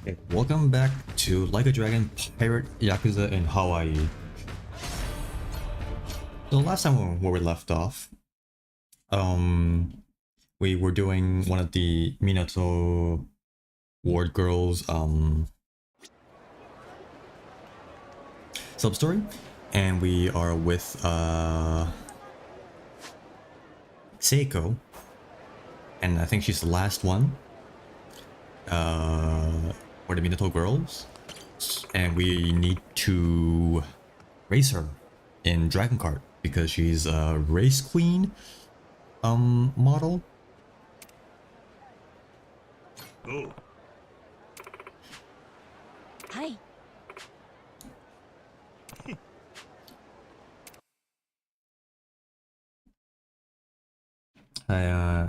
Okay, welcome back to Like a Dragon Pirate Yakuza in Hawaii. So last time where we left off, we were doing one of the Minato ward girls sub story, and we are with Seiko, and I think she's the last one for the Minato girls, and we need to race her in Dragon Kart because she's a race queen model. Oh. Hi.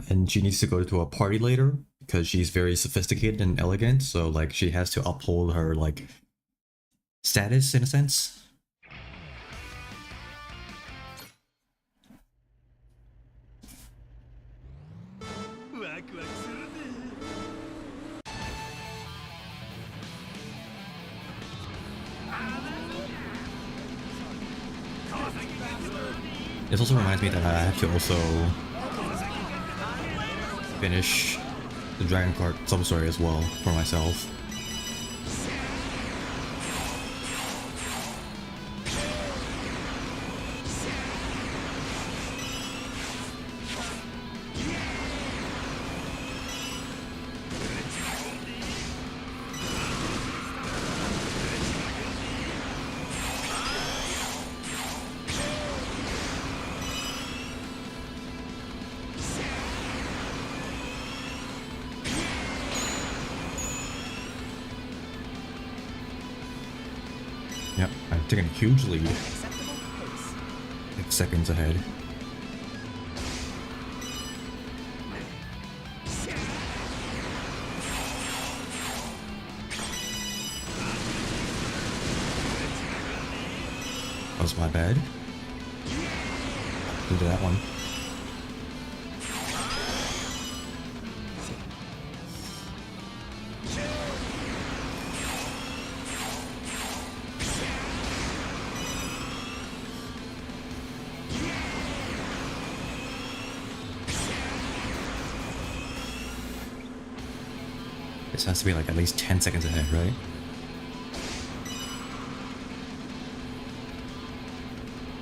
And she needs to go to a party later because she's very sophisticated and elegant, so like she has to uphold her like status in a sense. This also reminds me that I have to also finish the Dragon Kart sub-story as well for myself. Yep, I've taken a huge lead. 6 seconds ahead. That was my bad. Into that one. This has to be like at least 10 seconds ahead, right?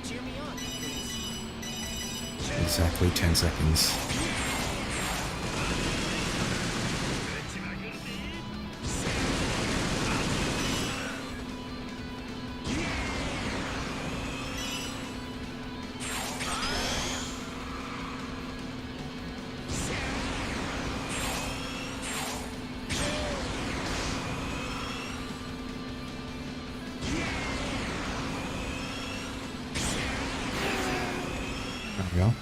Cheer me on, please. Exactly 10 seconds. There we go.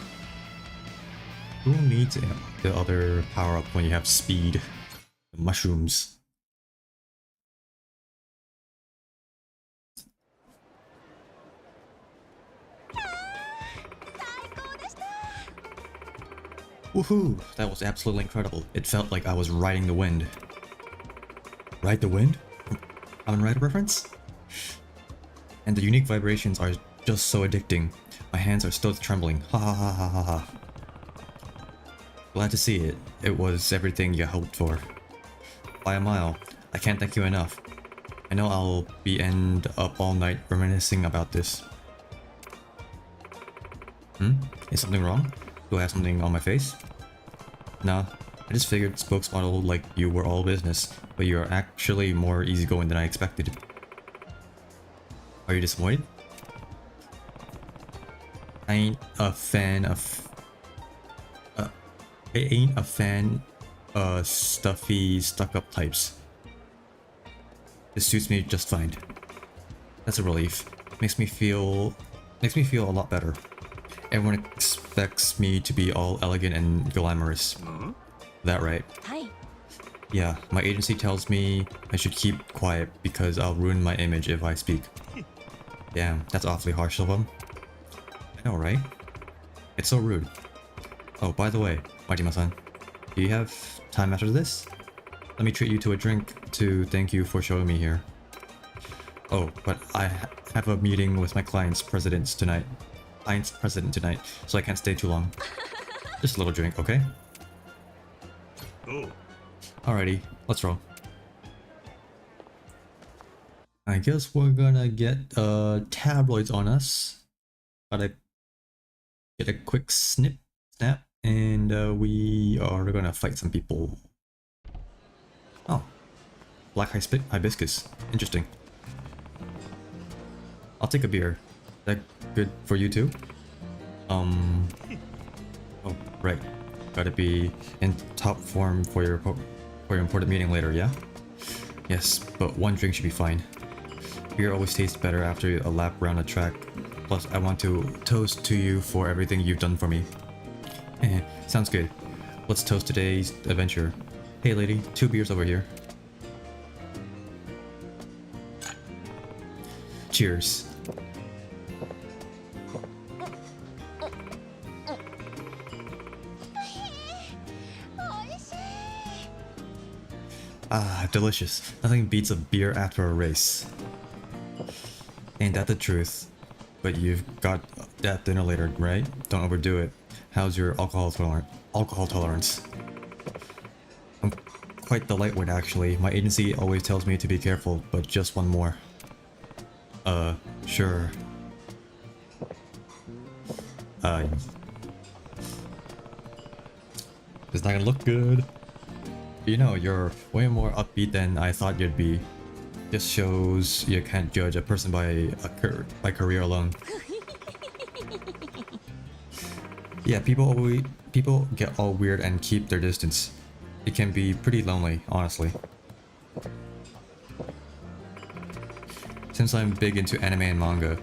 Who needs the other power-up when you have speed? The mushrooms. Woohoo! That was absolutely incredible. It felt like I was riding the wind. Ride the wind? Kamen Rider reference? And the unique vibrations are just so addicting. My hands are still trembling. Ha ha ha ha ha ha. Glad to see it. It was everything you hoped for. By a mile. I can't thank you enough. I know I'll end up all night reminiscing about this. Is something wrong? Do I have something on my face? Nah, I just figured spokesmodel like you were all business, but you're actually more easygoing than I expected. Are you disappointed? I ain't a fan of stuffy, stuck-up types. This suits me just fine. That's a relief. Makes me feel a lot better. Everyone expects me to be all elegant and glamorous. That right? Hi. Yeah, my agency tells me I should keep quiet because I'll ruin my image if I speak. Damn, that's awfully harsh of them. I know, right? It's so rude. Oh, by the way, Majima-san, do you have time after this? Let me treat you to a drink to thank you for showing me here. Oh, but I have a meeting with my client's president tonight. So I can't stay too long. Just a little drink, okay? Oh. Alrighty, let's roll. I guess we're gonna get tabloids on us. Gotta get a quick snap, and we are gonna fight some people. Oh, black hibiscus. Interesting. I'll take a beer. That good for you too? Oh, right. Gotta be in top form for your important meeting later, yeah? Yes, but one drink should be fine. Beer always tastes better after a lap around the track. Plus, I want to toast to you for everything you've done for me. Sounds good. Let's toast today's adventure. Hey lady, 2 beers over here. Cheers. Ah, delicious. Nothing beats a beer after a race. Ain't that the truth? But you've got that dinner later, right? Don't overdo it. How's your alcohol tolerance? I'm quite the lightweight actually. My agency always tells me to be careful, but just one more. Sure. It's not gonna look good. You know, you're way more upbeat than I thought you'd be. Just shows you can't judge a person by career alone. Yeah, people get all weird and keep their distance. It can be pretty lonely, honestly. Since I'm big into anime and manga,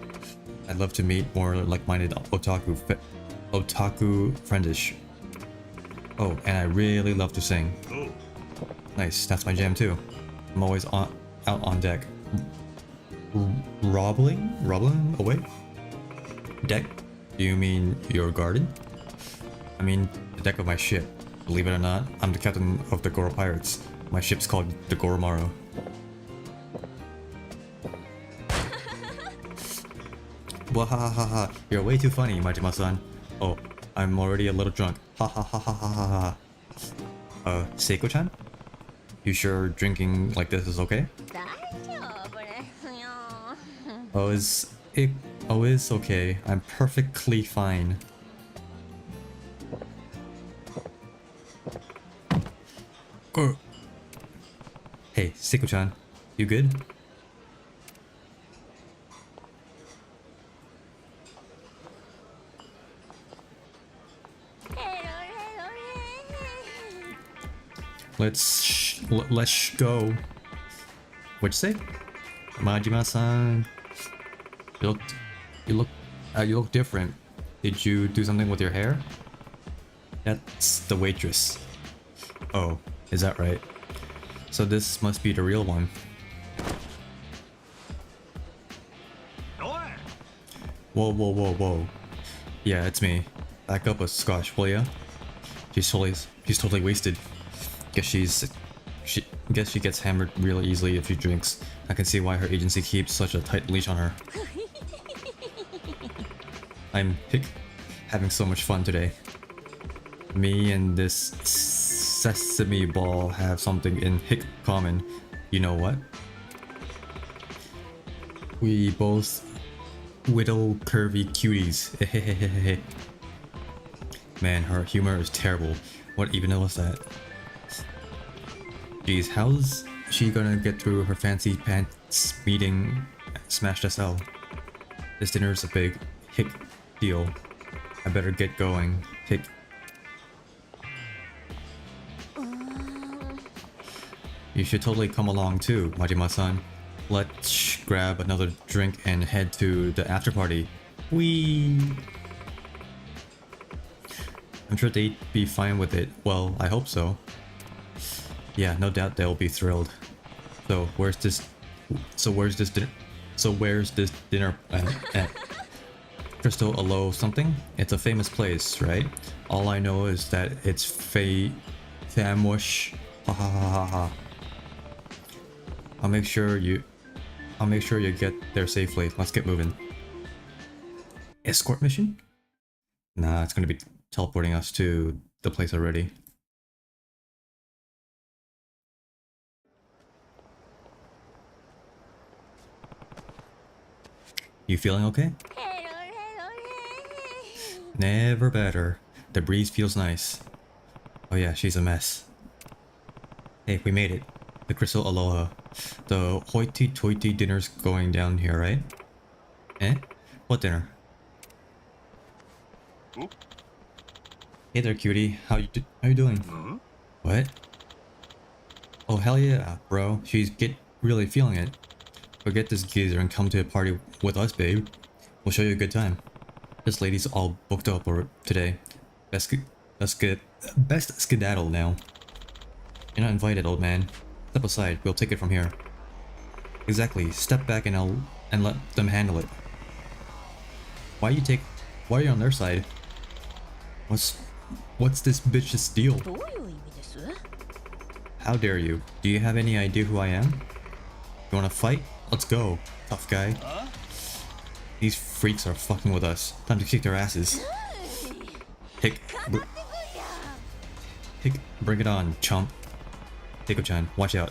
I'd love to meet more like-minded otaku friendish. Oh, and I really love to sing. Oh. Nice, that's my jam too. I'm always out on deck. Robbling away? Deck? Do you mean your garden? I mean the deck of my ship. Believe it or not, I'm the captain of the Goro Pirates. My ship's called the Goromaru. Wahahaha, you're way too funny, Majima-san. Oh, I'm already a little drunk. Ha ha ha ha ha ha ha. Seiko-chan? You sure drinking like this is okay? Oh, it's okay. I'm perfectly fine. Hey, Seiko-chan, you good? Let's go. What'd you say? Majima-san. You look different. Did you do something with your hair? That's the waitress. Oh, is that right? So this must be the real one. Whoa. Yeah, it's me. Back up a scotch, will ya? She's totally wasted. Guess she gets hammered real easily if she drinks. I can see why her agency keeps such a tight leash on her. I'm having so much fun today. Me and this sesame ball have something in common. You know what? We both whittle curvy cuties. Man, her humor is terrible. What even was that? Geez, how's she gonna get through her fancy pants meeting smashed SL? This dinner's a big deal. I better get going. You should totally come along too, Majima-san. Let's grab another drink and head to the after party. Whee! I'm sure they'd be fine with it. Well, I hope so. Yeah, no doubt they'll be thrilled. So where's this dinner at? Crystal Alo something? It's a famous place, right? All I know is that it's famous. Ha ha ha ha ha. I'll make sure you get there safely. Let's get moving. Escort mission? Nah, it's gonna be teleporting us to the place already. You feeling okay? Never better. The breeze feels nice. Oh yeah, she's a mess. Hey, we made it. The Crystal Aloha. The hoity-toity dinner's going down here, right? Eh? What dinner? Oh. Hey there, cutie. How you doing? Huh? What? Oh hell yeah, bro. She's really feeling it. Forget this geezer and come to a party with us, babe. We'll show you a good time. This lady's all booked up today. Best skedaddle now. You're not invited, old man. Step aside. We'll take it from here. Exactly. Step back and let them handle it. Why are you on their side? What's this bitch's deal? どういう意味です？ How dare you? Do you have any idea who I am? You wanna fight? Let's go, tough guy. These freaks are fucking with us. Time to kick their asses. Bring it on, chump. Keiko-chan, watch out.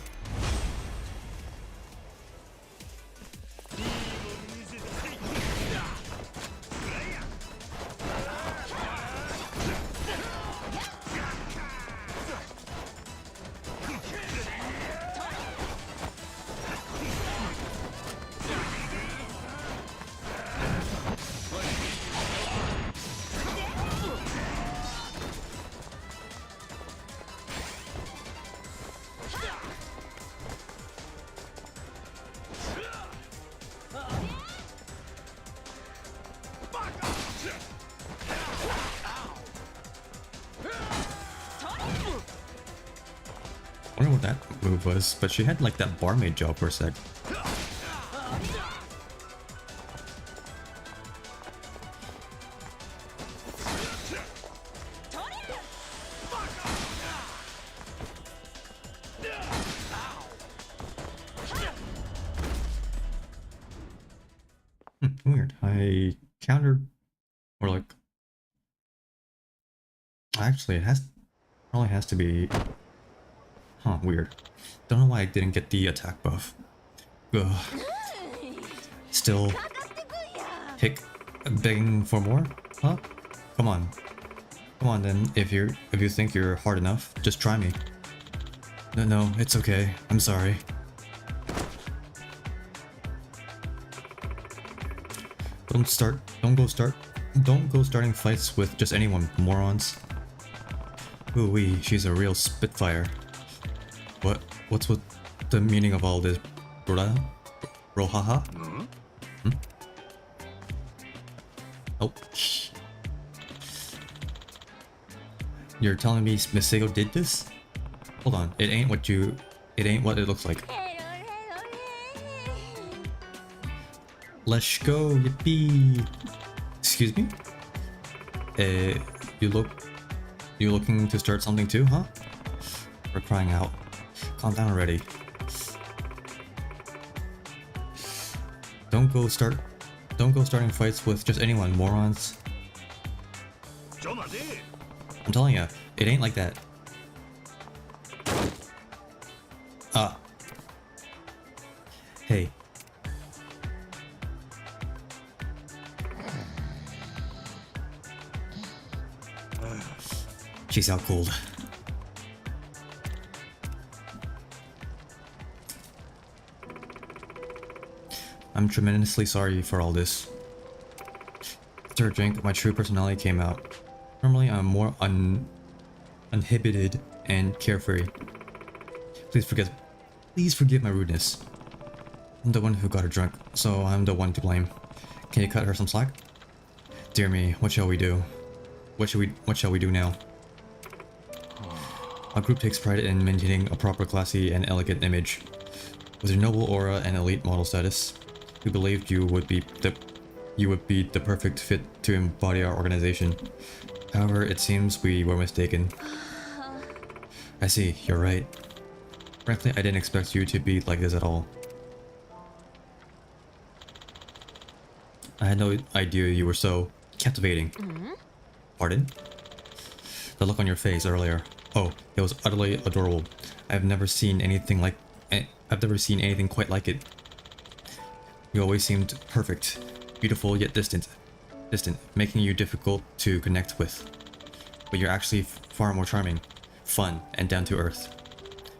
I wonder what that move was, but she had like that barmaid job for a sec. Weird. I countered, or like, actually, probably has to be. Huh, weird. Don't know why I didn't get the attack buff. Ugh. Still begging for more? Huh? Come on. Come on then, if you think you're hard enough, just try me. No, it's okay. I'm sorry. Don't go starting fights with just anyone, morons. Ooh-wee, she's a real spitfire. What's with the meaning of all this, Rohaha? Huh? Hmm? Oh. You're telling me Miss Sego did this? Hold on, it ain't what it looks like. Let's go, yippee! Excuse me? You looking to start something too, huh? We're crying out. Calm down already. Don't go starting fights with just anyone, morons. I'm telling ya, it ain't like that. Ah. Hey. She's out cold. I'm tremendously sorry for all this. After a drink, my true personality came out. Normally, I'm more uninhibited and carefree. Please forgive my rudeness. I'm the one who got her drunk, so I'm the one to blame. Can you cut her some slack? Dear me, what shall we do? What shall we do now? Our group takes pride in maintaining a proper, classy, and elegant image. With your noble aura and elite model status, we believed you would be the perfect fit to embody our organization. However, it seems we were mistaken. I see, you're right. Frankly, I didn't expect you to be like this at all. I had no idea you were so captivating. Pardon? The look on your face earlier. Oh, it was utterly adorable. I've never seen anything quite like it. You always seemed perfect, beautiful yet distant, making you difficult to connect with. But you're actually far more charming, fun, and down to earth.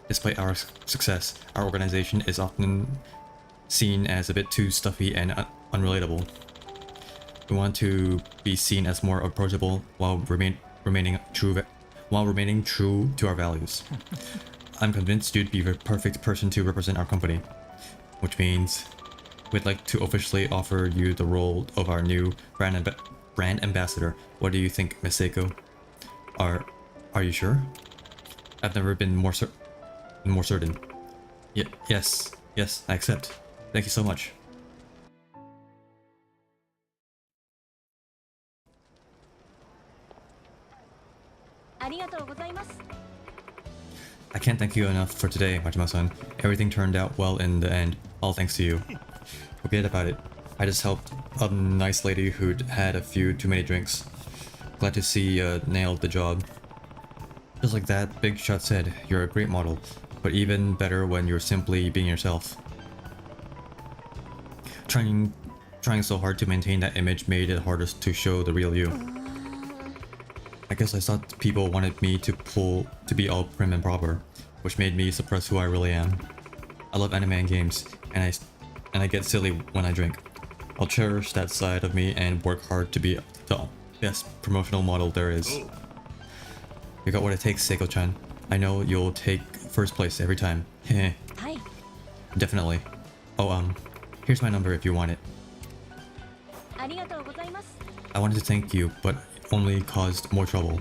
Despite our success, our organization is often seen as a bit too stuffy and unrelatable. We want to be seen as more approachable while remaining true to our values. I'm convinced you'd be the perfect person to represent our company, which means we'd like to officially offer you the role of our new brand ambassador. What do you think, Miss Seiko? Are you sure? I've never been more certain. Yes, I accept. Thank you so much. I can't thank you enough for today, Majima-san. Everything turned out well in the end, all thanks to you. Forget about it. I just helped a nice lady who'd had a few too many drinks. Glad to see you nailed the job. Just like that big shot said, you're a great model, but even better when you're simply being yourself. Trying so hard to maintain that image made it hardest to show the real you. I guess I thought people wanted me to be all prim and proper, which made me suppress who I really am. I love anime and games, and I get silly when I drink. I'll cherish that side of me and work hard to be the best promotional model there is. You got what it takes, Seiko-chan. I know you'll take first place every time. Heh. Hi. Definitely. Oh, here's my number if you want it. I wanted to thank you, but only caused more trouble.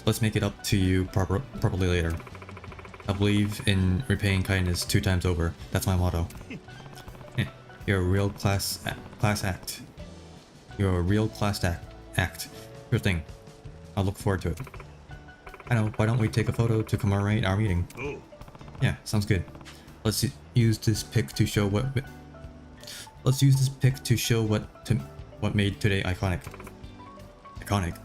Let's make it up to you properly later. I believe in repaying kindness 2 times over. That's my motto. You're a real class act. You're a real class act. Sure thing. I'll look forward to it. I know. Why don't we take a photo to commemorate our meeting? Yeah, sounds good. Let's use this pic to show what. What made today iconic. Iconic.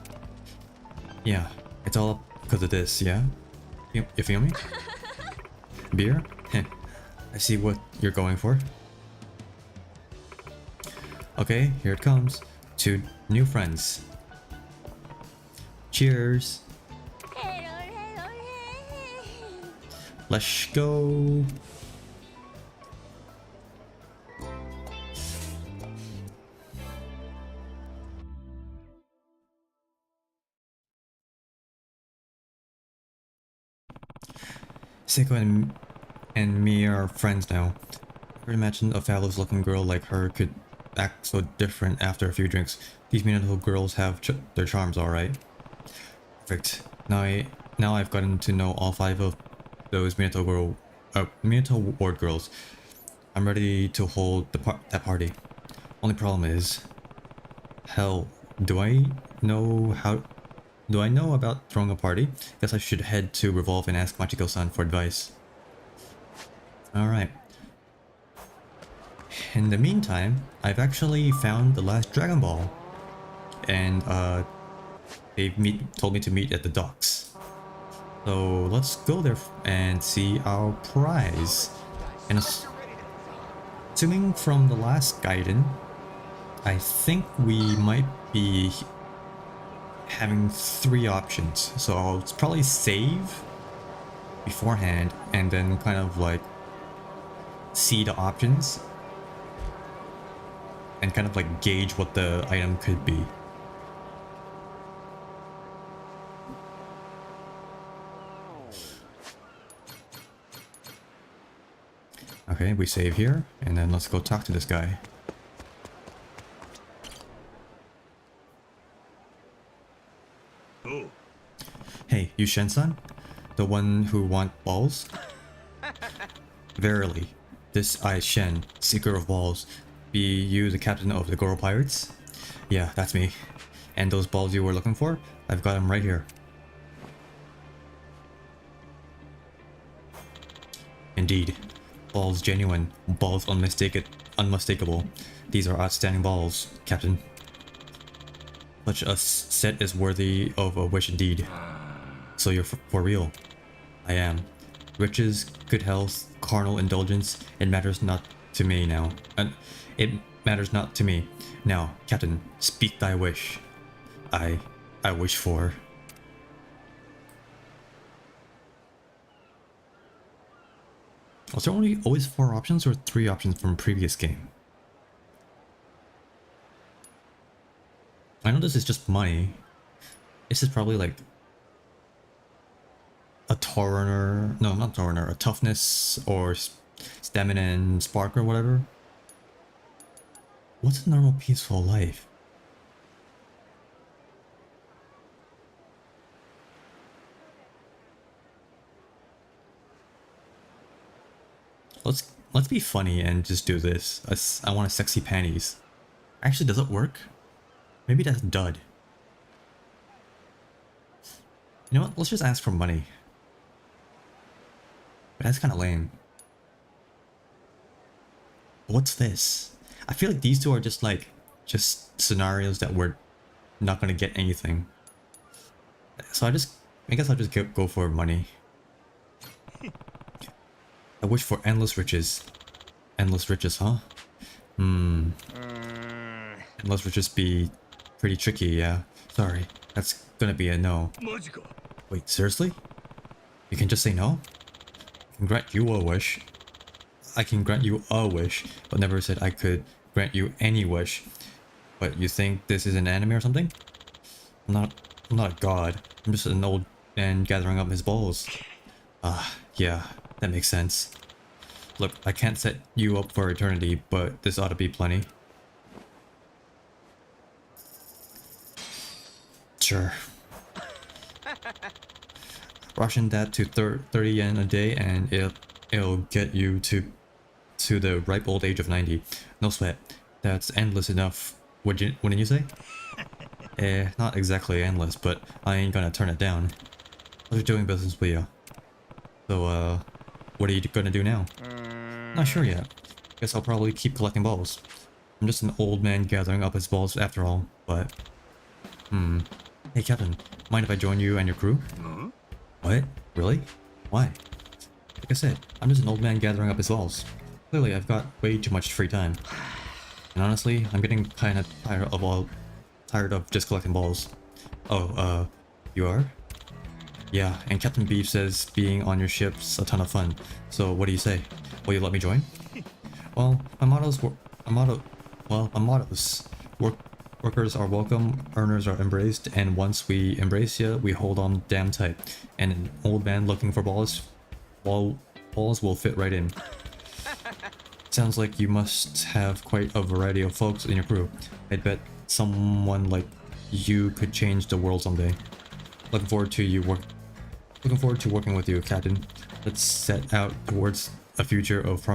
Yeah, it's all because of this. Yeah, you feel me? Beer? Heh. I see what you're going for. Okay, here it comes. 2 new friends. Cheers. Let's go. Seiko and me are friends now. I could imagine a fabulous looking girl like her could act so different after a few drinks. These Minato girls have their charms, alright. Perfect. Now I've gotten to know all 5 of those Minato ward girls. I'm ready to hold that party. Only problem is, hell, do I know about throwing a party? Guess I should head to Revolve and ask Machiko-san for advice. Alright. In the meantime, I've actually found the last Dragon Ball. And they told me to meet at the docks. So let's go there and see our prize. And assuming from the last Gaiden, I think we might be having 3 options. So I'll probably save beforehand and then kind of like see the options and kind of like gauge what the item could be. Okay, we save here, and then let's go talk to this guy. Oh. Hey, you Shen-san? The one who want balls? Verily, this I Shen, seeker of balls. Be you the captain of the Goro Pirates? Yeah, that's me. And those balls you were looking for? I've got them right here. Indeed. Balls genuine. Balls unmistakable. These are outstanding balls, Captain. Such a set is worthy of a wish indeed. So you're for real? I am. Riches, good health, carnal indulgence, it matters not to me now. It matters not to me. Now, Captain, speak thy wish. I wish for... Was there only always 4 options or 3 options from previous game? I know this is just money. This is probably like a Torrenter, no, not Torrenter, a toughness or stamina and spark or whatever. What's a normal peaceful life? Let's be funny and just do this. I want a sexy panties. Actually, does it work? Maybe that's dud. You know what? Let's just ask for money. But that's kind of lame. What's this? I feel like these two are just like scenarios that we're not gonna get anything. So I guess I'll just go for money. I wish for endless riches. Endless riches, huh? Endless riches be pretty tricky, yeah. Sorry, that's gonna be a no. Wait, seriously? You can just say no? I can grant you a wish. I can grant you a wish, but never said I could grant you any wish. But you think this is an anime or something? I'm not a god. I'm just an old man gathering up his balls. Yeah, that makes sense. Look, I can't set you up for eternity, but this ought to be plenty. Sure. Ration that to 30 yen a day and it'll get you to the ripe old age of 90. No sweat. That's endless enough, wouldn't you say? Not exactly endless, but I ain't gonna turn it down. How's doing business with you? So, what are you gonna do now? Not sure yet. Guess I'll probably keep collecting balls. I'm just an old man gathering up his balls after all, but... Hey Captain, mind if I join you and your crew? What? Really? Why? Like I said, I'm just an old man gathering up his balls. Clearly, I've got way too much free time. And honestly, I'm getting kinda tired of just collecting balls. Oh, you are? Yeah, and Captain Beef says being on your ship's a ton of fun. So what do you say? Will you let me join? Well, my mottos were... my mottos. Workers are welcome, earners are embraced, and once we embrace ya, we hold on damn tight. And an old man looking for balls will fit right in. Sounds like you must have quite a variety of folks in your crew. I'd bet someone like you could change the world someday. Looking forward to working with you, Captain. Let's set out towards a future of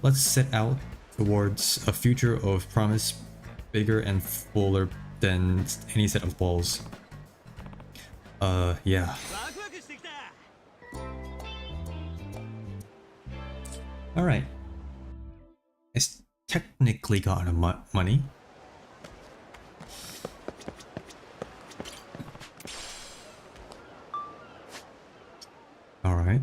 Let's set out towards a future of promise bigger and fuller than any set of balls. Yeah. Alright. It's technically gotten money. Alright.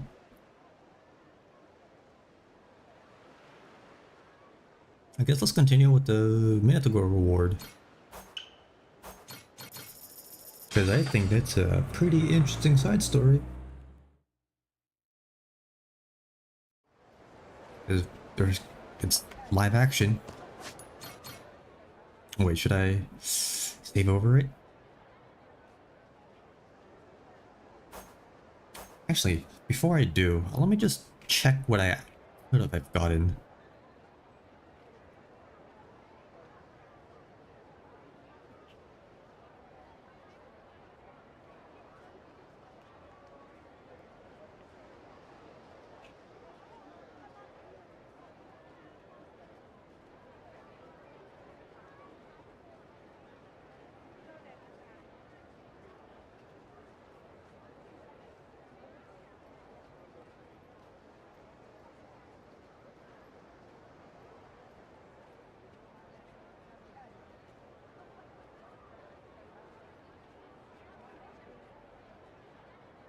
I guess let's continue with the minute ago reward. Because I think that's a pretty interesting side story. It's live action. Wait, should I save over it? Actually, before I do, let me just check what I've gotten.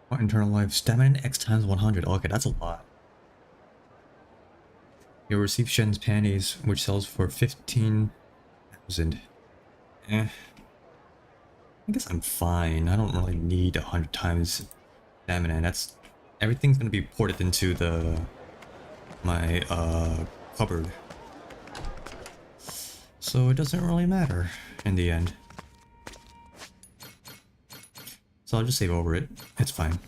What internal life? Stamina X times 100. Okay, that's a lot. You'll receive Shen's panties, which sells for 15,000. I guess I'm fine. I don't really need 100 times stamina. That's everything's gonna be ported into my cupboard, so it doesn't really matter in the end. So I'll just save over it. It's fine.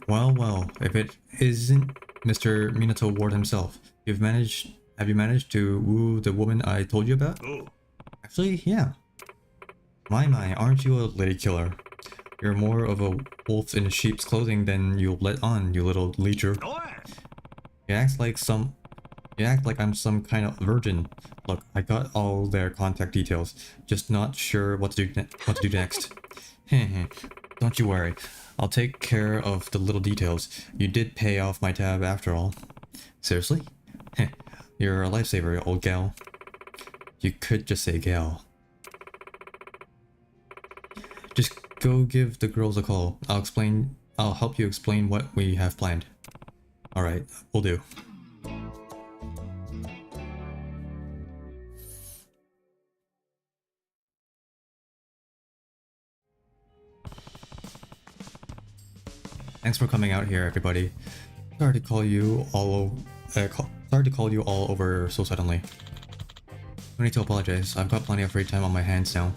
Well, if it isn't Mr. Minato Ward himself, have you managed to woo the woman I told you about? Oh. Actually, yeah. My, aren't you a lady killer? You're more of a wolf in sheep's clothing than you'll let on, you little leecher. You act like I'm some kind of virgin. Look, I got all their contact details, just not sure what to do next. Don't you worry, I'll take care of the little details. You did pay off my tab after all. Seriously? You're a lifesaver, old gal. You could just say gal. Just go give the girls a call. I'll help you explain what we have planned. Alright, will do. Thanks for coming out here, everybody. Sorry to call you all over so suddenly. No need to apologize. I've got plenty of free time on my hands now.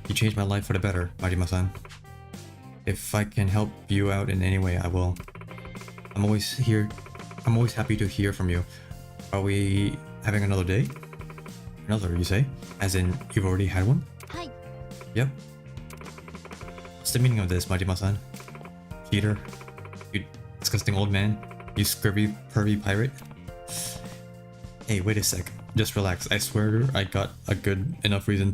You changed my life for the better, Majima-san. If I can help you out in any way, I will. I'm always happy to hear from you. Are we having another date? Another, you say? As in, you've already had one? Hi. Yep. What's the meaning of this, Majima-san? Cheater? You disgusting old man? You scurvy, pervy pirate? Hey, wait a sec. Just relax. I swear I got a good enough reason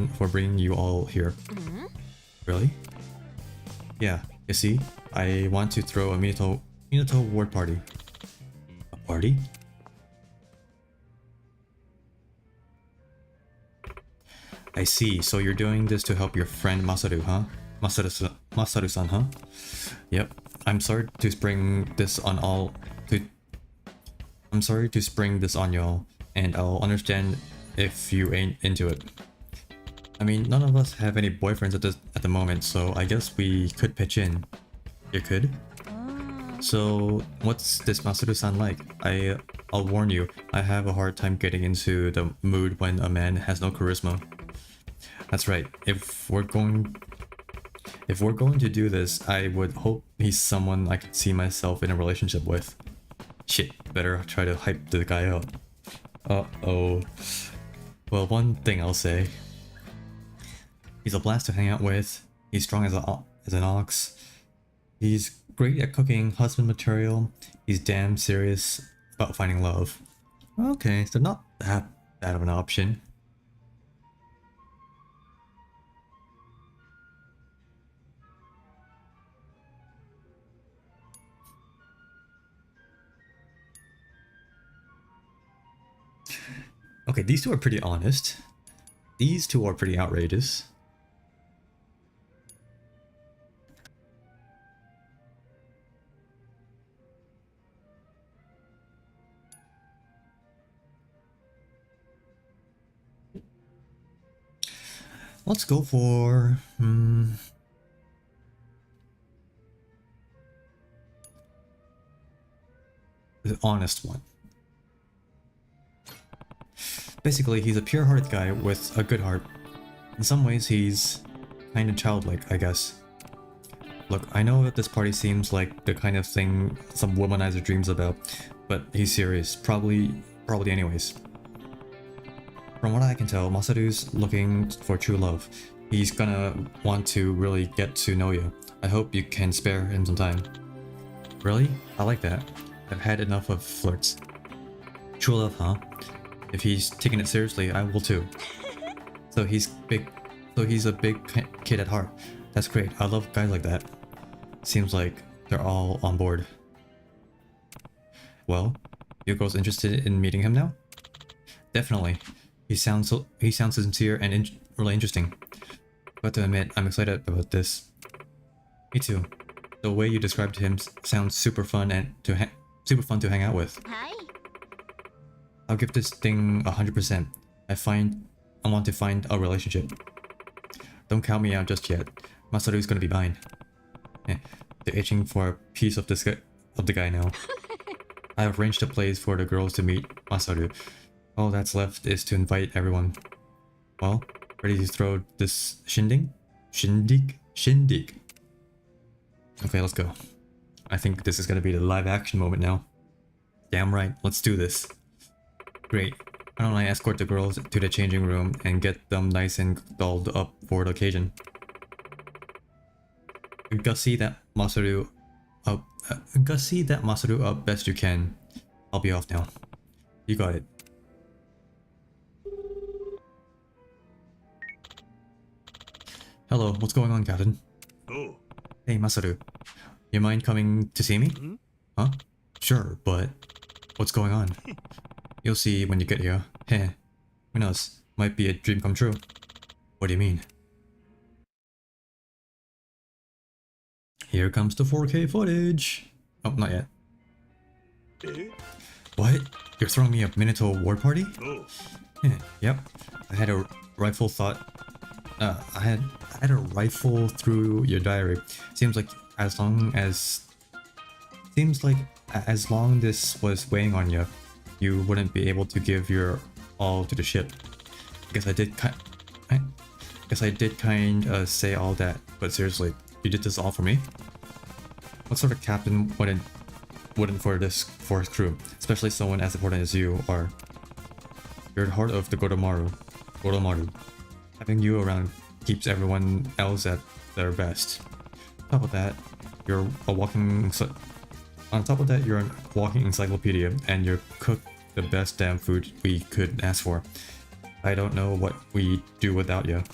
for bringing you all here. Really? Yeah, you see? I want to throw a Minato Ward party. A party? I see, so you're doing this to help your friend Masaru, huh? Masaru-san, huh? Yep. I'm sorry to spring this on y'all, and I'll understand if you ain't into it. I mean, none of us have any boyfriends at the moment, so I guess we could pitch in. You could? So, what's this Masaru-san like? I'll warn you, I have a hard time getting into the mood when a man has no charisma. That's right. If we're going to do this, I would hope he's someone I could see myself in a relationship with. Shit, better try to hype the guy up. Uh-oh. Well, one thing I'll say. He's a blast to hang out with. He's strong as an ox. He's great at cooking, husband material. He's damn serious about finding love. Okay, so not that bad of an option. Okay, these two are pretty honest. These two are pretty outrageous. Let's go for... the honest one. Basically, he's a pure-hearted guy with a good heart. In some ways, he's kind of childlike, I guess. Look, I know that this party seems like the kind of thing some womanizer dreams about, but he's serious. Probably anyways. From what I can tell, Masaru's looking for true love. He's gonna want to really get to know you. I hope you can spare him some time. Really? I like that. I've had enough of flirts. True love, huh? If he's taking it seriously, I will too. So he's a big kid at heart. That's great. I love guys like that. Seems like they're all on board. Well, you girls interested in meeting him now? Definitely. He sounds sincere and really interesting. But to admit, I'm excited about this. Me too. The way you described him sounds super fun and super fun to hang out with. はい。 I'll give this thing 100%. I want to find a relationship. Don't count me out just yet. Masaru's gonna be mine. They're itching for a piece of the guy now. I have arranged a place for the girls to meet Masaru. All that's left is to invite everyone. Well, ready to throw this shindig? Shindig. Okay, let's go. I think this is gonna be the live action moment now. Damn right, let's do this. Great. Why don't I escort the girls to the changing room and get them nice and dolled up for the occasion. Gussy that Masaru up best you can. I'll be off now. You got it. Hello, what's going on, Gaiden? Oh. Hey, Masaru. You mind coming to see me? Huh? Sure, but what's going on? You'll see when you get here. Heh. Who knows? Might be a dream come true. What do you mean? Here comes the 4K footage. Oh, not yet. What? You're throwing me a Minato war party? Oh. Yep. I had a rifle I had a rifle through your diary. Seems like as long this was weighing on you, you wouldn't be able to give your all to the ship. Guess I did kind say all that, but seriously, you did this all for me? What sort of captain wouldn't for this fourth crew, especially someone as important as you are? You're the heart of the Goromaru. Having you around keeps everyone else at their best. On top of that, you're a walking encyclopedia, and you cook the best damn food we could ask for. I don't know what we'd do without you.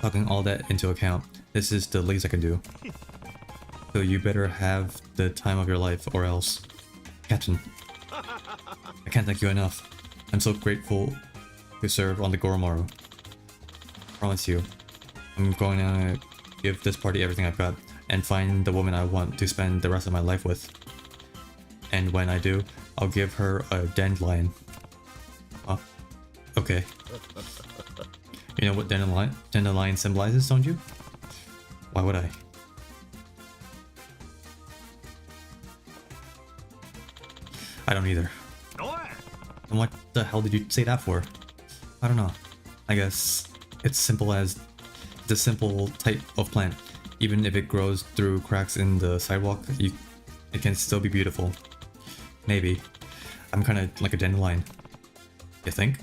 Taking all that into account, this is the least I can do. So you better have the time of your life or else. Captain, I can't thank you enough. I'm so grateful to serve on the Goromaru. Promise you, I'm going to give this party everything I've got and find the woman I want to spend the rest of my life with. And when I do, I'll give her a dandelion. Okay. You know what dandelion symbolizes, don't you? Why would I? I don't either. And what the hell did you say that for? I don't know. I guess it's simple as the simple type of plant. Even if it grows through cracks in the sidewalk, it can still be beautiful. Maybe. I'm kinda like a dandelion. You think?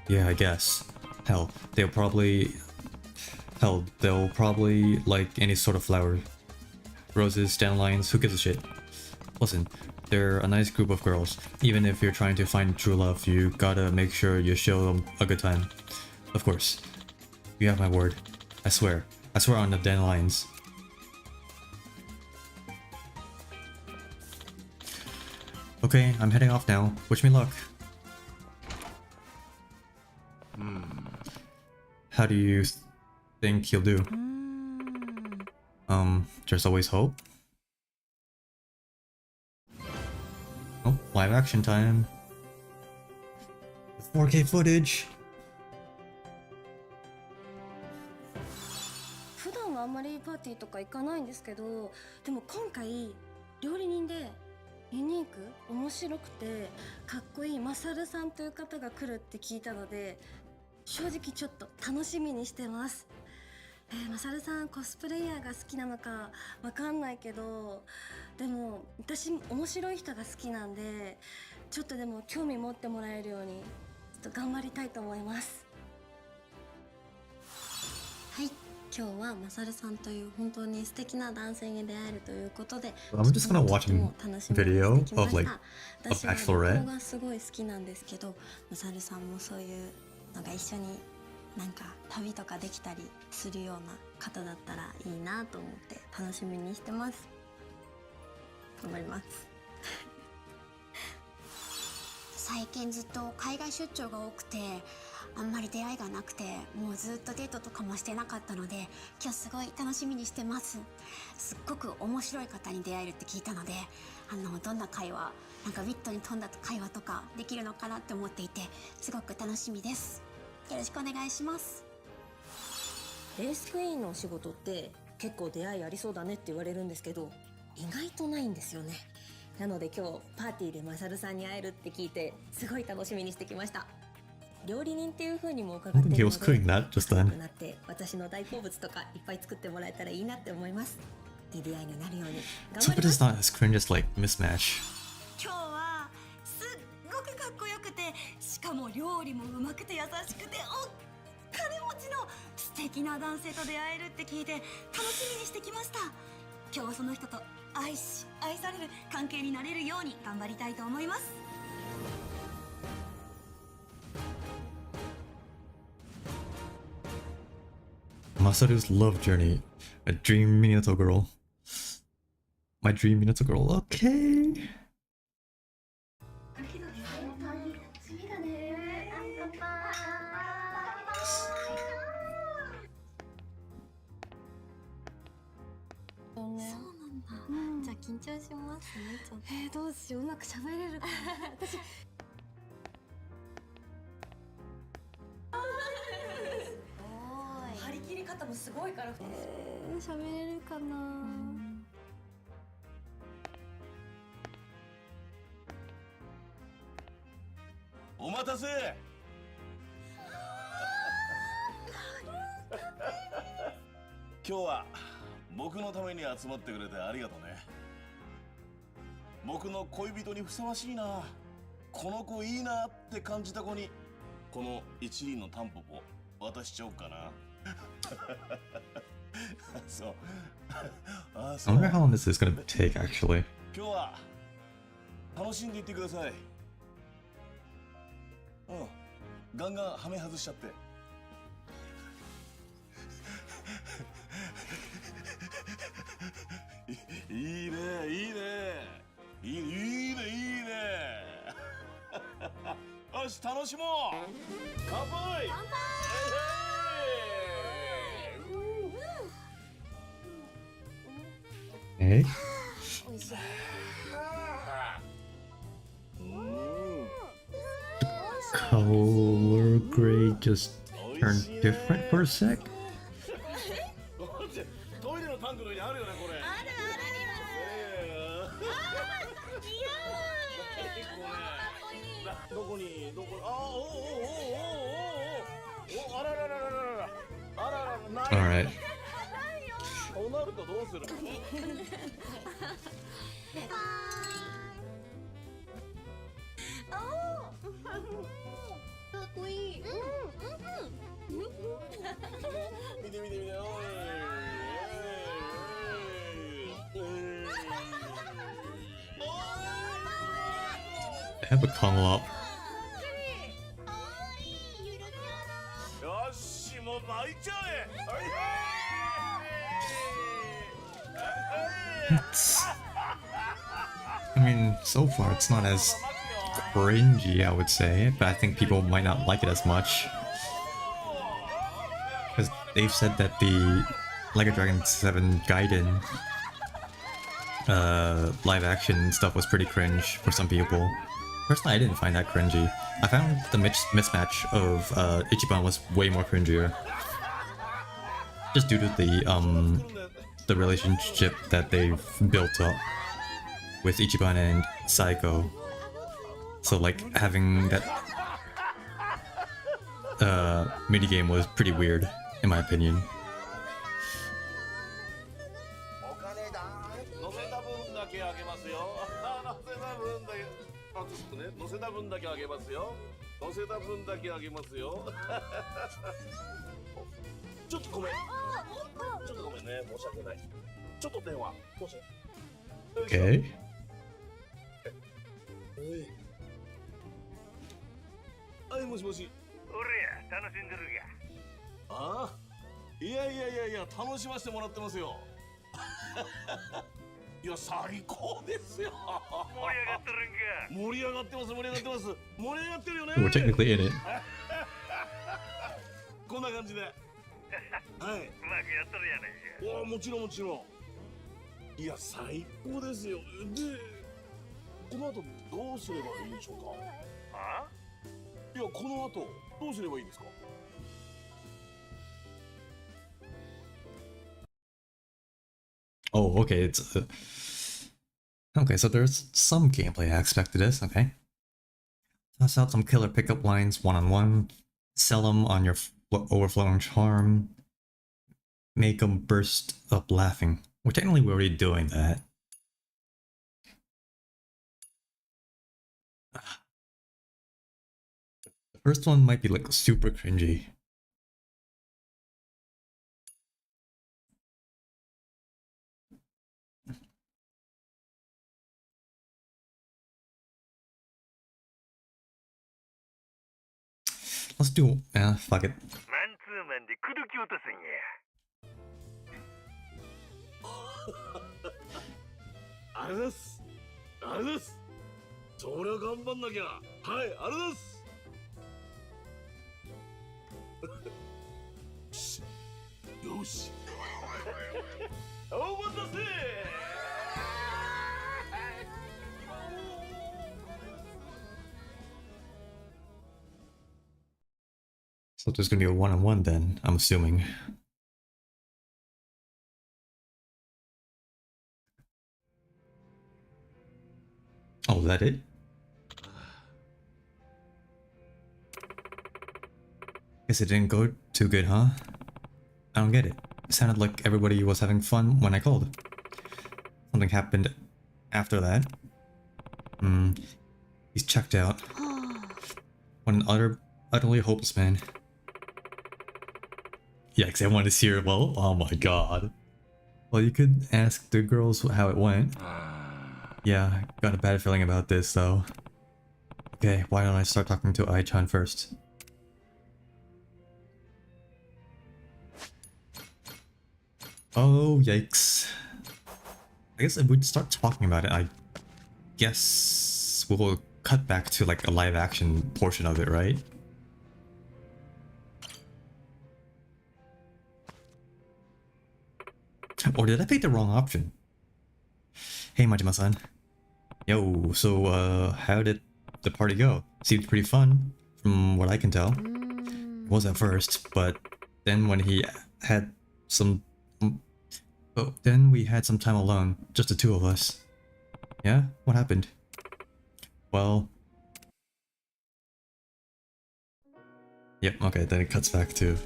Yeah, I guess. Hell, they'll probably like any sort of flower. Roses, dandelions, who gives a shit? Listen, they're a nice group of girls. Even if you're trying to find true love, you gotta make sure you show them a good time. Of course. You have my word. I swear. I swear on the dandelions. Okay, I'm heading off now. Wish me luck. How do you think he'll do? There's always hope. Oh, live action time. 4K footage. 普段はあんまりパーティーとか行かないんですけど、でも今回料理人でユニーク、面白くてかっこいいマサルさんという方が来るって聞いたので、正直ちょっと楽しみにしてます。マサルさんコスプレイヤーが好きなのかわかんないけど、でも私面白い人が好きなんで、ちょっとでも興味持ってもらえるようにちょっと頑張りたいと思います。はい、今日はマサルさんという本当に素敵な男性に出会えるということで、 I'm just gonna watch a video of like a 私は旅 bachelorette. 行がすごい好きなんですけど、マサルさんもそういうのが一緒になんか旅とかできたりするような方だったらいいなと思って楽しみにしてます。頑張ります。最近ずっと海外出張が多くてあんまり出会いがなくて、もうずっとデートとかもしてなかったので、今日すごい楽しみにしてます。すっごく面白い方に出会えるって聞いたので、どんな会話、なんかウィットに富んだ会話とかできるのかなって思っていて、すごく楽しみです。よろしくお願いします。レースクイーンのお仕事って結構出会いありそうだねって言われるんですけど、意外とないんですよね。なので今日パーティーでマサルさんに会えるって聞いて、すごい楽しみにしてきました。料理人っていう風にも伺っている He の was で、 cooking that just 仲良 then. くなって私の大好物とかいっぱい作ってもらえたらいいなって思います。いい出会いになるように頑 So 張 if り it ま is す。 not as cringe as like mismatch. 今日はすっごくかっこよくて、しかも料理もうまくて優しくてお金持ちの素敵な男性と出会えるって聞いて楽しみにしてきました。今日はその人と愛し愛される関係になれるように頑張りたいと思います。Masaru's love journey. A dream Minato girl. My dream Minato girl. Okay. 음. じゃあ緊張しますね。ちょっとどうしよう、うまく喋れるかな。私張り切り方もすごいから。喋れるかな。お待たせ。今日は僕のために集まってくれてありがとうね。僕の恋人にふさわしいな、この子いいなって感じた子にこの一輪のタンポポ渡しちゃおうかな。そう。あ、そ I う。 wonder how long this is gonna take actually. 今日は楽しんでいってください。うん、ガンガンはめ外しちゃって。いいね、いいね、いいね、いいね、いいね。よし、楽しもう。乾杯。乾杯。Okay. 美味しい。 Color grade just turned different for a sec. トイレのタンクの上にあるよね、これ。あるあるどこに、どこに、あ、おおおおおおお、あららららららら、あらら、ない。 Alright. そうなるとどうするの。かっこいい。見て見て見て、おい。 They have a camel up. よし、もう巻いちゃえ。 It's, I mean, so far it's not as cringy, I would say, but I think people might not like it as much. Because they've said that the Like a Dragon 7 Gaiden live action stuff was pretty cringe for some people. Personally, I didn't find that cringy. I found the mismatch of Ichiban was way more cringier. Just due to the relationship that they've built up with Ichiban and Saiko. So like having that minigame was pretty weird, in my opinion. 乗せた分だけあげますよ。乗せた分だけあげますよ。ちょっとごめん。ちょっとごめんね。申し訳ない。ちょっと電話。申し訳ない。 Okay. はい、もしもし。俺や、楽しんでるが。ああ、いやいやいやいや、楽しませてもらってますよ。いや最高ですよ。盛り上がってるんか。盛り上がってます。盛り上がってるよね。 We're technically in it. こんな感じで。はい。うまくやっとるやないか。おお、もちろんもちろん。いや最高ですよ。でこの後どうすればいいんでしょうか。あ？いやこの後どうすればいいんですか。 Oh, okay. Okay, so there's some gameplay aspect to this. Okay. Toss out some killer pickup lines one-on-one. Sell them on your overflowing charm. Make them burst up laughing. We're technically already doing that. The first one might be like super cringy. Let's do fuck it. マンツーマンで口説き落とすんや。あれです。あれです。それは頑張んなきゃ。はい、あれです。よし。お待たせ。 So there's gonna be a one-on-one then, I'm assuming. Oh, is that it? Guess it didn't go too good, huh? I don't get it. It sounded like everybody was having fun when I called. Something happened after that. He's checked out. What an utterly hopeless man. Yikes, I wanted to see her well. Oh my god. Well, you could ask the girls how it went. Yeah, got a bad feeling about this though. Okay, why don't I start talking to Ai-chan first? Oh, yikes. I guess if we'd start talking about it, I guess we'll cut back to like a live action portion of it, right? Or did I pick the wrong option? Hey, Majima-san. Yo, so, how did the party go? Seemed pretty fun, from what I can tell. It was at first, but then when he had some... Oh, then we had some time alone, just the two of us. Yeah? What happened? Well... Yep, okay, then it cuts back to...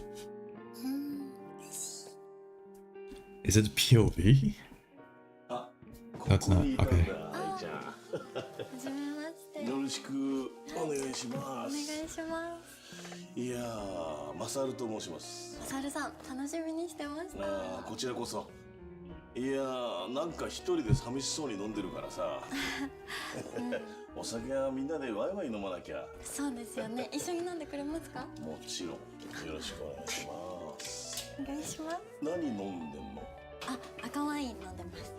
Is it POV? No, it's not. Okay. はじめまして。よろしくお願いしまお願いす。します。いやー、マサルと申します。マサルさん、楽しみにしてました。あー、こちらこそ。いやー、なんか一人で寂しそうに飲んでるからさ。お酒はみんなでワイワイ飲まなきゃ。そうですよね。一緒に飲んでくれますか？もちろん。よろしくお願いします。お願いします。何飲んでんの？あ、赤ワイン飲んでます。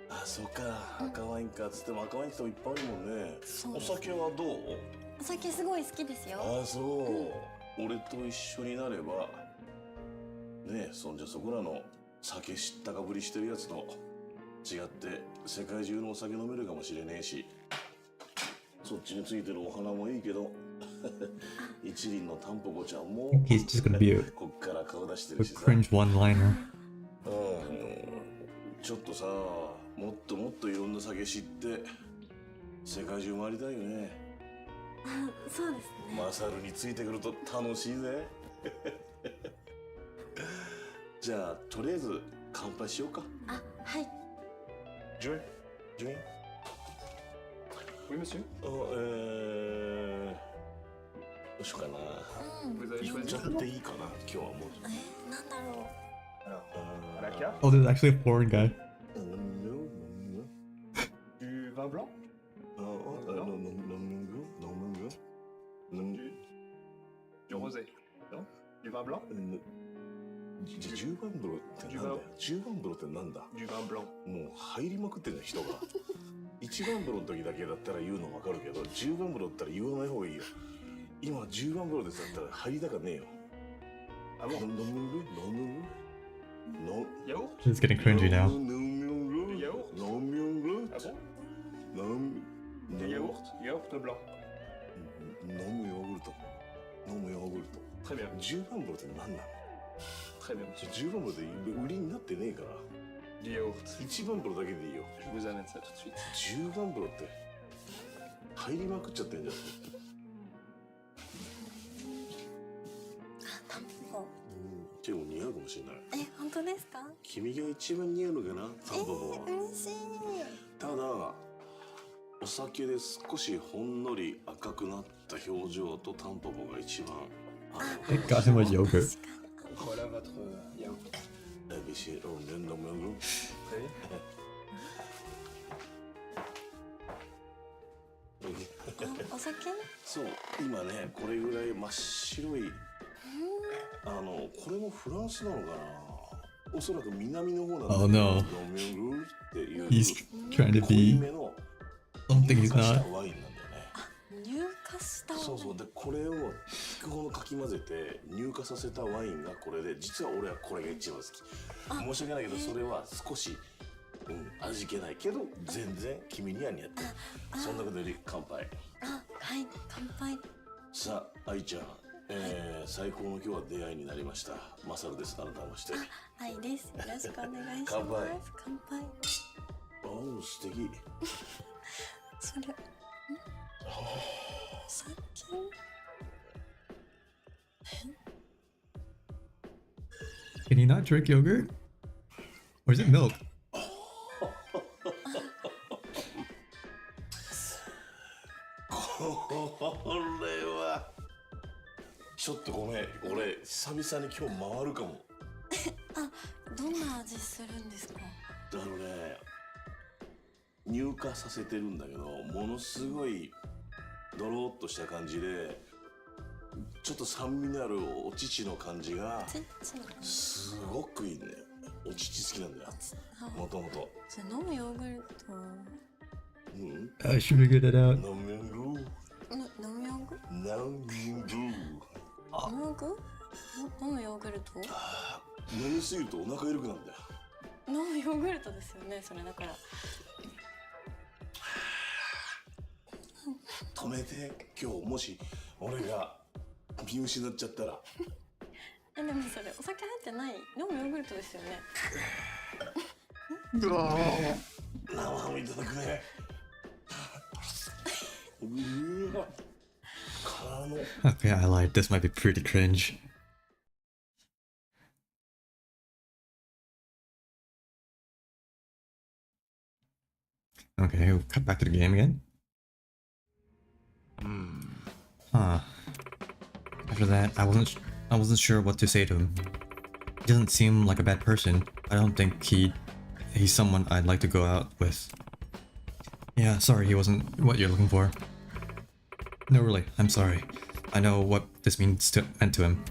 あ、そうか。赤ワインか。つっても赤ワインっていっぱいあるもんね。おそう酒はどう？お酒すごい好きですよ。ああそう、俺と一緒になればねえ、そんじゃそこらの酒知ったかぶりしてるやつと違って世界中のお酒飲めるかもしれねえし、そっちについてるお花もいいけど一輪のタンポポちゃんも He's just gonna be a こっから顔出してるしさ、cringe one-liner. ちょっとさ、もっともっといろんな酒知って世界中回りたいよね。そうですね。マサルについてくると楽しいぜ。じゃあとりあえず乾杯しようか。あ、はい。ジュン、ジュン。Oui, monsieur. どうしようかな。Vous avez ちょ choisi っといいかな。今日はもう。なんだろう。 Alors, à la carte, Oh, there's actually a foreign guy. du vin blanc, du rosé, non? Du vin blanc, 10番風呂ってなんだよ。10番風呂ってなんだ。 Du vin blanc. もう入りまくってるじゃん人が。1番風呂の時だけだったら言うの分かるけど、10番風呂だったら言わない方がいいよ。今10番風呂ですだったら入りたかねえよ。 Ah bon? 飲むYaourt? It's getting cringy now. 飲む Yaourt? 飲む Ah bon? 飲む Du yaourt? Yaourt blanc. 飲むヨーグルト。飲むヨーグルト。 Très bien. 10番風呂って何なの。 Très bien, monsieur. 10番風呂で売りになってねえから。 Du yaourt. 1番風呂だけでいいよ。 Je vous amène ça tout de suite. 10番風呂って入りまくっちゃってんじゃん。結構似合うかもしれない。え、本当ですか？君が一番似合うのかな、タンポポは。嬉しい。ただお酒で少しほんのり赤くなった表情とタンポポが一番合う。 It got him a yogurt. Voilà votre yaourt. ビシッロンレンドムン Très bien. お酒？そう今ねこれぐらい真っ白いこれもフランスなのかな、おそらく南の方なんだけど、 Oh no. ロメルっていう He's trying to 濃 be いめの something he's 乳化した not. ワインなんだよね。乳化したワイン。そうそうでこれを聞くほどかき混ぜて乳化させたワインがこれで、実は俺はこれが一番好き。申し訳ないけどそれは少し、味気ないけど全然君には似合ってる。そんなことより乾杯。あ、はい、乾杯。さあ愛ちゃん、最高の今日は出会いになりました。マサルです。改めまして。はいです。よろしくお願いします。乾杯。乾杯。おお素敵。それ、さっき。Can you not drink yogurt? Or is it milk? これはちょっとごめん、俺久々に今日回るかも。あ、どんな味するんですか？乳化させてるんだけど、ものすごいドロッとした感じで、ちょっと酸味のあるお乳の感じがすごくいいね。お乳好きなんだよ、もともと。じゃあ飲むヨーグルト。I should have figured it out. 飲むヨーグル飲むヨーグルト。飲むヨーグル飲むヨーグルト。飲みすぎるとお腹緩くなるんだよ。飲むヨーグルトですよね、それだから。止めて、今日もし俺が見失っちゃったら。でもそれお酒入ってない飲むヨーグルトですよね。生ハムいただくね。うわ、からの。 Okay, I lied. This might be pretty cringe. Okay, we'll cut back to the game again. Huh. After that, I wasn't sure what to say to him. He doesn't seem like a bad person. I don't think he's someone I'd like to go out with. Yeah, sorry he wasn't what you're looking for. No, really, I'm sorry. I know what this meant to him.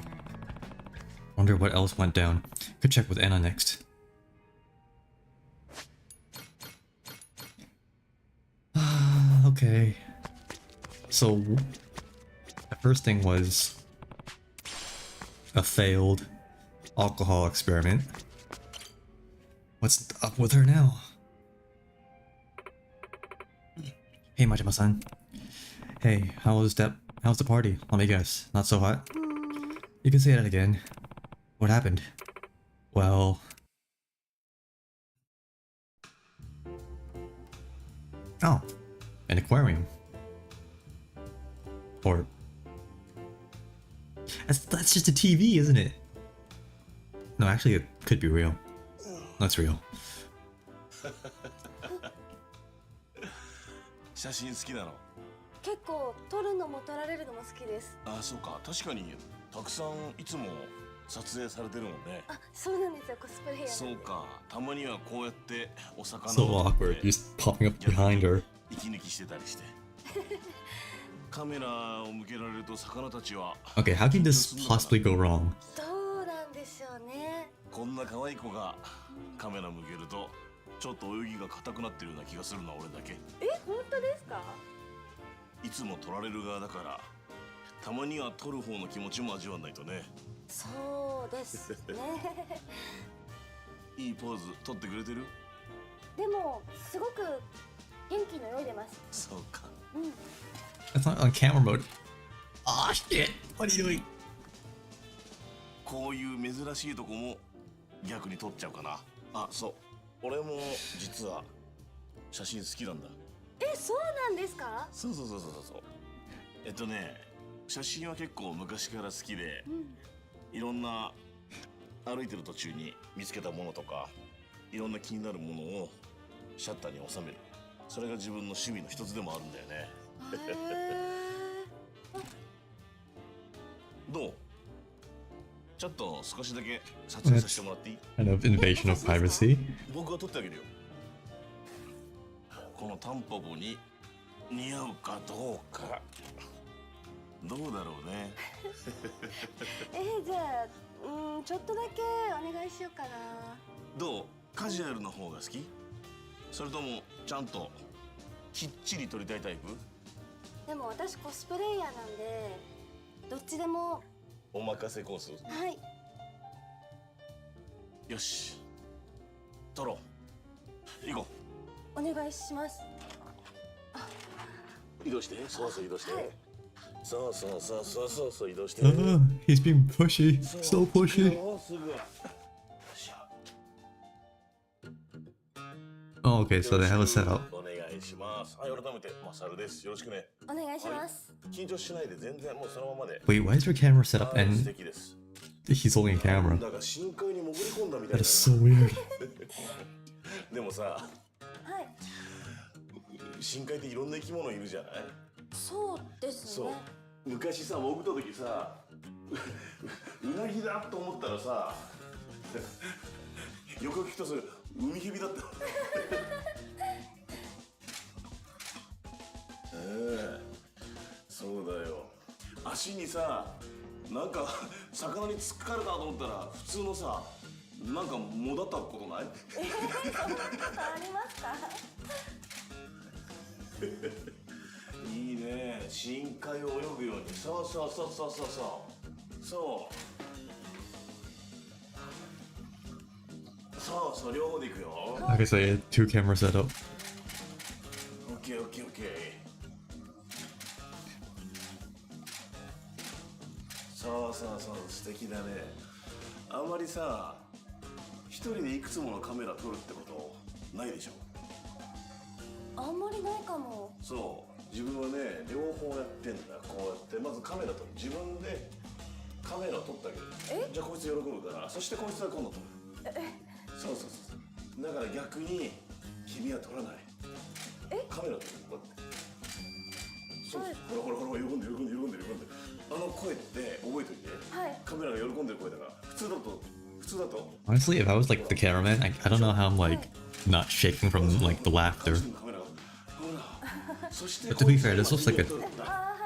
Wonder what else went down. Could check with Anna next. Okay. So, the first thing was a failed alcohol experiment. What's up with her now? Hey, Majima-san. Hey, how's the party? Let me guess, not so hot? You can say that again. What happened? Well... Oh, an aquarium. Or... That's just a TV, isn't it? No, actually it could be real. That's real. 写真好きなの？結構撮るのも撮られるのも好きです。あ、そうか。確かにたくさんいつも撮影されてるもんね。あ、そうなんですよ。コスプレイヤー。そうか。たまにはこうやってお魚 So を撮って awkward, just popping up behind her. 息抜きしてたりして。カメラを向けられると魚たちは。 Okay, how can this possibly go wrong? どうなんですよね。こんな可愛い子がカメラ向けるとちょっと泳ぎが硬くなってるような気がするのは俺だけ。本当ですか？いつも撮られる側だからたまには撮る方の気持ちも味わわないとね。そうですね。いいポーズ撮ってくれてる？でもすごく元気のよいでます。そうか。That's not on camera mode. Oh shit! What are you doing? こういう珍しいとこも逆に撮っちゃうかな。あ、そう。俺も実は写真好きなんだ。そうなんですか？そう。写真は結構昔から好きで、いろんな歩いてる途中に見つけたものとか、いろんな気になるものをシャッターに収める。それが自分の趣味の一つでもあるんだよね。どう？ちょっと少しだけ撮影させてもらっていい？ Kind of invasion of privacy. 僕が撮ってあげるよ。このタンポポに似合うかどうか。どうだろうね。じゃあちょっとだけお願いしようかな。どう？カジュアルの方が好き？それともちゃんときっちり撮りたいタイプ？でも私コスプレイヤーなんでどっちでも。お任せコース。はい。よし、撮ろう。行こお願いします。う。移動して。そう移動して。はい、そう移動して。Oh, he's being pushy. So pushy. すぐ。 Oh, okay, so they have a setup. お願いします。はい、改めてマサルです。よろしくね。お願いします。緊張しないで全然もうそのままで。 Wait, why is your camera set up 素 and 敵です。 he's holding a camera? だから深海に潜り込んだみたい That な。 is so weird. でもさ、はい。深海っていろんな生き物いるじゃない？そうですそうね。。昔さ、潜った時さ、うなぎだと思ったらさ、よく聞くとそれ海蛇だった。そうだよ。足にさ、なんか魚に突っかかれたと思ったら普通のさ、なんかもだったことない？そんなことありますか？いいね。深海を泳ぐように。そう。両方でいくよ。 Okay, so yeah, two camera setup. オッケー。そう素敵だね。あんまりさ、一人でいくつものカメラ撮るってことないでしょ？あんまりないかも。そう、自分はね、両方やってんだ。こうやってまずカメラ撮る。自分でカメラを撮ってあげる。じゃあこいつ喜ぶから、そしてこいつは今度撮る。そうだから逆に君は撮らない。カメラ撮る。こうやって。そう、ほら喜んでる。あの声って覚えといて。はい。カメラが喜んでる声だから。普通だと Honestly, if I was like the cameraman, I don't know how I'm like not shaking from like the laughter. カメラがほら。そして But to be fair, this looks like a は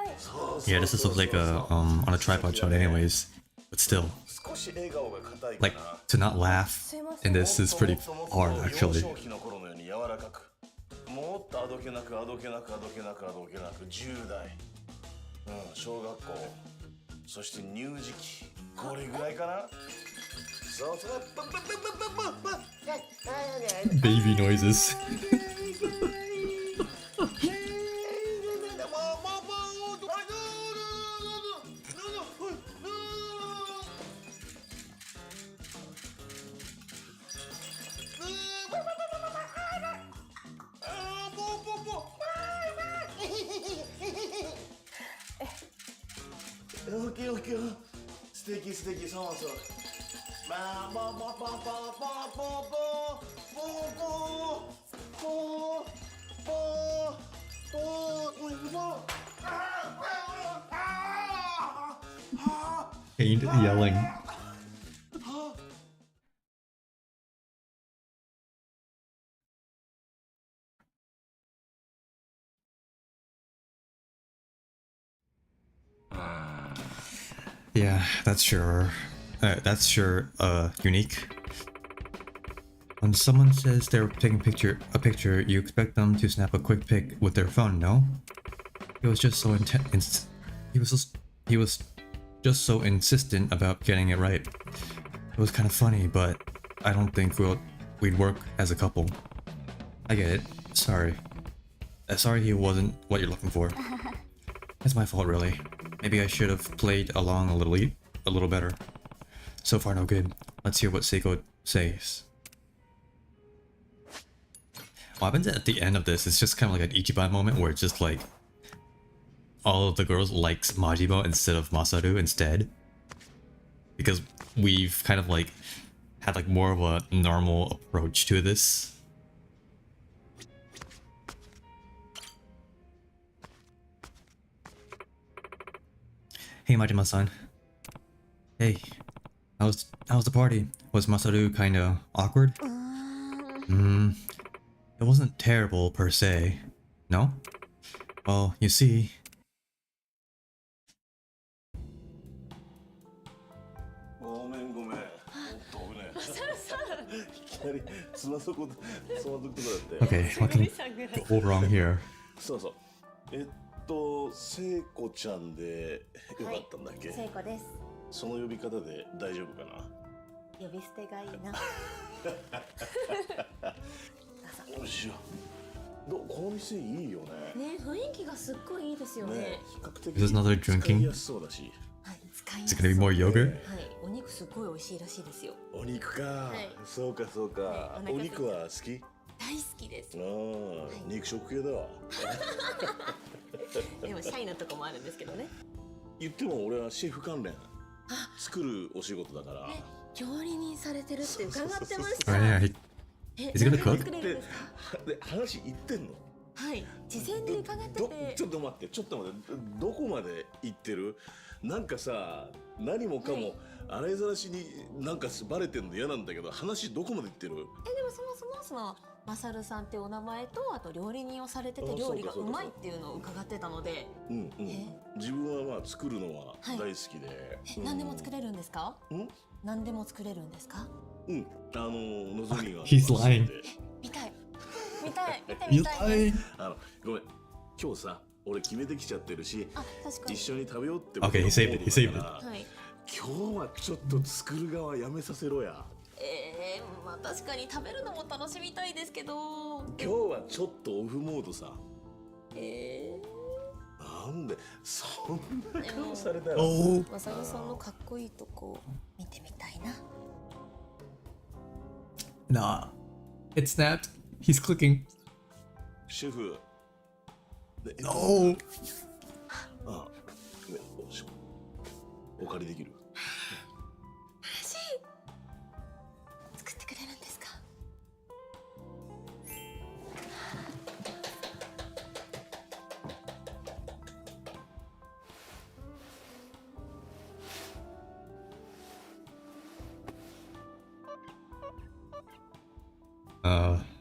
い。そう yeah, this looks like a on a tripod shot anyways. But still, 少し笑顔が硬いか like な。 to not laugh in this is pretty hard 幼 actually. 少期の頃のように柔らかく、もっとあどけなく10代、小学校、そして乳児期、これぐらいかな。そう Baby noises. オッケー。素敵。そう。Pained yelling. Yeah, that's sure. That's sure unique. When someone says they're taking a picture, you expect them to snap a quick pic with their phone, no? He was just so he was just so insistent about getting it right. It was kind of funny, but I don't think we'd work as a couple. I get it. Sorry. Sorry he wasn't what you're looking for. It's my fault, really. Maybe I should have played along a little better. So far, no good. Let's hear what Seiko says. What happens at the end of this is just kind of like an Ichiban moment where it's just like all of the girls likes Majima instead of Masaru instead. Because we've kind of like had like more of a normal approach to this. Hey Majima-san. Hey, how's the party? Was Masaru kinda awkward? It wasn't terrible per se. No? Well, you see. ごめんごめん。ほんと危ねえ。いきなりつまずくとこだって。 Okay, what can go wrong here? そうそう。聖子ちゃんでよかったんだっけ？聖子です。その呼び方で大丈夫かな？呼び捨てがいいな。よしよ。この店いいよね。ね、雰囲気がすっごいいいですよね。比較的 Is this another 使い drinking? やすそうだし。はい、使いや Is す it gonna be more yogurt? はい、お肉すっごい美味しいらしいですよ。お肉か、いそうかそうか、はいお腹お肉は好き？大好きです。ああ、肉食系だわ。でもシャイなとこもあるんですけどね。言っても俺はシェフ関連作るお仕事だから。料理人されてるって伺ってました。 Oh yeah, Is he gonna 何 cook? 作れるんですか？で話言ってんの？はい、事前に伺ってて。ちょっと待ってどこまで行ってる？なんかさ、何もかも洗いざらしになんかバレてんの嫌なんだけど、話どこまで行ってる？でもそのマサルさんってお名前とあと料理人をされてて料理がうまいっていうのを伺ってたので。自分はまあ作るのは大好きで。何でも作れるんですか？何でも作れるんですか？のぞみが。He's lying. 見たい。He's lying. ごめん、今日さ、俺決めてきちゃってるし、あ、確かに。一緒に食べようって。Okay, he saved it. He saved it. はい。今日はちょっと作る側やめさせろや。まあ確かに食べるのも楽しみたいですけど。今日はちょっとオフモードさ。なんでそんな顔されたら。Oh. マサルさんのかっこいいとこ見てみたいな。Nah. It snapped. He's clicking. シェフ。No. あ、お借りできる？嬉しい。作ってくれるんですか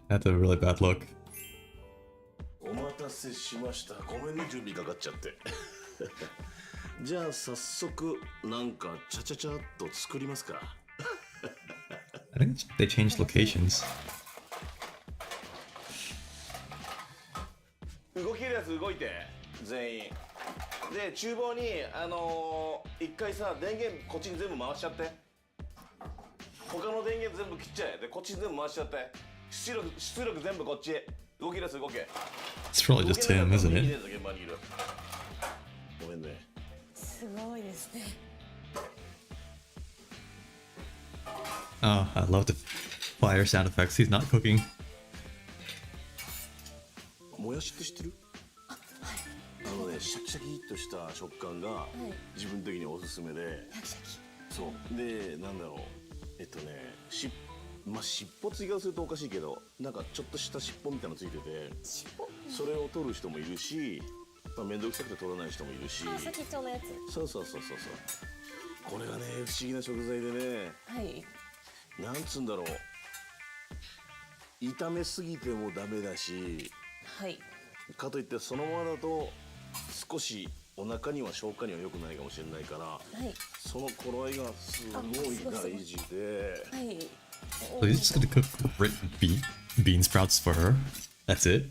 ？That's a really bad look. お待たせしました。ごめんね、準備かかっちゃって。じゃあ早速なんかちゃちゃちゃっと作りますか。I think they changed locations. 動けるやつ動いて全員で、厨房に一回さ、電源こっちに全部回しちゃって、他の電源全部切っちゃえ。でこっちに全部回しちゃって、出力全部こっち。動けるやつ動け。 It's probably just him, isn't it? 現場にいる。ごめんね。すごいですね。 Oh, I love the fire sound effects. He's not cooking. もやしって知ってる？シャキシャキっとした食感が自分的におすすめで、そうで、なんだろう、まあ尻尾ついがするとおかしいけど、なんかちょっとした尻尾みたいなのついてて、それを取る人もいるし、まあ面倒くさくて取らない人もいるし。先っちょのやつ。そう。これがね、不思議な食材でね。はい。なんつうんだろう。炒めすぎてもダメだし。はい。かといってそのままだと少しお腹には消化には良くないかもしれないから、はい。その頃合いがすごい大事で。はい。 So he's just gonna cook bean sprouts for her. That's it.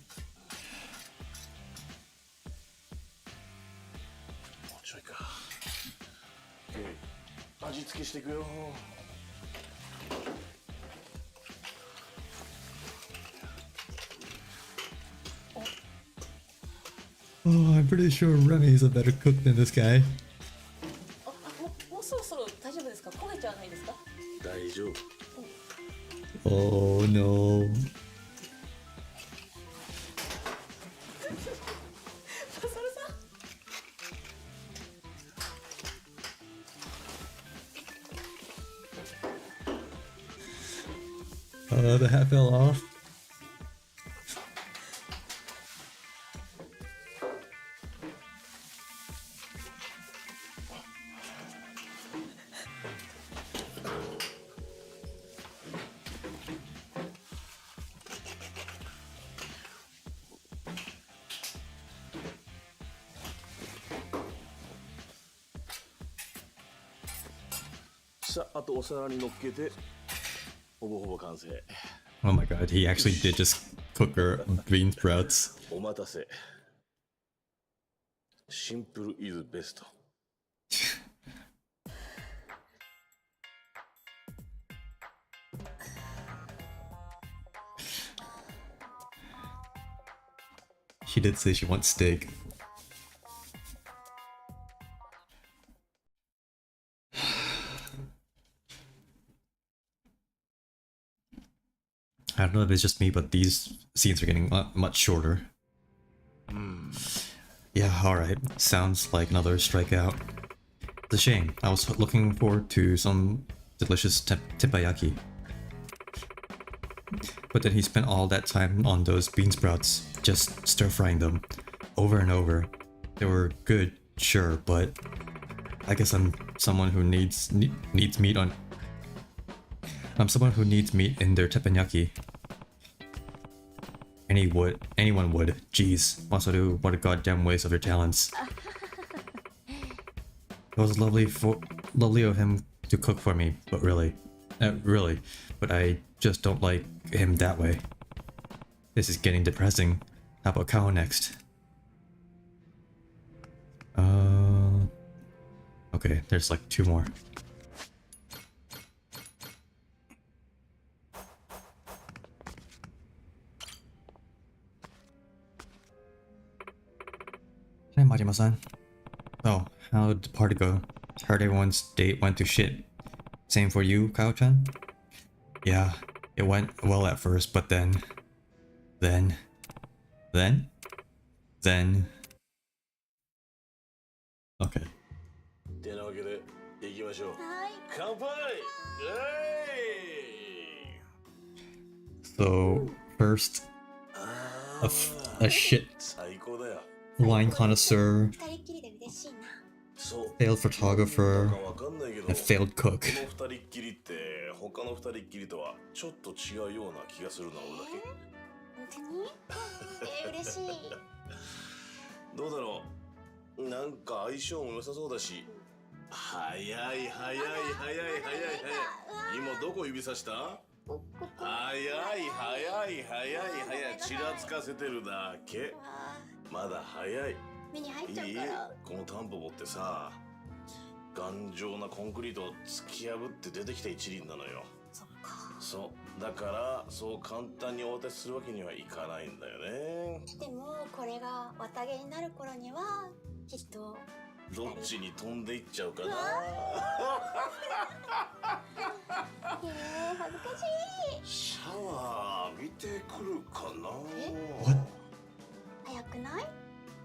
もうちょいか。味付けしていくよ。Oh, I'm pretty sure Remy is a better cook than this guy. もうそろそろ大丈夫ですか？焦げちゃわないですか？大丈夫。Oh no. The hat fell off. Oh my god, he actually did just cook her bean sprouts. お待たせ。シンプルイズベスト。She did say she wants steak. I don't know if it's just me, but these scenes are getting much shorter. Yeah, alright. Sounds like another strikeout. It's a shame. I was looking forward to some delicious teppanyaki. But then he spent all that time on those bean sprouts, just stir-frying them over and over. They were good, sure, but I guess I'm someone who needs meat on... I'm someone who needs meat in their teppanyaki. Anyone would. Jeez, Masaru, what a goddamn waste of your talents. It was lovely of him to cook for me, but really, but I just don't like him that way. This is getting depressing. How about Kao next? Okay, there's like 2 more. Hey, Majima-san. Oh, how did the party go? Heard everyone's date went to shit. Same for you, Kao-chan? Yeah, it went well at first, but then... Okay. てなわけで行きましょう。はい。乾杯。So, first, a shit 最高だよ。 wine connoisseur, 二人っきりで嬉しいな。そう。 failed photographer, なんかわかんないけど、 and failed cook. この二人っきりって他の二人っきりとはちょっと違うような気がするな、俺だけ。本当に？嬉しい。どうだろう。なんか相性も良さそうだし。早い。今どこ指さした？早い。ちらつかせてるだけ。まだ早い。目に入っちゃういい？からこのタンポポってさ、頑丈なコンクリートを突き破って出てきた一輪なのよ。そっか。そうだからそう簡単にお渡しするわけにはいかないんだよね。でもこれが綿毛になる頃にはきっとどっちに飛んでいっちゃうかな。恥ずかしい。シャワー浴びてくるかな。早くない？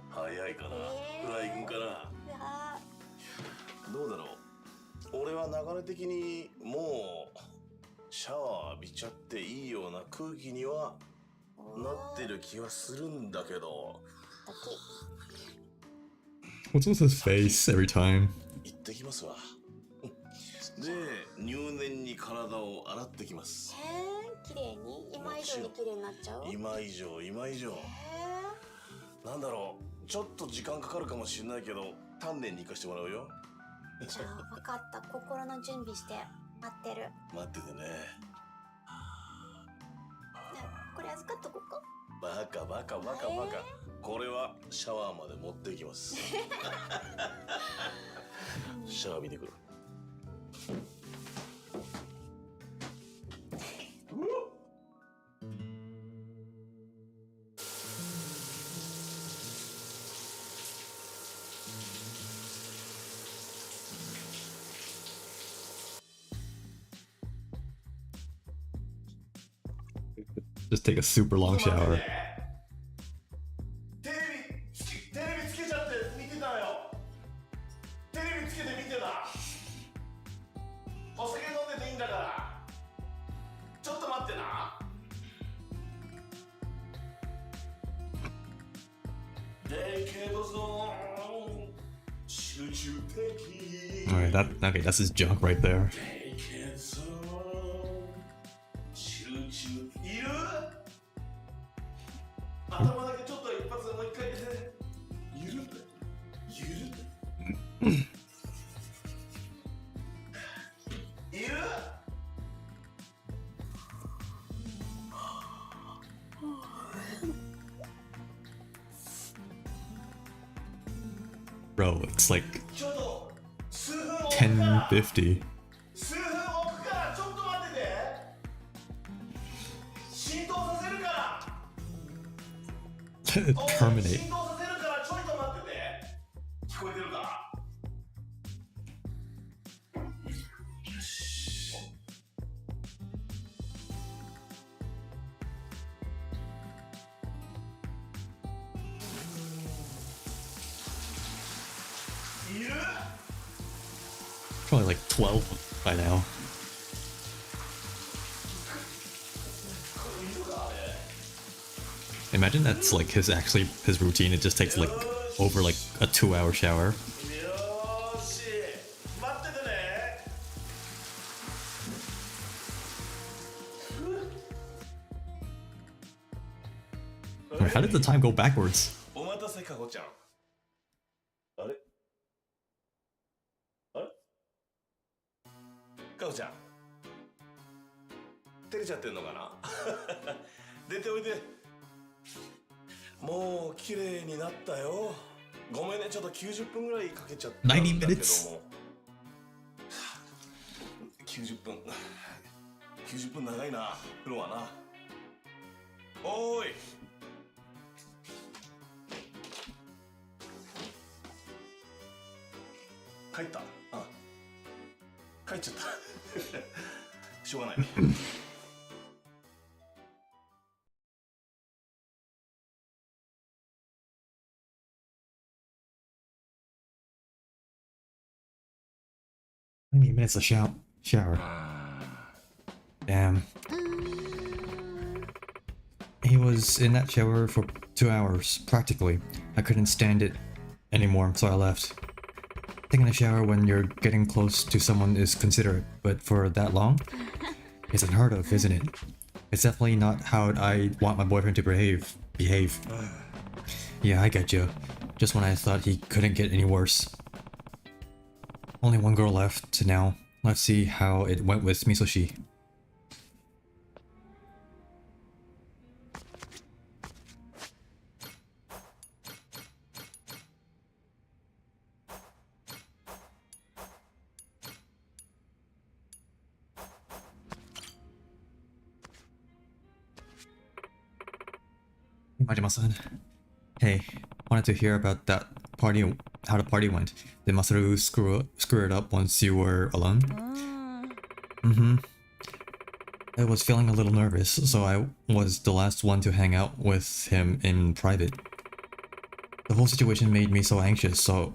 早いかな。フライ君かな。うわどうだろう。俺は流れ的にもうシャワー浴びちゃっていいような空気にはなってる気はするんだけど。ドキ。 What's with his face every time? 行ってきますわ。で、入念に体を洗ってきます。綺麗に今以上に綺麗になっちゃう？今以上。なんだろう。ちょっと時間かかるかもしれないけど丹念に行かしてもらうよ。じゃあ分かった、心の準備して待ってる。待っててね。ねこれ預かっとこうか。バカバカバカバカ、これはシャワーまで持っていきます。シャワー見てくる。Just take a super long shower. テレビつけちゃって見てたよ。テレビつけて見てた。お酒飲んでていいんだから。ちょっと待ってな。でけどぞ集中的。 Alright, okay, that's his junk right there. でけぞ集中いる。頭だけちょっと一発もう一回ゆるいる。 Bro, it's like ちょっと数分置くから 10:50. 数分置くからちょっと待ってて。浸透させるから。 Terminate. 浸透させるからちょいと待ってて。聞こえてるか。よし。いる。 Probably like 12 by now. これいるかあれ。 Imagine that's like his routine. It just takes like over like a 2-hour shower. よーし待っててね。 Wait, how did the time go backwards? お待たせかほちゃん。あれあれかほちゃん照れちゃってんのかな。出ておいで。もう綺麗になったよ。ごめんね、ちょっと90分ぐらいかけちゃったんだけども。 90 minutes? 90分90分長いな、風呂はな。おーい、帰った。あ、帰っちゃったしょうがない。Minutes of shower. Damn. He was in that shower for 2 hours, practically. I couldn't stand it anymore, so I left. Taking a shower when you're getting close to someone is considerate, but for that long? It's unheard of, isn't it? It's definitely not how I want my boyfriend to behave. Yeah, I get you. Just when I thought he couldn't get any worse. Only one girl left now. Let's see how it went with Misoshi. Majima-san. Hey, wanted to hear about that party, how the party went. Did Masaru screw it up once you were alone? Mm-hmm. I was feeling a little nervous, so I was the last one to hang out with him in private. The whole situation made me so anxious, so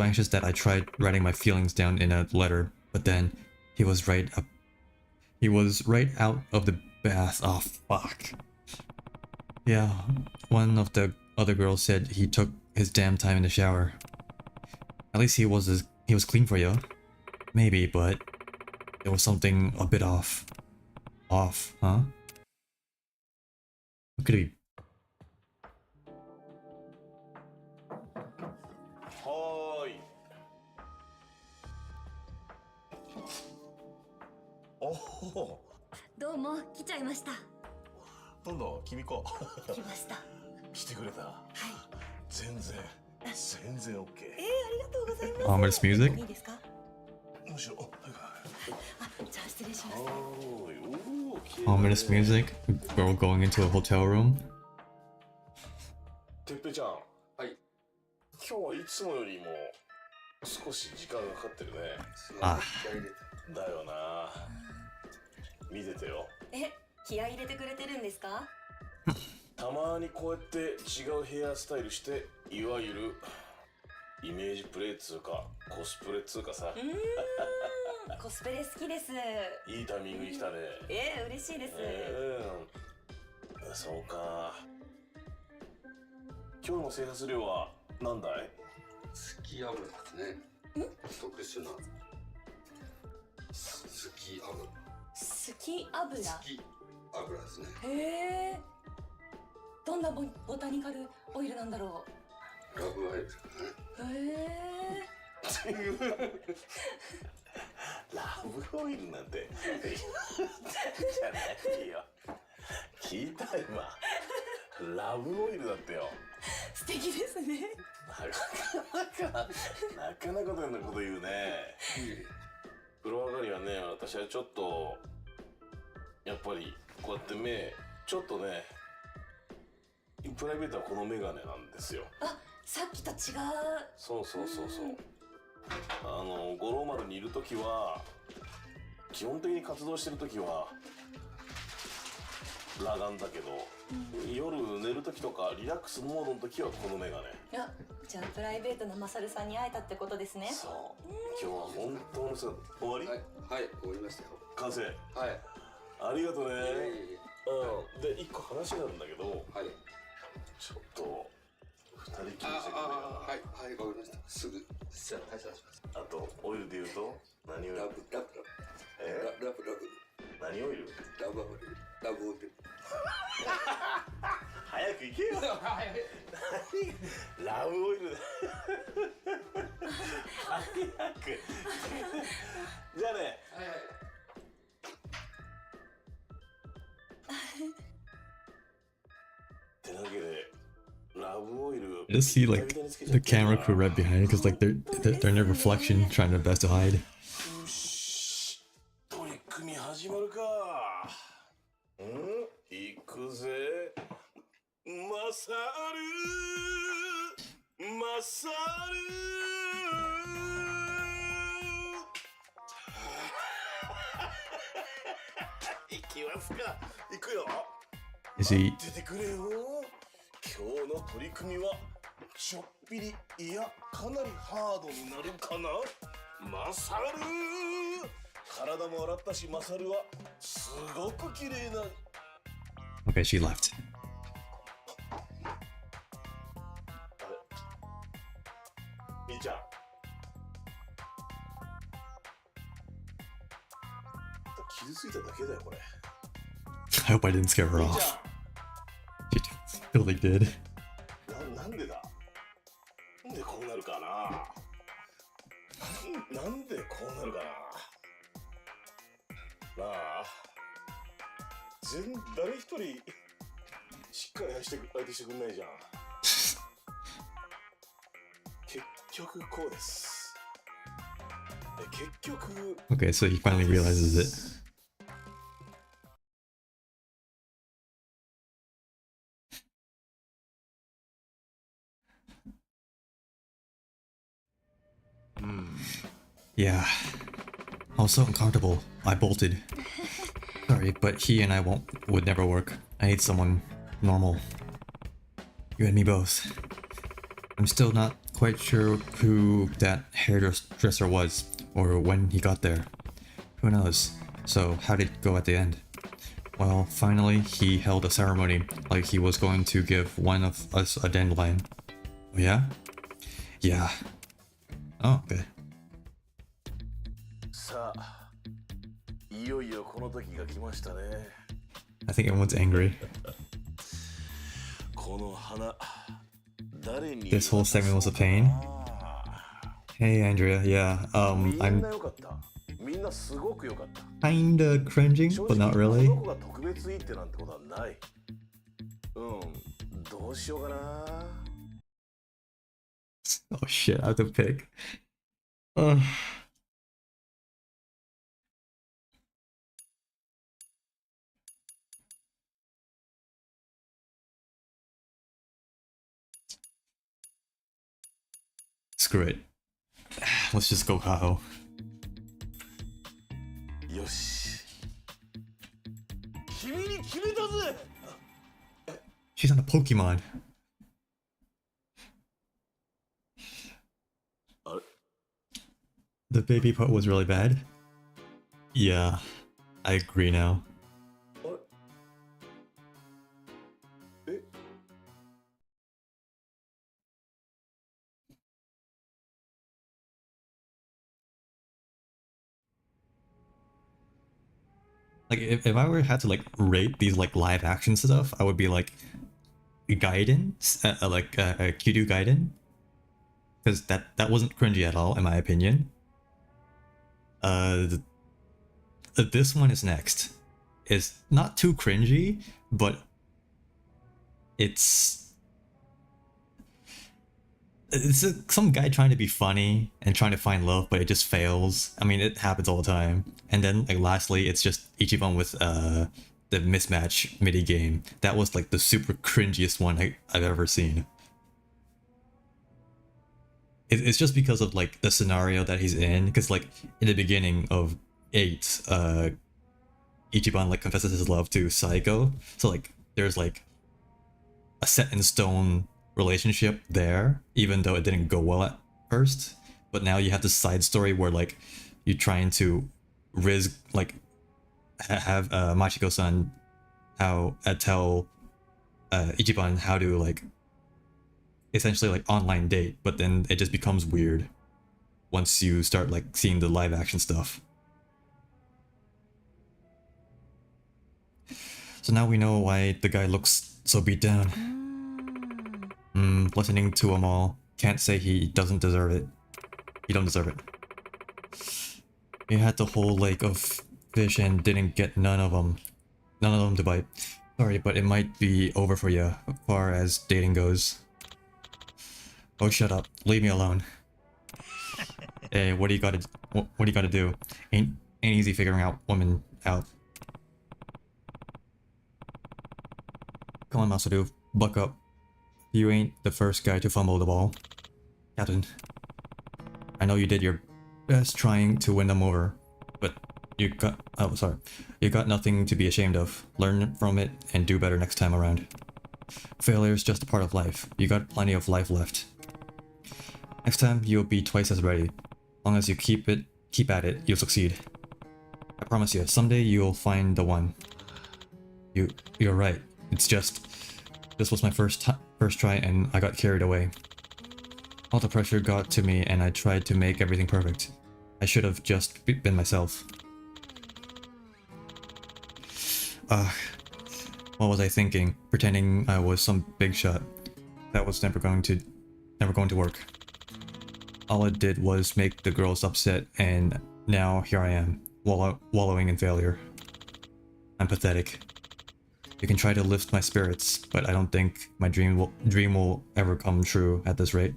anxious that I tried writing my feelings down in a letter, but then he was right out of the bath. Oh, fuck. Yeah, one of the other girls said he took his damn time in the shower. At least he was clean for you. Maybe, but there was something a bit off. Off, huh? What could it be? おお、どうも来ちゃいました。なんだ君か。来ました。来てくれた。はい。全然 OK。ありがとうございます。 Ominous music? いいですか？むしろ、はいじゃあ失礼します。はい。おお、綺麗だね。 Ominous music. Girl going into a hotel room. てっぺちゃん。はい。今日はいつもよりも少し時間がかかってるね。あ気合い入れた。だよな。見ててよ。気合い入れてくれてるんですか？たまにこうやって違うヘアスタイルして、いわゆるイメージプレイっつうかコスプレっつうかさ。コスプレ好きです。いいタイミングに来たね。嬉しいです。そうか。今日の生活量は何だい？スキ油ですね。特殊なスキ油。スキ油。スキ油ですね。へえ。どんなボタニカルオイルなんだろラブアイですかね。う。へえ。ラブオイルなんてじゃないよ。聞いた今。ラブオイルだってよ。素敵ですね。なかなかなこと言うね。風呂上がりはね、私はちょっとやっぱりこうやってちょっとね、プライベートはこのメガネなんですよ。さっきと違う。そう。五郎丸にいるときは、基本的に活動してるときは裸眼だけど、夜寝るときとかリラックスモードのときはこのメガネ。じゃあプライベートなマサルさんに会えたってことですね。そう。今日は本当の終わり？はい、終わりましたよ。完成。はい。ありがとうね。で、一個話があるんだけど、はい。ちょっと二人きりしてくれよ。はい、わかりました。すぐ、じゃあ、退社します。あと、オイルで言うと何オイル？ラブ。何オイル？ラブオイル。早く行けよ。ラブオイルだ。早く。じゃあね。はい。ってなわけで、ラブオイル。I just see like the camera crew right behind it because like they're in their reflection trying their best to hide. よし、取り組み始まるか。行くぜ。マサル。行きますか。行くよ。 Is he? 出てくれよ。今日の取り組みはちょっぴり、いやかなりハードになるかな。マサル、体も洗ったし、マサルはすごく綺麗な。 Okay, she left. 兄ちゃん、傷ついただけだよこれ。 I hope I didn't scare her 兄 off. ち She totally did. ゃん、なんでだ。なんでこうなるかな。なんでこうなるかな。なあ、誰一人しっかり相手してくんないじゃん。結局こうです。結局。 Okay, so he finally realizes it. Yeah. I was so uncomfortable. I bolted. Sorry, but he and I would never work. I need someone normal. You and me both. I'm still not quite sure who that hairdresser was, or when he got there. Who knows? So how did it go at the end? Well, finally he held a ceremony, like he was going to give one of us a dandelion. Oh yeah? Yeah. Oh, okay. さあ、いよいよこの時が来ましたね。 I think everyone's angry. この花、誰に。 This whole segment was a pain. Hey Andrea, yeah, みん I'm なよかった。みんなすごく良かった。 Kinda cringing, 正 but 直 not こ really. の子が特別いいってなんてことはない。どうしようかな。 Oh shit, I have to pick. Ugh. Screw it. Let's just go Kaho. よし、君に決めたぜ。 She's on a Pokemon. あれ The baby part was really bad. Yeah, I agree now. あれえ Like if I were had to like rate these like live action stuff, I would be like Gaiden, Kyudo Gaiden, because that wasn't cringy at all in my opinion. This one is next. It's not too cringy, but it's some guy trying to be funny and trying to find love, but it just fails. I mean, it happens all the time. And then, like, lastly, it's just Ichiban with the mismatch mini game. That was like the super cringiest one I've ever seen. It's just because of like the scenario that he's in. Because like in the beginning of 8, Ichiban like confesses his love to Saiko. So like there's like a set in stone relationship there, even though it didn't go well at first. But now you have this side story where like you're trying to have Machiko-san tell Ichiban how to like essentially like online date, but then it just becomes weird once you start like seeing the live action stuff. So now we know why the guy looks so beat down. Listening to them all, can't say he doesn't deserve it. He don't deserve it. He had the whole lake of fish and didn't get none of them to bite. Sorry, but it might be over for you as far as dating goes. Oh, shut up. Leave me alone. Hey, what do you gotta do? Ain't easy figuring out women out. Come on, Masaru, buck up. You ain't the first guy to fumble the ball. Captain, I know you did your best trying to win them over, but you got nothing to be ashamed of. Learn from it and do better next time around. Failure's just a part of life. You got plenty of life left. Next time you'll be twice as ready. As long as you keep at it, you'll succeed. I promise you, someday you'll find the one. You're right. It's just this was my first try and I got carried away. All the pressure got to me and I tried to make everything perfect. I should have just been myself. What was I thinking? Pretending I was some big shot. That was never going to work. All it did was make the girls upset, and now here I am, wallowing in failure. I'm pathetic. You can try to lift my spirits, but I don't think my dream will ever come true at this rate.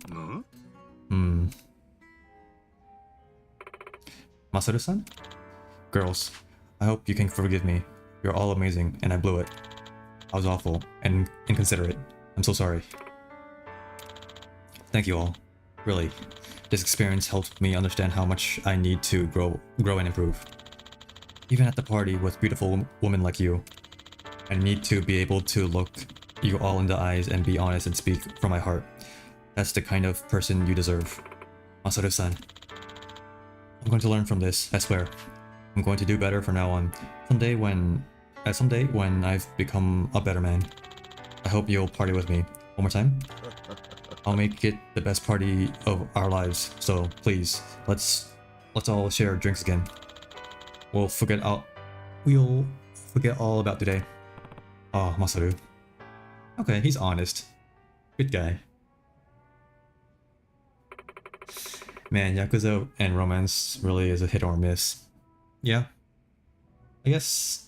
Masaru-san? Girls, I hope you can forgive me. You're all amazing, and I blew it. I was awful and inconsiderate. I'm so sorry. Thank you all. Really, this experience helped me understand how much I need to grow and improve. Even at the party with beautiful women like you, I need to be able to look you all in the eyes and be honest and speak from my heart. That's the kind of person you deserve. Masaru-san. I'm going to learn from this, I swear. I'm going to do better from now on. Someday when I've become a better man. I hope you'll party with me. One more time? I'll make it the best party of our lives, so please, let's all share drinks again. We'll forget all about today. Oh, Masaru. Okay, he's honest. Good guy. Man, Yakuza and romance really is a hit or miss. Yeah. I guess.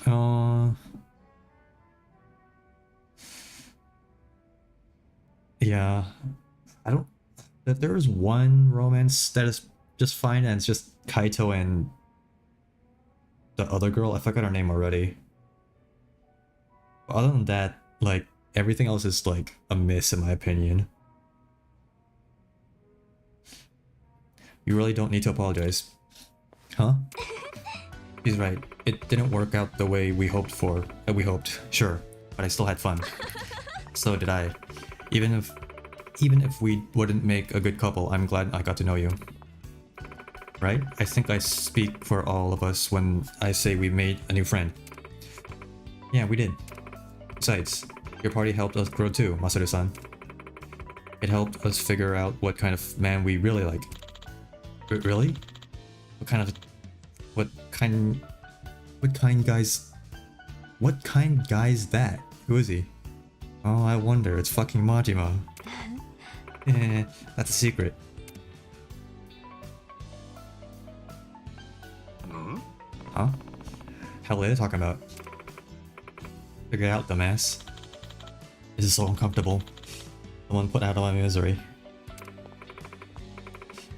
Uh. Yeah. I don't. That there is one romance that is just fine, and it's just Kaito and the other girl. I forgot her name already. But other than that, like everything else is like a miss in my opinion. You really don't need to apologize. Huh? He's right. It didn't work out the way we hoped for. We hoped, sure, but I still had fun. So did I. Even if we wouldn't make a good couple, I'm glad I got to know you. Right? I think I speak for all of us when I say we made a new friend. Yeah, we did. Besides, your party helped us grow too, Masaru-san. It helped us figure out what kind of man we really like. Really? What kind guy's that? Who is he? Oh, I wonder, it's fucking Majima. Eh, that's a secret. Huh? Hell are they talking about? Figure it out, dumbass. This is so uncomfortable. Someone put out of my misery.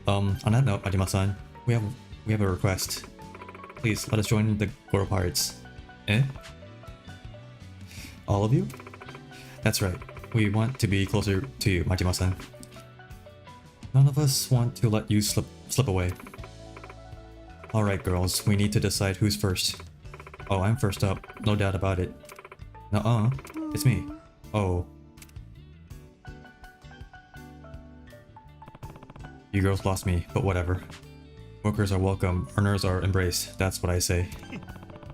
On that note, Majima-san, we have a request. Please, let us join the Goro Pirates. Eh? All of you? That's right. We want to be closer to you, Majima-san. None of us want to let you slip away. Alright girls, we need to decide who's first. Oh, I'm first up, no doubt about it. Nuh-uh, it's me. Oh. You girls lost me, but whatever. Workers are welcome, earners are embraced, that's what I say.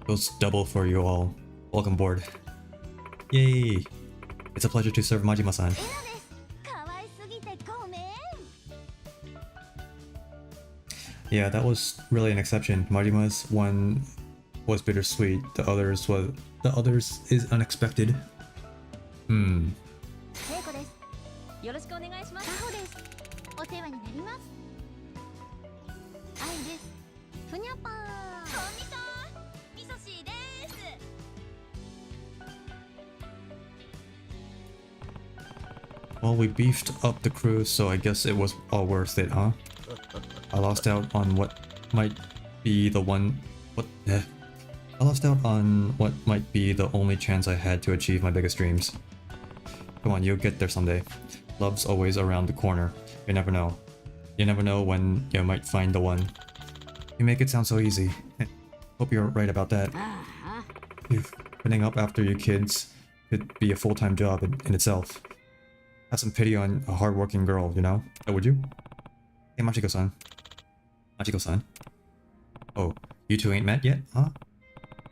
Goes double for you all. Welcome aboard. Yay! It's a pleasure to serve Majima-san. Yeah, that was really an exception. Majima's one was bittersweet, the others is unexpected. Hmm. Well, we beefed up the crew, so I guess it was all worth it, huh? I lost out on what might be the only chance I had to achieve my biggest dreams. Come on, you'll get there someday. Love's always around the corner. You never know. You never know when you might find the one. You make it sound so easy. Hope you're right about that. Putting up after your kids could be a full-time job in itself. Have some pity on a hard-working girl, you know? Would you? Hey, Machiko-san. Machiko-san? Oh, you two ain't met yet, huh?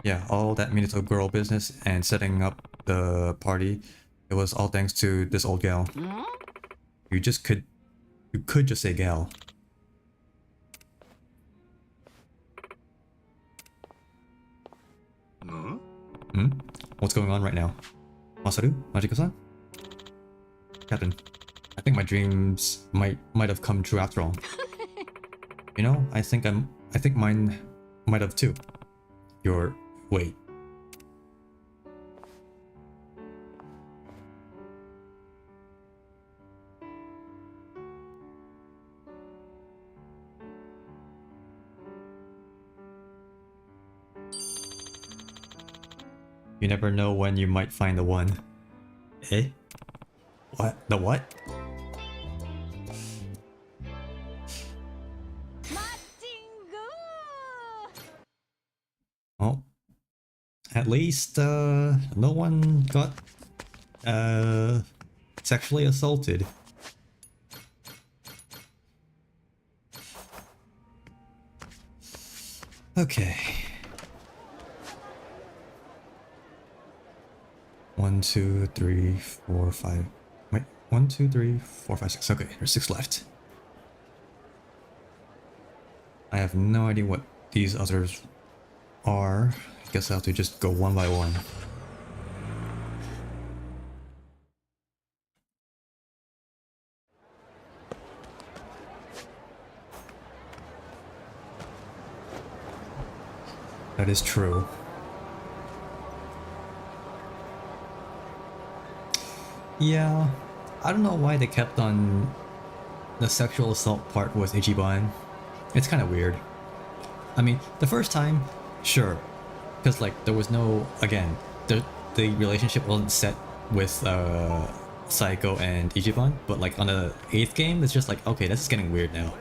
Yeah, all that Minato girl business and setting up the party, it was all thanks to this old gal. You could just say gal. Hmm? What's going on right now? Masaru? Machiko-san? Captain, I think my dreams might have come true after all. You know, I think mine might have too. Wait. You never know when you might find the one. Eh? What? The what? Well, at least, no one got, sexually assaulted. Okay. 1, 2, 3, 4, 5. Wait, 1, 2, 3, 4, 5, 6. Okay, there's 6 left. I have no idea what these others are. I guess I have to just go one by one. That is true. Yeah, I don't know why they kept on the sexual assault part with Ichiban. It's kind of weird. I mean, the first time, sure, because like there was no, again, the relationship wasn't set with Saiko and Ichiban, but like on the 8th game, it's just like, okay, this is getting weird now.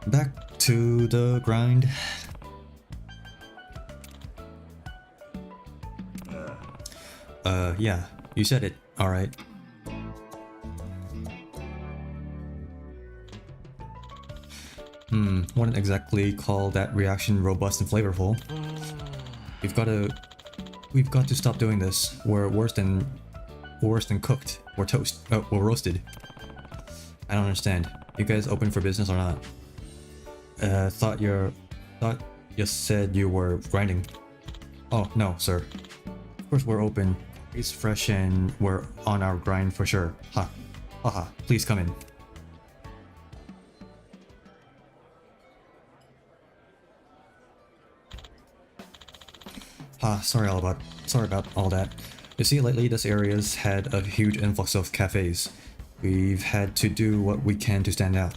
Back to the grind. Yeah, you said it. Alright. Wouldn't exactly call that reaction robust and flavorful. We've got to stop doing this. We're worse than cooked. We're toast. We're roasted. I don't understand. You guys open for business or not? Thought you said you were grinding. Oh, no, sir. Of course we're open. It's fresh and we're on our grind for sure. Ha. Haha, please come in. Sorry about all that. You see, lately this area's had a huge influx of cafes. We've had to do what we can to stand out.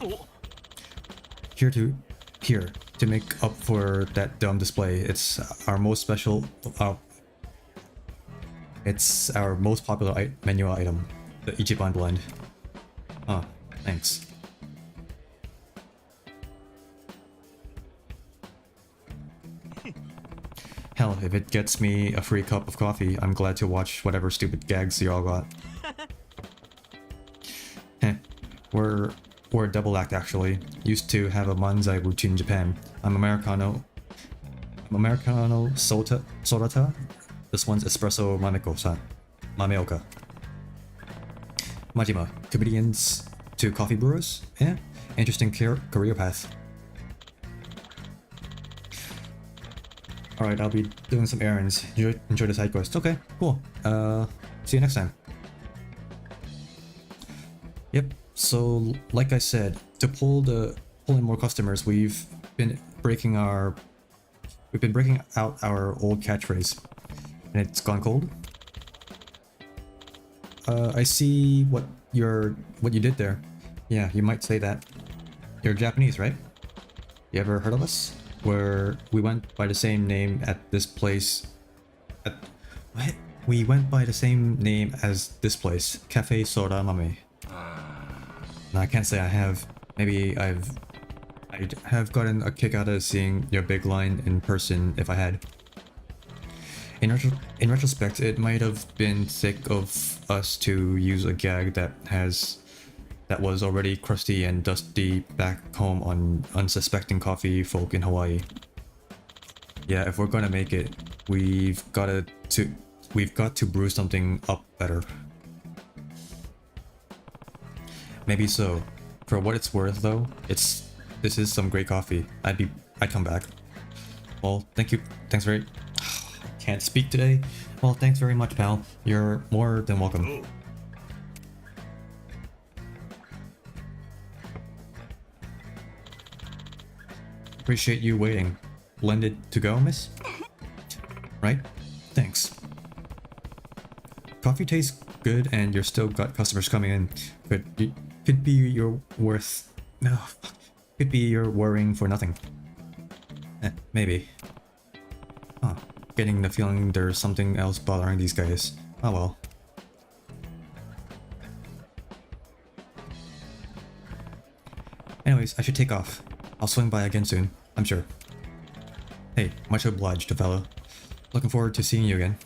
Here to make up for that dumb display. It's our most special. It's our most popular menu item, the Ichiban blend. Oh, thanks. Hell, if it gets me a free cup of coffee, I'm glad to watch whatever stupid gags y'all got. Heh, we're a double act actually. Used to have a manzai routine in Japan. I'm Americano Sorata. This one's espresso Mameoka. Majima, comedians to coffee brewers? Yeah, interesting career path. Alright, I'll be doing some errands. Enjoy the side quest. Okay, cool. See you next time. Yep, so like I said, to pull in more customers, we've been breaking out our old catchphrase. And it's gone cold. I see what you did there. Yeah, you might say that. You're Japanese, right? You ever heard of us? Where we went by the same name at this place. What? We went by the same name as this place, Cafe Soda Mame. No, I can't say I have. Maybe I have gotten a kick out of seeing your big line in person if I had. In retrospect, it might have been thick of us to use a gag that was already crusty and dusty back home on unsuspecting coffee folk in Hawaii. Yeah, if we're gonna make it, we've got to brew something up better. Maybe so. For what it's worth though, this is some great coffee. I'd come back. Well, thank you. Thanks very can't speak today. Well, thanks very much, pal. You're more than welcome. Appreciate you waiting. Blended to go, miss? Right? Thanks. Coffee tastes good and you're still got customers coming in, but it could be you're worrying for nothing. Maybe. Huh. Getting the feeling there's something else bothering these guys. Oh well. Anyways, I should take off. I'll swing by again soon, I'm sure. Hey, much obliged, fellow. Looking forward to seeing you again.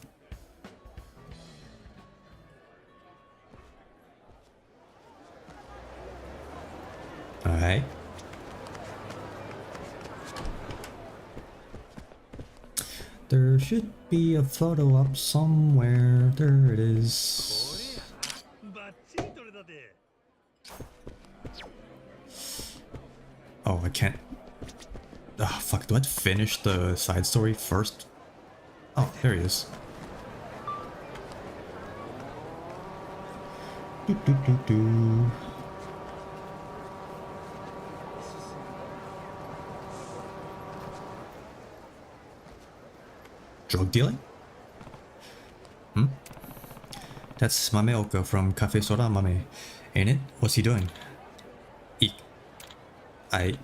Alright. There should be a photo up somewhere. There it is. Oh, I can't. fuck, do I have to finish the side story first? Oh, there he is. Do, do, do, do. Drug dealing? Hmm? That's Mameoka from Cafe Soda Mame, ain't it? What's he doing? Eek. Heck.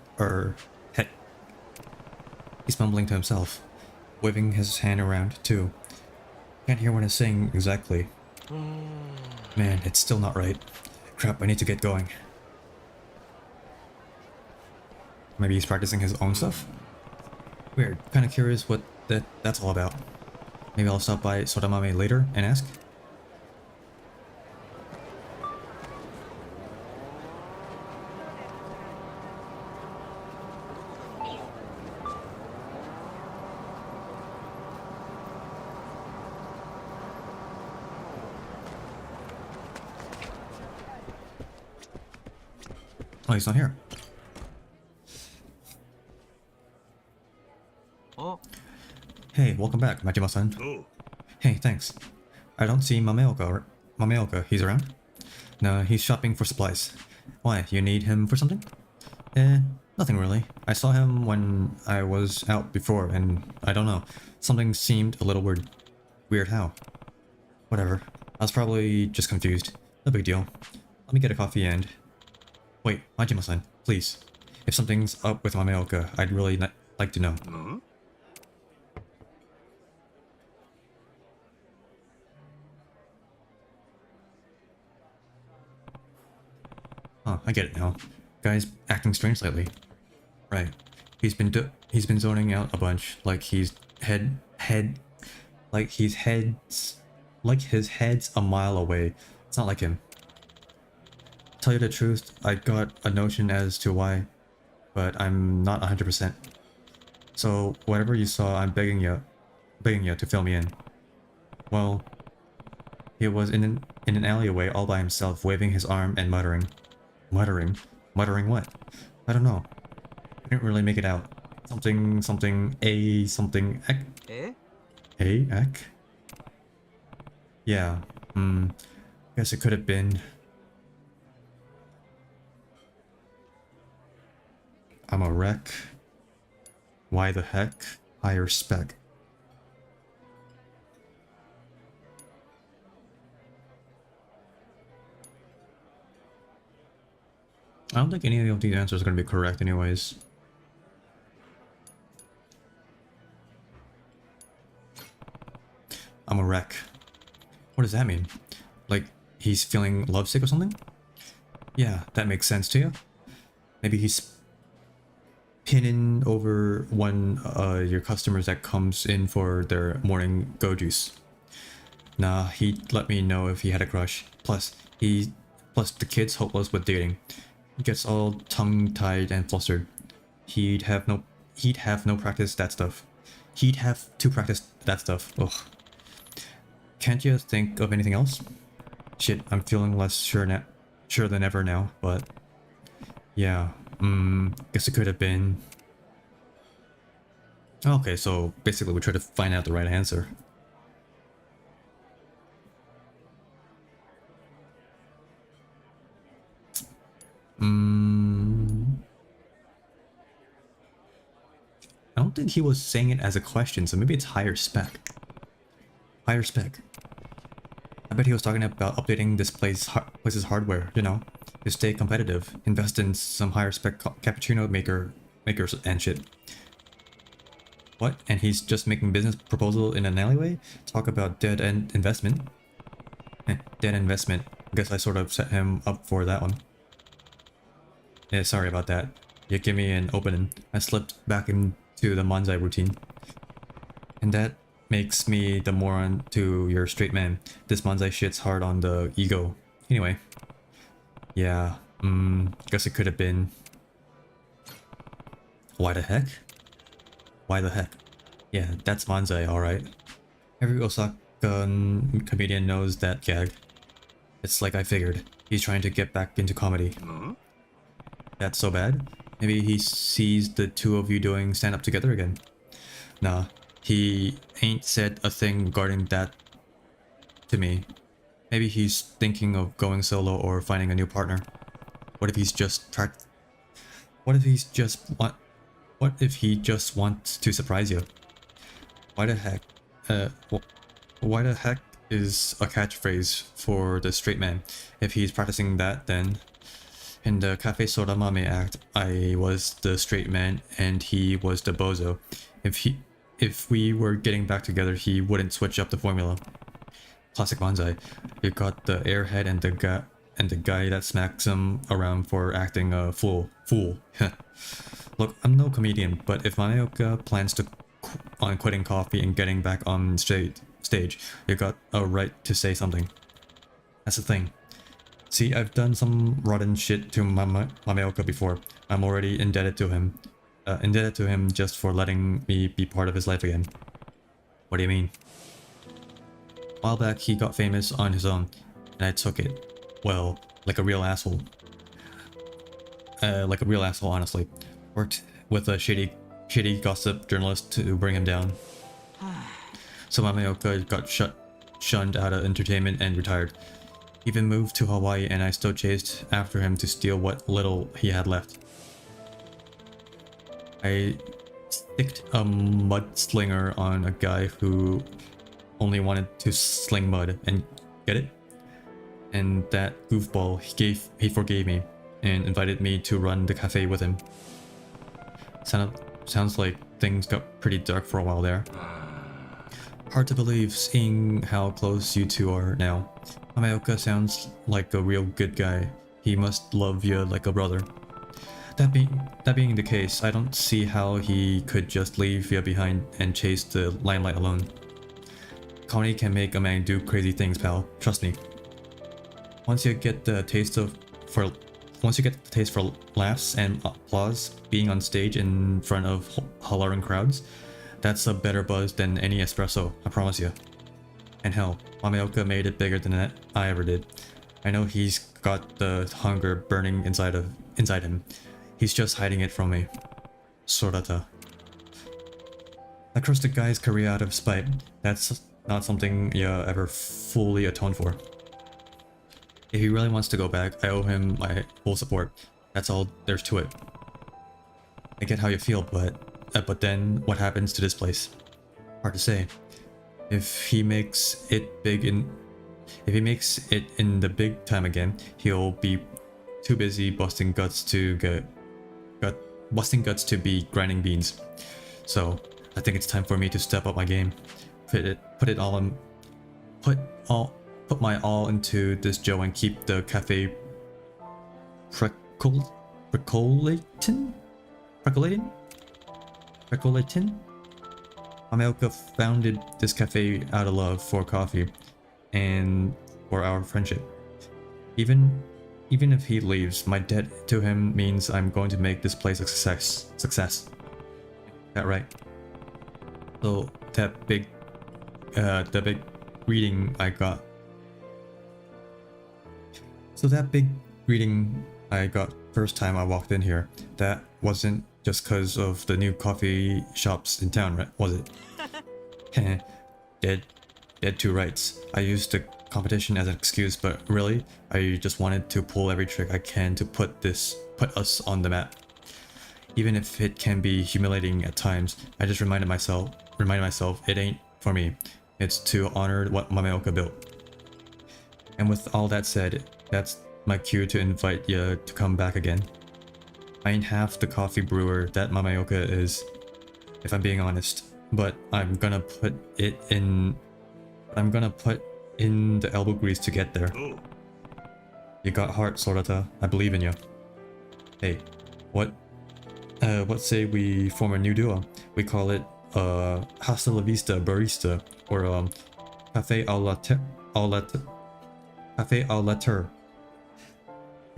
He's mumbling to himself, waving his hand around, too. Can't hear what he's saying exactly. Man, it's still not right. Crap, I need to get going. Maybe he's practicing his own stuff? Weird, kinda curious what that's all about. Maybe I'll stop by Sodamame later and ask? Oh, he's not here. Hey, welcome back, Majima-san. Oh, Hey, thanks. I don't see Mameoka, he's around? No, he's shopping for supplies. Why, you need him for something? Nothing really. I saw him when I was out before, and I don't know. Something seemed a little weird. Weird how? Whatever. I was probably just confused. No big deal. Let me get a coffee and... Wait, Majima-san, please. If something's up with Mameoka, I'd really like to know. Oh, I get it now. Guy's acting strange lately. Right. He's been zoning out a bunch, like his head's a mile away. It's not like him. Tell you the truth, I got a notion as to why, but I'm not 100%. So whatever you saw, I'm begging you to fill me in. Well, he was in an alleyway all by himself, waving his arm and muttering. Muttering what? I don't know. I didn't really make it out. Something ek? Ek? Yeah, guess it could have been... I'm a wreck. Why the heck? Higher spec. I don't think any of these answers are going to be correct anyways. I'm a wreck. What does that mean? Like, he's feeling lovesick or something? Yeah, that makes sense to you? Maybe he's pinning over one your customers that comes in for their morning go juice. Nah, he'd let me know if he had a crush. Plus the kid's hopeless with dating. He gets all tongue-tied and flustered. He'd have no practice that stuff. He'd have to practice that stuff. Ugh. Can't you think of anything else? Shit, I'm feeling less sure than ever now, but... Yeah, guess it could have been... Okay, so basically we try to find out the right answer. I don't think he was saying it as a question, so maybe it's higher spec. Higher spec. I bet he was talking about updating this place's hardware, you know, to stay competitive, invest in some higher spec cappuccino makers and shit. What? And he's just making business proposal in an alleyway? Talk about dead end investment. Dead investment. Guess I sort of set him up for that one. Yeah, sorry about that. You give me an opening. I slipped back into the manzai routine. And that makes me the moron to your straight man. This manzai shit's hard on the ego. Anyway. Yeah, guess it could have been... Why the heck? Why the heck? Yeah, that's manzai, alright. Every Osaka comedian knows that gag. It's like I figured. He's trying to get back into comedy. That's so bad? Maybe he sees the two of you doing stand-up together again. Nah, he ain't said a thing regarding that to me. Maybe he's thinking of going solo or finding a new partner. What if he's just What if he's just What if he just wants to surprise you? Why the heck? Why the heck is a catchphrase for the straight man? If he's practicing that, then in the Cafe Soramame act, I was the straight man and he was the bozo. If we were getting back together, he wouldn't switch up the formula. Classic Banzai. You got the airhead and the guy that smacks him around for acting a fool. Look, I'm no comedian, but if Mameoka plans on quitting coffee and getting back on stage, you got a right to say something. That's the thing. See, I've done some rotten shit to Mameoka before. I'm already indebted to him. Indebted to him just for letting me be part of his life again. What do you mean? A while back, he got famous on his own, and I took it, well, like a real asshole. Honestly. Worked with a shady gossip journalist to bring him down. So Mameoka got shunned out of entertainment and retired. Even moved to Hawaii, and I still chased after him to steal what little he had left. I sticked a mudslinger on a guy who only wanted to sling mud, and get it? And that goofball, he forgave me and invited me to run the cafe with him. Sounds like things got pretty dark for a while there. Hard to believe seeing how close you two are now. Mameoka sounds like a real good guy. He must love you like a brother. That being the case, I don't see how he could just leave you behind and chase the limelight alone. Comedy can make a man do crazy things, pal. Trust me. Once you get the taste for laughs and applause, being on stage in front of hollering crowds, that's a better buzz than any espresso, I promise you. And hell, Mameoka made it bigger than I ever did. I know he's got the hunger burning inside him. He's just hiding it from me. Sorata. I crushed the guy's career out of spite. That's not something you ever fully atone for. If he really wants to go back, I owe him my full support. That's all there's to it. I get how you feel, but then what happens to this place? Hard to say. If he makes it in the big time again, he'll be too busy busting guts to be grinding beans. So I think it's time for me to step up my game. Put my all into this Joe and keep the cafe percolating. Mameoka founded this cafe out of love for coffee and for our friendship. Even if he leaves, my debt to him means I'm going to make this place a success. That right? So that big greeting I got. First time I walked in here, that wasn't just because of the new coffee shops in town, right? Was it? Dead to rights. I used the competition as an excuse, but really, I just wanted to pull every trick I can to put us on the map. Even if it can be humiliating at times, I just reminded myself it ain't for me. It's to honor what Mameoka built. And with all that said, that's my cue to invite you to come back again. I ain't half the coffee brewer that Mameoka is, if I'm being honest, but I'm gonna put in the elbow grease to get there. You got heart, Sorata. I believe in you. Hey, what say we form a new duo? We call it Hasta la Vista Barista, or Cafe au Latte.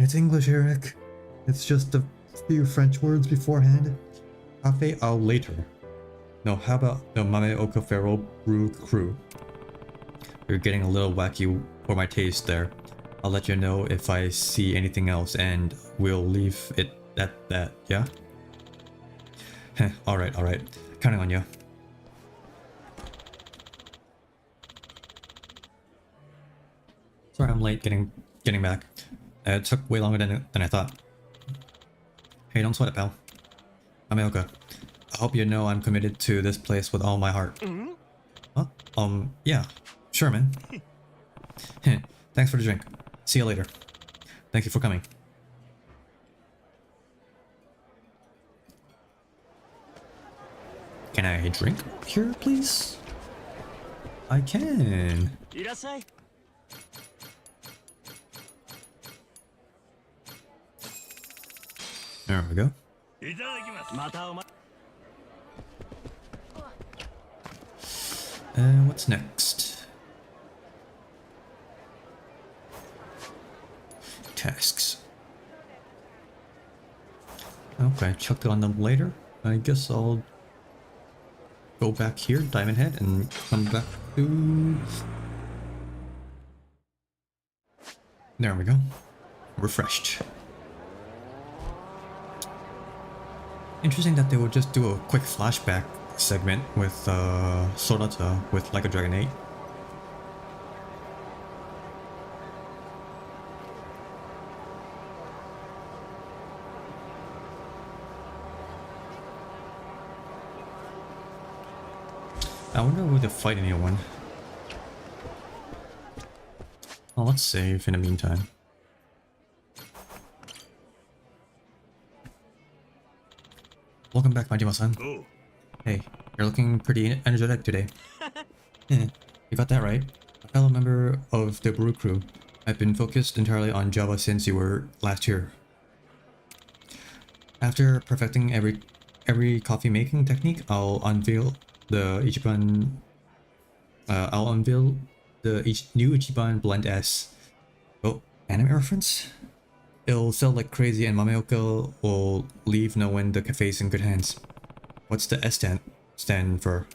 It's English, Eric. It's just a few French words beforehand. Cafe au later. No, how about the Mameoka Feral Brew Crew? You're getting a little wacky for my taste there. I'll let you know if I see anything else, and we'll leave it That, yeah? Heh, alright. Counting on you. Sorry I'm late getting back. It took way longer than I thought. Hey, don't sweat it, pal. Ameoka, I hope you know I'm committed to this place with all my heart. Huh? Yeah. Sure, man. Heh, thanks for the drink. See you later. Thank you for coming. Can I drink here, please? I can. いらっしゃい。 There we go. いただきます。またおま。 What's next? Tasks. Okay, check on them later. I guess I'll go back here, Diamond Head, and come back to... There we go. Refreshed. Interesting that they would just do a quick flashback segment with Sorata with Like a Dragon 8. I wonder if they'll fight anyone. Well, let's save in the meantime. Welcome back, Majima-san. Oh. Hey, you're looking pretty energetic today. Yeah, you got that right. A fellow member of the Brew crew. I've been focused entirely on Java since you were last here. After perfecting every coffee making technique, I'll unveil the Ichiban. New Ichiban Blend S. Oh, anime reference? It'll sell like crazy and Mameoka will leave knowing the cafe's in good hands. What's the S stand for?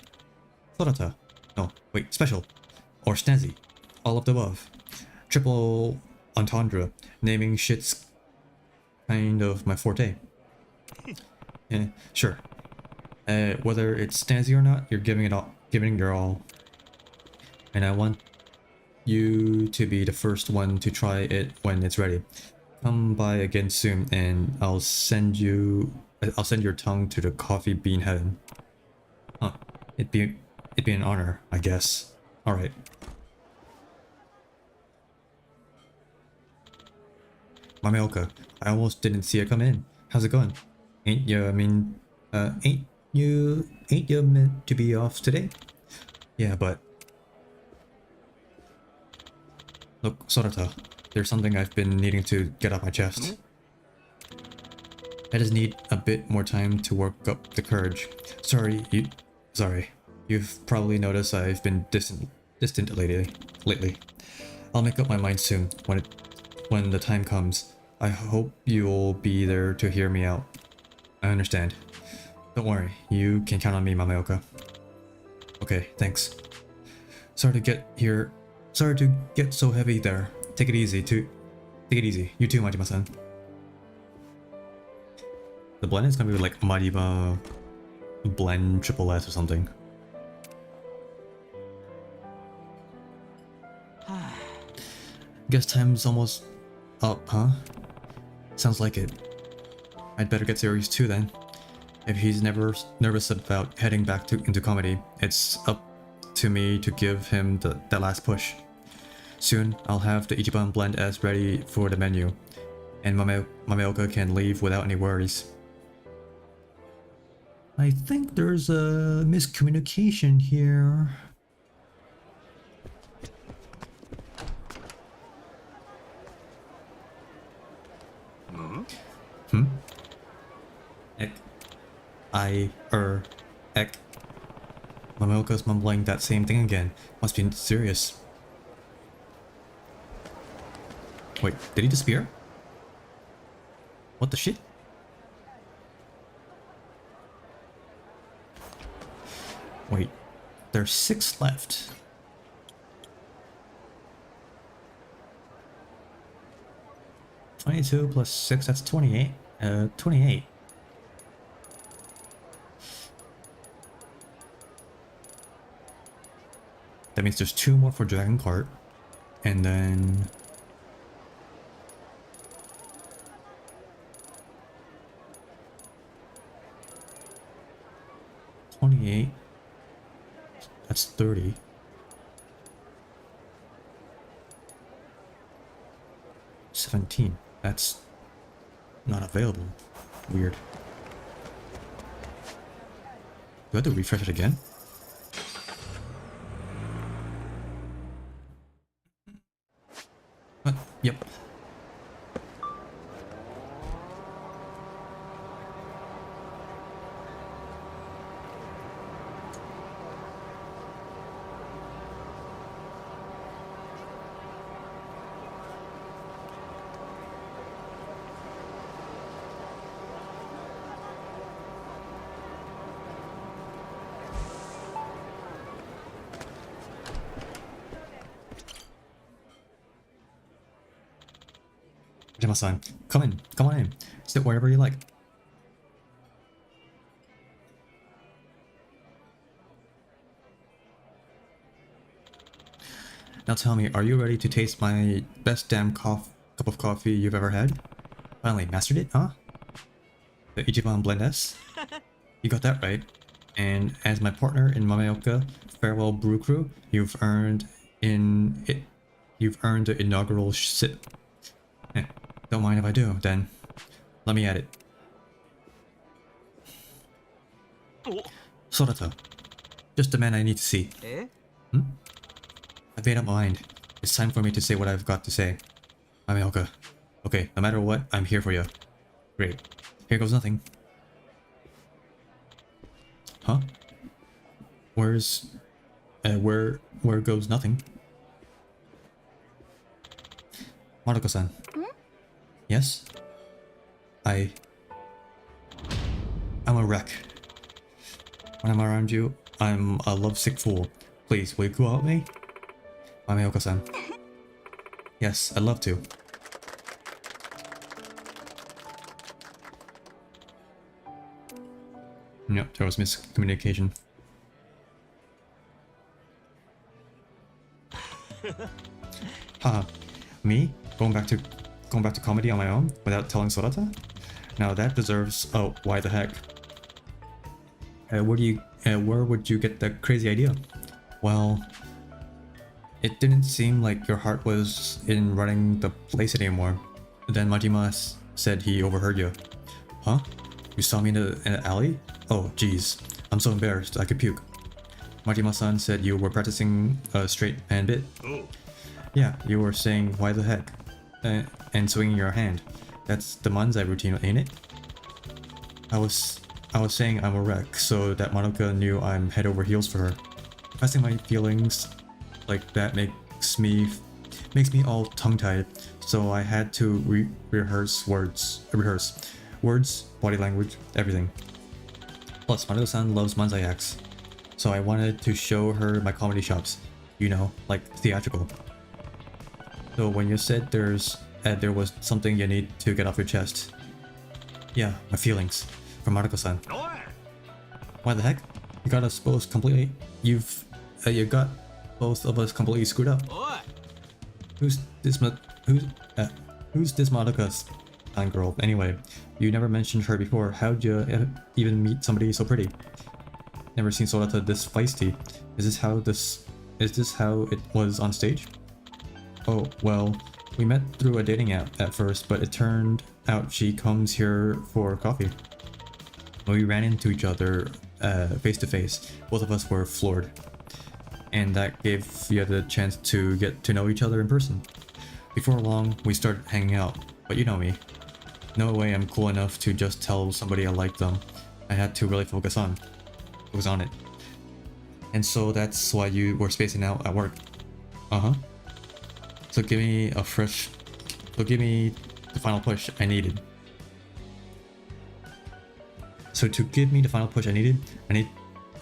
Sorata. No, wait, special. Or snazzy. All of the above. Triple entendre. Naming shit's kind of my forte. Yeah, sure. Whether it's snazzy or not, you're giving your all. And I want you to be the first one to try it when it's ready. Come by again soon, and I'll send your tongue to the coffee bean heaven. Huh? It'd be an honor, I guess. All right. Mameoka, I almost didn't see you come in. How's it going? Ain't you meant to be off today? Yeah, but look, Sorata. There's something I've been needing to get off my chest. I just need a bit more time to work up the courage. Sorry. You've probably noticed I've been distant lately. I'll make up my mind soon when the time comes. I hope you'll be there to hear me out. I understand. Don't worry, you can count on me, Mameoka. Okay, thanks. Sorry to get so heavy there. Take it easy. You too, Majima-san. The blend is gonna be like Majima blend triple S or something. Guess time's almost up, huh? Sounds like it. I'd better get serious too then. If he's never nervous about heading back into comedy, it's up to me to give him that last push. Soon, I'll have the Ichiban Blend S ready for the menu, and Mameoka can leave without any worries. I think there's a miscommunication here. Ek. Mameoka's mumbling that same thing again. Must be serious. Wait, did he disappear? What the shit? Wait, there's 6 left. +22 +6, that's 28. 28. That means there's 2 more for Dragon Cart, and then 28. That's 30. $17. That's not available. Weird. Do I have to refresh it again? What? Yep. Jima-san, come in. Come on in. Sit wherever you like. Now tell me, are you ready to taste my best damn cup of coffee you've ever had? Finally mastered it, huh? The Ichiban Blend S? You got that right. And as my partner in Mameoka Farewell Brew Crew, you've earned the inaugural sip. Don't mind if I do, then. Let me at it. Sorata. Just the man I need to see. I've made up my mind. It's time for me to say what I've got to say. Mameoka. Okay, no matter what, I'm here for you. Great. Here goes nothing. Huh? Where goes nothing? Maruko-san. Yes? I'm a wreck. When I'm around you, I'm a lovesick fool. Please, will you go out me? Mameoka-san. Yes, I'd love to. Yep, there was miscommunication. Haha, me? Going back to comedy on my own without telling Sorata? Now that deserves. Oh, why the heck? Where would you get that crazy idea? Well, it didn't seem like your heart was in running the place anymore. Then Majima said he overheard you. Huh? You saw me in the alley? Oh, jeez. I'm so embarrassed, I could puke. Majima-san said you were practicing a straight hand bit. Yeah, you were saying, why the heck? And swinging your hand. That's the manzai routine, ain't it? I was saying I'm a wreck, so that Madoka knew I'm head over heels for her. Confessing my feelings like that makes me all tongue-tied, so I had to rehearse words, body language, everything. Plus, Madoka-san loves manzai acts, so I wanted to show her my comedy chops, you know, like theatrical. So when you said there was something you need to get off your chest, yeah, my feelings, from Madoka-san. Why the heck? You got us both completely. You got both of us completely screwed up. Who's this Madoka's girl? Anyway, you never mentioned her before. How'd you even meet somebody so pretty? Never seen Sorata this feisty. Is this how it was on stage? Oh, well, we met through a dating app at first, but it turned out she comes here for coffee. When we ran into each other face to face, both of us were floored. And that gave you the chance to get to know each other in person. Before long, we started hanging out, but you know me. No way I'm cool enough to just tell somebody I like them. I had to really focus on it. And so that's why you were spacing out at work. Uh-huh. So give me the final push I needed. So to give me the final push I needed, I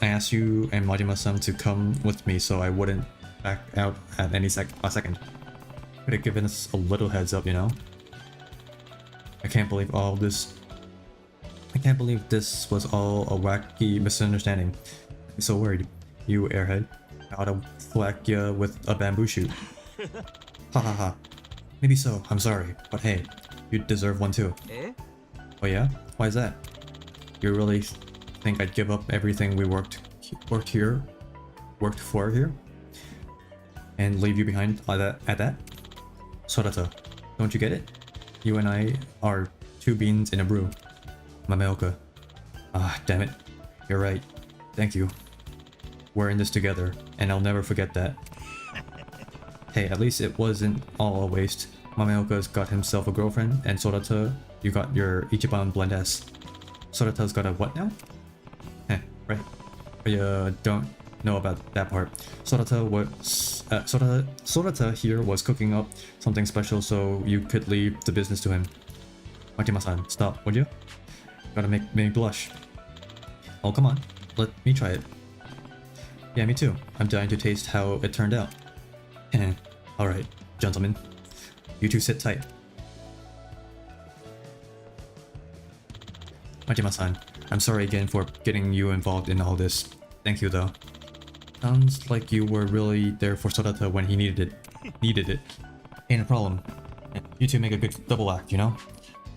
asked you and Majima-san to come with me so I wouldn't back out at any second. Could have given us a little heads up, you know? I can't believe all this I can't believe this was all a wacky misunderstanding. I'm so worried. You airhead. I ought to thwack ya with a bamboo shoot. Ha ha ha. Maybe so, I'm sorry. But hey, you deserve one too. Oh yeah? Why is that? You really think I'd give up everything we worked for here? And leave you behind at that? Sorata, don't you get it? You and I are two beans in a brew. Mameoka. Ah, damn it. You're right. Thank you. We're in this together, and I'll never forget that. Hey, at least it wasn't all a waste. Mameoka's got himself a girlfriend, and Sorata, you got your Ichiban blend S. Sorata's got a what now? Heh, right. I don't know about that part. Sorata here was cooking up something special so you could leave the business to him. Makima-san, stop, would you? Gotta make me blush. Oh, come on. Let me try it. Yeah, me too. I'm dying to taste how it turned out. Alright, gentlemen. You two sit tight. Majima-san, I'm sorry again for getting you involved in all this. Thank you though. Sounds like you were really there for Sorata when he needed it. Ain't a problem. You two make a good double act, you know?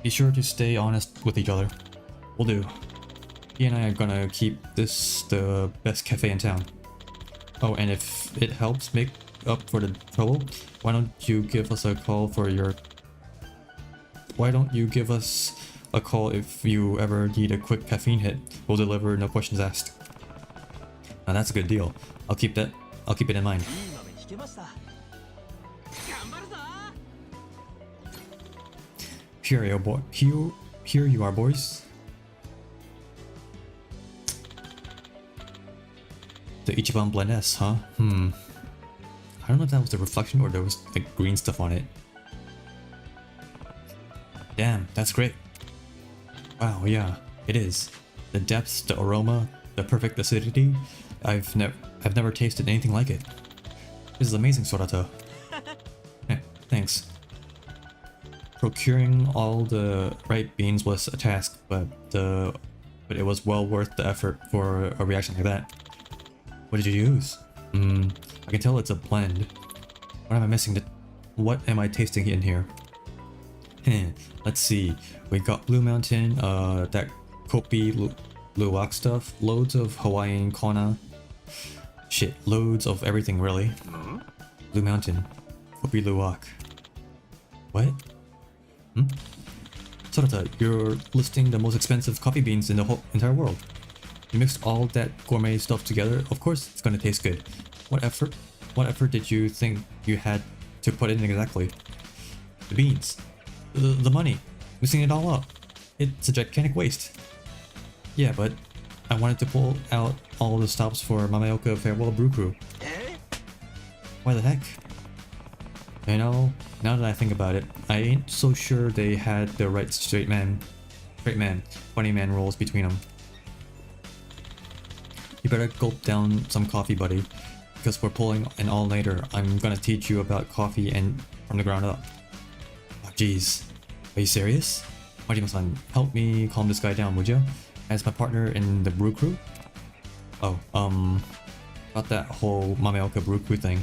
Be sure to stay honest with each other. Will do. He and I are gonna keep this the best cafe in town. Oh, and if it helps make up for the trouble, why don't you give us a call if you ever need a quick caffeine hit? We'll deliver, no questions asked. Now that's a good deal. I'll keep it in mind. Here you are, boys. The Ichiban Blend S, huh? I don't know if that was the reflection or there was like green stuff on it. Damn, that's great. Wow, yeah, it is. The depths, the aroma, the perfect acidity. I've never tasted anything like it. This is amazing, Sorata. Thanks. Procuring all the right beans was a task, but it was well worth the effort for a reaction like that. What did you use? I can tell it's a blend. What am I missing? What am I tasting in here? Let's see. We got Blue Mountain, that Kopi Luwak stuff, loads of Hawaiian Kona. Shit, loads of everything really. Blue Mountain, Kopi Luwak. What? Sorata, you're listing the most expensive coffee beans in the whole entire world. You mixed all that gourmet stuff together, of course it's gonna taste good. What effort did you think you had to put in exactly? The beans. The money. Mixing it all up. It's a gigantic waste. Yeah, but I wanted to pull out all the stops for Mameoka Farewell Brew Crew. Why the heck? You know, now that I think about it, I ain't so sure they had the right straight man, funny man roles between them. You better gulp down some coffee, buddy, because we're pulling an all-nighter. I'm gonna teach you about coffee and from the ground up. Oh, jeez. Are you serious? Majima-san, help me calm this guy down, would you? As my partner in the brew crew? Oh, about that whole Mameoka brew crew thing.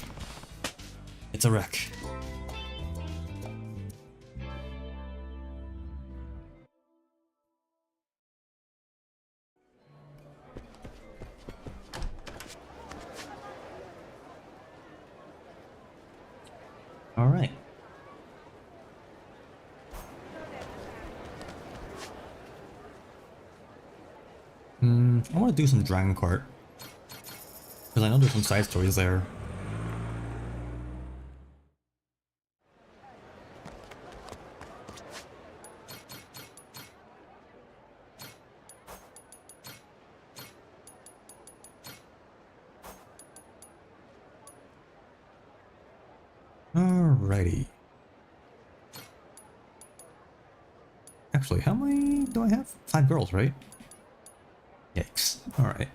It's a wreck. Alright. I want to do some Dragon Court. Because I know there's some side stories there. Alrighty. Actually, how many do I have? 5 girls, right? Yikes. Alright.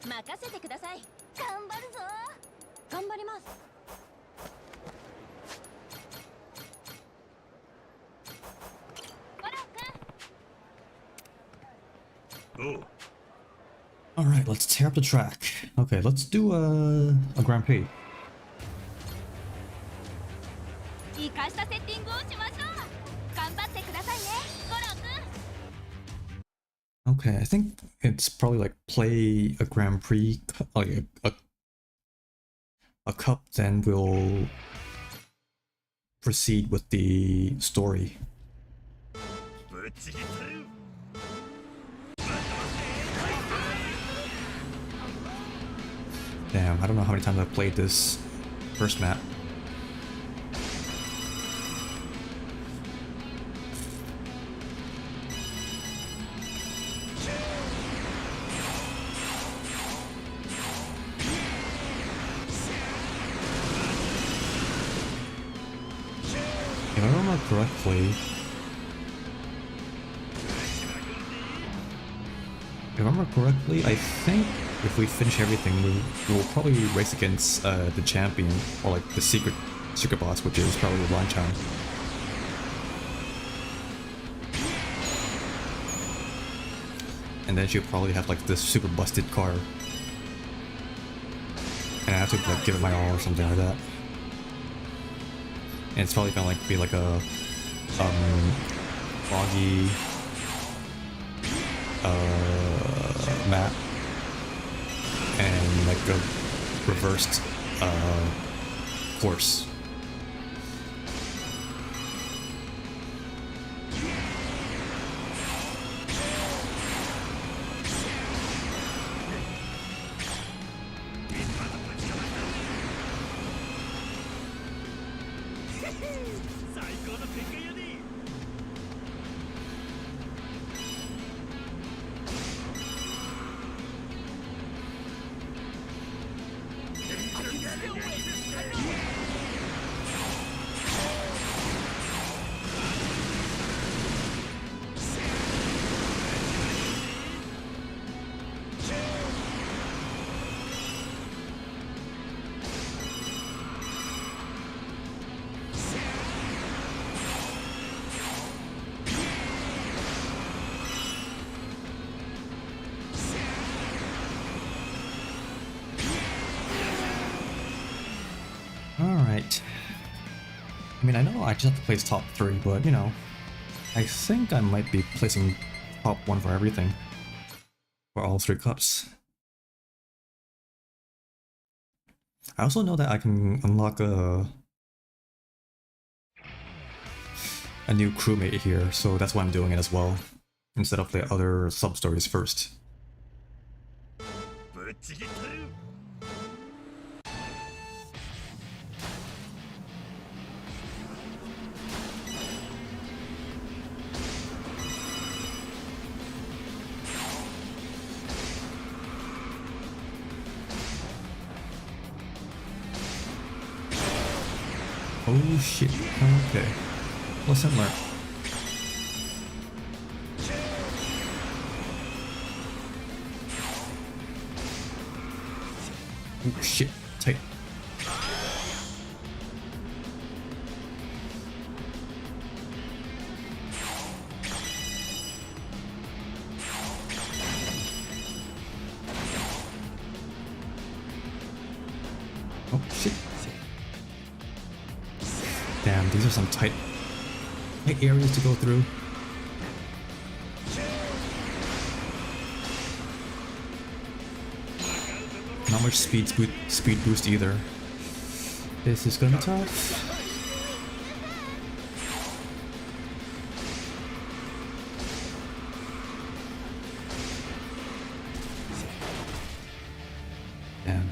任せてください。頑張るぞ。頑張ります。おう。 Alright, let's tear up the track. Okay, let's do a Grand Prix. 生かしたセッティングをしましょう。頑張ってくださいね、ゴロ君。 Okay, I think it's probably like play a Grand Prix, like a cup, then we'll proceed with the story. ぶっちぎったる。 Damn, I don't know how many times I've played this first map. If I remember correctly, I think if we finish everything, we'll probably race against the champion, or like the secret boss, which is probably Lanchan. And then she'll probably have like this super busted car, and I have to like give it my all or something like that. And it's probably gonna like be like a foggy map and like a reversed course. Alright. I mean, I know I just have to place top 3, but you know, I think I might be placing top 1 for everything. For all 3 cups. I also know that I can unlock a new crewmate here, so that's why I'm doing it as well, instead of the other sub-stories first. ぶっちぎったる。 Oh shit, okay. Lesson learned. Oh shit, tight. Oh shit. Damn, these are some tight areas to go through. Not much speed boost either. This is gonna be tough. Damn.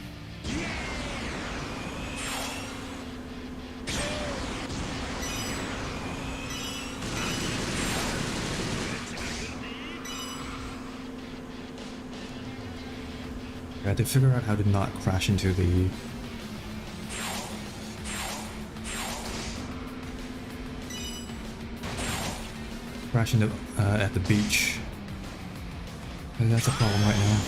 I had to figure out how to not crash into the... Crash into at the beach. And that's a problem right now.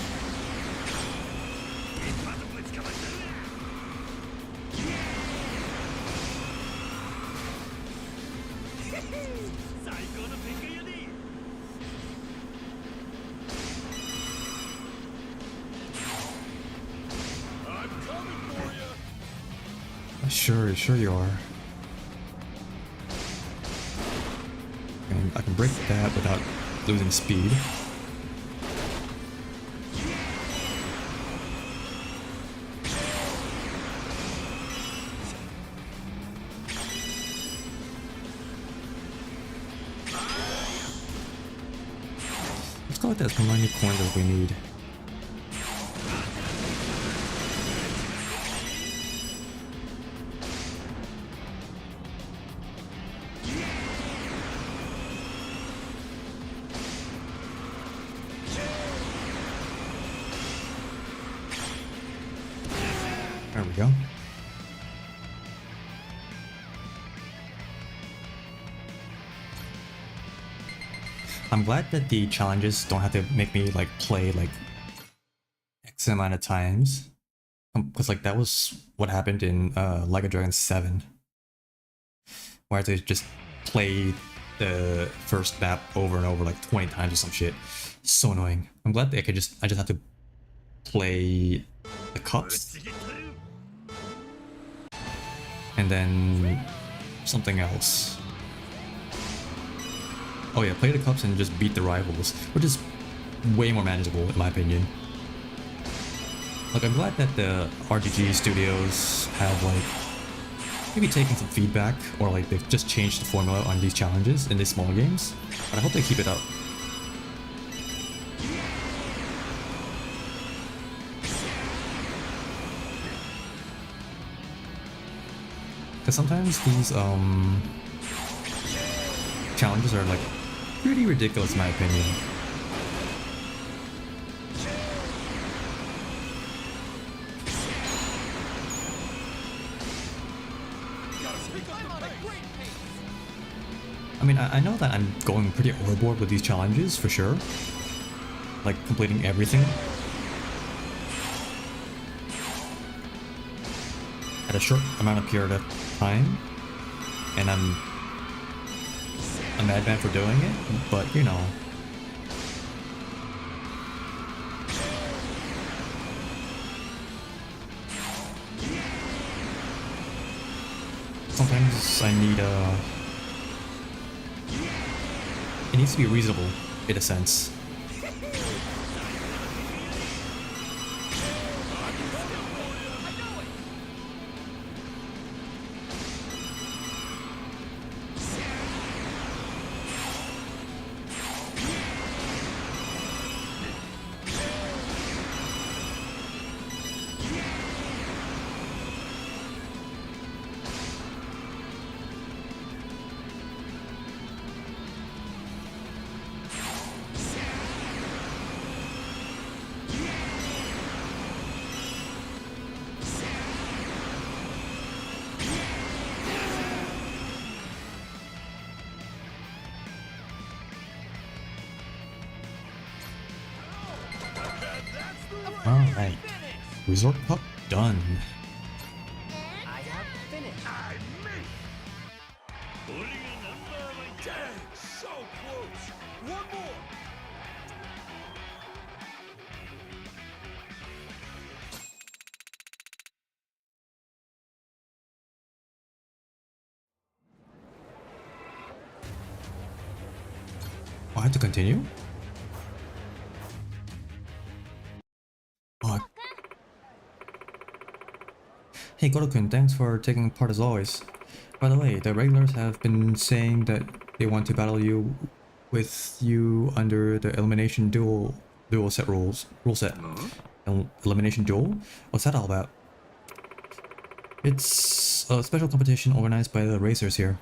Sure you are. And I can break that without losing speed. Let's collect that how many coins that we need. There we go. I'm glad that the challenges don't have to make me like play like X amount of times. Because like that was what happened in Like a Dragon 7. Where I had to just play the first map over and over like 20 times or some shit. So annoying. I'm glad that I just have to play the cups and then something else. Oh yeah, play the cups and just beat the rivals, which is way more manageable in my opinion. Like I'm glad that the RGG studios have like maybe taken some feedback, or like they've just changed the formula on these challenges in these small games, but I hope they keep it up. Because sometimes these challenges are like pretty ridiculous in my opinion. I mean, I know that I'm going pretty overboard with these challenges for sure, like completing everything at a short amount of period of time, and I'm a madman for doing it, but you know. Sometimes I need it needs to be reasonable in a sense. Alright. Resort Cup done. I have finished. I made Dang, so close. One more. Oh, I have to continue? Oh. Hey Goto-kun, thanks for taking part as always. By the way, the regulars have been saying that they want to battle you with you under the elimination duel set rule set. Elimination duel? What's that all about? It's a special competition organized by the racers here.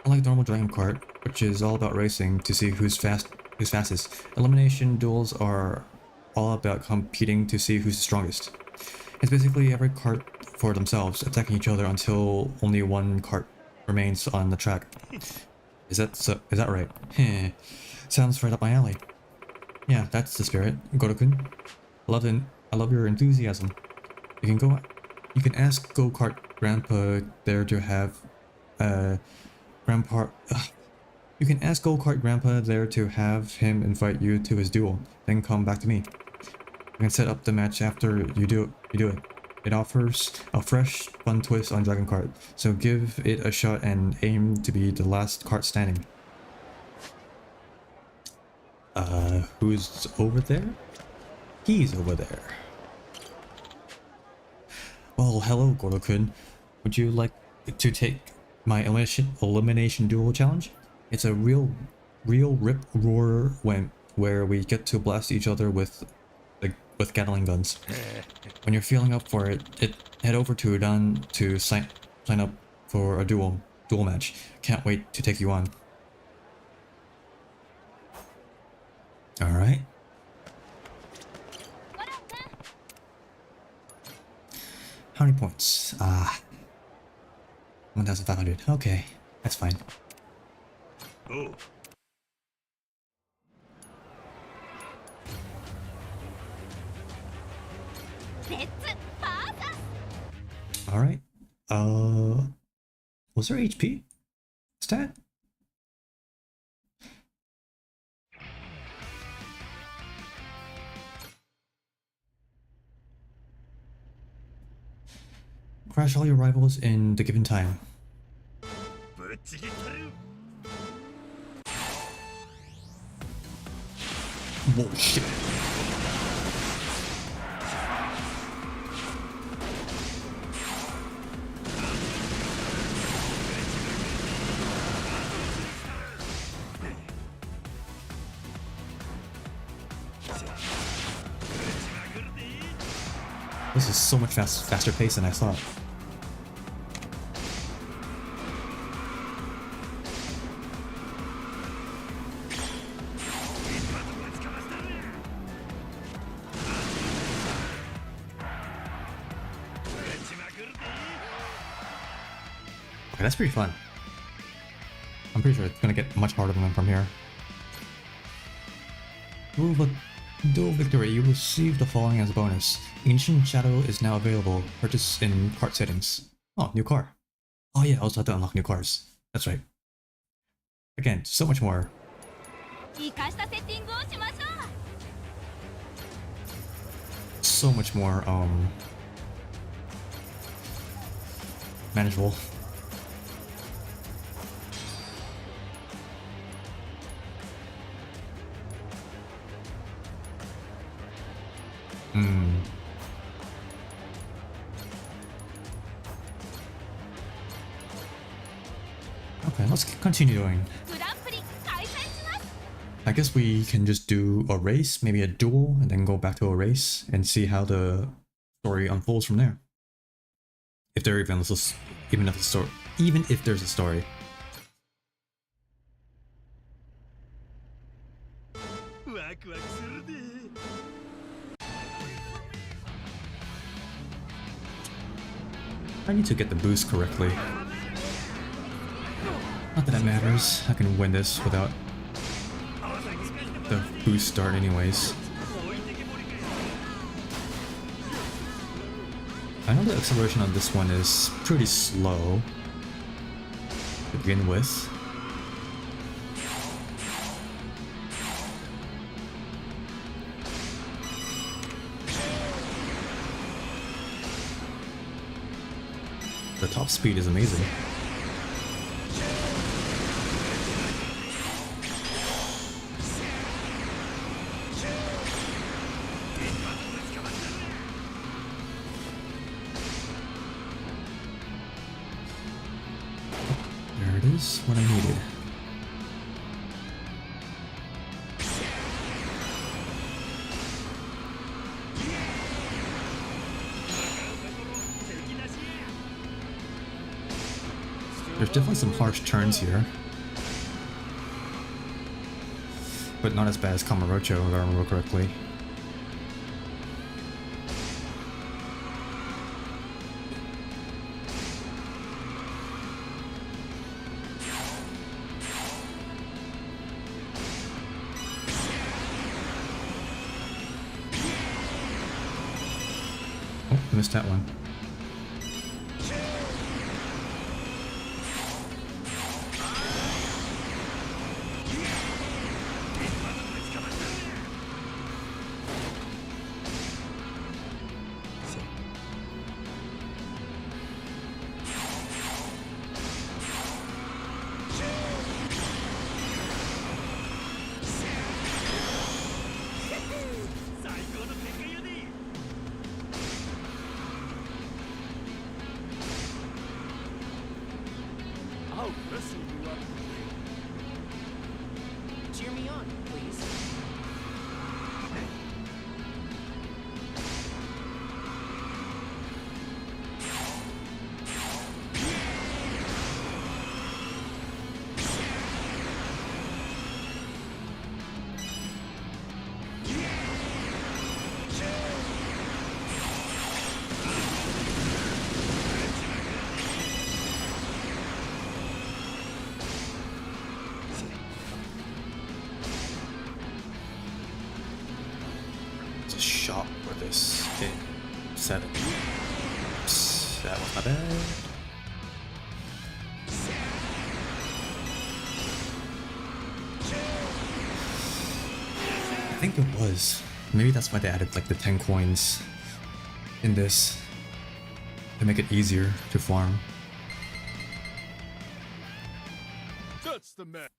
Unlike normal Dragon Kart, which is all about racing to see who's fastest, elimination duels are all about competing to see who's the strongest. It's basically every kart for themselves, attacking each other until only one kart remains on the track. Is that right? Sounds right up my alley. Yeah, that's the spirit, Goto-kun. I love your enthusiasm. You can ask Go-Kart Grandpa there to have, Grandpa, you can ask Go-Kart Grandpa there to have him invite you to his duel, then come back to me. You can set up the match after you do it. It offers a fresh, fun twist on Dragon Kart, so give it a shot and aim to be the last kart standing. Who's over there? He's over there. Well, hello, Goro-kun. Would you like to take my elimination duel challenge? It's a real rip roar where we get to blast each other with Gatling guns. When you're feeling up for it, head over to Udan to sign up for a duel match. Can't wait to take you on. All right. How many points? 1,500. Okay, that's fine. Oh. All right. Was there HP stat? Crash all your rivals in the given time. Whoa, shit. This is so much faster pace than I thought. Okay, that's pretty fun. I'm pretty sure it's gonna get much harder than from here. Dual victory, you receive the following as a bonus. Ancient Shadow is now available. Purchase in cart settings. Oh, new car. Oh yeah, I also have to unlock new cars. That's right. Again, so much more. So much more, manageable. Okay, let's continue doing. I guess we can just do a race, maybe a duel, and then go back to a race and see how the story unfolds from there. If there even is even if there's a story. I need to get the boost correctly. Not that it matters, I can win this without the boost start anyways. I know the acceleration on this one is pretty slow to begin with. The top speed is amazing. There it is, what I needed. There's definitely some harsh turns here, but not as bad as Kamurocho, if I remember correctly. I missed that one. I'll wrestle you up. Cheer me on, please. It's a shot for this hit. 7. Oops, that was my bad. I think it was. Maybe that's why they added like the 10 coins in this to make it easier to farm. That's the man.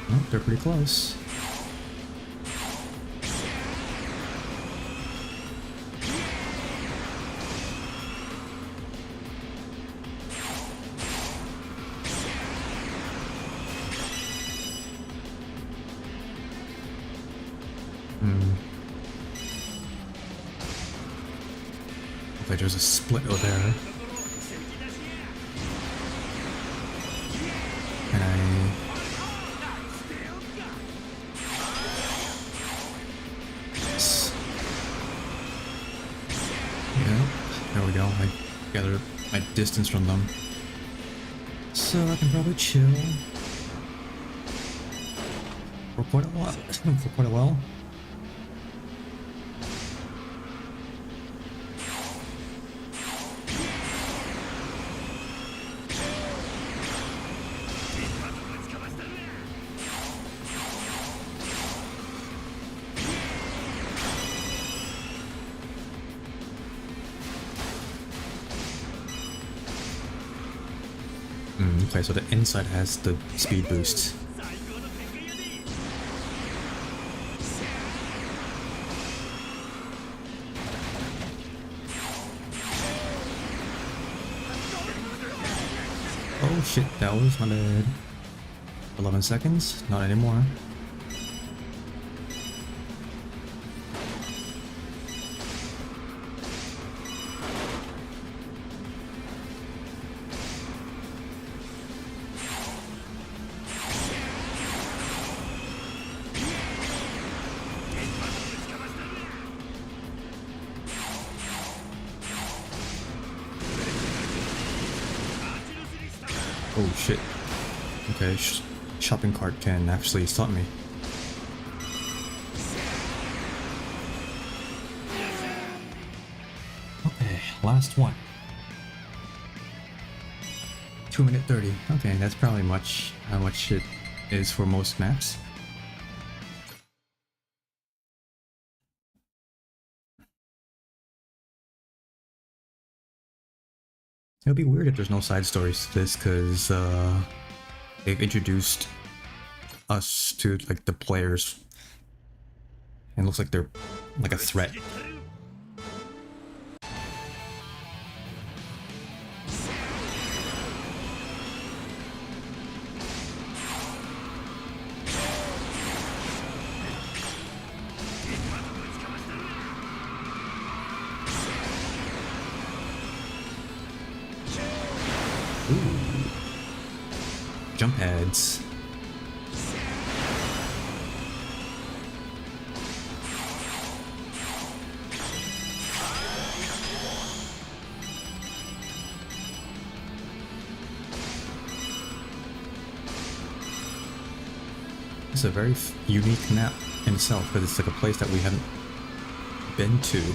Oh, they're pretty close. Okay, there's a split over there. And yeah, there we go. I gathered my distance from them. So I can probably chill for quite a while. For quite a while. Okay, so the inside has the speed boost. Oh shit, that was my bad. 11 seconds? Not anymore. Oh shit. Okay, shopping cart can actually stop me. Okay, last one. 2 minute 30. Okay, that's probably how much it is for most maps. It'll be weird if there's no side stories to this, because they've introduced us to like the players, and it looks like they're like a threat jump pads. It's a very unique map in itself because it's like a place that we haven't been to. So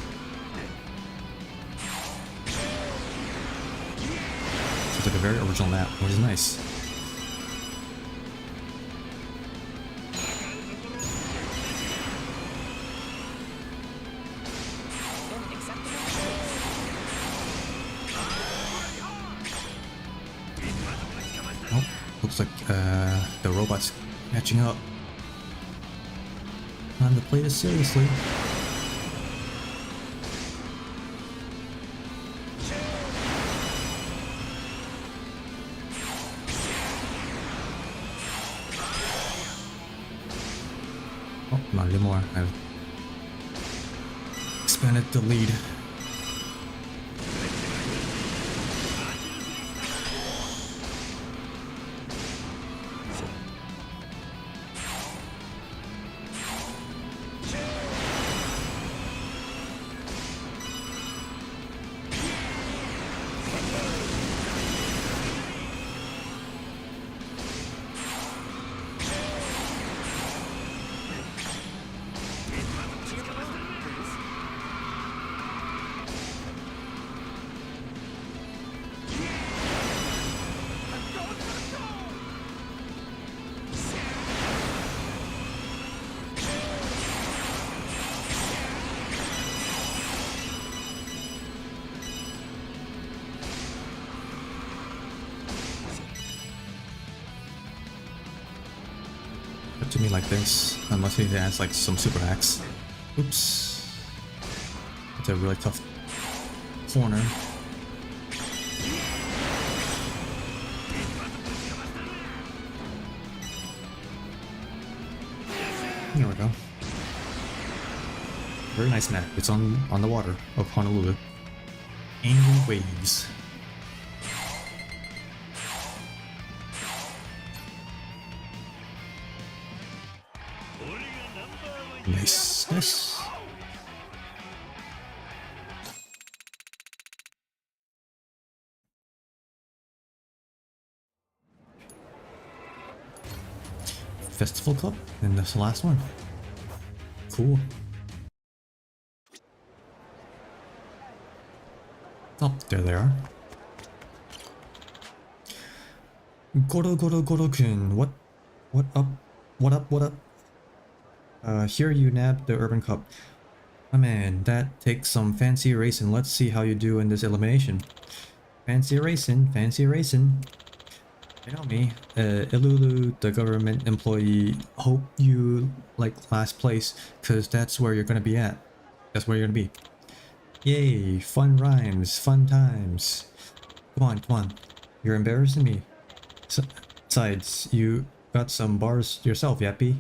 it's like a very original map, which is nice. Oh, looks like the robot's catching up. Time to play this seriously. Oh, not anymore. I've expanded the lead. To me like this, unless he has like some super hacks. Oops. It's a really tough corner. There we go. Very nice map. It's on the water of Honolulu. Angry waves. Nice. Nice. Festival Club, and that's the last one. Cool. Oh, there they are. Goro-kun, what up? What up? Here you nabbed the Urban Cup. Oh man, that takes some fancy racing. Let's see how you do in this elimination. Fancy racing. You know me, Ilulu, the government employee. Hope you like last place, cause that's where you're gonna be at. That's where you're gonna be. Yay, fun rhymes, fun times. Come on. You're embarrassing me. Besides, you got some bars yourself, Yappy.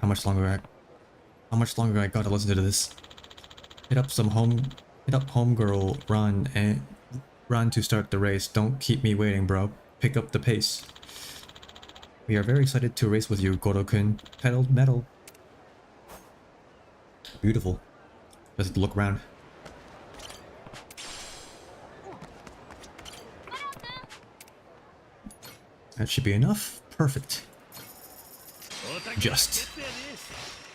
How much longer I gotta listen to this? Hit up homegirl, run to start the race. Don't keep me waiting, bro. Pick up the pace. We are very excited to race with you, Goro-kun. Pedal metal. Beautiful. Let's look around. That should be enough. Perfect. Just.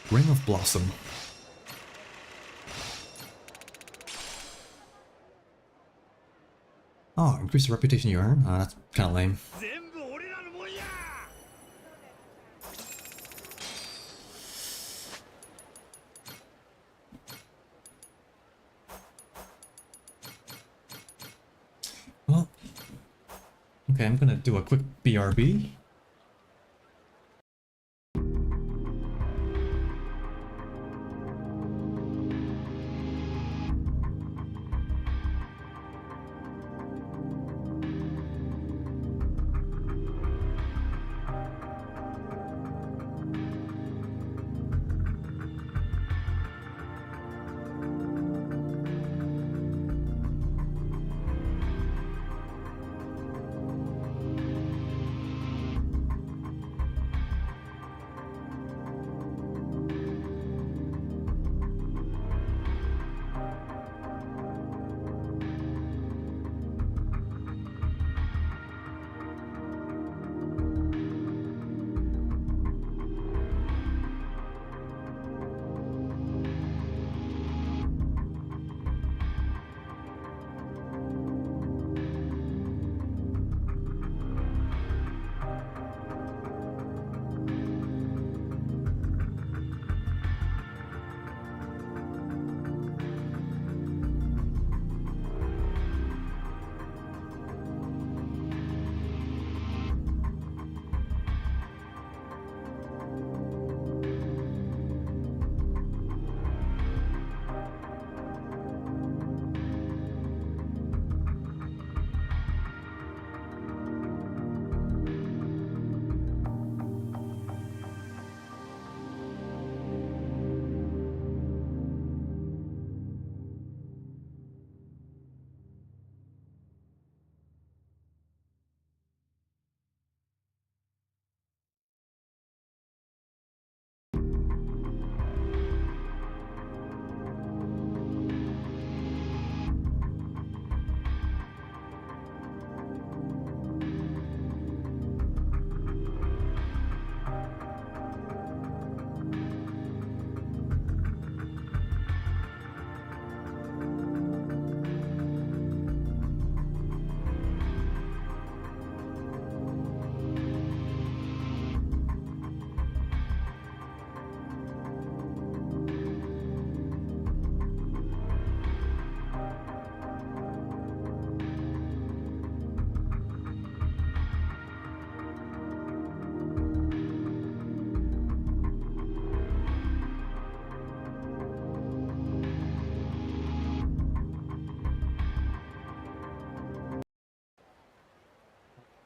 Ring of Blossom. Oh, increase the reputation you earn? That's kinda lame. Well, okay, I'm gonna do a quick BRB.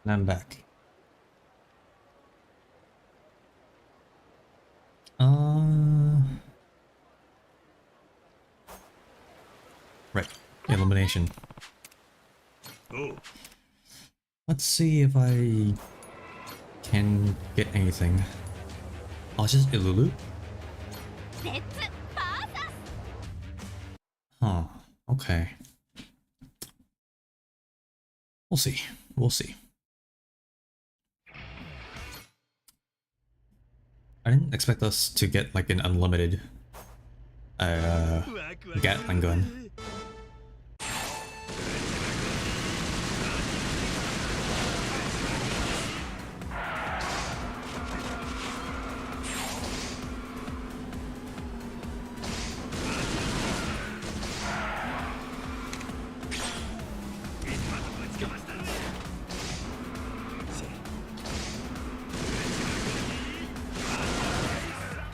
And I'm back. Right. Illumination. Oh. Let's see if I can get anything. Oh, it's just Ilulu? Huh. Okay. We'll see. We'll see. I didn't expect us to get like an unlimited Gatling gun.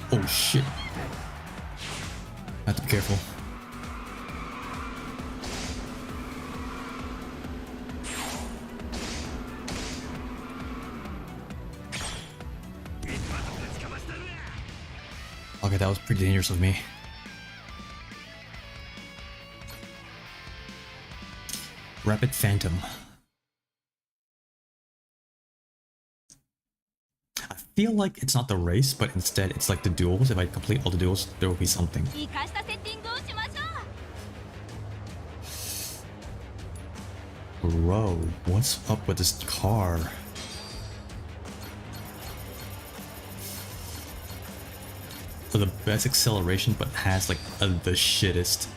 Oh shit. Have to be careful. Okay, that was pretty dangerous of me. Rapid Phantom. I feel like it's not the race, but instead it's like the duels. If I complete all the duels, there will be something. Bro, what's up with this car? For the best acceleration, but has like the shittest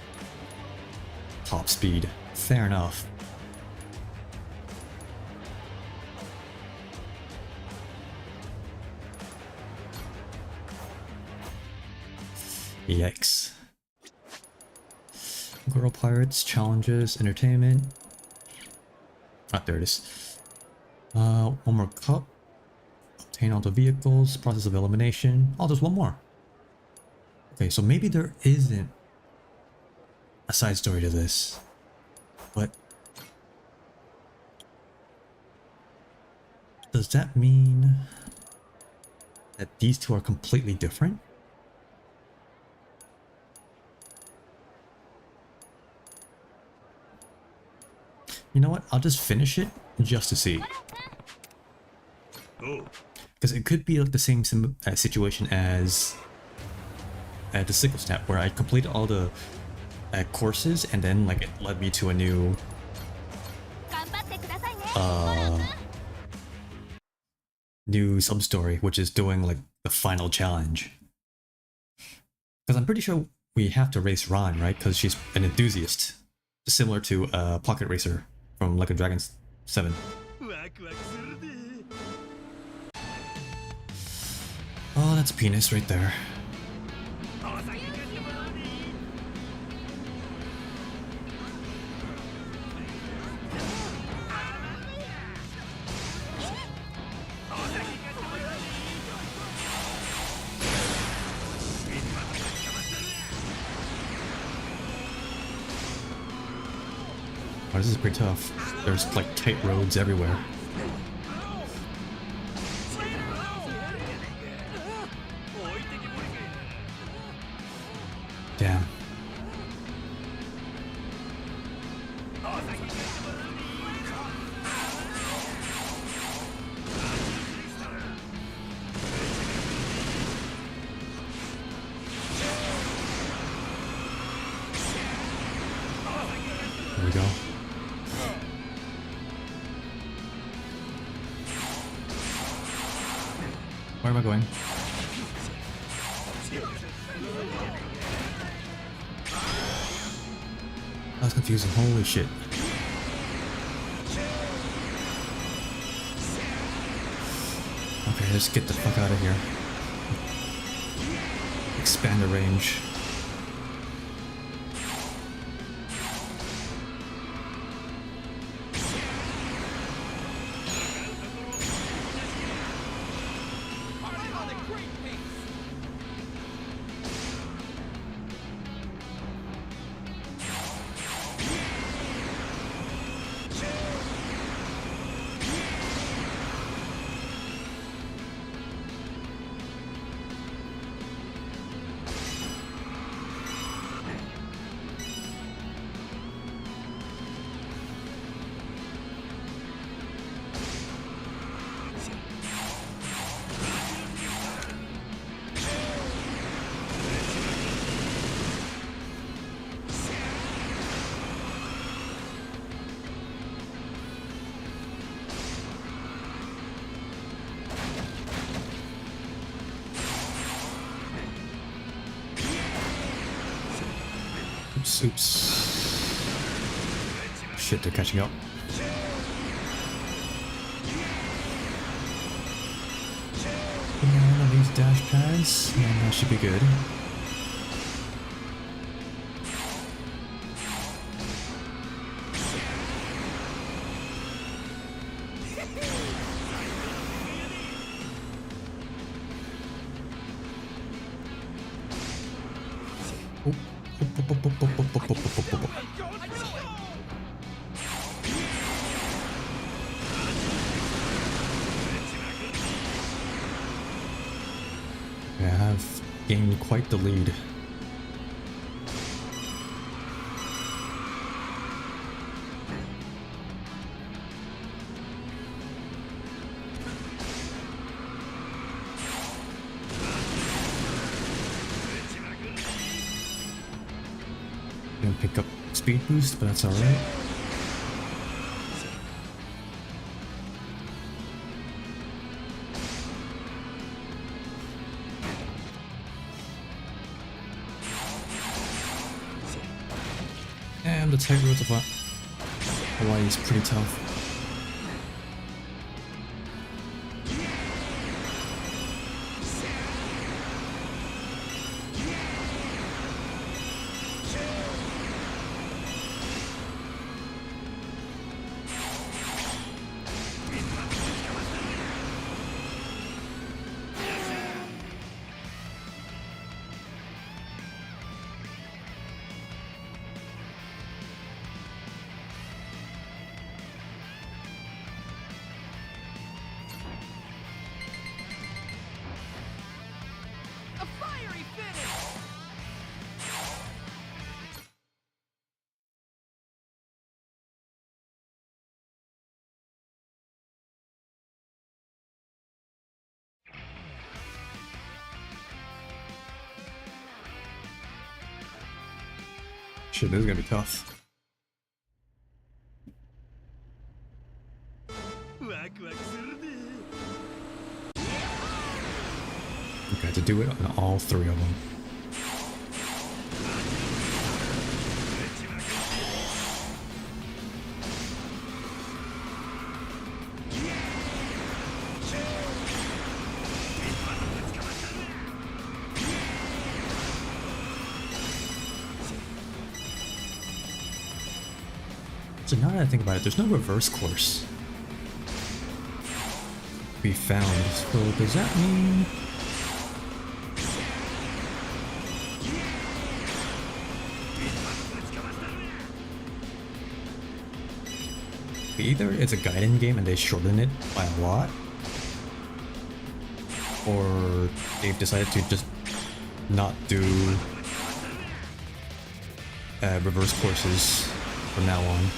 top speed. Fair enough. Yikes. Girl Pirates, Challenges, Entertainment. Ah, there it is. One more cup. Obtain all the vehicles, process of elimination. Oh, there's one more. Okay, so maybe there isn't a side story to this. But does that mean that these two are completely different? You know what? I'll just finish it just to see. Oh. Because it could be like the same situation as the Sickle Snap, where I completed all the courses and then like it led me to a new new sub-story, which is doing like the final challenge. Because I'm pretty sure we have to race Ron, right? Because she's an enthusiast, similar to Pocket Racer from Like a Dragon 7. Oh, that's penis right there. Oh, this is pretty tough. There's like tight roads everywhere. Damn. There we go. Where am I going? That's confusing. Holy shit. Okay, let's get the fuck out of here. Expand the range. Oops, oops. Shit, they're catching up. Put down on these dash pads, and that should be good. Yeah, I have gained quite the lead. Didn't pick up speed boost, but that's alright. And the tight roads of Hawaii is pretty tough. A fiery finish! Shit, this is gonna be tough. Okay, to do it on all three of them. So now that I think about it, there's no reverse course to be found. So does that mean either it's a Gaiden game and they shorten it by a lot, or they've decided to just not do reverse courses from now on.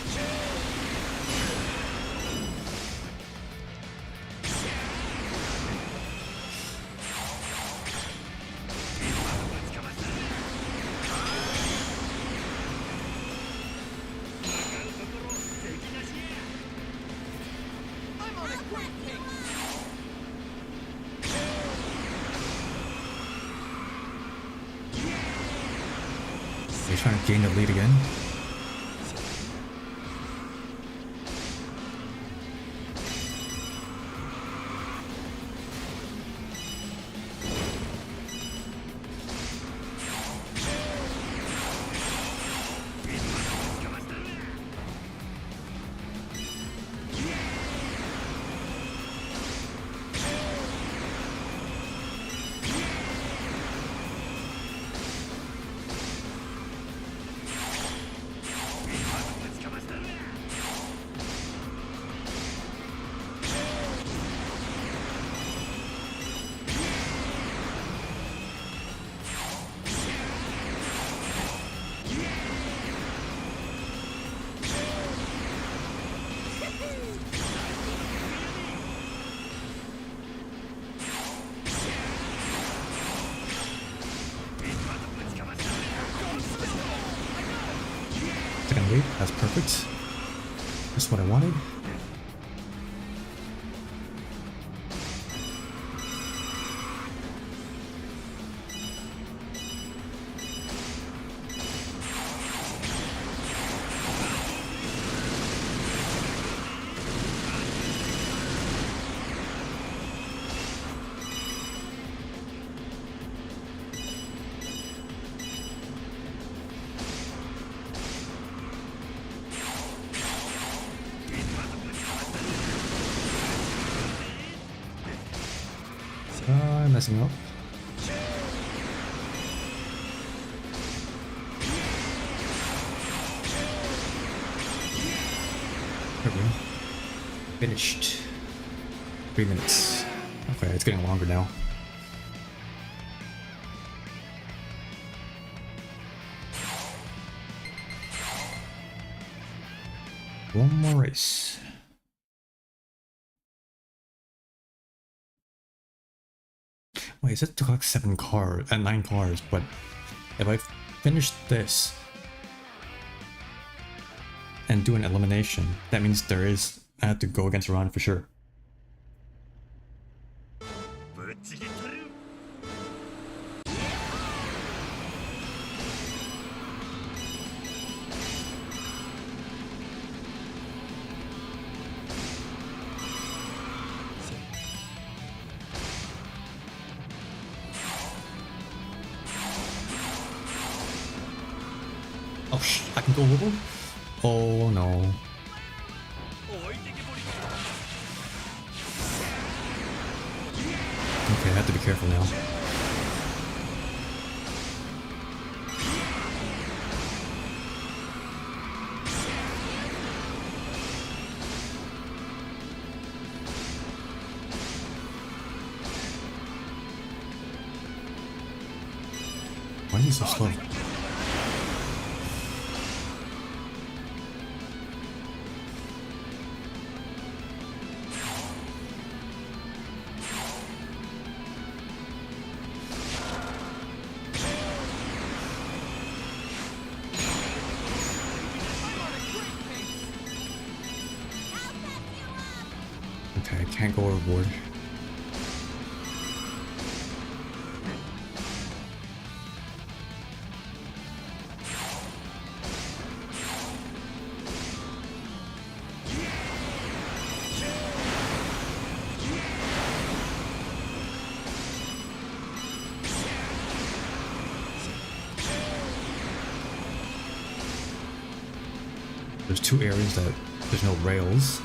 I'm on a quick pace! They're trying to gain the lead again. Second wave, that's perfect. That's what I wanted. messing up. There we go. Finished. 3 minutes. Okay, it's getting longer now. One more race. Wait, it said to collect 9 cars, but if I finish this and do an elimination, that means I have to go against Ron for sure. Oh I can go over? Oh no. Okay, I have to be careful now. Why is he so slow? Okay, I can't go overboard. There's 2 areas that there's no rails.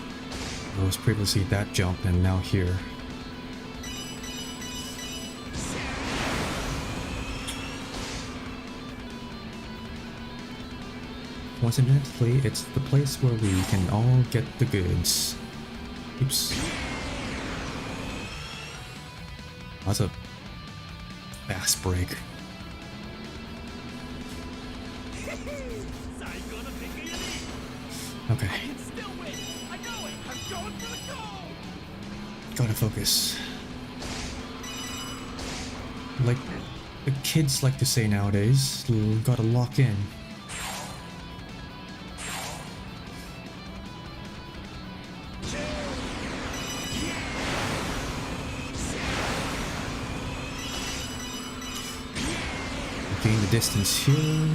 There was previously that jump and now here. Coincidentally, it's the place where we can all get the goods. Oops. That's a fast break. Okay. Gotta focus. Like the kids like to say nowadays, gotta lock in. Gain the distance here.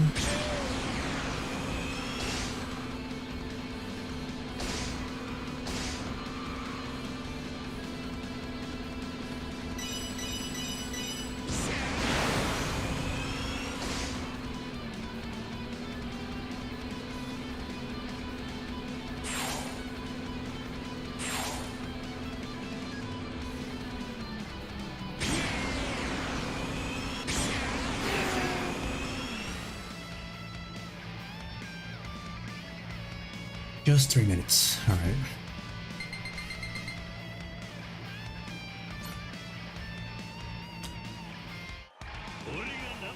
Just 3 minutes, alright.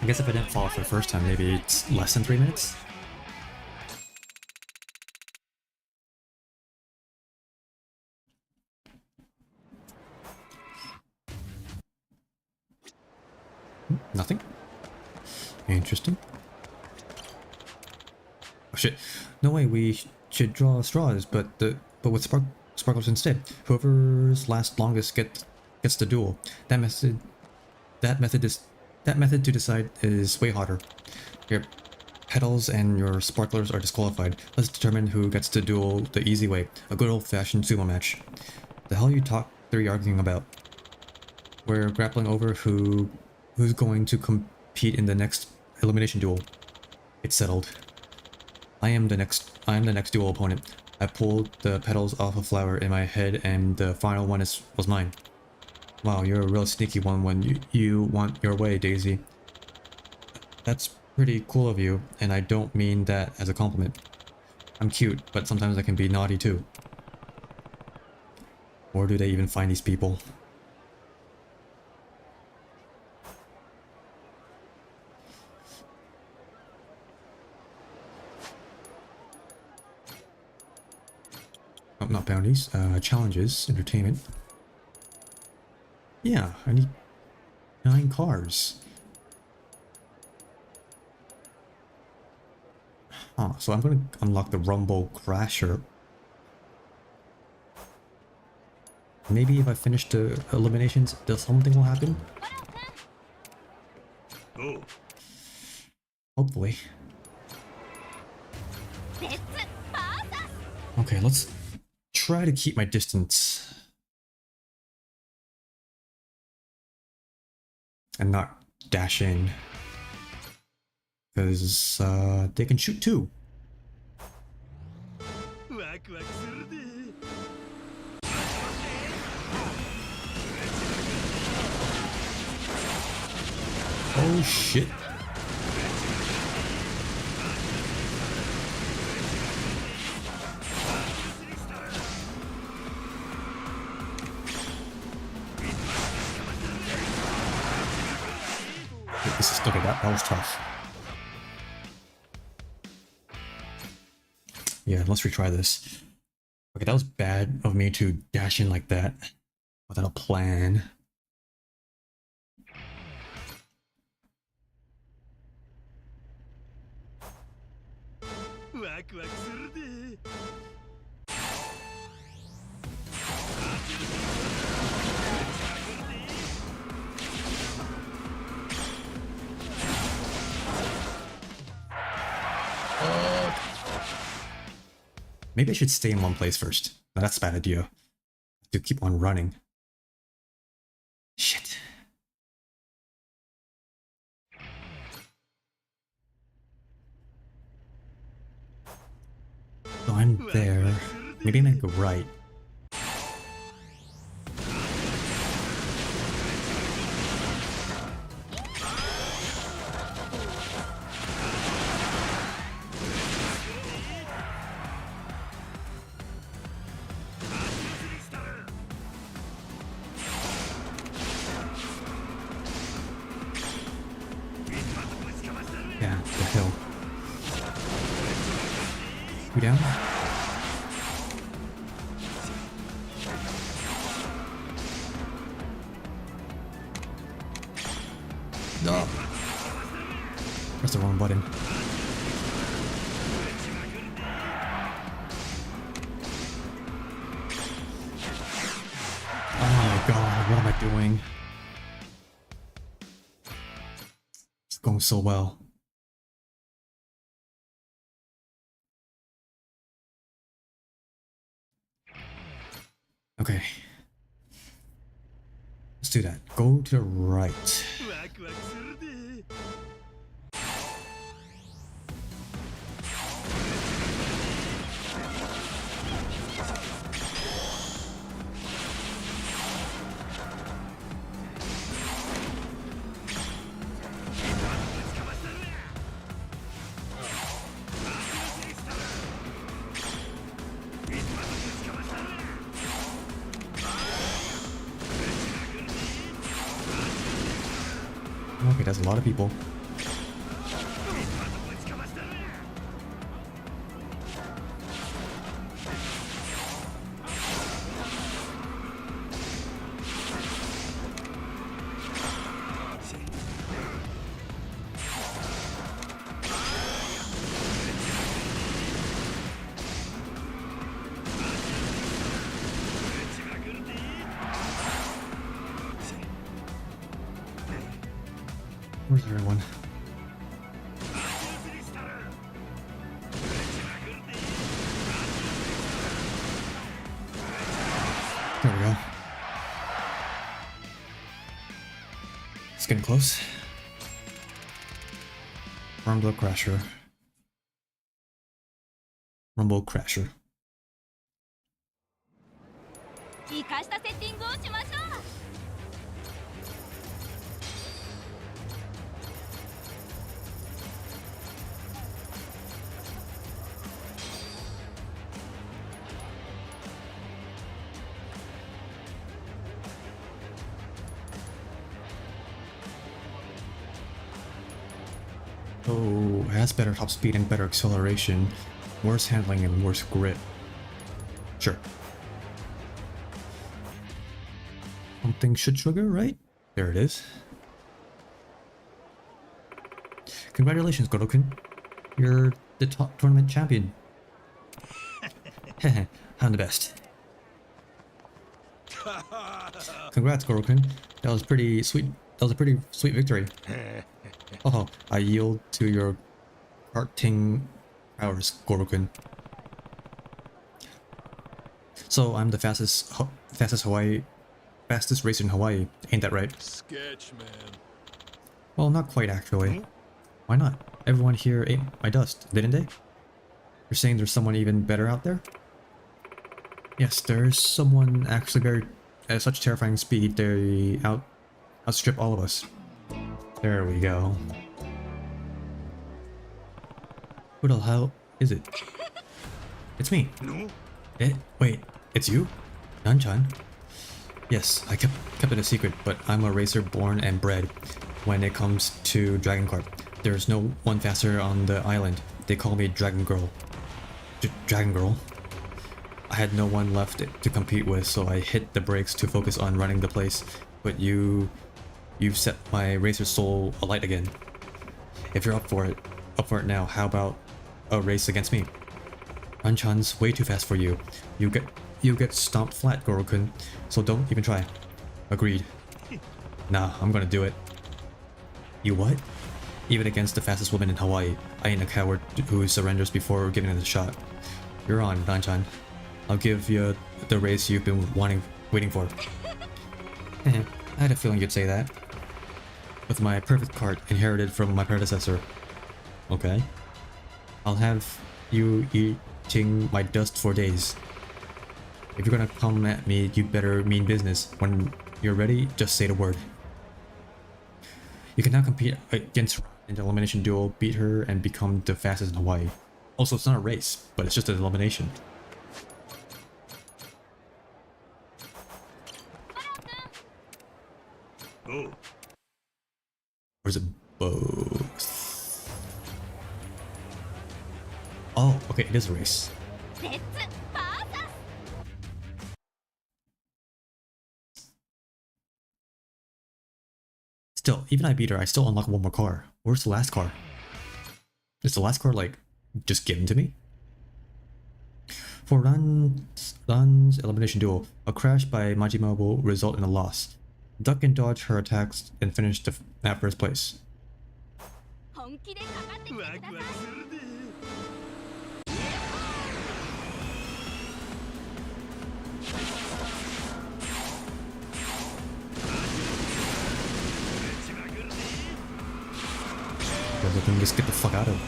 I guess if I didn't fall for the first time, maybe it's less than 3 minutes? Nothing? Interesting. Oh shit. No way, we should draw straws, but with sparklers instead. Whoever's last longest gets the duel. That method to decide is way harder. Your petals and your sparklers are disqualified. Let's determine who gets to duel the easy way. A good old-fashioned sumo match. The hell you three arguing about? We're grappling over who's going to compete in the next elimination duel. It's settled. I am the next duel opponent. I pulled the petals off a flower in my head and the final one was mine. Wow, you're a real sneaky one when you want your way, Daisy. That's pretty cool of you, and I don't mean that as a compliment. I'm cute, but sometimes I can be naughty too. Where do they even find these people? Oh, not bounties. Challenges, entertainment. Yeah, I need 9 cars. Huh, so I'm gonna unlock the Rumble Crasher. Maybe if I finish the eliminations, something will happen? Oh. Hopefully. Okay, let's try to keep my distance. And not dash in. Because they can shoot too. Oh shit. This is okay, that was tough. Yeah, let's retry this. Okay, that was bad of me to dash in like that without a plan. Maybe I should stay in one place first. No, that's a bad idea. To keep on running. Shit. So I'm there. Maybe I might go right. Yeah, the hill. We down? No. Press the wrong button. Oh my god, what am I doing? It's going so well. Okay. Let's do that. Go to the right. Okay, that's a lot of people. Where's everyone? There we go. It's getting close. Rumble Crasher. Rumble Crasher. 生かしたセッティングをしましょう Oh, it has better top speed and better acceleration, worse handling and worse grip. Sure. Something should trigger, right? There it is. Congratulations, Goro-kun. You're the top tournament champion. Heh, I'm the best. Congrats, Goro-kun. That was pretty sweet. That was a pretty sweet victory. Oh, I yield to your karting powers, Goro-kun. So I'm the fastest racer in Hawaii, ain't that right? Sketch, man. Well, not quite actually. Why not? Everyone here ate my dust, didn't they? You're saying there's someone even better out there? Yes, there's someone actually very at such terrifying speed they outstrip all of us. There we go. Who the hell is it? It's me. Wait, it's you? Nan-chan? Yes, I kept it a secret, but I'm a racer born and bred. When it comes to Dragon Kart, there's no one faster on the island. They call me Dragon Girl. Dragon Girl? I had no one left to compete with, so I hit the brakes to focus on running the place. But you've set my racer soul alight again. If you're up for it now, how about a race against me? Nan-chan's way too fast for you. You get stomped flat, Goro-kun, so don't even try. Agreed. Nah, I'm gonna do it. You what? Even against the fastest woman in Hawaii, I ain't a coward who surrenders before giving it a shot. You're on, Nan-chan. I'll give you the race you've been waiting for. I had a feeling you'd say that. With my perfect cart inherited from my predecessor. Okay. I'll have you eating my dust for days. If you're gonna come at me, you better mean business. When you're ready, just say the word. You can now compete against her in the elimination duel, beat her, and become the fastest in Hawaii. Also, it's not a race, but it's just an elimination. Oh. Or is it both? Oh, okay, it is a race. Still, even I beat her, I still unlock one more car. Where's the last car? Is the last car, like, just given to me? For Ran's elimination duel, a crash by Maji will result in a loss. Duck and dodge her attacks and finish at first place. Guys, I can just get the fuck out of it.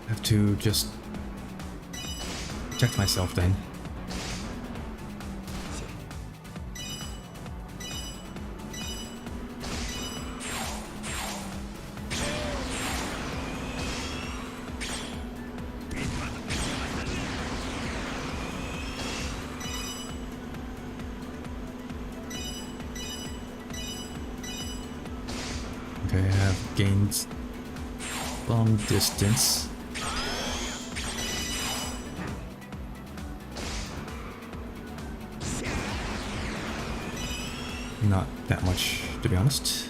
I have to just protect myself then. Okay, I have gained some distance. Not that much, to be honest.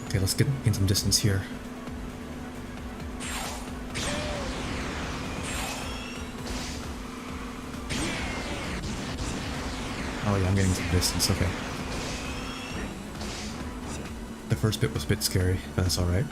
Okay, let's get in some distance here. Oh yeah, I'm getting some distance, okay. The first bit was a bit scary, but that's alright.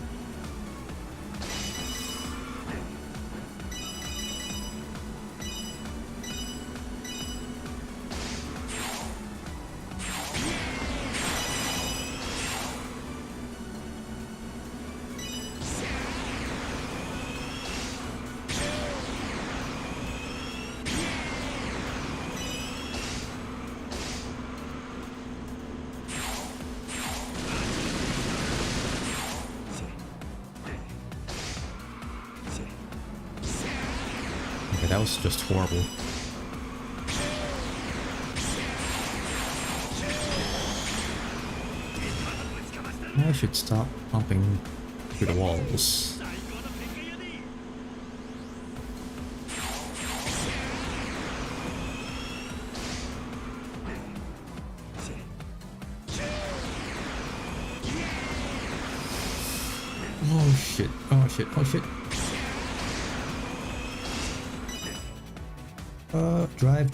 Okay, that was just horrible. I should stop pumping through the walls. Oh shit, oh shit, oh shit. Drive.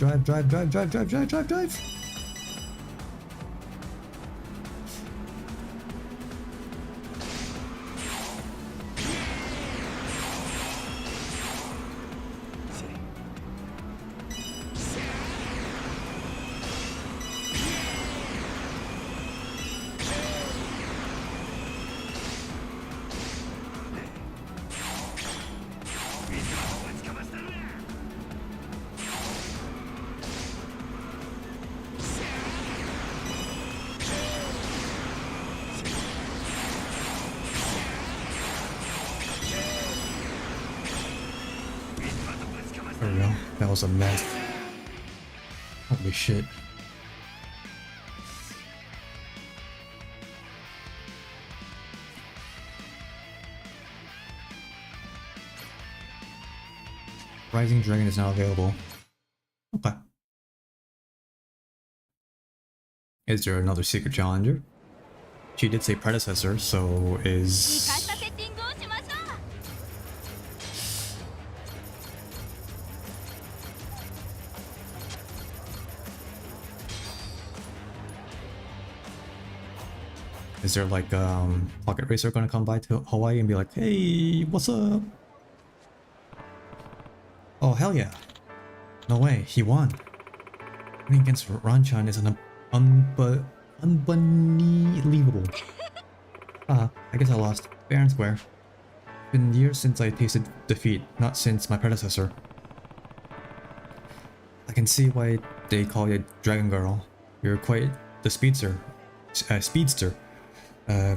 There we go. That was a mess. Holy shit. Rising Dragon is now available. Okay. Is there another secret challenger? She did say predecessor, so is... Is there like Pocket Racer gonna come by to Hawaii and be like, hey, what's up? Oh hell yeah. No way, he won. Winning against Ranchan is an unbelievable. I guess I lost. Fair and square. It's been years since I tasted defeat, not since my predecessor. I can see why they call you Dragon Girl. You're quite the speedster.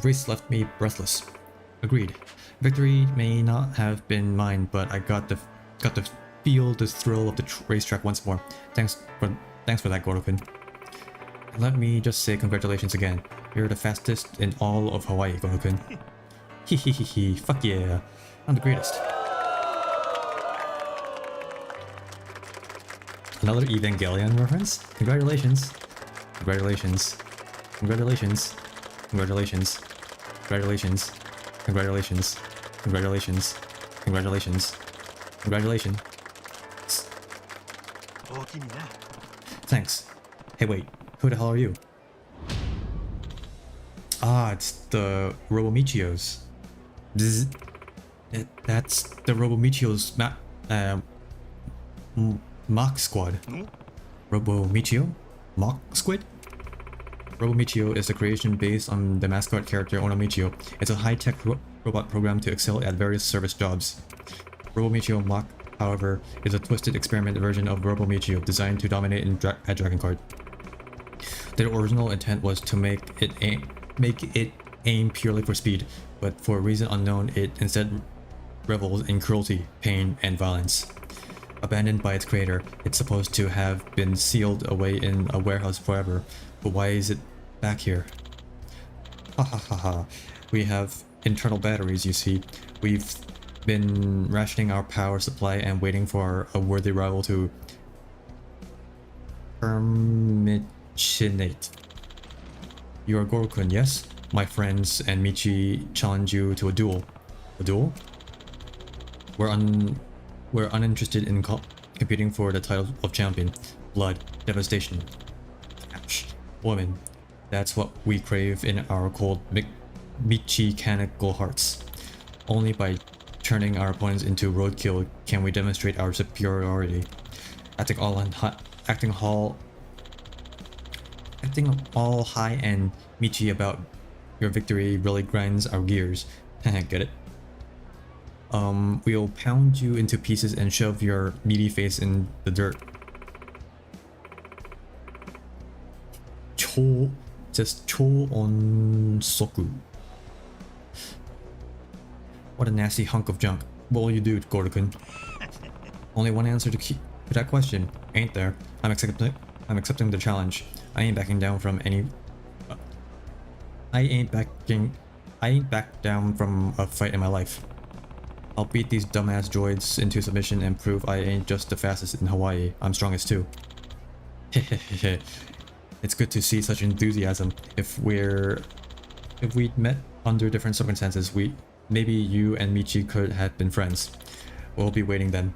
Race left me breathless. Agreed. Victory may not have been mine, but I got to feel the thrill of the racetrack once more. Thanks for that, Gorokin. And let me just say congratulations again. You're the fastest in all of Hawaii, Gorokin. Hehehehe, fuck yeah. I'm the greatest. Another Evangelion reference? Congratulations. Congratulations. Congratulations. Congratulations. Congratulations. Congratulations. Congratulations. Congratulations. Congratulations. Thanks. Hey wait, who the hell are you? Ah, it's the Robomichios. That's the Robomichios Mock Squad. Robomichio? Mock Squid? Robomichio is a creation based on the mascot character Onomichio. It's a high-tech robot program to excel at various service jobs. Robomichio Mock, however, is a twisted experiment version of Robomichio designed to dominate at Dragon Card. The original intent was to make it aim purely for speed, but for a reason unknown, it instead revels in cruelty, pain, and violence. Abandoned by its creator, it's supposed to have been sealed away in a warehouse forever, but why is it back here? Ha ha ha ha. We have internal batteries, you see. We've been rationing our power supply and waiting for a worthy rival to terminate. You are Gorokun, yes? My friends and Michi challenge you to a duel. A duel? We're uninterested in competing for the title of champion. Blood, devastation, cash, woman. That's what we crave in our cold Michi-canical hearts. Only by turning our opponents into roadkill can we demonstrate our superiority. Acting all high and Michi about your victory really grinds our gears. Get it? We'll pound you into pieces and shove your meaty face in the dirt. Just Cho on Soku. What a nasty hunk of junk. What will you do, Gordon? Only one answer to that question, ain't there? I'm accepting the challenge. I ain't backing down from any. I ain't back down from a fight in my life. I'll beat these dumbass droids into submission and prove I ain't just the fastest in Hawaii. I'm strongest too. It's good to see such enthusiasm. If we'd met under different circumstances, maybe you and Michi could have been friends. We'll be waiting then.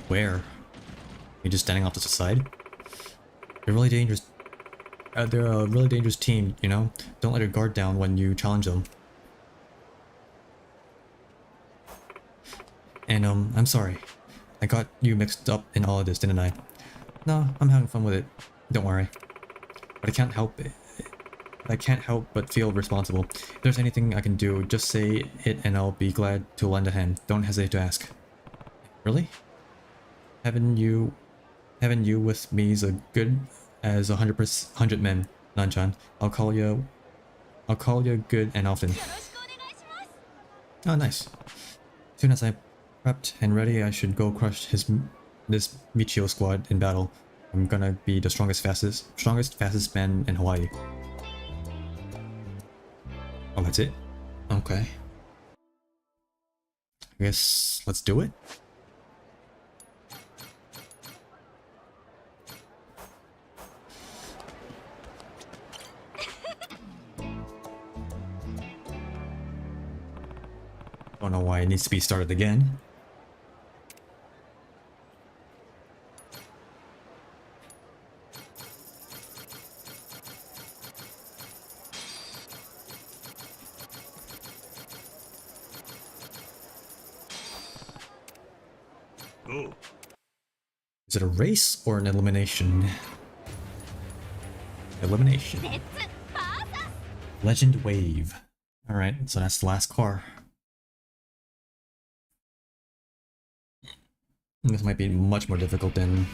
Where? You just standing off to the side? They're really dangerous. They're a really dangerous team, you know? Don't let your guard down when you challenge them. And I'm sorry. I got you mixed up in all of this, didn't I? No, I'm having fun with it. Don't worry. But I can't help it. I can't help but feel responsible. If there's anything I can do, just say it and I'll be glad to lend a hand. Don't hesitate to ask. Really? Having you with me is as good as 100 men, Nanchan. I'll call you good and often. Oh, nice. Soon as I prepped and ready, I should go crush this Michio squad in battle. I'm gonna be the strongest, fastest man in Hawaii. Oh, that's it? Okay. I guess let's do it. Don't know why it needs to be started again. Oh. Is it a race or an elimination? Elimination. Legend Wave. Alright, so that's the last car. This might be much more difficult than...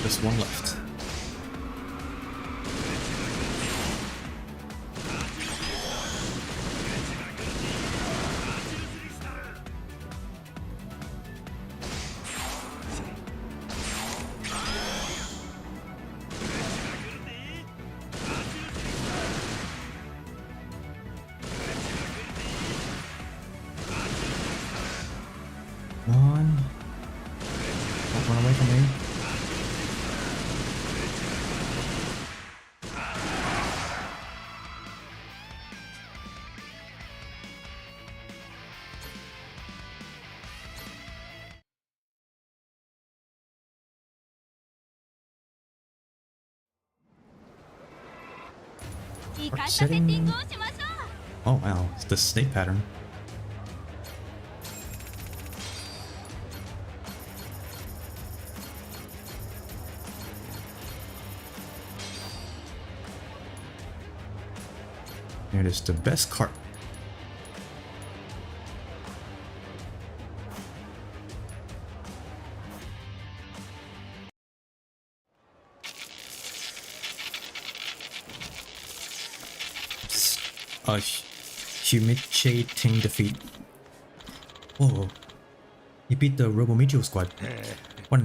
Just one left. Come on. Don't run away from me. Setting... Oh wow, it's the snake pattern. It is the best cart. A humiliating defeat. Whoa. You beat the Robomichio squad. What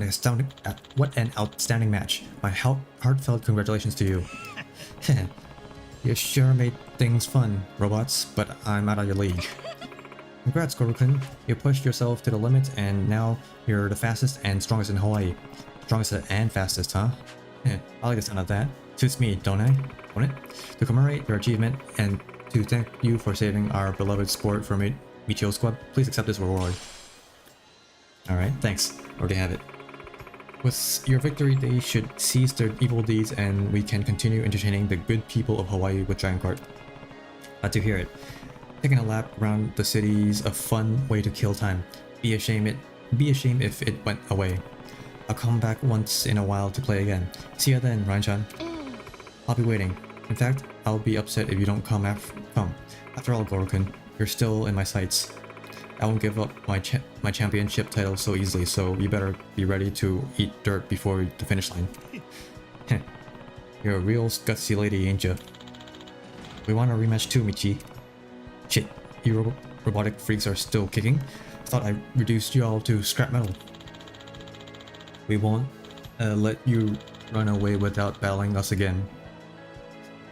an outstanding match. My heartfelt congratulations to you. You sure made things fun, robots, but I'm out of your league. Congrats, Goru-kun. You pushed yourself to the limit and now you're the fastest and strongest in Hawaii. Strongest and fastest, huh? I like the sound of that. Suits me, don't I? Won't it? To commemorate your achievement and to thank you for saving our beloved sport from Michio Squad, please accept this reward. Alright, thanks. Already have it. With your victory, they should cease their evil deeds and we can continue entertaining the good people of Hawaii with Dragon Kart. Glad to hear it. Taking a lap around the city's a fun way to kill time. Be ashamed if it went away. I'll come back once in a while to play again. See ya then, Ryan-chan. I'll be waiting. In fact, I'll be upset if you don't come. After all, Goro-kun, you're still in my sights. I won't give up my championship title so easily, so you better be ready to eat dirt before the finish line. You're a real gutsy lady, ain't ya? We want a rematch too, Michi. Shit, you robotic freaks are still kicking? Thought I reduced you all to scrap metal. We won't let you run away without battling us again.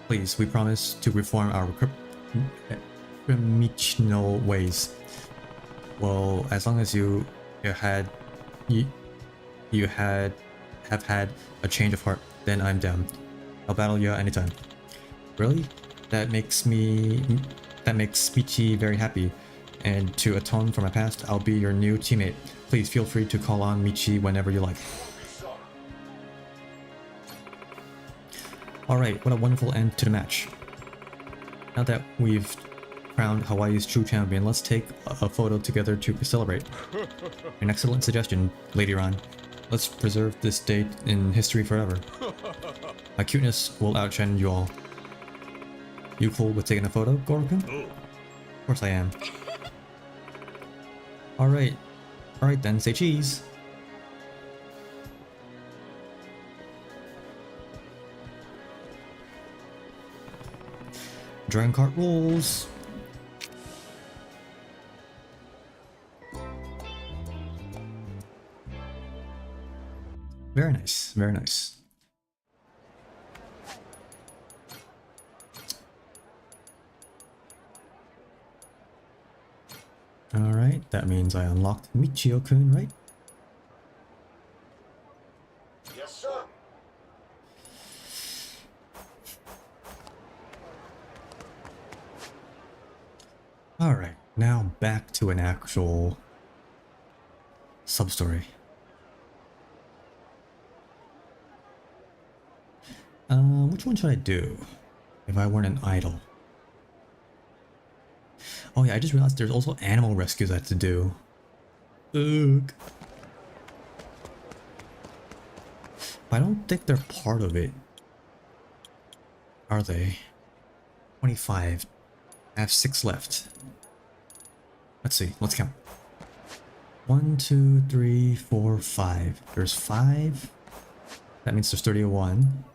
Please, we promise to reform our criminal ways. Well, as long as you have had a change of heart, then I'm down. I'll battle you anytime. Really? That makes Michi very happy. And to atone for my past, I'll be your new teammate. Please feel free to call on Michi whenever you like. Alright, what a wonderful end to the match. Now that we've crowned Hawaii's true champion, let's take a photo together to celebrate. An excellent suggestion, Lady Ron. Let's preserve this date in history forever. My cuteness will outshine you all. You cool with taking a photo, Goro-kun? Of course I am. Alright. Alright then, say cheese! Dragon Kart rules! Very nice, very nice. Alright, that means I unlocked Michio-kun, right? Yes, sir. Alright, now back to an actual sub-story. Which one should I do if I weren't an idol? Oh yeah, I just realized there's also animal rescues I have to do. Ugh. But I don't think they're part of it. Are they? 25. I have 6 left. Let's see, let's count. 1, 2, 3, 4, 5. There's 5. That means there's 31.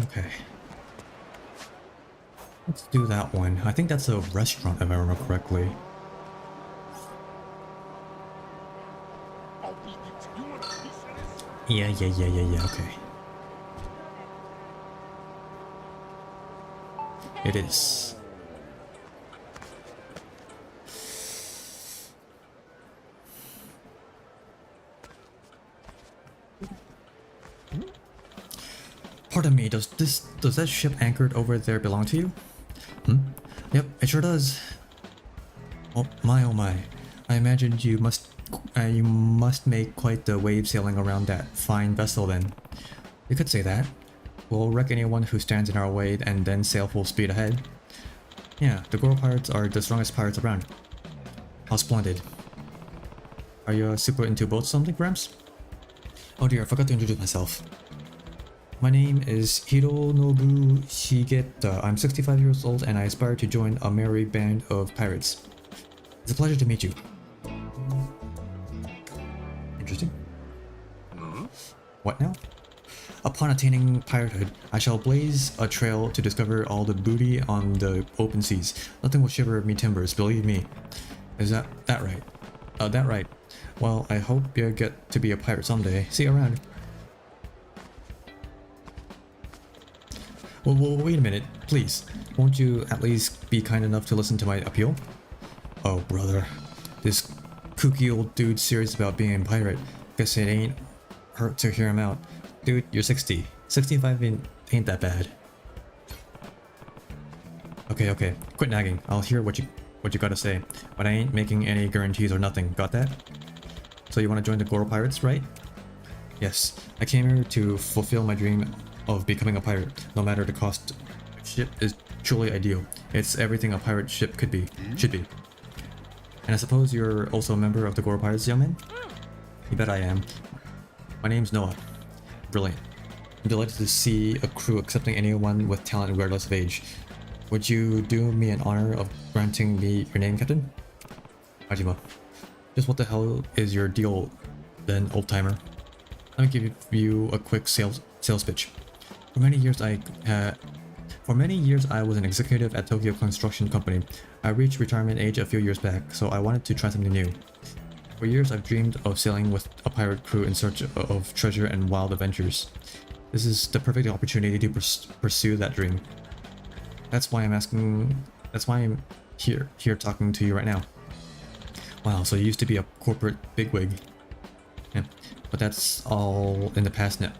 Okay. Let's do that one. I think that's a restaurant if I remember correctly. Yeah, okay. It is. Pardon me, does that ship anchored over there belong to you? Yep, it sure does. Oh my. I imagined you must make quite the wave sailing around that fine vessel then. You could say that. We'll wreck anyone who stands in our way and then sail full speed ahead. Yeah, the Goro pirates are the strongest pirates around. How splendid. Are you super into boats or something, Gramps? Oh dear, I forgot to introduce myself. My name is Hironobu Shigeta. I'm 65 years old and I aspire to join a merry band of pirates. It's a pleasure to meet you. Interesting. What now? Upon attaining piratehood, I shall blaze a trail to discover all the booty on the open seas. Nothing will shiver me timbers, believe me. Is that right? That right. Well, I hope you get to be a pirate someday. See you around. Well, wait a minute, please. Won't you at least be kind enough to listen to my appeal? Oh, brother. This kooky old dude serious about being a pirate. Guess it ain't hurt to hear him out. Dude, you're 60. 65 ain't that bad. Okay. Quit nagging. I'll hear what you gotta say. But I ain't making any guarantees or nothing. Got that? So you want to join the Goro Pirates, right? Yes. I came here to fulfill my dream of becoming a pirate, no matter the cost. Ship is truly ideal. It's everything a pirate ship should be. And I suppose you're also a member of the Goro Pirates, young man? You bet I am. My name's Noah. Brilliant. I'm delighted to see a crew accepting anyone with talent regardless of age. Would you do me an honor of granting me your name, Captain? Majima. Just what the hell is your deal then, old timer? Let me give you a quick sales pitch. For many years I was an executive at Tokyo Construction Company. I reached retirement age a few years back, so I wanted to try something new. For years I've dreamed of sailing with a pirate crew in search of treasure and wild adventures. This is the perfect opportunity to pursue that dream. That's why I'm here talking to you right now. Wow, so you used to be a corporate bigwig. Yeah, but that's all in the past now.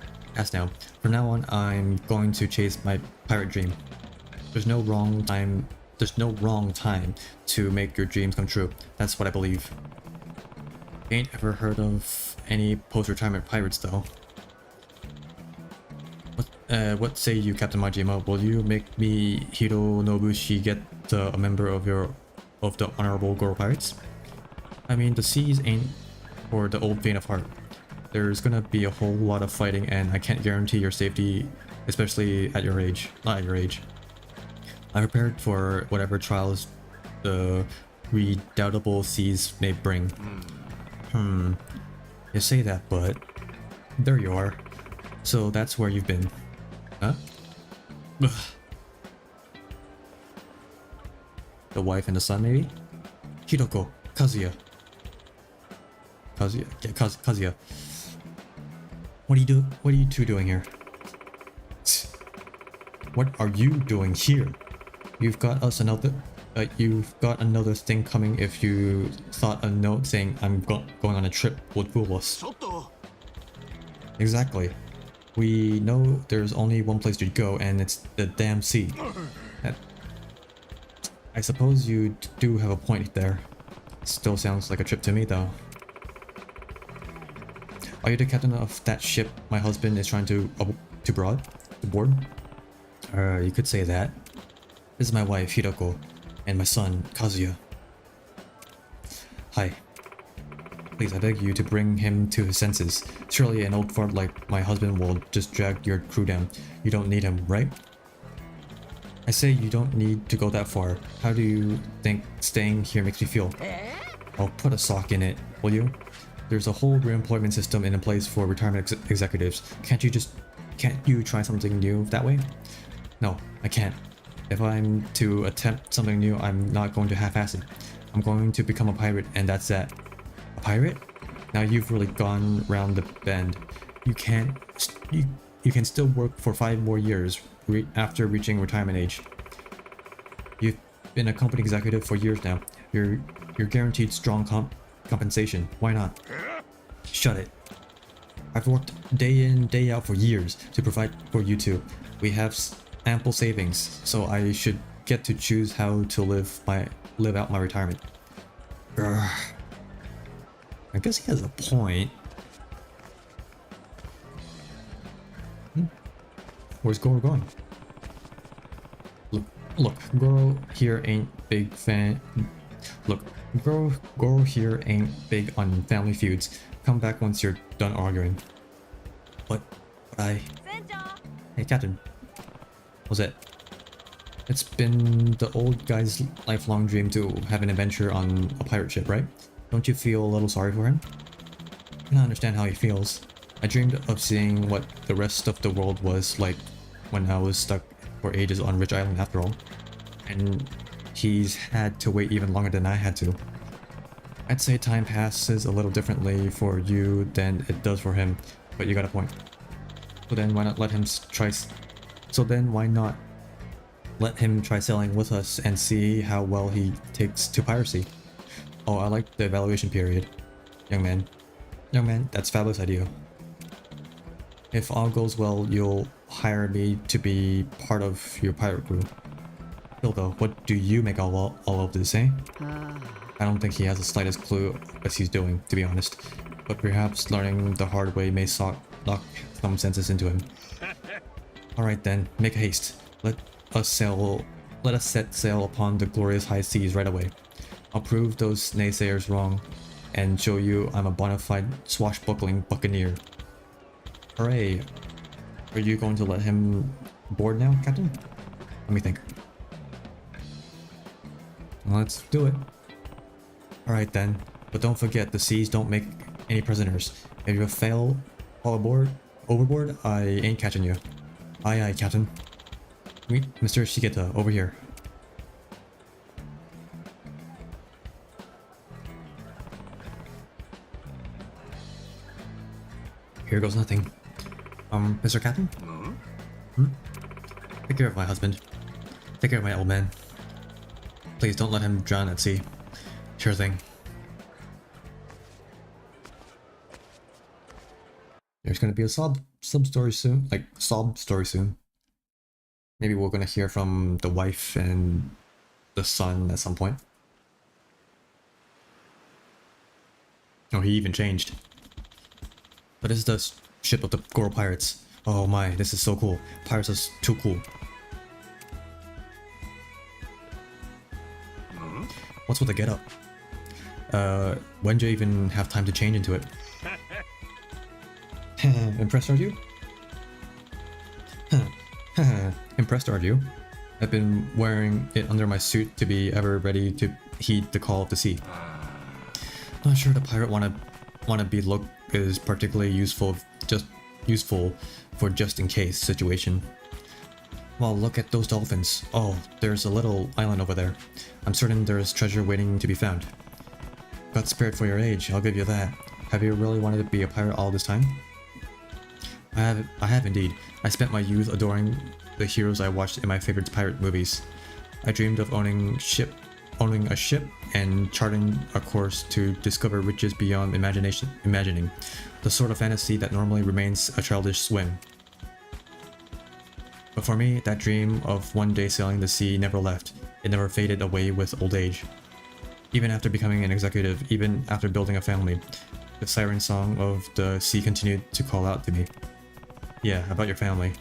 From now on, I'm going to chase my pirate dream. There's no wrong time to make your dreams come true. That's what I believe. Ain't ever heard of any post-retirement pirates though. What say you, Captain Majima? Will you make me Hironobushi get a member of the honorable Goro Pirates? I mean, the seas ain't for the old faint of heart. There's gonna be a whole lot of fighting, and I can't guarantee your safety, especially at your age. Not at your age. I'm prepared for whatever trials the redoubtable seas may bring. You say that, but there you are. So that's where you've been. Huh? Ugh. The wife and the son, maybe? Hiroko, Kazuya. Kazuya. What are you two doing here? What are you doing here? You've got another thing coming if you thought a note saying I'm going on a trip would fool us. Exactly. We know there's only one place to go, and it's the damn sea. I suppose you do have a point there. Still sounds like a trip to me, though. Are you the captain of that ship my husband is trying to board? You could say that. This is my wife, Hiroko, and my son, Kazuya. Hi. Please, I beg you to bring him to his senses. Surely an old fart like my husband will just drag your crew down. You don't need him, right? I say you don't need to go that far. How do you think staying here makes me feel? I'll put a sock in it, will you? There's a whole reemployment system in place for retirement executives. Can't you try something new that way? No, I can't. If I'm to attempt something new, I'm not going to half-ass it. I'm going to become a pirate, and that's that. A pirate? Now you've really gone round the bend. You can still work for 5 more years after reaching retirement age. You've been a company executive for years now. You're guaranteed strong compensation. Why not? Shut it. I've worked day in, day out for years to provide for you two. We have ample savings, so I should get to choose how to live out my retirement. Urgh. I guess he has a point. Where's Goro going? Look, Goro here ain't big fan. Look, Goro here ain't big on family feuds. Come back once you're done arguing. But Hey, Captain. What's it? It's been the old guy's lifelong dream to have an adventure on a pirate ship, right? Don't you feel a little sorry for him? I can understand how he feels. I dreamed of seeing what the rest of the world was like when I was stuck for ages on Rich Island after all. And he's had to wait even longer than I had to. I'd say time passes a little differently for you than it does for him, but you got a point. So then why not let him try sailing with us and see how well he takes to piracy? Oh, I like the evaluation period. Young man. Young man, that's fabulous idea. If all goes well, you'll hire me to be part of your pirate crew. Still though, what do you make all of this, eh? I don't think he has the slightest clue what he's doing, to be honest. But perhaps learning the hard way may knock some senses into him. Alright then, make haste. Let us set sail upon the glorious high seas right away. I'll prove those naysayers wrong, and show you I'm a bona fide swashbuckling buccaneer. Hooray! Are you going to let him board now, Captain? Let me think. Let's do it. Alright then, but don't forget the seas don't make any prisoners. If you fail overboard, I ain't catching you. Aye aye, Captain. Meet Mr. Shigeta, over here. Here goes nothing. Mr. Captain? Take care of my husband. Take care of my old man. Please don't let him drown at sea. Sure thing. There's gonna be a sob story soon, like sob story soon. Maybe we're gonna hear from the wife and the son at some point. Oh, he even changed. But this is the ship of the Goro Pirates. Oh my, this is so cool. Pirates are too cool. What's with the getup? When do you even have time to change into it? Impressed, are you? Impressed, are you? I've been wearing it under my suit to be ever ready to heed the call of the sea. Not sure the pirate wanna-be look is particularly useful for just in case situation. Well, look at those dolphins. Oh, there's a little island over there. I'm certain there's treasure waiting to be found. Got spirit for your age, I'll give you that. Have you really wanted to be a pirate all this time? I have indeed. I spent my youth adoring the heroes I watched in my favorite pirate movies. I dreamed of owning a ship and charting a course to discover riches beyond imagining. The sort of fantasy that normally remains a childish whim. But for me, that dream of one day sailing the sea never left. It never faded away with old age. Even after becoming an executive, even after building a family, the siren song of the sea continued to call out to me. Yeah, about your family.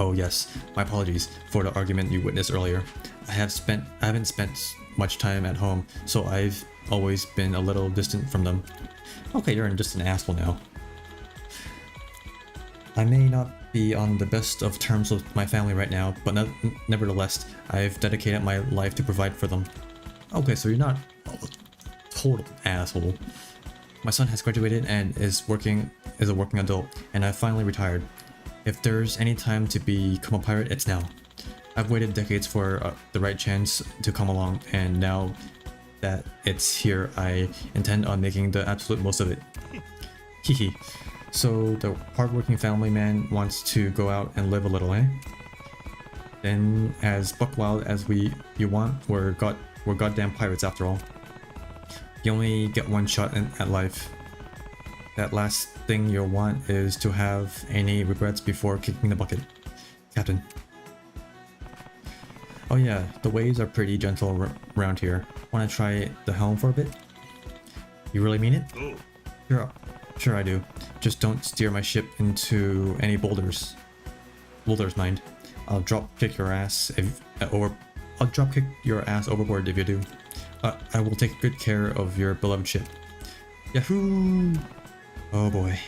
Oh yes, my apologies for the argument you witnessed earlier. I haven't spent much time at home, so I've always been a little distant from them. Okay, you're just an asshole now. I may not be on the best of terms with my family right now, but nevertheless, I've dedicated my life to provide for them. Okay, so you're not a total asshole. My son has graduated and is a working adult, and I've finally retired. If there's any time to become a pirate, it's now. I've waited decades for the right chance to come along, and now that it's here, I intend on making the absolute most of it. Hehe. So the hardworking family man wants to go out and live a little, eh? Then, as buck-wild as you want, we're goddamn pirates after all. You only get one shot at life. That last thing you'll want is to have any regrets before kicking the bucket. Captain. Oh yeah, the waves are pretty gentle around here. Wanna try the helm for a bit? You really mean it? Sure I do. Just don't steer my ship into any boulders. Boulders, mind. I'll drop kick your ass overboard if you do. I will take good care of your beloved ship. Yahoo! Oh boy.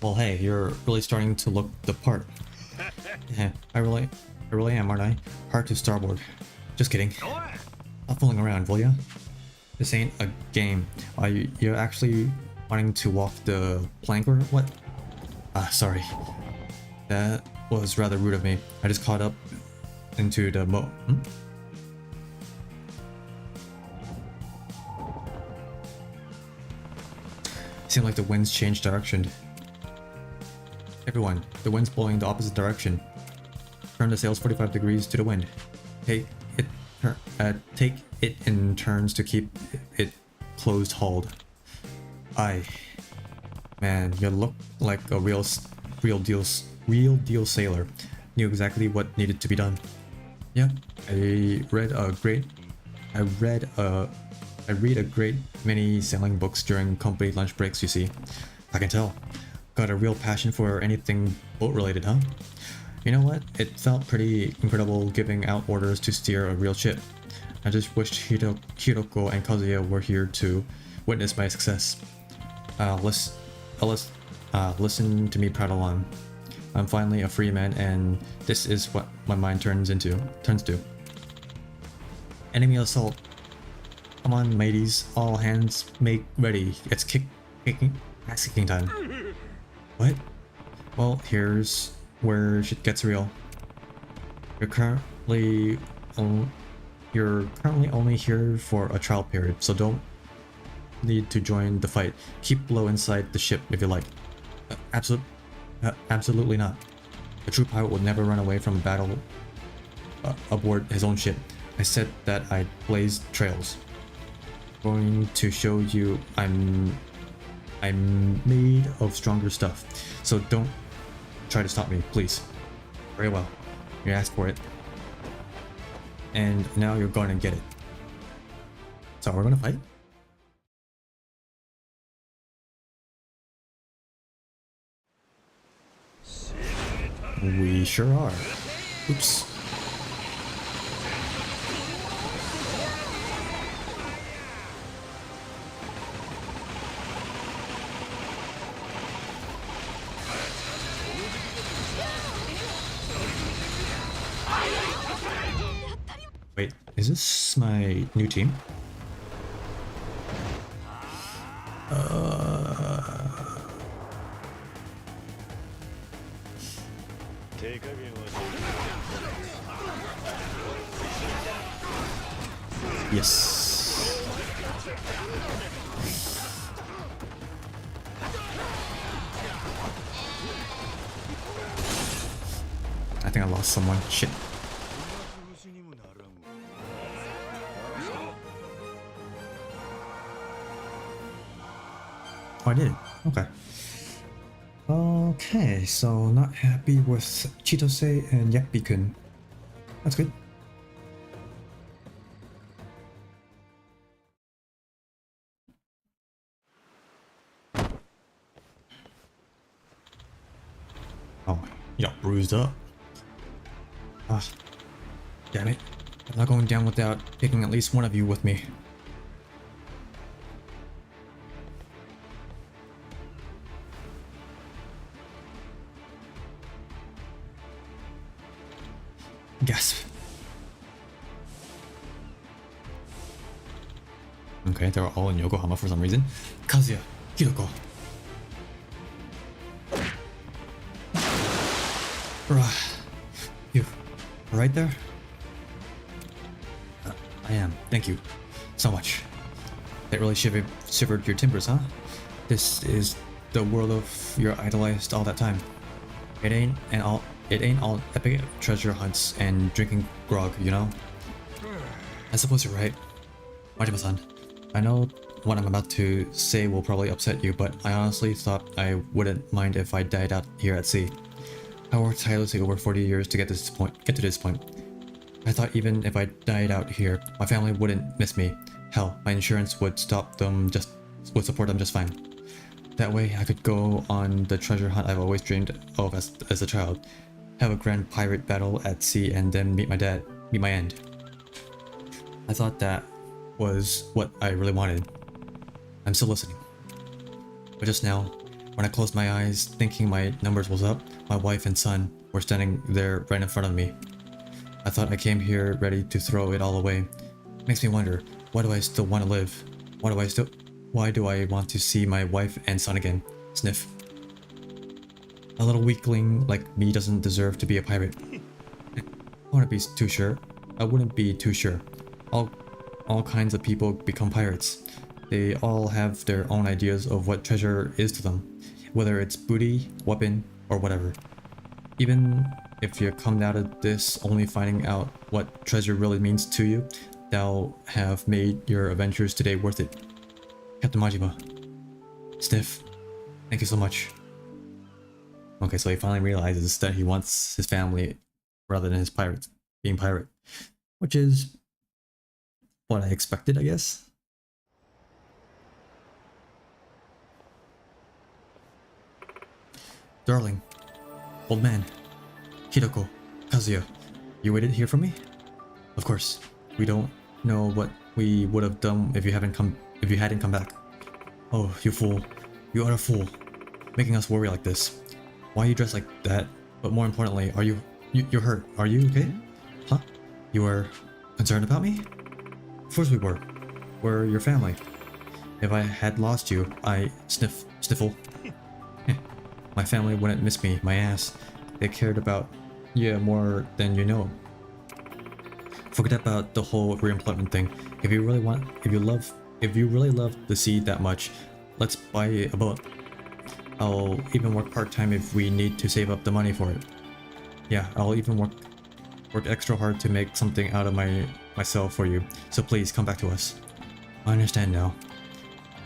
Well, hey, you're really starting to look the part. Yeah, I really am, aren't I? Hard to starboard. Just kidding. Stop fooling around, will ya? This ain't a game. You're actually wanting to walk the plank or what? Sorry. That was rather rude of me. I just caught up into the Seemed like the winds changed direction. Everyone, the wind's blowing the opposite direction. Turn the sails 45 degrees to the wind. Take it in turns to keep it closed hauled. Aye. Man, you look like a real deal sailor. Knew exactly what needed to be done. Yeah, I read a great many sailing books during company lunch breaks, you see. I can tell. Got a real passion for anything boat related, huh? You know what? It felt pretty incredible giving out orders to steer a real ship. I just wished Hiroko and Kazuya were here to witness my success. Listen to me prattle on. I'm finally a free man, and this is what my mind turns to. Enemy assault. Come on, mateys. All hands make ready. It's ass kicking time. What? Well, here's where shit gets real. You're currently only here for a trial period, so don't need to join the fight. Keep below inside the ship if you like. Absolutely not. A true pilot would never run away from a battle aboard his own ship. I said that I blazed trails. Going to show you I'm made of stronger stuff. So don't try to stop me, please. Very well. You asked for it. And now you're gonna get it. So we're gonna fight? We sure are. Oops. Wait, is this my new team? Yes. I think I lost someone. Shit. Oh, I did. Okay. Okay, so not happy with Chitose and Yappy-kun. That's good. Oh, you're bruised up. Ah, damn it. I'm not going down without taking at least one of you with me. Gasp. Okay, they're all in Yokohama for some reason. Kazuya, Hiroko. You right there? I am. Thank you so much. That really shivered your timbers, huh? This is the world of your idolized all that time. It ain't all epic treasure hunts and drinking grog, you know? I suppose you're right. Majima-san, I know what I'm about to say will probably upset you, but I honestly thought I wouldn't mind if I died out here at sea. I worked tirelessly over 40 years to get to this point. I thought even if I died out here, my family wouldn't miss me. Hell, my insurance would support them just fine. That way, I could go on the treasure hunt I've always dreamed of as a child, have a grand pirate battle at sea, and then meet my end. I thought that was what I really wanted. I'm still listening. But just now, when I closed my eyes, thinking my numbers was up, my wife and son were standing there right in front of me. I thought I came here ready to throw it all away. Makes me wonder, why do I still want to live? Why do I want to see my wife and son again? Sniff. A little weakling like me doesn't deserve to be a pirate. I wouldn't be too sure. All kinds of people become pirates. They all have their own ideas of what treasure is to them. Whether it's booty, weapon, or whatever. Even if you come out of this only finding out what treasure really means to you, that'll have made your adventures today worth it. Captain Majima. Sniff, thank you so much. Okay, so he finally realizes that he wants his family rather than his being pirate. Which is what I expected, I guess. Darling, old man, Hidoko, Kazuya, you waited here for me? Of course, we don't know what we would have done if you hadn't come back. Oh, you fool. You are a fool. Making us worry like this. Why are you dressed like that? But more importantly, you're hurt. Are you okay? Huh? You were concerned about me? Of course we were. We're your family. If I had lost you, sniffle. My family wouldn't miss me, my ass. They cared about you more than you know. Forget about the whole reemployment thing. If you really love the sea that much, let's buy a boat. I'll even work part-time if we need to save up the money for it. Yeah, I'll even work extra hard to make something out of myself for you. So please come back to us. I understand now.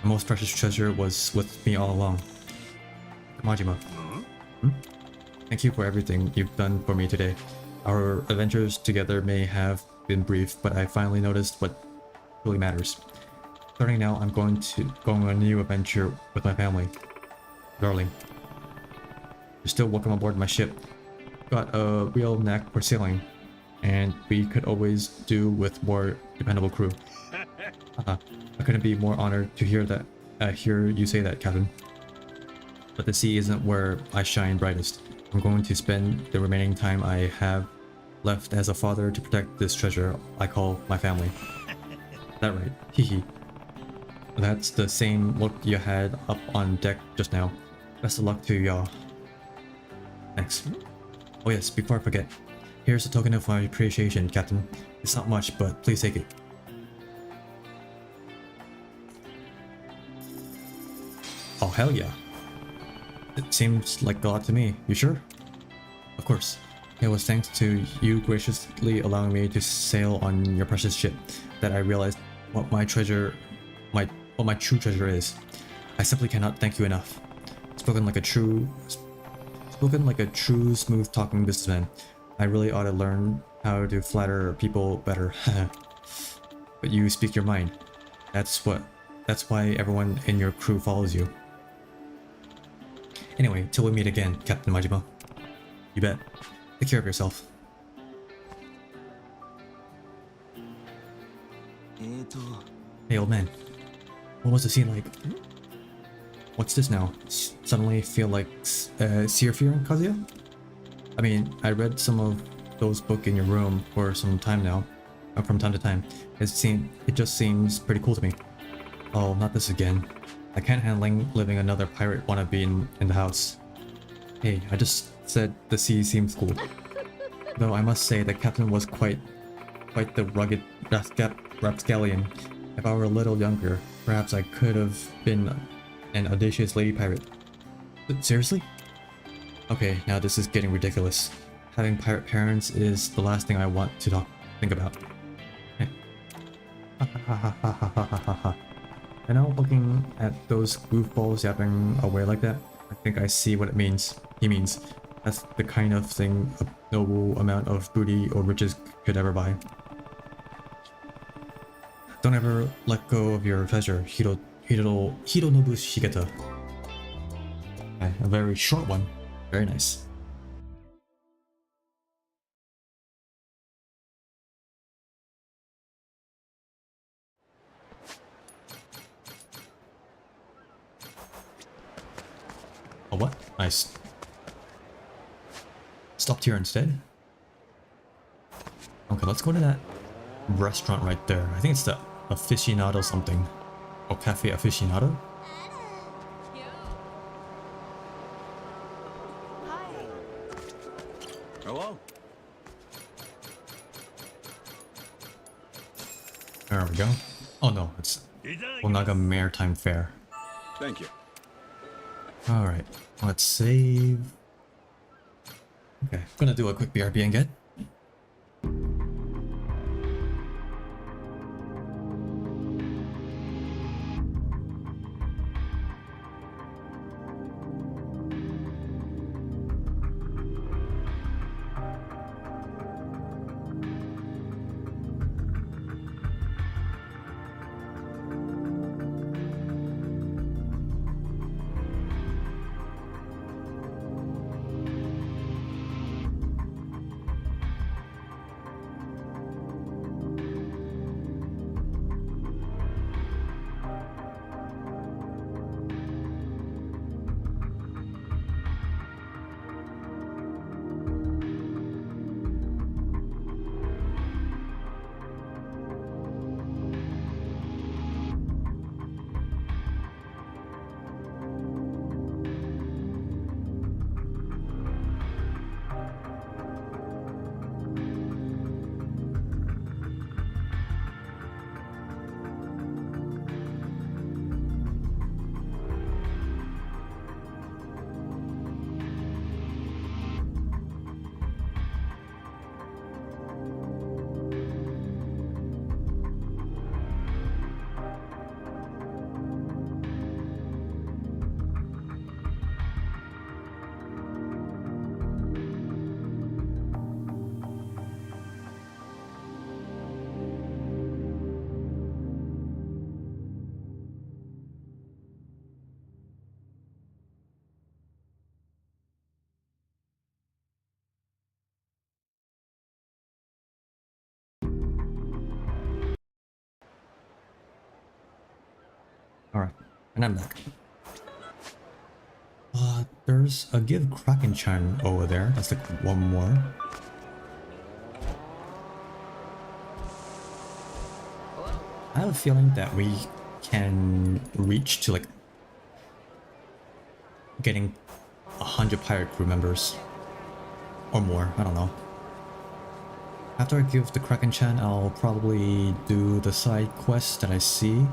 The most precious treasure was with me all along. Majima. Thank you for everything you've done for me today. Our adventures together may have been brief, but I finally noticed what really matters. Starting now, I'm going on a new adventure with my family. Darling, you're still welcome aboard my ship. Got a real knack for sailing, and we could always do with more dependable crew. I couldn't be more honored to hear you say that, Captain. But the sea isn't where I shine brightest. I'm going to spend the remaining time I have left as a father to protect this treasure I call my family. That right? Hehe. That's the same look you had up on deck just now. Best of luck to y'all. Thanks. Oh yes, before I forget, here's a token of my appreciation, Captain. It's not much, but please take it. Oh hell yeah. It seems like a lot to me. You sure? Of course. It was thanks to you graciously allowing me to sail on your precious ship that I realized what my true treasure is. I simply cannot thank you enough. Spoken like a true smooth-talking businessman. I really ought to learn how to flatter people better. But you speak your mind. That's why everyone in your crew follows you. Anyway, till we meet again, Captain Majima. You bet. Take care of yourself. Hey old man, what was the scene like? What's this now? Suddenly feel like seer fear in Kazuya? I mean, I read some of those books in your room for some time now, from time to time. It just seems pretty cool to me. Oh, not this again. I can't handle living another pirate wannabe in the house. Hey, I just said the sea seems cool. Though I must say the captain was quite the rugged rapscallion. If I were a little younger, perhaps I could have been an audacious lady pirate. But seriously? Okay, now this is getting ridiculous. Having pirate parents is the last thing I want to think about. And now looking at those goofballs yapping away like that, I think I see what he means. That's the kind of thing a noble amount of booty or riches could ever buy. Don't ever let go of your treasure, Hironobu Shigeta. Okay, a very short one. Very nice. Oh, what? Nice. Stopped here instead. Okay, let's go to that restaurant right there. I think it's the Aficionado something. Or Cafe Aficionado? Hello? There we go. Oh no, it's Onaga Maritime Fair. Thank you. Alright, let's save. Okay, gonna do a quick BRB and get. Alright, and I'm back. There's a give Kraken-chan over there. That's like one more. I have a feeling that we can reach to like getting 100 pirate crew members or more. I don't know. After I give the Kraken-chan, I'll probably do the side quests that I see.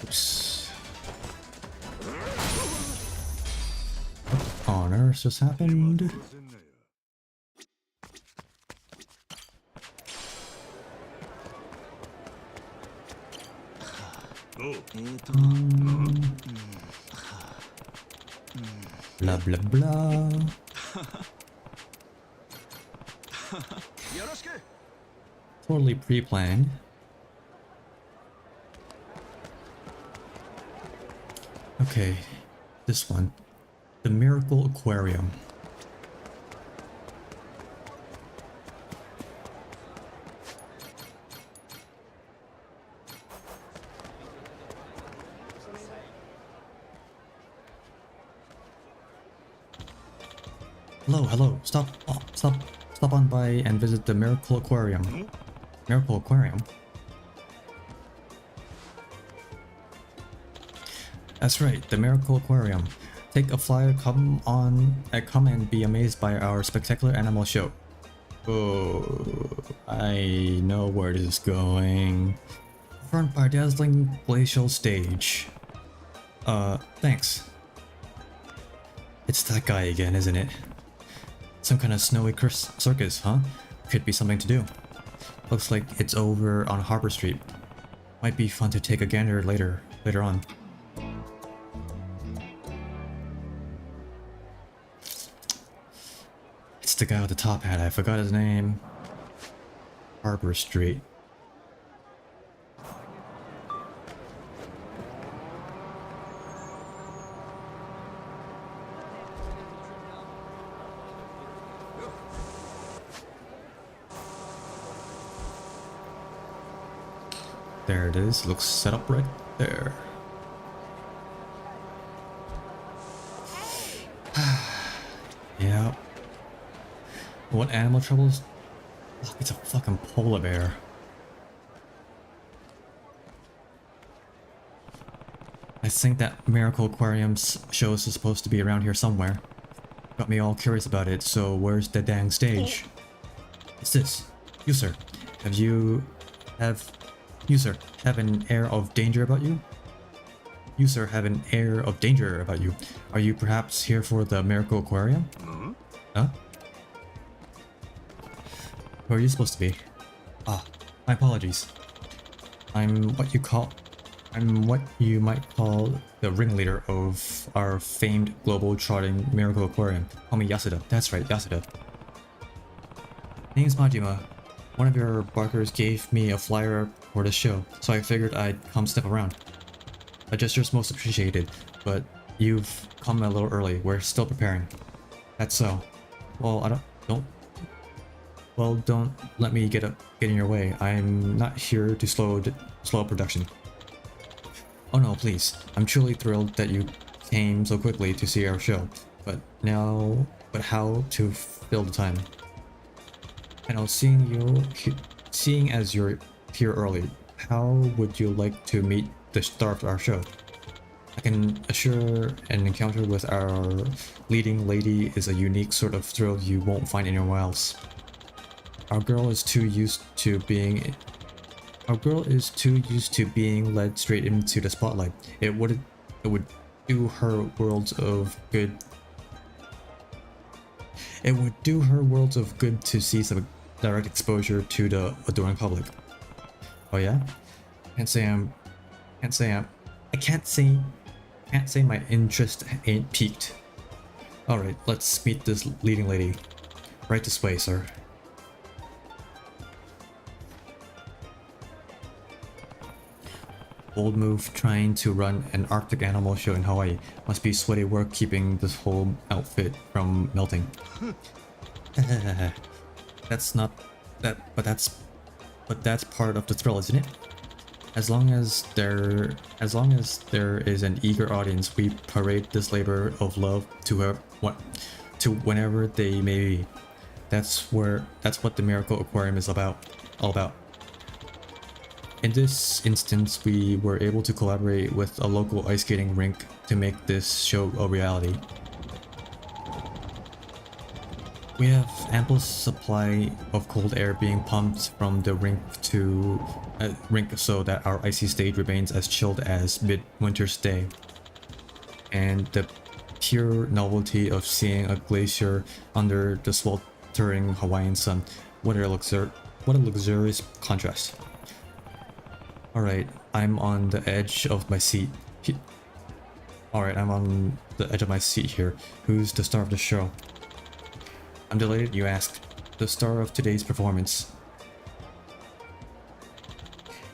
Oops. What on earth just happened? Blah blah blah. Totally pre-planned. Okay, this one. The Miracle Aquarium. Hello, stop on by and visit the Miracle Aquarium. Miracle Aquarium? That's right, the Miracle Aquarium. Take a flyer, come and be amazed by our spectacular animal show. Oh, I know where this is going. Front by dazzling glacial stage. Thanks. It's that guy again, isn't it? Some kind of snowy circus, huh? Could be something to do. Looks like it's over on Harbor Street. Might be fun to take a gander later on. It's the guy with the top hat, I forgot his name. Harbor Street. There it is, looks set up right there. Yeah. What animal troubles? Fuck, it's a fucking polar bear. I think that Miracle Aquarium's show is supposed to be around here somewhere. Got me all curious about it, so where's the dang stage? What's this? You sir, have an air of danger about you? You sir have an air of danger about you. Are you perhaps here for the Miracle Aquarium? Huh? Who are you supposed to be? Ah, my apologies. I'm what you might call the ringleader of our famed global trotting Miracle Aquarium. Call me Yasuda. That's right, Yasuda. Name's Majima. One of your barkers gave me a flyer for the show, so I figured I'd come step around. A gesture's most appreciated, but you've come a little early. We're still preparing. That's so. Well, don't let me get in your way. I'm not here to slow up production. Oh no, please. I'm truly thrilled that you came so quickly to see our show. But how to fill the time? And seeing as you're here early, how would you like to meet the star of our show? I can assure an encounter with our leading lady is a unique sort of thrill you won't find anywhere else. Our girl is too used to being led straight into the spotlight. It would do her worlds of good. It would do her worlds of good to see some direct exposure to the adoring public. Oh yeah? I can't say my interest ain't piqued. Alright, let's meet this leading lady. Right this way, sir. Bold move trying to run an Arctic animal show in Hawaii. Must be sweaty work keeping this whole outfit from melting. That's part of the thrill, isn't it? As long as there is an eager audience, we parade this labor of love to whenever they may be. That's what the Miracle Aquarium is all about. In this instance, we were able to collaborate with a local ice skating rink to make this show a reality. We have ample supply of cold air being pumped from the rink so that our icy stage remains as chilled as midwinter's day. And the pure novelty of seeing a glacier under the sweltering Hawaiian sun, what a luxurious contrast. Alright, I'm on the edge of my seat. Here. Who's the star of the show? I'm delighted you asked. The star of today's performance.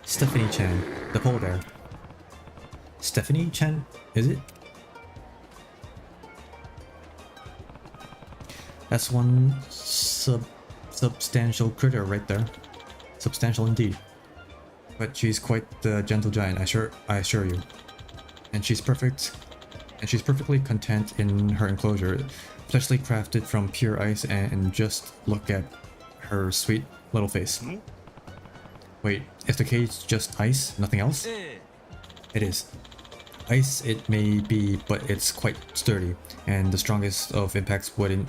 Stephanie Chan, the polar bear. Stephanie Chan, is it? That's one substantial critter right there. Substantial indeed. But she's quite the gentle giant, I assure you. And she's perfectly content in her enclosure, specially crafted from pure ice, and just look at her sweet little face. Wait, is the cage just ice, nothing else? It is. Ice it may be, but it's quite sturdy, and the strongest of impacts wouldn't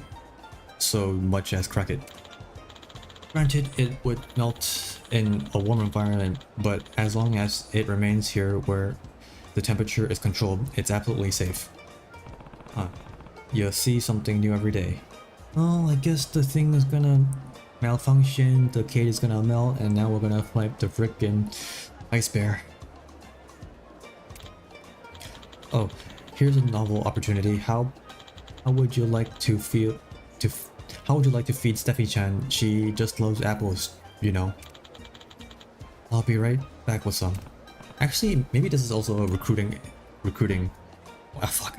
so much as crack it. Granted, it would melt in a warm environment, but as long as it remains here where the temperature is controlled, it's absolutely safe. Huh. You see something new every day. Oh, I guess the thing is gonna malfunction, the cage is gonna melt, and now we're gonna fight the frickin' ice bear. Oh, here's a novel opportunity. How would you like to feed Steffi-chan? She just loves apples, you know. I'll be right back with some. Actually, maybe this is also a recruiting. Ah, fuck.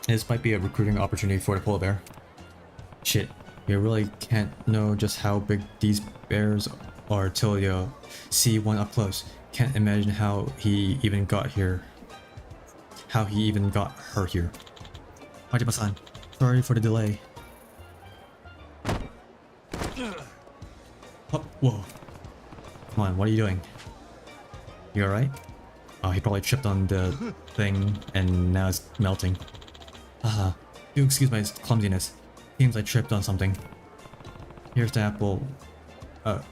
This might be a recruiting opportunity for the polar bear. Shit, you really can't know just how big these bears are till you see one up close. Can't imagine how he even got here. How he even got her here. Majima-san, sorry for the delay. Oh, whoa. Come on, what are you doing? You alright? Oh, he probably tripped on the thing and now it's melting. Haha. Do excuse my clumsiness. Seems I tripped on something. Here's the apple.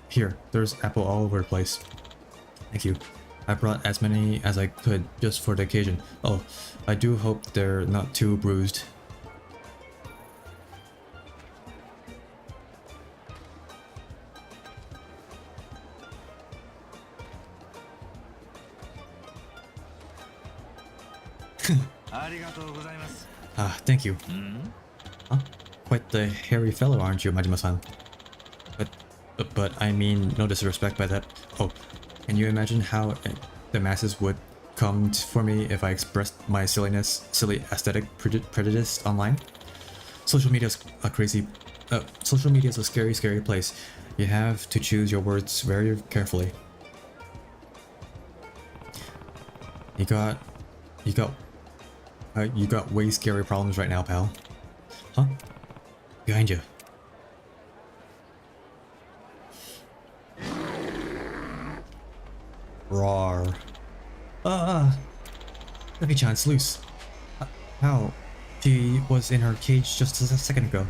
Here. There's apple all over the place. Thank you. I brought as many as I could just for the occasion. Oh, I do hope they're not too bruised. Thank you. Huh? Quite the hairy fellow, aren't you, Majima-san? But I mean, no disrespect by that. Oh, can you imagine how the masses would come for me if I expressed my silly aesthetic prejudice online? Social media's a crazy... social media's a scary, scary place. You have to choose your words very carefully. You got way scary problems right now, pal. Huh? Behind you. Roar. Steffi-chan's loose. How? She was in her cage just a second ago.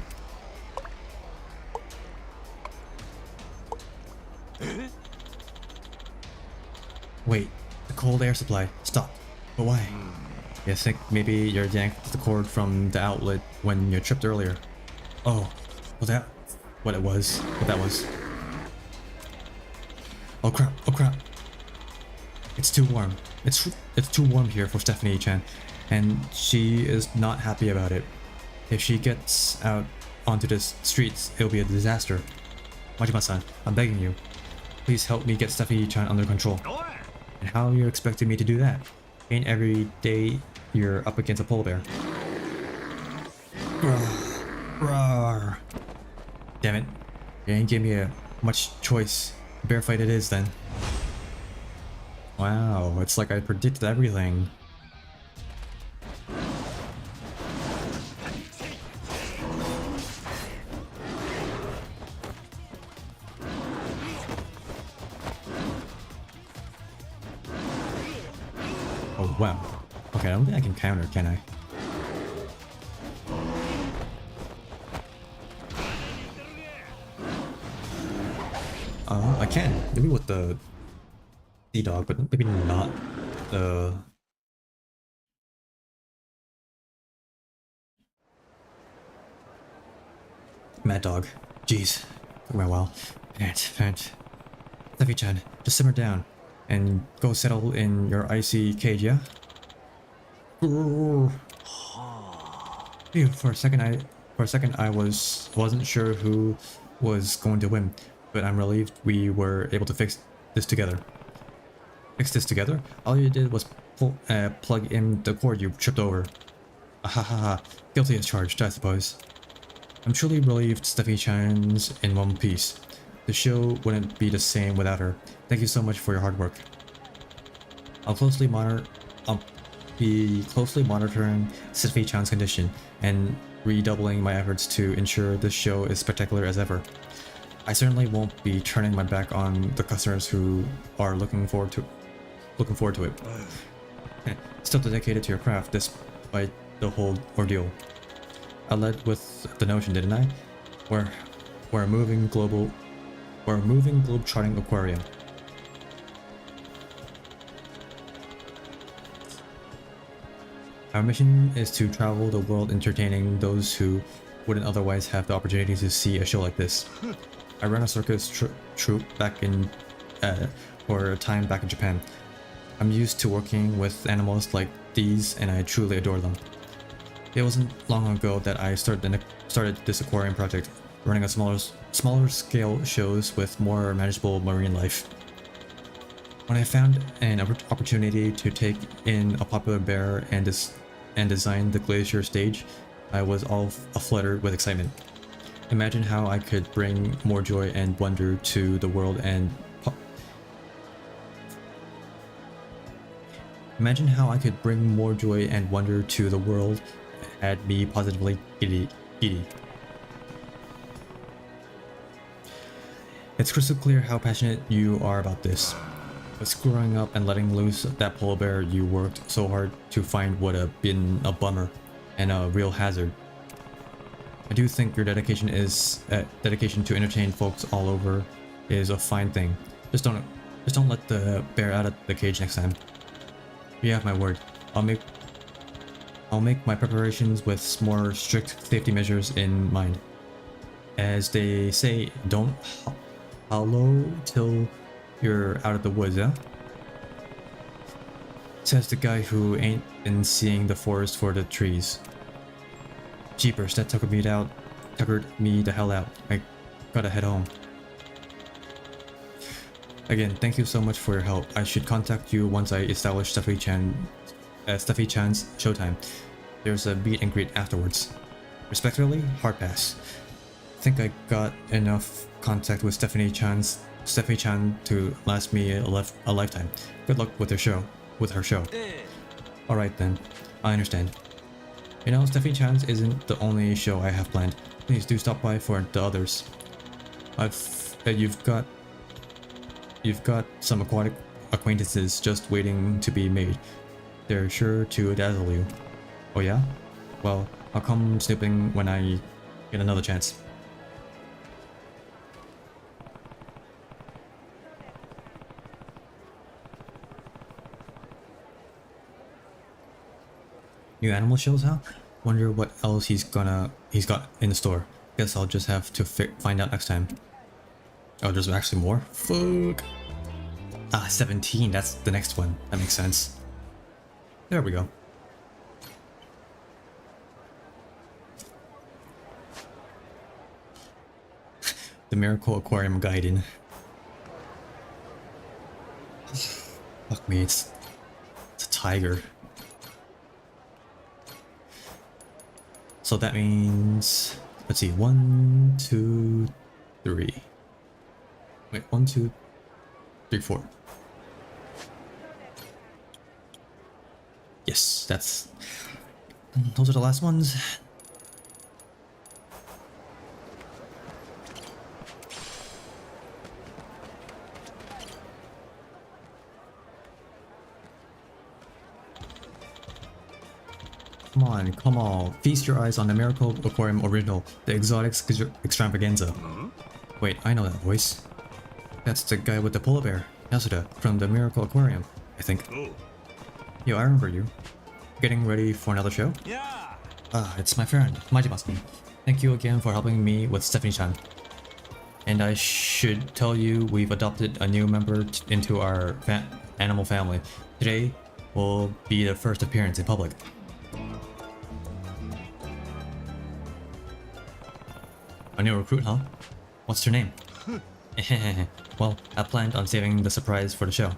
Wait, the cold air supply. Stop. But why? You think maybe you yanked the cord from the outlet when you tripped earlier? Oh, was that what it was? What that was? Oh crap! Oh crap! It's too warm. It's too warm here for Stephanie-chan, and she is not happy about it. If she gets out onto the streets, it'll be a disaster. Majima-san, I'm begging you. Please help me get Stephanie-chan under control. And how are you expecting me to do that? Ain't every day you're up against a polar bear. Roar. Damn it. You ain't give me a much choice. Bear fight it is then. Wow, it's like I predicted everything. Oh wow. Okay, I don't think I can counter, can I? I can. Maybe with the Sea Dog, but maybe not the... Mad Dog. Jeez. Took me a while. Pant. Steffi-chan, just simmer down and go settle in your icy cage, yeah? Phew, for a second I wasn't sure who was going to win, but I'm relieved we were able to fix this together. Fix this together? All you did was plug in the cord you tripped over. Ahahaha, guilty as charged, I suppose. I'm truly relieved Steffi-chan's in one piece. The show wouldn't be the same without her. Thank you so much for your hard work. I'll be closely monitoring Steffi-chan's condition and redoubling my efforts to ensure this show is spectacular as ever. I certainly won't be turning my back on the customers who are looking forward to it. Still dedicated to your craft despite the whole ordeal. I led with the notion, didn't I? We're a moving globe-trotting aquarium. Our mission is to travel the world entertaining those who wouldn't otherwise have the opportunity to see a show like this. I ran a circus troupe back in for a time back in Japan. I'm used to working with animals like these and I truly adore them. It wasn't long ago that I started this aquarium project, running a smaller scale shows with more manageable marine life. When I found an opportunity to take in a popular bear and design the glacier stage, I was all aflutter with excitement. Imagine how I could bring more joy and wonder to the world and had me positively giddy. It's crystal clear how passionate you are about this. But screwing up and letting loose that polar bear you worked so hard to find would have been a bummer and a real hazard. I do think your dedication to entertain folks all over is a fine thing. Just don't let the bear out of the cage next time. You have my word. I'll make my preparations with more strict safety measures in mind. As they say, don't hollow till you're out of the woods, huh? Says the guy who ain't been seeing the forest for the trees. Jeepers, that tuckered me the hell out. I gotta head home. Again, thank you so much for your help. I should contact you once I establish Steffi Chan's showtime. There's a meet and greet afterwards. Respectfully, hard pass. Think I got enough contact with Steffi Chan to last me a lifetime. Good luck with her show. Alright then, I understand. You know, Steffi Chan's isn't the only show I have planned. Please do stop by for the others. You've got some aquatic acquaintances just waiting to be made. They're sure to dazzle you. Oh yeah? Well, I'll come snooping when I get another chance. New animal shows, huh? Wonder what else he's got in the store. Guess I'll just have to find out next time. Oh, there's actually more? Fuck. Ah, 17, that's the next one. That makes sense. There we go. The Miracle Aquarium Gaiden. Fuck me, it's a tiger. So that means, let's see, 1, 2, 3. Wait, 1, 2, 3, 4. Yes, those are the last ones. Come on. Feast your eyes on the Miracle Aquarium Original, the exotic extravaganza. Wait, I know that voice. That's the guy with the polar bear, Yasuda, from the Miracle Aquarium, I think. Yo, I remember you. Getting ready for another show? Yeah. Ah, it's my friend, Maji. Thank you again for helping me with Stephanie-chan. And I should tell you, we've adopted a new member into our animal family. Today will be the first appearance in public. A new recruit, huh? What's her name? Well, I planned on saving the surprise for the show.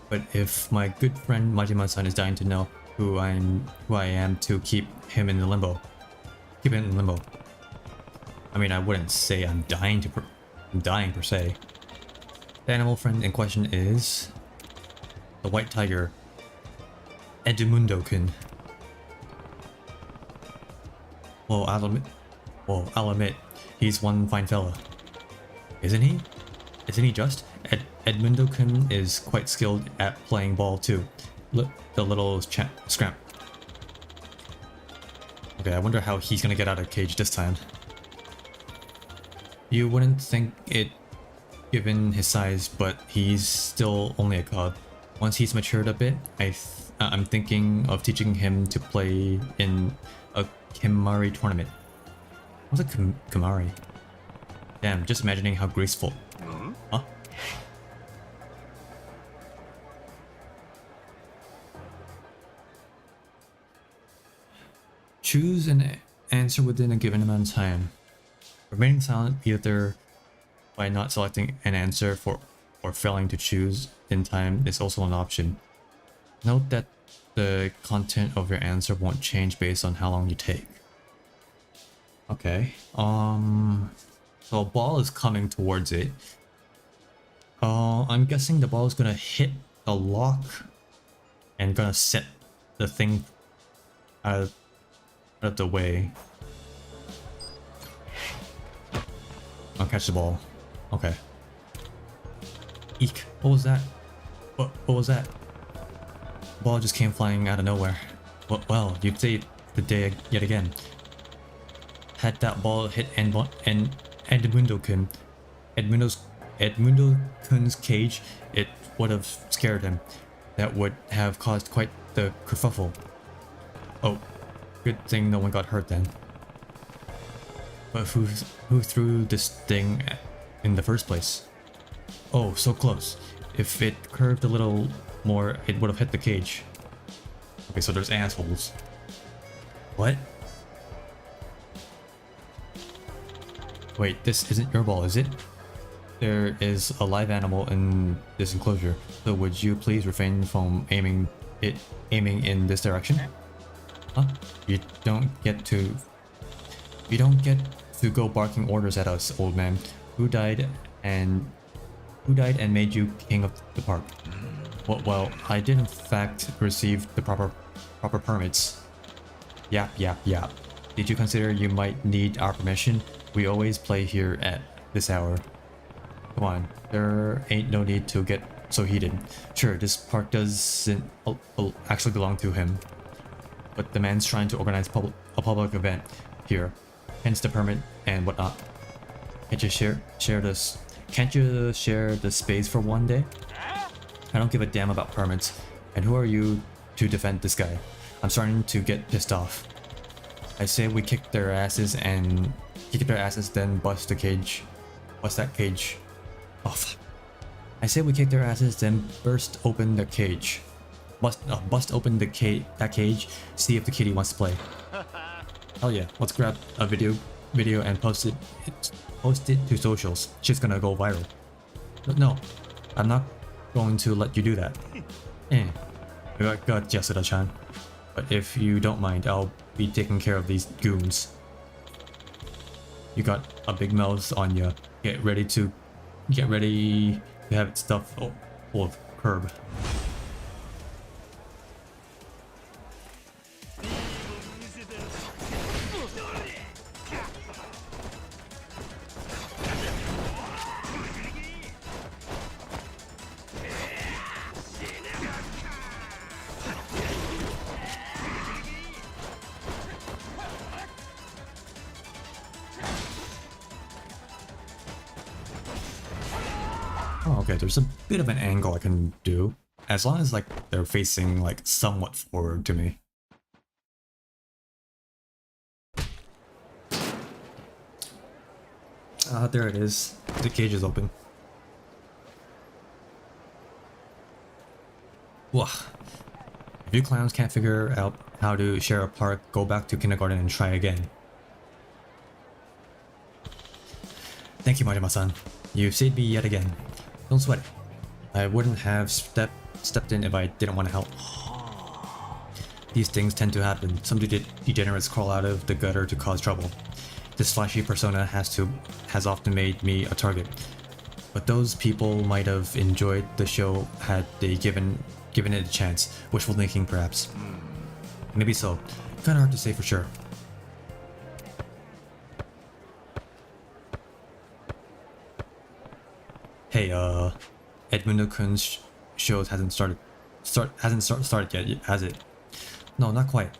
But if my good friend Majima-san is dying to know who I am to keep him in limbo. I mean, I wouldn't say I'm dying per se. The animal friend in question is the white tiger, Edmundo-kun. Well, I'll admit, he's one fine fella. Isn't he? Isn't he just? Edmundo-kun is quite skilled at playing ball too. The little scramp. Okay, I wonder how he's gonna get out of the cage this time. You wouldn't think it given his size, but he's still only a cub. Once he's matured a bit, I'm thinking of teaching him to play in a Kimari tournament. What's a Kimari? Damn, just imagining how graceful. Huh? Choose an answer within a given amount of time. Remaining silent either by not selecting an answer or failing to choose in time is also an option. Note that the content of your answer won't change based on how long you take. Okay. So a ball is coming towards it. I'm guessing the ball is gonna hit a lock and gonna set the thing out of the way. I'll catch the ball. Okay. Eek. What was that? What was that? Ball just came flying out of nowhere. Well, you'd say the day yet again. Had that ball hit Edmundo-kun's cage, it would have scared him. That would have caused quite the kerfuffle. Oh, good thing no one got hurt then. But who threw this thing in the first place? Oh, so close. If it curved a little more, it would have hit the cage. Okay, so there's assholes. What? Wait, this isn't your ball, is it? There is a live animal in this enclosure, so would you please refrain from aiming in this direction? Huh? You don't get to go barking orders at us, old man. Who died and made you king of the park? Well, I did in fact receive the proper permits. Yap. Did you consider you might need our permission? We always play here at this hour. Come on, there ain't no need to get so heated. Sure, this park doesn't actually belong to him, but the man's trying to organize a public event here, hence the permit and whatnot. Can't you share this? Can't you share the space for one day? I don't give a damn about permits, and who are you to defend this guy? I'm starting to get pissed off. I say we kick their asses, then bust that cage. Oh, fuck. I say we kick their asses, then burst open the cage. Bust open that cage. See if the kitty wants to play. Hell yeah! Let's grab a video and post it to socials. Shit's gonna go viral. But no, I'm not going to let you do that. Got Yasuda-chan. But if you don't mind, I'll be taking care of these goons. You got a big mouth on ya. Get ready to have it stuffed full of curb. Oh, okay, there's a bit of an angle I can do, as long as like they're facing like somewhat forward to me. There it is. The cage is open. Wah. If you clowns can't figure out how to share a park, go back to kindergarten and try again. Thank you, Majima-san. You've saved me yet again. Don't sweat it. I wouldn't have stepped in if I didn't want to help. These things tend to happen. Some degenerates crawl out of the gutter to cause trouble. This flashy persona has often made me a target. But those people might have enjoyed the show had they given it a chance. Wishful thinking, perhaps. Maybe so. Kinda hard to say for sure. Hey, Edmundo-kun's shows hasn't started yet, has it? No, not quite.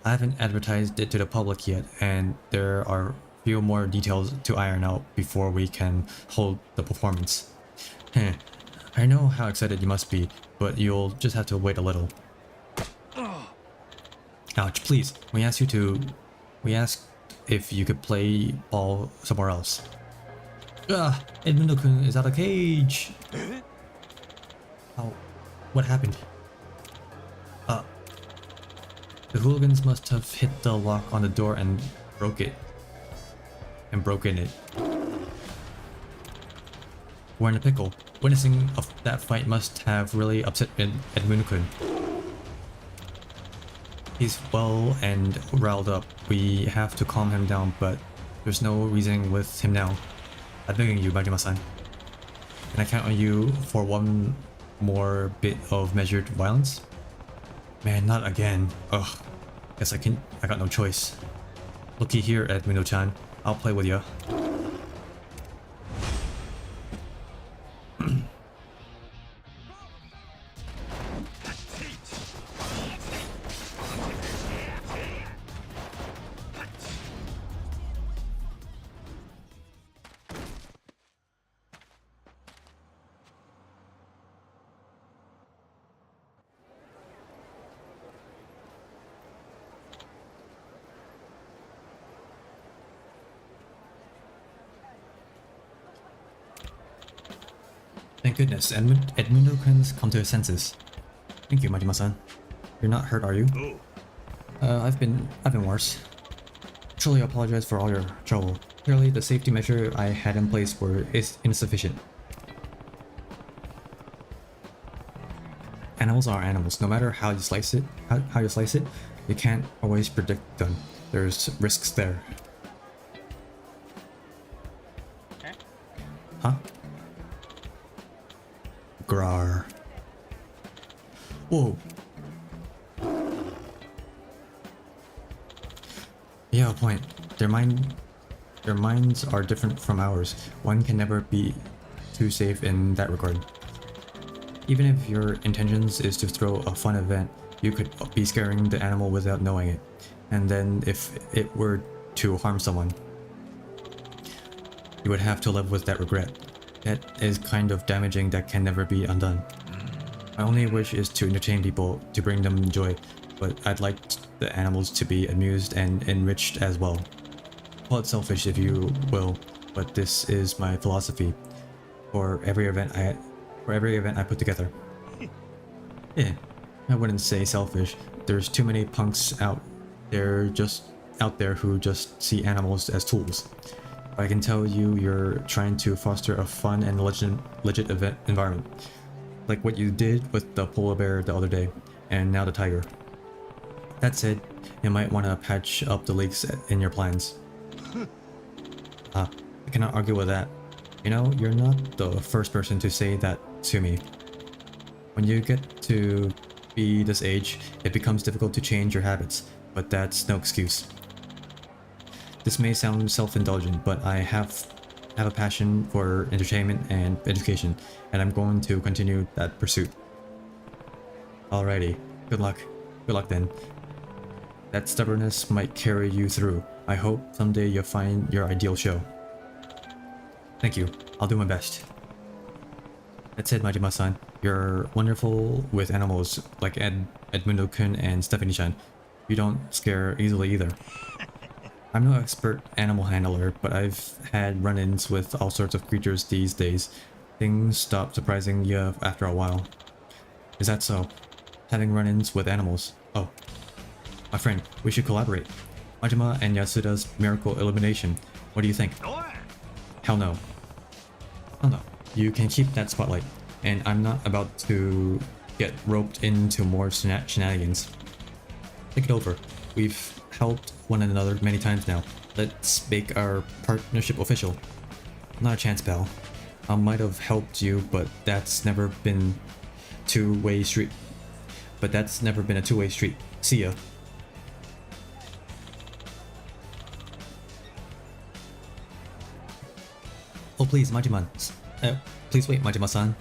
I haven't advertised it to the public yet, and there are few more details to iron out before we can hold the performance. I know how excited you must be, but you'll just have to wait a little. Ouch, please. We asked if you could play ball somewhere else. Edmundo-kun is out of cage! Oh, what happened? The hooligans must have hit the lock on the door and broken it. We're in a pickle. Witnessing of that fight must have really upset Edmundo-kun. He's well and riled up. We have to calm him down, but there's no reasoning with him now. I'm begging you, Majima-san. Can I count on you for one more bit of measured violence? Man, not again. Ugh. Guess I got no choice. Looky here, Edmundo-chan. I'll play with ya. Thank goodness, Edmundo-kun's come to his senses. Thank you, Majima-san. You're not hurt, are you? I've been worse. Truly apologize for all your trouble. Clearly, the safety measure I had in place is insufficient. Animals are animals. No matter how you slice it, you can't always predict them. There's risks there. Huh? Grar. Whoa. Yeah, point. Their minds are different from ours. One can never be too safe in that regard. Even if your intentions is to throw a fun event, you could be scaring the animal without knowing it. And then if it were to harm someone, you would have to live with that regret. That is kind of damaging that can never be undone. My only wish is to entertain people, to bring them joy, but I'd like the animals to be amused and enriched as well. Call it selfish if you will, but this is my philosophy for every event I put together. Yeah, I wouldn't say selfish. There's too many punks out there who just see animals as tools. But I can tell you, you're trying to foster a fun and legit event environment, like what you did with the polar bear the other day, and now the tiger. That said, you might want to patch up the leaks in your plans. I cannot argue with that. You know, you're not the first person to say that to me. When you get to be this age, it becomes difficult to change your habits, but that's no excuse. This may sound self-indulgent, but I have a passion for entertainment and education, and I'm going to continue that pursuit. Alrighty, good luck. Good luck then. That stubbornness might carry you through. I hope someday you'll find your ideal show. Thank you. I'll do my best. That said, Majima-san, you're wonderful with animals like Edmundo-kun and Stephanie-chan. You don't scare easily either. I'm no expert animal handler, but I've had run-ins with all sorts of creatures these days. Things stop surprising you after a while. Is that so? Having run-ins with animals? Oh. My friend, we should collaborate. Majima and Yasuda's miracle elimination. What do you think? Hell no. Hell no. You can keep that spotlight, and I'm not about to get roped into more shenanigans. Think it over. We've helped one another many times now. Let's make our partnership official. Not a chance, pal. I might have helped you, but that's never been a two-way street. See ya. Oh please, Majima. Please wait, Majima-san.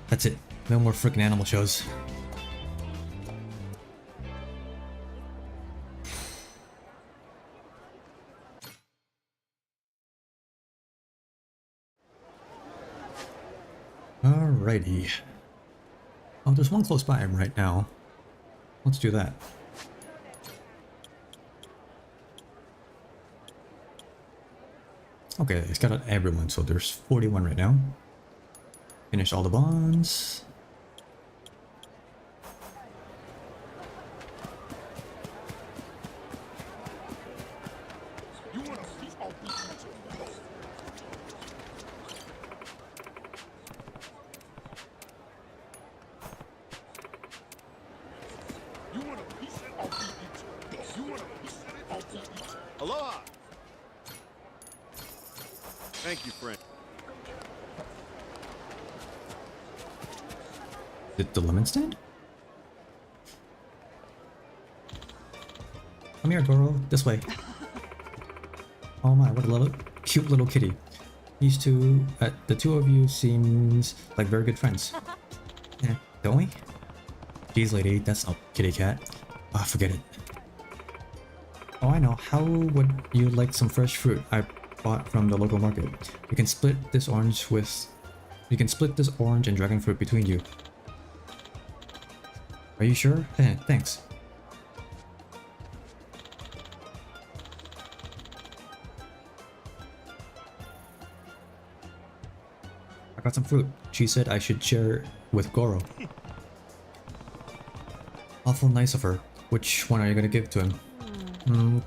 That's it. No more freaking animal shows. Alrighty. Oh, there's one close by right now. Let's do that. Okay, it's got everyone, so there's 41 right now. Finish all the bonds. Aloha! Thank you, friend. The lemon stand? Come here, Goro. This way. Oh my, what a cute little kitty. These two, the two of you seems like very good friends. Yeah, don't we? Geez, lady, that's not kitty cat. Ah, forget it. Oh, I know. How would you like some fresh fruit I bought from the local market? You can split this orange and dragon fruit between you. Are you sure? Thanks. I got some fruit. She said I should share with Goro. Awful nice of her. Which one are you gonna give to him?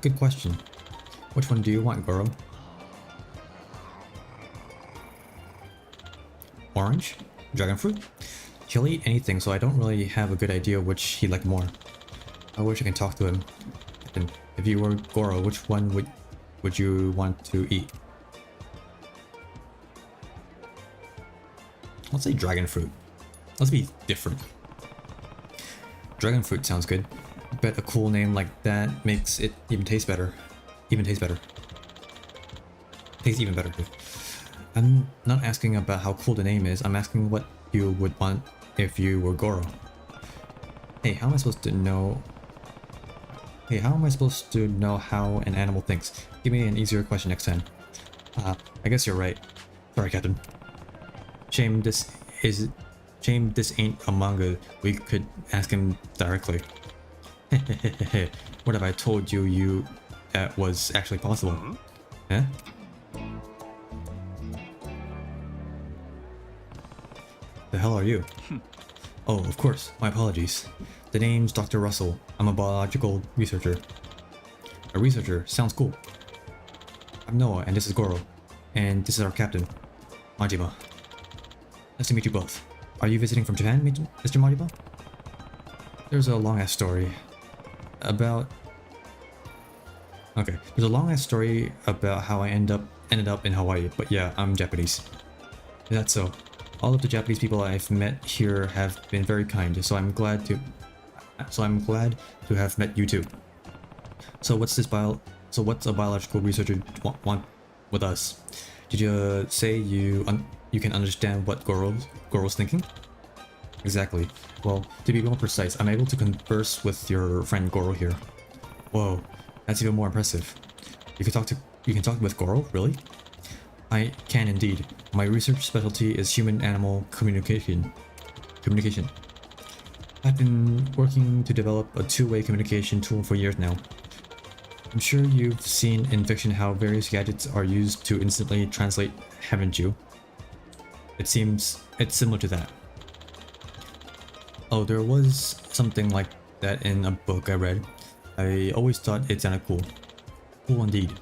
Good question. Which one do you want, Goro? Orange? Dragon fruit? He'll eat anything, so I don't really have a good idea which he liked more. I wish I can talk to him. And if you were Goro, which one would you want to eat? I'll say dragon fruit. Let's be different. Dragon fruit sounds good. Bet a cool name like that makes it even taste better. Tastes even better. I'm not asking about how cool the name is. I'm asking what you would want if you were Goro. Hey, how am I supposed to know? Hey, how am I supposed to know how an animal thinks? Give me an easier question next time. I guess you're right. Sorry, Captain. Shame this ain't a manga. We could ask him directly. What have I told you that was actually possible? Huh? The hell are you? Oh, of course. My apologies. The name's Dr. Russell. I'm a biological researcher. A researcher? Sounds cool. I'm Noah, and this is Goro. And this is our captain, Majima. Nice to meet you both. Are you visiting from Japan, Mr. Majima? There's a long-ass story about... Okay, there's a long-ass story about how I ended up in Hawaii, but yeah, I'm Japanese. That's so. All of the Japanese people I've met here have been very kind, so I'm glad to have met you too. So what's a biological researcher want with us? Did you say you can understand what Goro's thinking? Exactly. Well, to be more precise, I'm able to converse with your friend Goro here. Whoa, that's even more impressive. You can talk with Goro, really? I can indeed. My research specialty is human-animal communication. I've been working to develop a two-way communication tool for years now. I'm sure you've seen in fiction how various gadgets are used to instantly translate, haven't you? It seems it's similar to that. Oh, there was something like that in a book I read. I always thought it sounded cool. Cool indeed.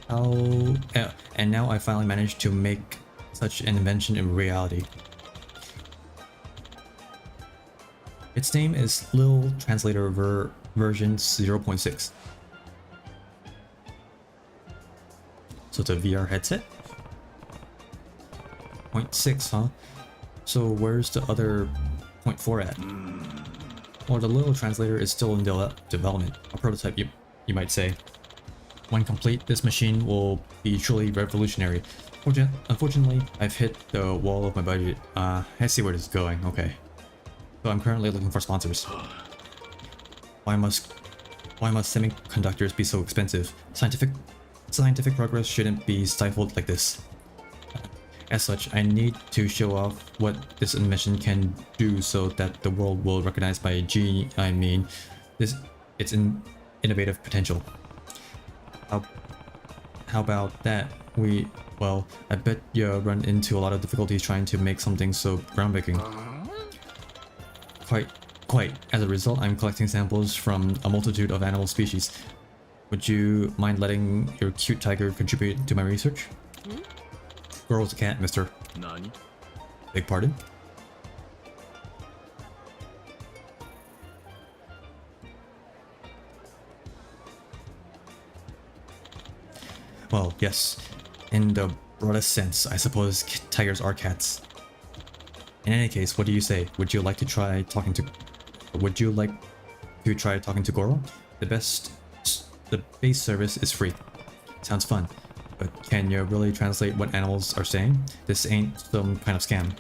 And now I finally managed to make such an invention in reality. Its name is Lil Translator version 0.6. So it's a VR headset? 0.6, huh? So where's the other 0.4 at? Well, the Lil Translator is still in development, a prototype you might say. When complete, this machine will be truly revolutionary. Unfortunately, I've hit the wall of my budget. I see where this is going, okay. So I'm currently looking for sponsors. Why must semiconductors be so expensive? Scientific progress shouldn't be stifled like this. As such, I need to show off what this invention can do so that the world will recognize by its innovative potential. How about that? Well, I bet you run into a lot of difficulties trying to make something so groundbreaking. Quite. As a result, I'm collecting samples from a multitude of animal species. Would you mind letting your cute tiger contribute to my research? Girl's a cat, mister. Nani? Beg pardon? Well, yes. In the broadest sense, I suppose tigers are cats. In any case, what do you say? Would you like to try talking to Goro? The base service is free. Sounds fun. But can you really translate what animals are saying? This ain't some kind of scam.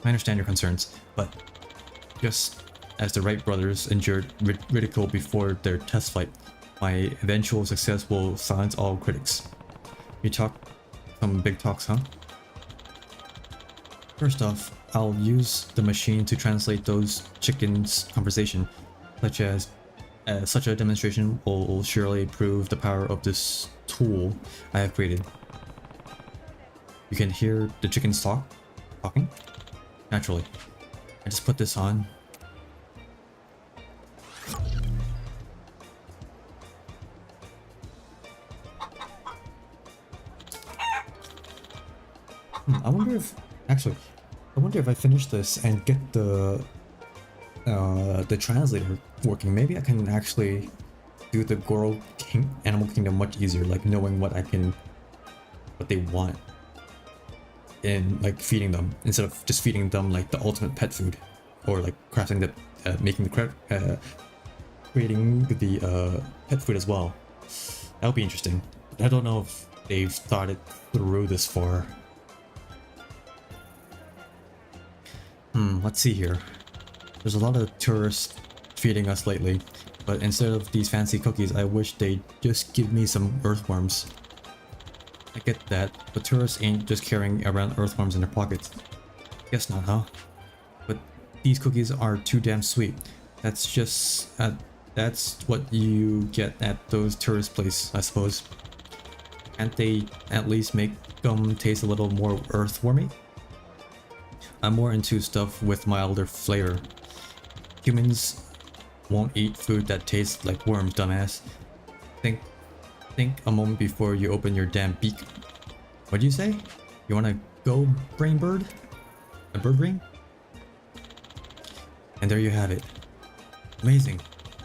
I understand your concerns, but just as the Wright brothers endured ridicule before their test flight, my eventual success will silence all critics. You talk some big talks, huh? First off, I'll use the machine to translate those chickens' conversation, such a demonstration will surely prove the power of this tool I have created. You can hear the chickens talk? talking? Naturally. I just put this on. I wonder if actually, I wonder if I finish this and get the translator working. Maybe I can actually do the Animal Kingdom much easier, like knowing what they want, and like feeding them instead of just feeding them like the ultimate pet food, or like crafting the creating the pet food as well. That would be interesting. I don't know if they've thought it through this far. Let's see here. There's a lot of tourists feeding us lately, but instead of these fancy cookies, I wish they'd just give me some earthworms. I get that, but tourists ain't just carrying around earthworms in their pockets. Guess not, huh? But these cookies are too damn sweet. That's just that's what you get at those tourist places, I suppose. Can't they at least make them taste a little more earthwormy? I'm more into stuff with milder flavor. Humans won't eat food that tastes like worms, dumbass. Think a moment before you open your damn beak. What do you say? You wanna go, brain bird? A bird brain? And there you have it. Amazing.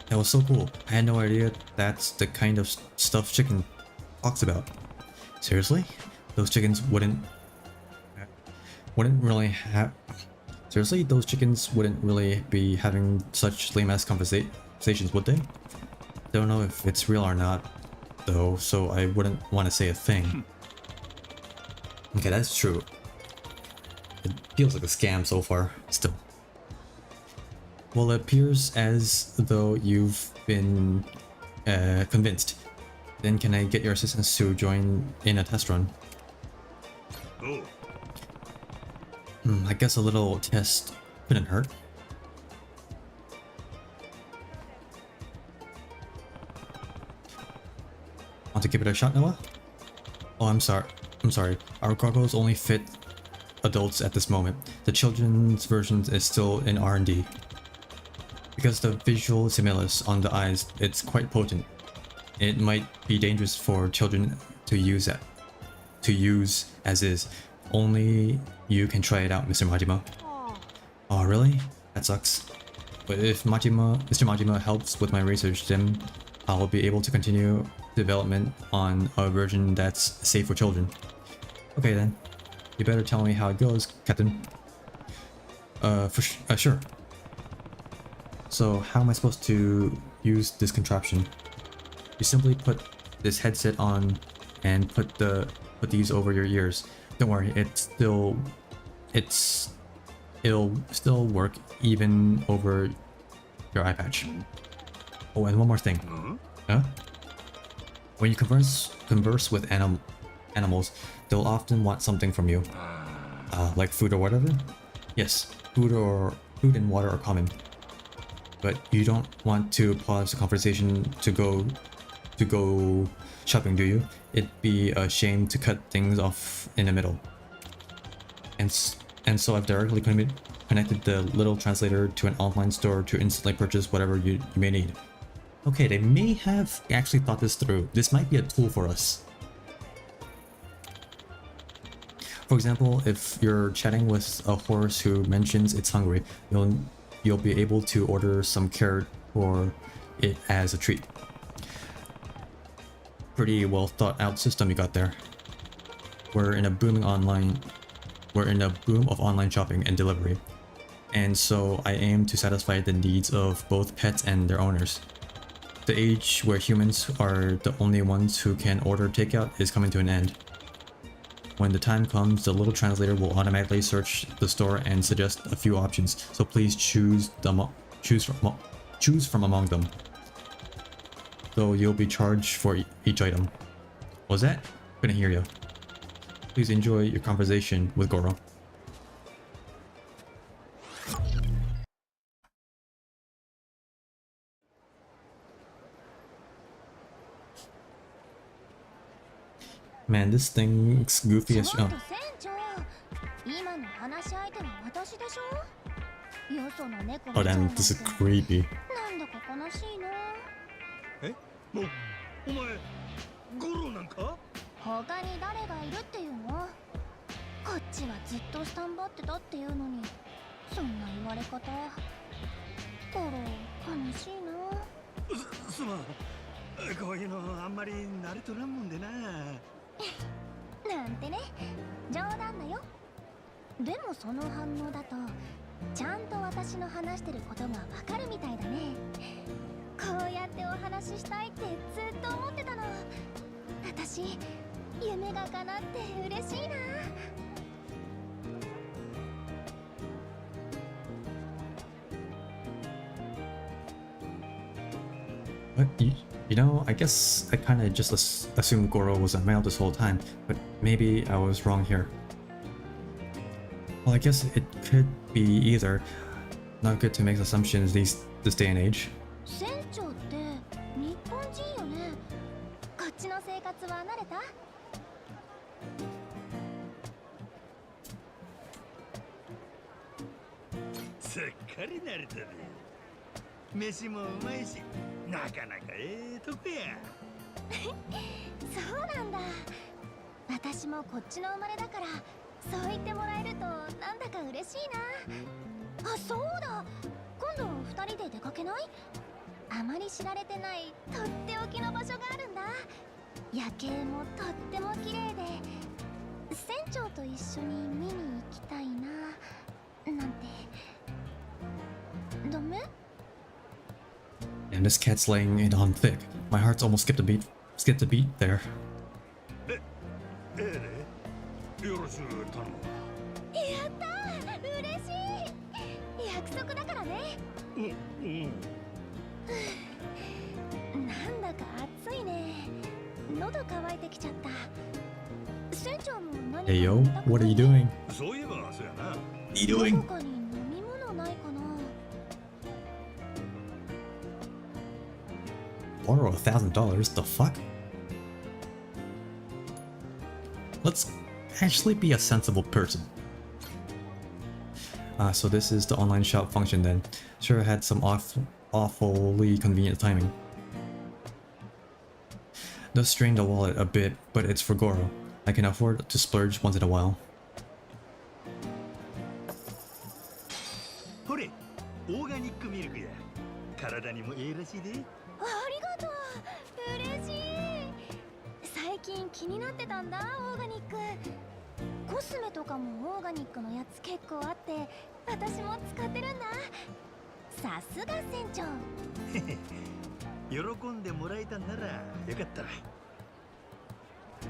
That was so cool. I had no idea that's the kind of stuff chicken talks about. Seriously? Those chickens wouldn't really have... Seriously? Those chickens wouldn't really be having such lame-ass conversations, would they? Don't know if it's real or not, though, so I wouldn't want to say a thing. Okay, that's true. It feels like a scam so far, still. Well, it appears as though you've been convinced. Then can I get your assistance to join in a test run? Go. I guess a little test couldn't hurt. Want to give it a shot, Noah? Oh, I'm sorry. Our goggles only fit adults at this moment. The children's version is still in R&D. Because the visual stimulus on the eyes, it's quite potent. It might be dangerous for children to use as is. Only you can try it out, Mr. Majima. Oh, really? That sucks. But if Mr. Majima helps with my research, then I'll be able to continue development on a version that's safe for children. Okay then. You better tell me how it goes, Captain. Sure. So how am I supposed to use this contraption? You simply put this headset on and put these over your ears. Don't worry, it'll still work even over your eye patch. Oh, and one more thing. Huh? When you converse with animals, they'll often want something from you. Like food or whatever? Yes, food and water are common. But you don't want to pause the conversation to go shopping, do you? It'd be a shame to cut things off in the middle. And so I've directly connected the little translator to an online store to instantly purchase whatever you may need. Okay, they may have actually thought this through. This might be a tool for us. For example, if you're chatting with a horse who mentions it's hungry, you'll be able to order some carrot for it as a treat. Pretty well thought out system you got there. We're in a boom of online shopping and delivery, and so I aim to satisfy the needs of both pets and their owners. The age where humans are the only ones who can order takeout is coming to an end. When the time comes, the little translator will automatically search the store and suggest a few options, so please choose from among them. Though you'll be charged for each item. What was that? Couldn't hear you. Please enjoy your conversation with Goro. Man, this thing's goofy as... Oh. 話し相手は私でしょ。よその猫 Oh 見ちゃうな damn, んて this is creepy. なんだか悲しいな。お前ゴロなんか？他に誰がいるっていうの？こっちはずっとスタンバってたっていうのに、そんな言われ方。ゴロ悲しいな。すまん。こういうのあんまり慣れとらんもんでな。なんてね、冗談だよ。でもその反応だとちゃんと私の話してることがわかるみたいだね。こうやってお話ししたいってずっと思ってたの。私夢が叶って嬉しいな。What? You know, I guess I kind of just assumed Goro was a male this whole time, but maybe I was wrong here. Well, I guess it could be either. Not good to make assumptions this day and age. 船長って日本人よね。こっちの生活は慣れた？すっかり慣れたね。飯もうまいし、なかなかとこや。そうなんだ。私もこっちの生まれだから、そう言ってもらえるとなんだか嬉しいな。あ、そうだ。今度二人で出かけない？あまり知られてないとっておきの場所があるんだ。夜景もとっても綺麗で、船長と一緒に見に行きたいななんて。ダメ？ And this cat's laying it on thick. My heart's almost skipped a beat there. よろしく頼む。やったー、嬉しい。約束だからね。なんだか暑いね。喉乾いてきちゃった。船長も何か Hey yo, 飲みたく what are ない？ you doing? そういえばそうやな。 What are you doing? どこかに飲み物ないかな。Borrow $1,000? The fuck? Let's actually be a sensible person. So this is the online shop function then. Sure had some awfully convenient timing. Does strain the wallet a bit, but it's for Goro. I can afford to splurge once in a while. ほれ、オーガニックミルクや。体にもいいらしいで。ありがとう。嬉しい。最近気になってたんだ、オーガニック。コスメとかもオーガニックのやつ結構あって、私も使ってるんだ。さすが船長。喜んでもらえたんならよかった。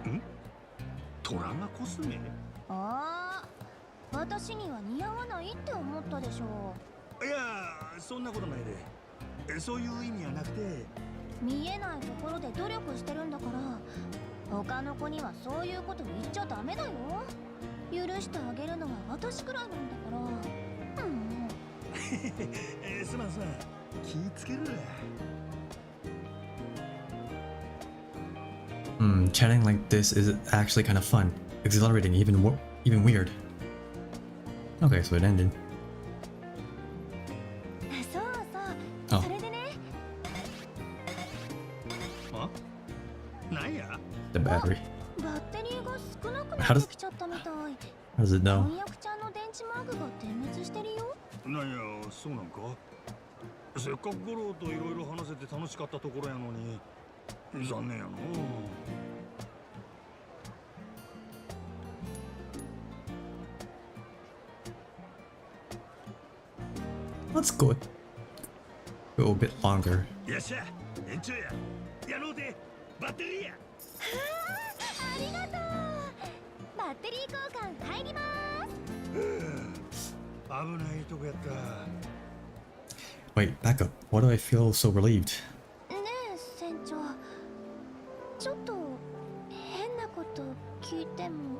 ん？トラがコスメ？ああ、私には似合わないって思ったでしょ。いや、そんなことないで。そういう意味はなくて。見えないところで努力してるんだから、他の子にはそういうこと言っちゃダメだよ。許してあげるのは私くらいなんだから。すまんすまん。気ぃつける。Chatting like this is actually kind of fun, exhilarating, even weird. Okay, so it ended. そうあそう。それでね。あ？なんや？ The battery. バッテリーが少なく How なっ does てきちゃったみたい。 how does it know? 翻訳ちゃんの電池マークが点滅してるよ。なんや、そうなんか。せっかくゴロといろいろ話せて楽しかったところやのに、残念やの。Let's go a bit longer. よっしゃ、延長や。やろうで、バッテリーや。ありがとう。バッテリー交換入ります。危ないとこやった。Wait, back up. Why do I feel so relieved? ねえ船長、ちょっと変なこと聞いても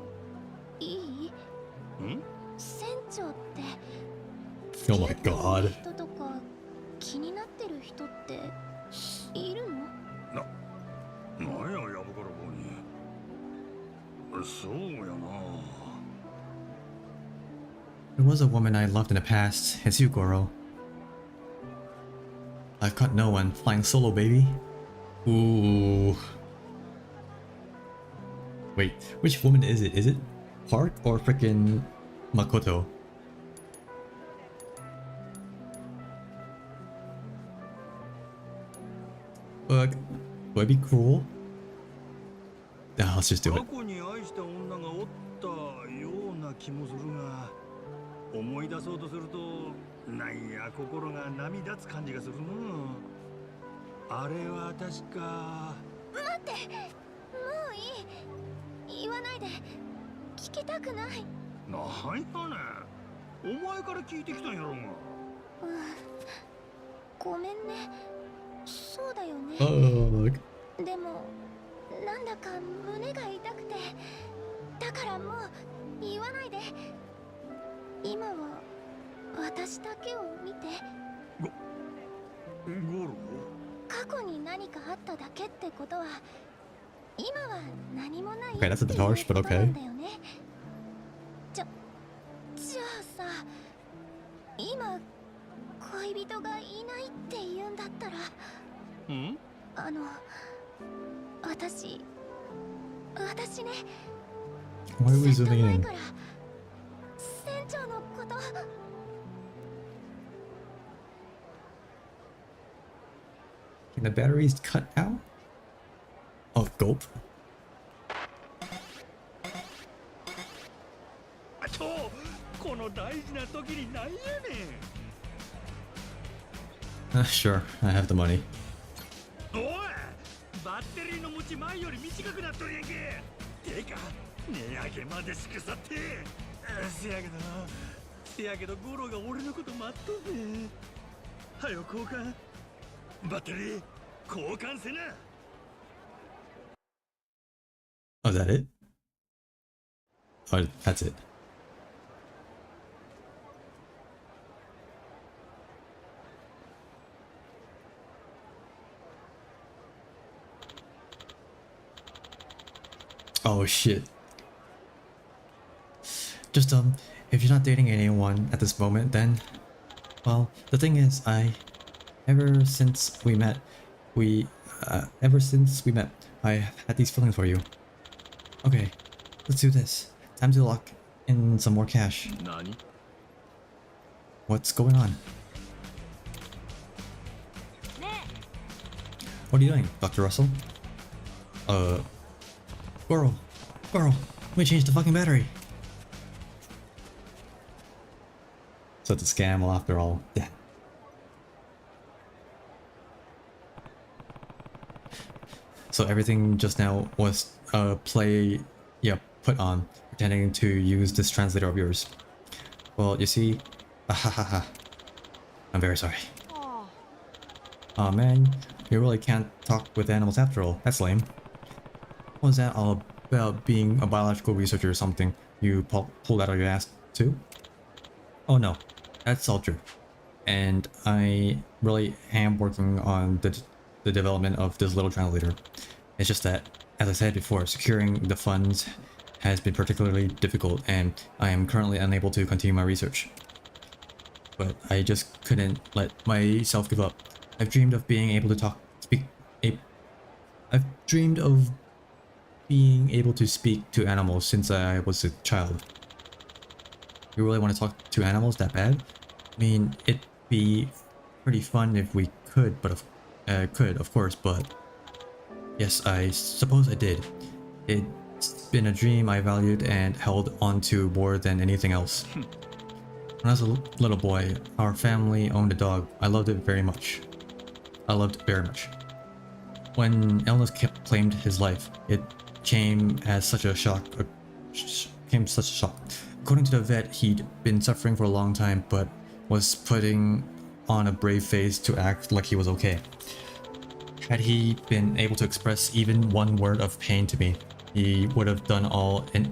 いい？ん？船長って Oh my god. 人とか気になってる人っているの？なんや、やぶから棒に。そうやな。There was a woman I loved in the past. It's you, Goro. I've caught no one. Flying solo, baby. Ooh. Wait, which woman is it? Is it Park or frickin' Makoto? But would I be cruel? Nah, let's just do it. 過去に愛した女がおったような気もするが、思い出そうとするとなんや心が波立つ感じがするな。あれは確か。待って、もういい。言わないで。聞きたくない。なんやねん。お前から聞いてきたんやろうが。ごめんね。そうだよね。Oh, でもなんだか胸が痛くて、だからもう言わないで。今は私だけを見て。ゴロ。過去に何かあっただけってことは、今は何もないって Okay, that's a いう bit harsh, but ことな okay. んだよね。じゃあさ、今恋人がいないって言うんだったら、ん？私ね。 why are we ずっと zooming 前 in? から船長のこと。Can the batteries cut out? Oh, gulp. あちょ、この大事な時になんやねん。Sure, I have the money. おい、バッテリーの持ち前より短くなっとるやんけ。てか、値上げまでしくさって。せやけどゴロが俺のこと待っとんねん。はよ交換。バッテリー交換せな。Oh, is that it? Oh, that's it. Oh shit. Just if you're not dating anyone at this moment, then well, the thing is, ever since we met, I have had these feelings for you. Okay, let's do this. Time to lock in some more cash. 何？ What's going on? What are you doing, Dr. Russell? Goro, let me change the fucking battery. So it's a scam, well, after all. Yeah. So everything just now was put on, pretending to use this translator of yours. Well, you see, I'm very sorry. Aw man, you really can't talk with animals after all. That's lame. What was that all about, being a biological researcher or something you pulled out of your ass too? Oh no, that's all true. And I really am working on the development of this little translator. It's just that, as I said before, securing the funds has been particularly difficult and I am currently unable to continue my research. But I just couldn't let myself give up. I've dreamed of being able to speak to animals since I was a child. You really want to talk to animals that bad? I mean, it'd be pretty fun if we could, but of course, but yes, I suppose I did. It's been a dream I valued and held on to more than anything else. When I was a little boy, our family owned a dog. I loved it very much. When illness claimed his life, it came as such a shock. According to the vet, he'd been suffering for a long time, but was putting on a brave face to act like he was okay. Had he been able to express even one word of pain to me, we would have done all in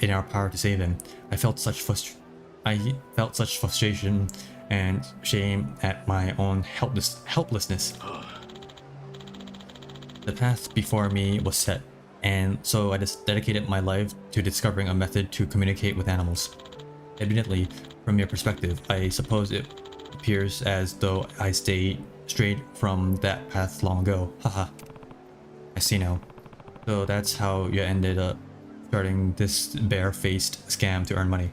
our power to save him. I felt such frustration and shame at my own helplessness. The path before me was set, and so I just dedicated my life to discovering a method to communicate with animals. Admittedly, from your perspective, I suppose it appears as though I strayed from that path long ago. Haha. I see now. So that's how you ended up starting this bare-faced scam to earn money.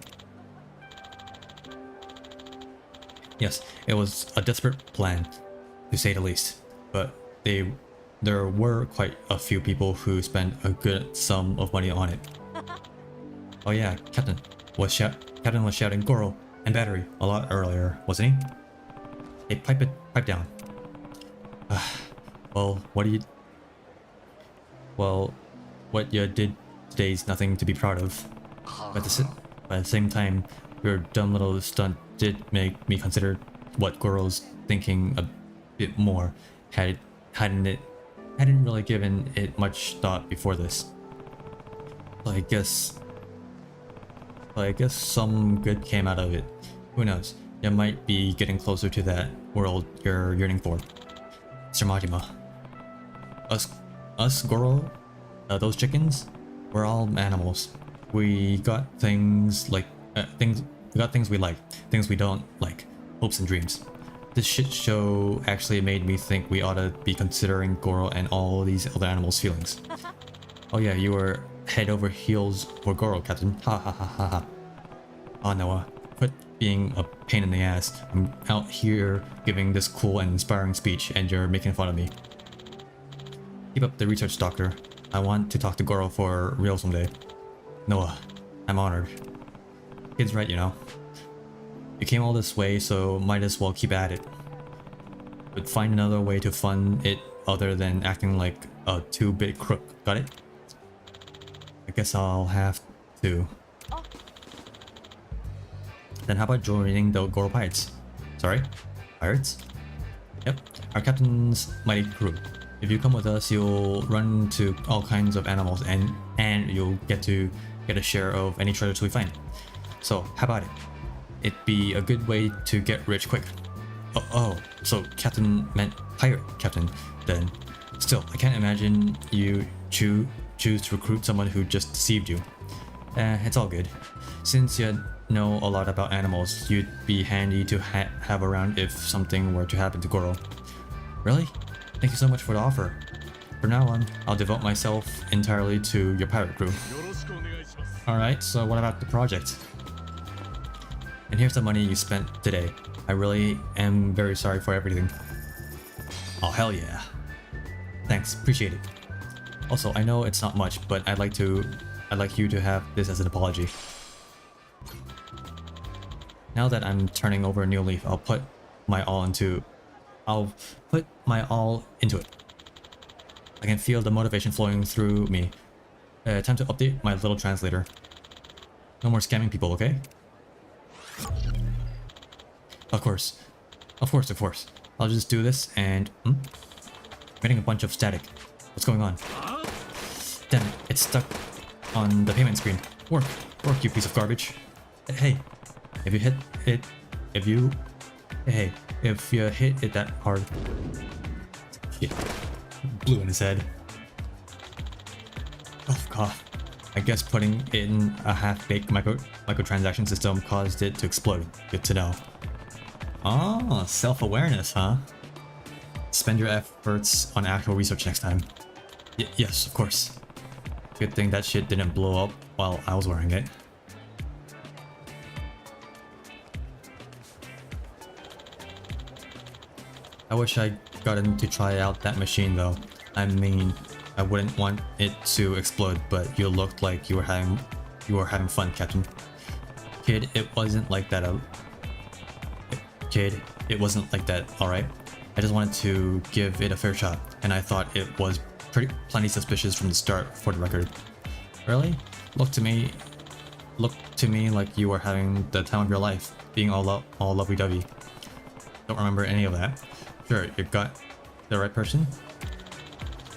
Yes, it was a desperate plan, to say the least, but there were quite a few people who spent a good sum of money on it. Oh yeah, Captain was shouting Goro and battery a lot earlier, wasn't he? Hey, pipe down. Well, what you did today is nothing to be proud of. But at the same time, your dumb little stunt did make me consider what Goro's thinking a bit more. Hadn't really given it much thought before this. I guess some good came out of it. Who knows? You might be getting closer to that world you're yearning for. Mr. Majima. Us Goro, those chickens, we're all animals. We got things like we got things we like, things we don't like, hopes and dreams. This shit show actually made me think we ought to be considering Goro and all these other animals' feelings. Oh yeah, you were head over heels for Goro, Captain. Ha ha ha ha ha. Oh Noah, quit being a pain in the ass. I'm out here giving this cool and inspiring speech and you're making fun of me. Keep up the research, Doctor. I want to talk to Goro for real someday. Noah, I'm honored. Kid's right, you know. You came all this way, so might as well keep at it. But find another way to fund it other than acting like a 2-bit crook. Got it? I guess I'll have to. Then how about joining the Goro Pirates? Sorry? Pirates? Yep, our captain's mighty crew. If you come with us, you'll run into all kinds of animals and you'll get a share of any treasures we find. So, how about it? It'd be a good way to get rich quick. Oh, so Captain meant pirate captain then. Still, I can't imagine you choose to recruit someone who just deceived you. It's all good. Since you know a lot about animals, you'd be handy to have around if something were to happen to Goro. Really? Thank you so much for the offer. From now on, I'll devote myself entirely to your pirate crew. Alright, so what about the project? And here's the money you spent today. I really am very sorry for everything. Oh hell yeah. Thanks, appreciate it. Also, I know it's not much, but I'd like you to have this as an apology. Now that I'm turning over a new leaf, I'll put my all into it. I can feel the motivation flowing through me. Time to update my little translator. No more scamming people, okay? Of course. I'll just do this and... getting a bunch of static. What's going on? Damn it, it's stuck on the payment screen. Work, you piece of garbage. Hey, if you hit it that hard... Shit. Blew in his head. Oh god. I guess putting in a half-baked microtransaction system caused it to explode. Good to know. Oh, self-awareness, huh? Spend your efforts on actual research next time. Yes, of course. Good thing that shit didn't blow up while I was wearing it. I wish I'd gotten to try out that machine though. I mean, I wouldn't want it to explode, but you looked like you were having fun, Captain. Kid, it wasn't like that. Kid, it wasn't like that, alright? I just wanted to give it a fair shot, and I thought it was plenty suspicious from the start, for the record. Really? Looked to me like you were having the time of your life, being all lovey-dovey. Don't remember any of that. Sure, you got the right person?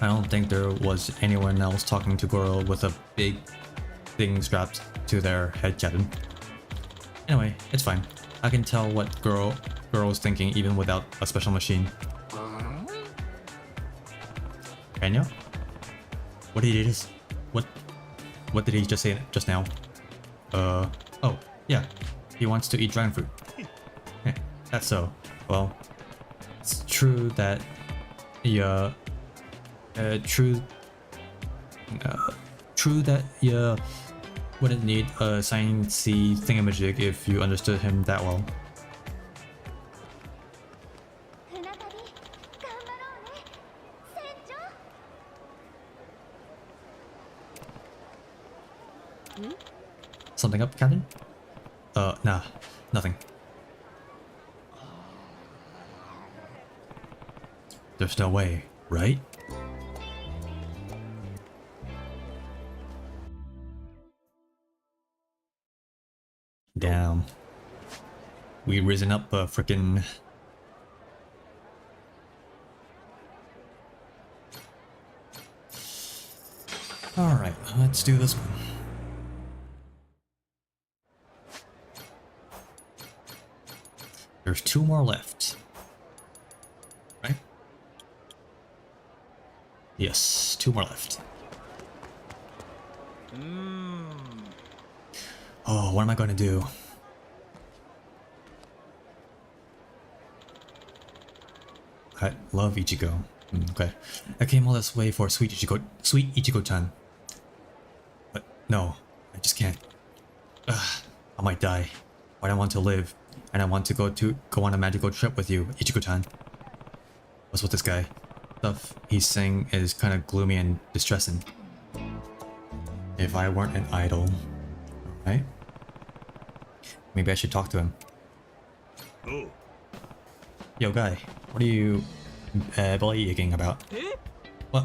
I don't think there was anyone else talking to Goro with a big thing strapped to their head, Captain. Anyway, it's fine. I can tell what Goro was thinking even without a special machine. Can you? What did he just... What? What did he just say just now? Oh, yeah. He wants to eat dragon fruit. That's so. Well, it's true that true that you wouldn't need a sciencey thingamajig if you understood him that well. 船旅頑張ろうね船長。 Something up, Captain? Nah, nothing. There's no way, right? Damn. We risen up a frickin'... Alright, let's do this one. There's 2 more left. Right? Yes, 2 more left. Oh, what am I going to do? I love Ichigo. Okay. I came all this way for sweet Ichigo-chan. But no, I just can't. Ugh, I might die. But I want to live. And I want to go on a magical trip with you, Ichigo-chan. What's with this guy? Stuff he's saying is kind of gloomy and distressing. If I weren't an idol, right? Maybe I should talk to him. Oh. Yo, guy, what are you belly aching about? What?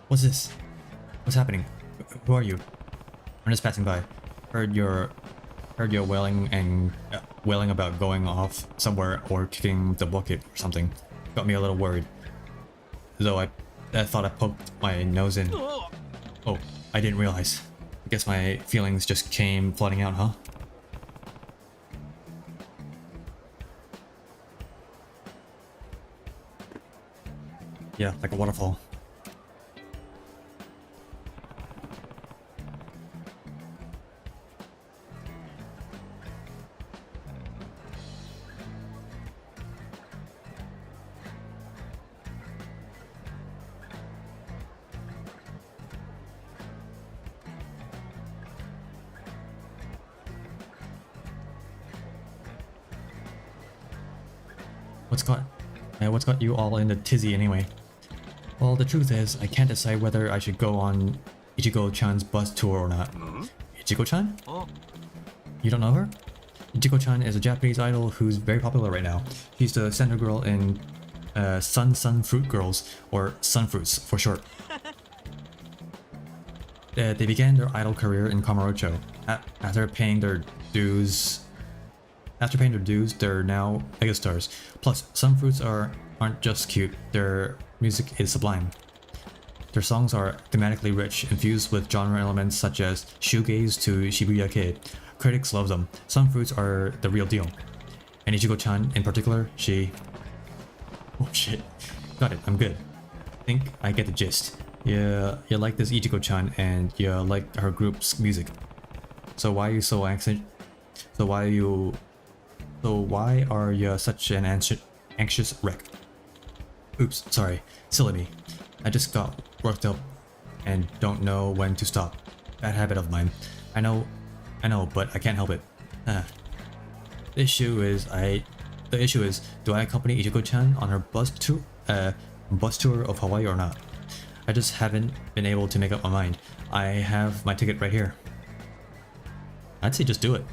What's this? What's happening? Who are you? I'm just passing by. Heard your wailing and wailing about going off somewhere or kicking the bucket or something. Got me a little worried. Though I thought I poked my nose in. Oh, I didn't realize. I guess my feelings just came flooding out, huh? Yeah, like a waterfall. What's got you all in the tizzy anyway? Well, the truth is, I can't decide whether I should go on Ichigo-chan's bus tour or not. Ichigo-chan? You don't know her? Ichigo-chan is a Japanese idol who's very popular right now. She's the center girl in Sun Fruit Girls, or Sunfruits for short. They began their idol career in Kamurocho. After paying their dues, they're now megastars. Plus, Sunfruits aren't just cute, their music is sublime. Their songs are thematically rich, infused with genre elements such as shoegaze to Shibuya Kei. Critics love them. Sunfruits are the real deal. And Ichigo-chan in particular, she... Oh shit. Got it, I'm good. Think I get the gist. Yeah, you like this Ichigo-chan and you like her group's music. So why are you so anxious? So why are you such an anxious wreck? Oops, sorry. Silly me. I just got worked up and don't know when to stop. Bad habit of mine. I know, but I can't help it. The issue is, do I accompany Ichigo-chan on her bus tour of Hawaii or not? I just haven't been able to make up my mind. I have my ticket right here. I'd say just do it.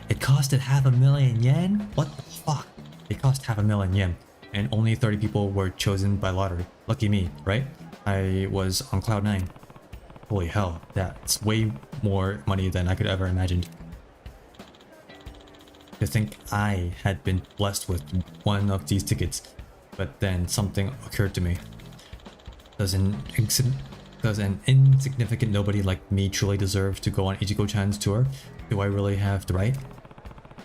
It costed 500,000 yen? What the fuck? It cost 500,000 yen, and only 30 people were chosen by lottery. Lucky me, right? I was on cloud 9. Holy hell, that's way more money than I could ever imagine. To think I had been blessed with one of these tickets, but then something occurred to me. Does an insignificant nobody like me truly deserve to go on Ichigo-chan's tour? Do I really have the right?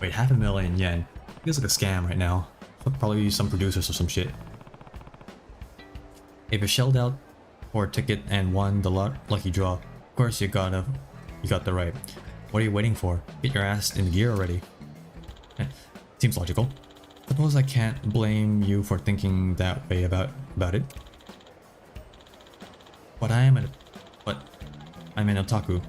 Wait, 500,000 yen. Feels like a scam right now. Probably some producers or some shit. If you shelled out for a ticket and won the lucky draw. Of course you got the right. What are you waiting for? Get your ass in gear already. Seems logical. Suppose I can't blame you for thinking that way about it. But I'm an otaku.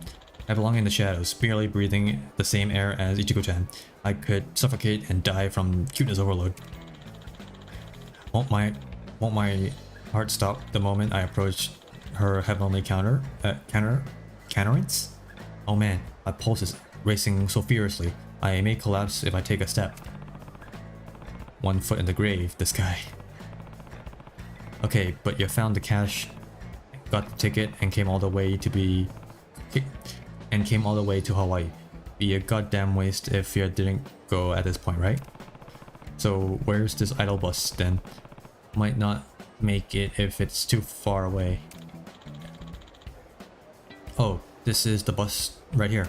I belong in the shadows, barely breathing the same air as Ichigo-chan. I could suffocate and die from cuteness overload. Won't my heart stop the moment I approach her heavenly countenance? Oh man, my pulse is racing so furiously. I may collapse if I take a step. 1 foot in the grave, this guy. Okay, but you found the cash, got the ticket, and came all the way to Hawaii. Be a goddamn waste if you didn't go at this point, right? So where's this idle bus then? Might not make it if it's too far away. Oh, this is the bus right here.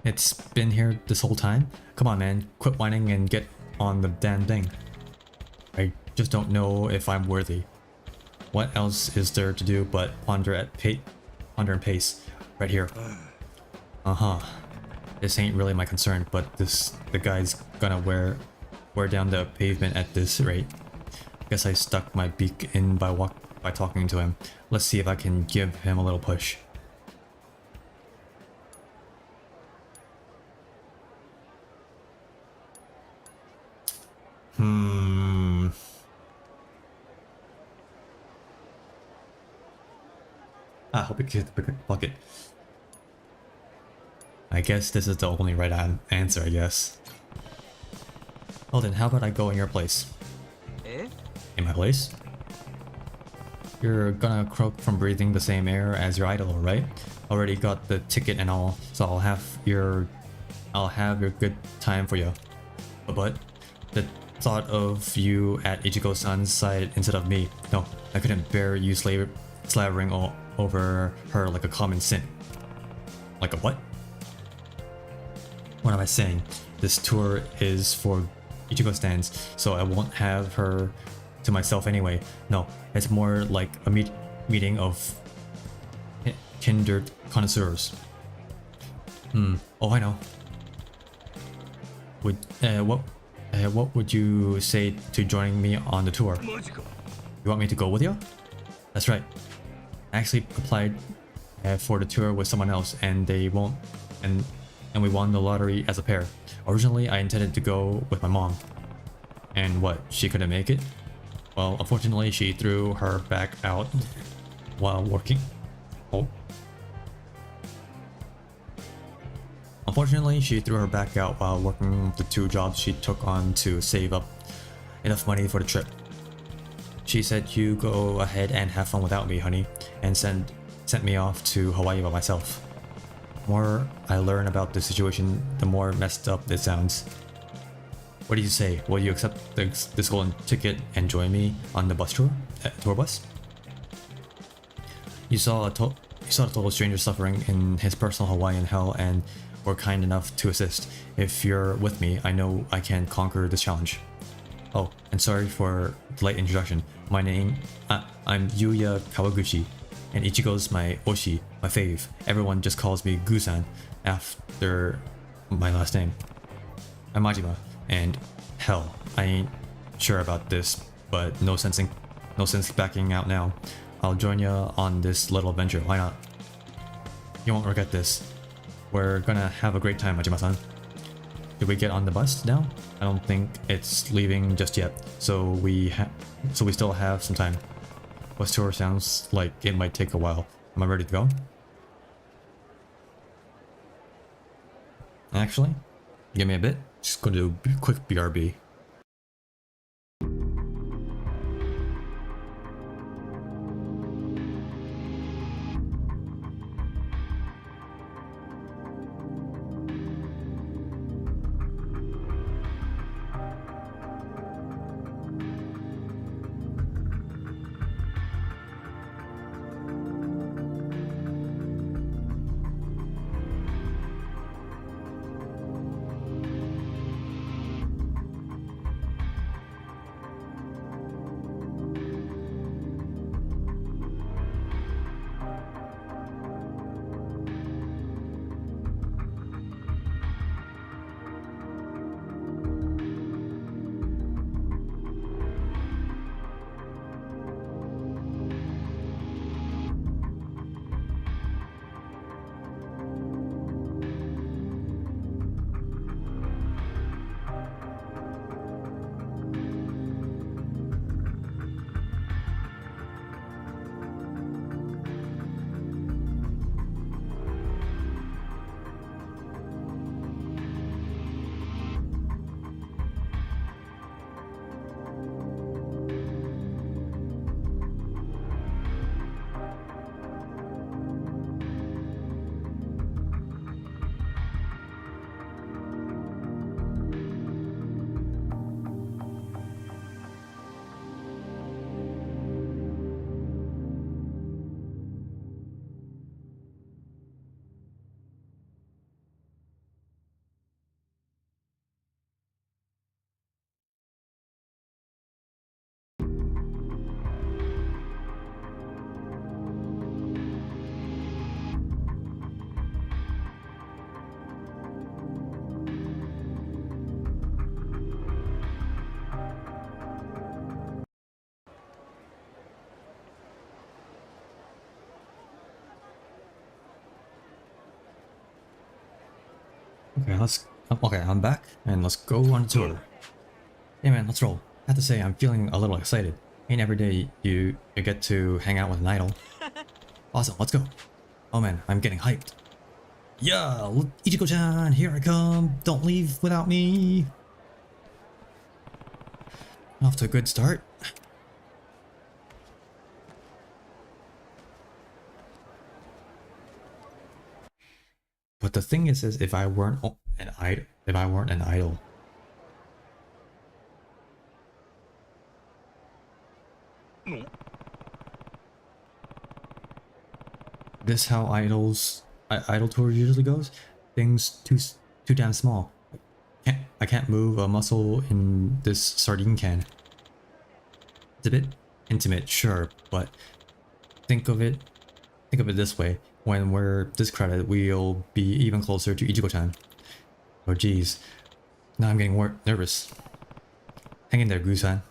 It's been here this whole time? Come on man, quit whining and get on the damn thing. I just don't know if I'm worthy. What else is there to do but ponder and pace? Right here. This ain't really my concern, but the guy's gonna wear down the pavement at this rate. Guess I stuck my beak in by talking to him. Let's see if I can give him a little push. I hope it hit the bucket. I guess this is the only right answer, I guess. Well then, how about I go in your place? Eh? In my place? You're gonna croak from breathing the same air as your idol, right? Already got the ticket and all, so I'll have your good time for you. But the thought of you at Ichigo-san's side instead of me, no, I couldn't bear you slavering over her like a common sin. Like a what? What am I saying? This tour is for Ichigo stands, so I won't have her to myself anyway. No, it's more like a meeting of kindred connoisseurs. Oh, I know. What would you say to joining me on the tour? You want me to go with you? That's right. I actually applied for the tour with someone else, and we won the lottery as a pair. Originally, I intended to go with my mom. And what, she couldn't make it? Well, unfortunately, she threw her back out while working. Unfortunately, she threw her back out while working the 2 jobs she took on to save up enough money for the trip. She said, "You go ahead and have fun without me, honey," and sent me off to Hawaii by myself. The more I learn about the situation, the more messed up it sounds. What do you say? Will you accept this golden ticket and join me on the bus tour? Tour bus? You saw a total stranger suffering in his personal Hawaiian hell and were kind enough to assist. If you're with me, I know I can conquer this challenge. Oh, and sorry for the late introduction. I'm Yuya Kawaguchi, and Ichigo's my Oshi, my fave. Everyone just calls me Gusan after my last name. I'm Majima, and hell, I ain't sure about this, but no sense backing out now. I'll join you on this little adventure, why not? You won't regret this. We're gonna have a great time, Majima-san. Did we get on the bus now? I don't think it's leaving just yet, so we still have some time. Bus tour sounds like it might take a while. Am I ready to go? Actually, give me a bit. Just gonna do a quick BRB. Okay, I'm back, and let's go on a tour. Hey man, let's roll. I have to say, I'm feeling a little excited. Ain't every day you get to hang out with an idol. Awesome, let's go. Oh man, I'm getting hyped. Yeah, Ichigo-chan, here I come. Don't leave without me. Off to a good start. But the thing is if I weren't an idol. This how idol tour usually goes. Things too damn small. I can't move a muscle in this sardine can. It's a bit intimate, sure, but think of it this way. When we're discredited, we'll be even closer to Ichigo-chan. Oh geez, now I'm getting more nervous. Hang in there, Gusan.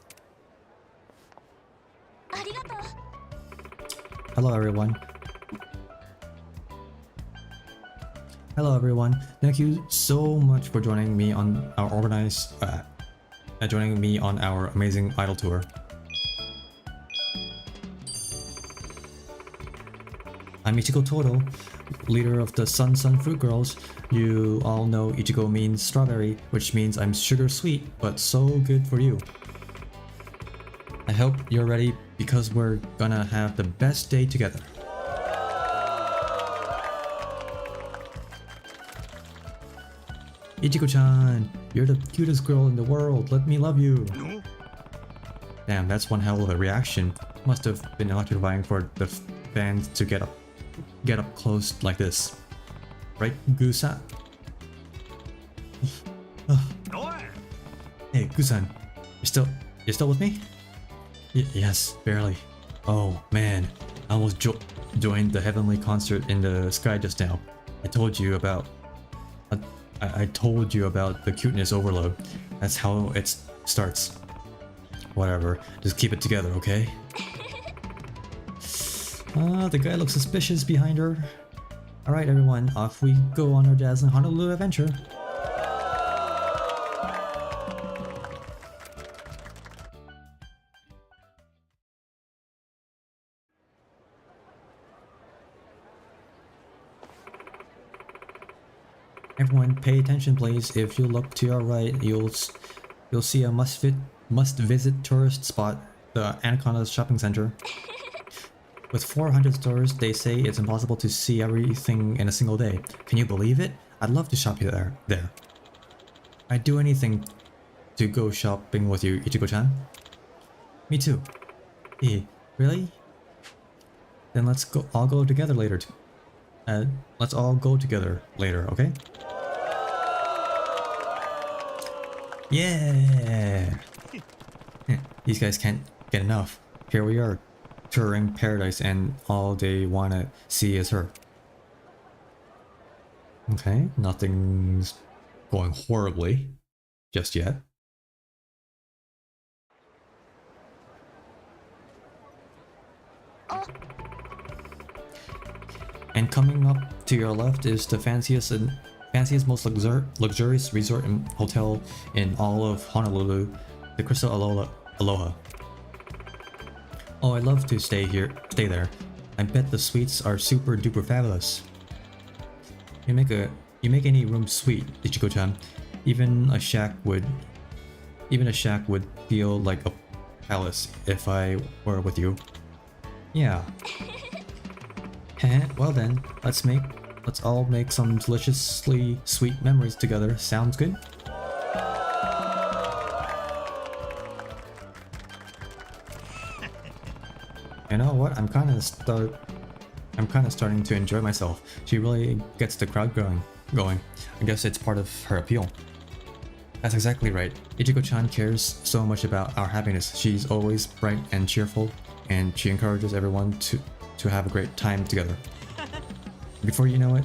Hello everyone. Hello everyone. Thank you so much for joining me on our amazing idol tour. I'm Ichigo Todo, leader of the Sun Fruit Girls. You all know Ichigo means strawberry, which means I'm sugar sweet, but so good for you. I hope you're ready because we're gonna have the best day together. Ichigo-chan, you're the cutest girl in the world. Let me love you. Damn, that's one hell of a reaction. Must have been electrifying for the fans to get up close like this. Right, Gusan? Hey, Gusan, you're still with me? Yes, barely. Oh man, I almost joined the heavenly concert in the sky just now. I told you about the cuteness overload. That's how it starts. Whatever, just keep it together, okay? The guy looks suspicious behind her. Alright everyone, off we go on our dazzling Honolulu adventure. Everyone pay attention please. If you look to your right, you'll see a must-visit tourist spot, the Anaconda's shopping center. With 400 stores, they say it's impossible to see everything in a single day. Can you believe it? I'd love to shop there. I'd do anything to go shopping with you, Ichigo-chan. Me too. Really? Then let's all go together later. Let's all go together later, okay? Yeah! These guys can't get enough. Here we are, touring paradise, and all they wanna see is her. Okay, nothing's going horribly just yet. And coming up to your left is the fanciest, most luxurious resort and hotel in all of Honolulu, the Crystal Aloha. Oh, I'd love to stay there. I bet the suites are super duper fabulous. You make any room sweet, Ichigo-chan. Even a shack would feel like a palace if I were with you. Yeah. Well then, let's all make some deliciously sweet memories together. Sounds good? You know what? I'm kind of starting to enjoy myself. She really gets the crowd going. I guess it's part of her appeal. That's exactly right. Ichigo-chan cares so much about our happiness. She's always bright and cheerful, and she encourages everyone to have a great time together. Before you know it,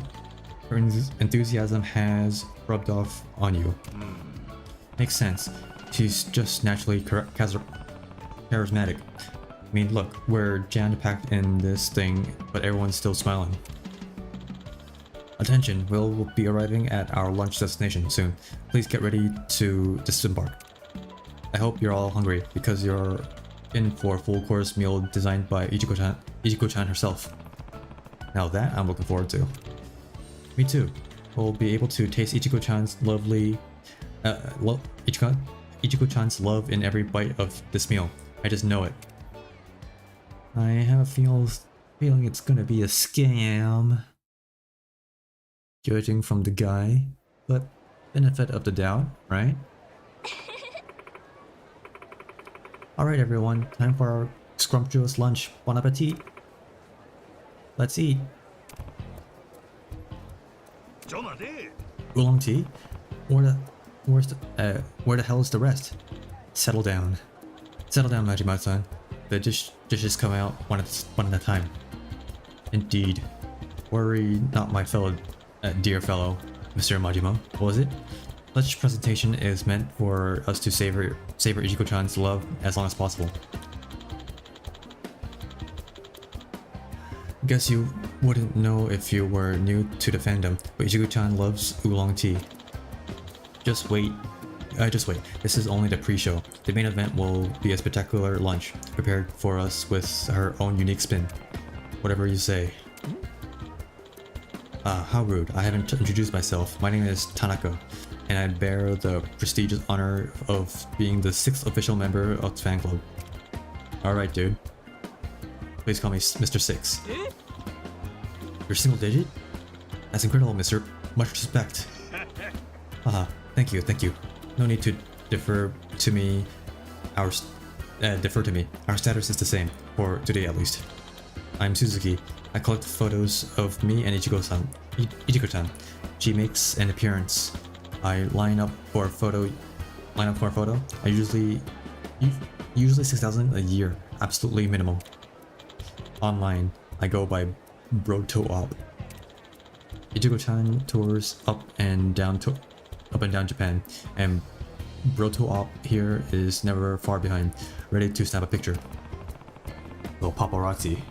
her enthusiasm has rubbed off on you. Makes sense. She's just naturally charismatic. I mean, look, we're jam-packed in this thing, but everyone's still smiling. Attention, we'll be arriving at our lunch destination soon. Please get ready to disembark. I hope you're all hungry because you're in for a full course meal designed by Ichiko-chan herself. Now that I'm looking forward to. Me too. We'll be able to taste Ichiko-chan's Ichiko-chan's love in every bite of this meal. I just know it. I have a feeling it's gonna be a scam. Judging from the guy, but benefit of the doubt, right? Alright everyone, time for our scrumptious lunch. Bon appetit! Let's eat! Oolong tea? Where the hell is the rest? Settle down. Settle down, Majima-san. The dishes come out one at a time. Indeed. Worry not, my dear fellow, Mr. Majima. What was it? Such presentation is meant for us to savor Ichiko-chan's love as long as possible. Guess you wouldn't know if you were new to the fandom, but Ichiko-chan loves oolong tea. Just wait. This is only the pre-show. The main event will be a spectacular lunch, prepared for us with her own unique spin. Whatever you say. How rude. I haven't introduced myself. My name is Tanaka, and I bear the prestigious honor of being the 6th official member of the fan club. Alright, dude. Please call me Mr. 6. You're single digit? That's incredible, mister. Much respect. Haha, thank you. No need to defer to me. Our status is the same, for today at least. I'm Suzuki. I collect photos of me and Ichiko-chan. She makes an appearance. I line up for a photo. I usually 6,000 a year, absolutely minimal. Online, I go by Broto-op. Ichiko-chan tours up and down Japan, and Broto-op here is never far behind, ready to snap a picture. Little paparazzi.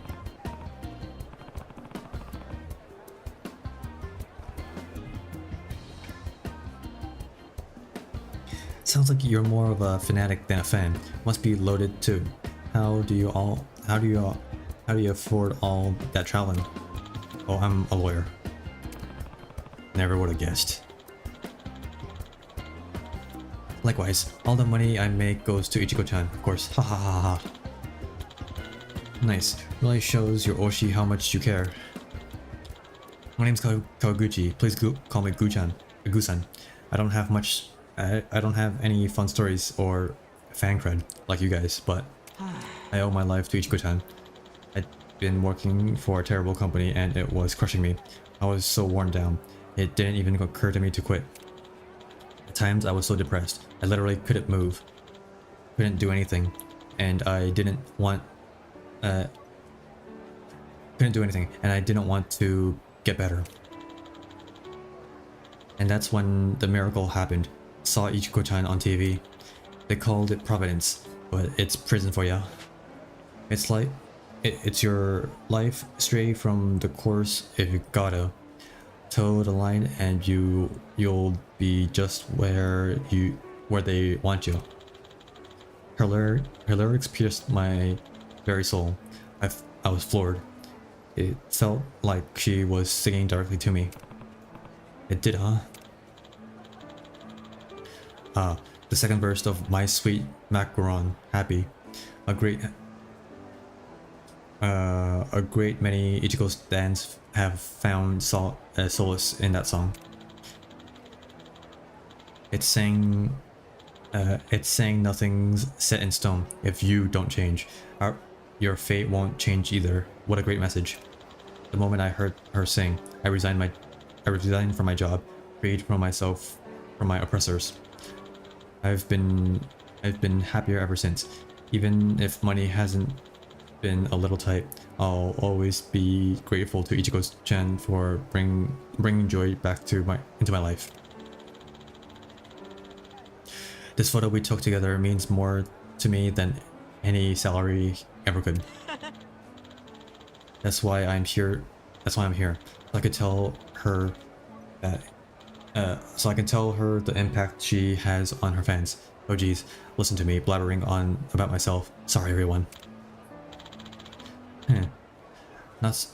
Sounds like you're more of a fanatic than a fan. Must be loaded too. How do you afford all that traveling? Oh, I'm a lawyer. Never would have guessed. Likewise, all the money I make goes to Ichiko-chan, of course. Ha ha ha ha. Nice. Really shows your Oshi how much you care. My name's Kawaguchi. Please call me Gusan. I don't have any fun stories or fan cred like you guys, but I owe my life to Ichiko-chan. I'd been working for a terrible company and it was crushing me. I was so worn down. It didn't even occur to me to quit. At times I was so depressed. I literally couldn't move. Couldn't do anything. And I didn't want to get better. And that's when the miracle happened. Saw Ichiko-chan on TV. They called it Providence, but it's prison for ya. It's like it's your life stray from the course if you gotta toe the line, and you'll be just where they want you. Her lyrics pierced my very soul. I was floored. It felt like she was singing directly to me. It did, huh? The second verse of My Sweet Macaron, Happy. A great many Ichigo stans have found solace in that song. It's saying nothing's set in stone if you don't change. Your fate won't change either. What a great message. The moment I heard her sing, I resigned from my job, freed from myself, from my oppressors. I've been happier ever since. Even if money hasn't been a little tight, I'll always be grateful to Ichiko-chan for bringing joy back into my life. This photo we took together means more to me than any salary ever could. That's why I'm here. I could tell her that so I can tell her the impact she has on her fans. Oh geez, listen to me blabbering on about myself. Sorry everyone. Not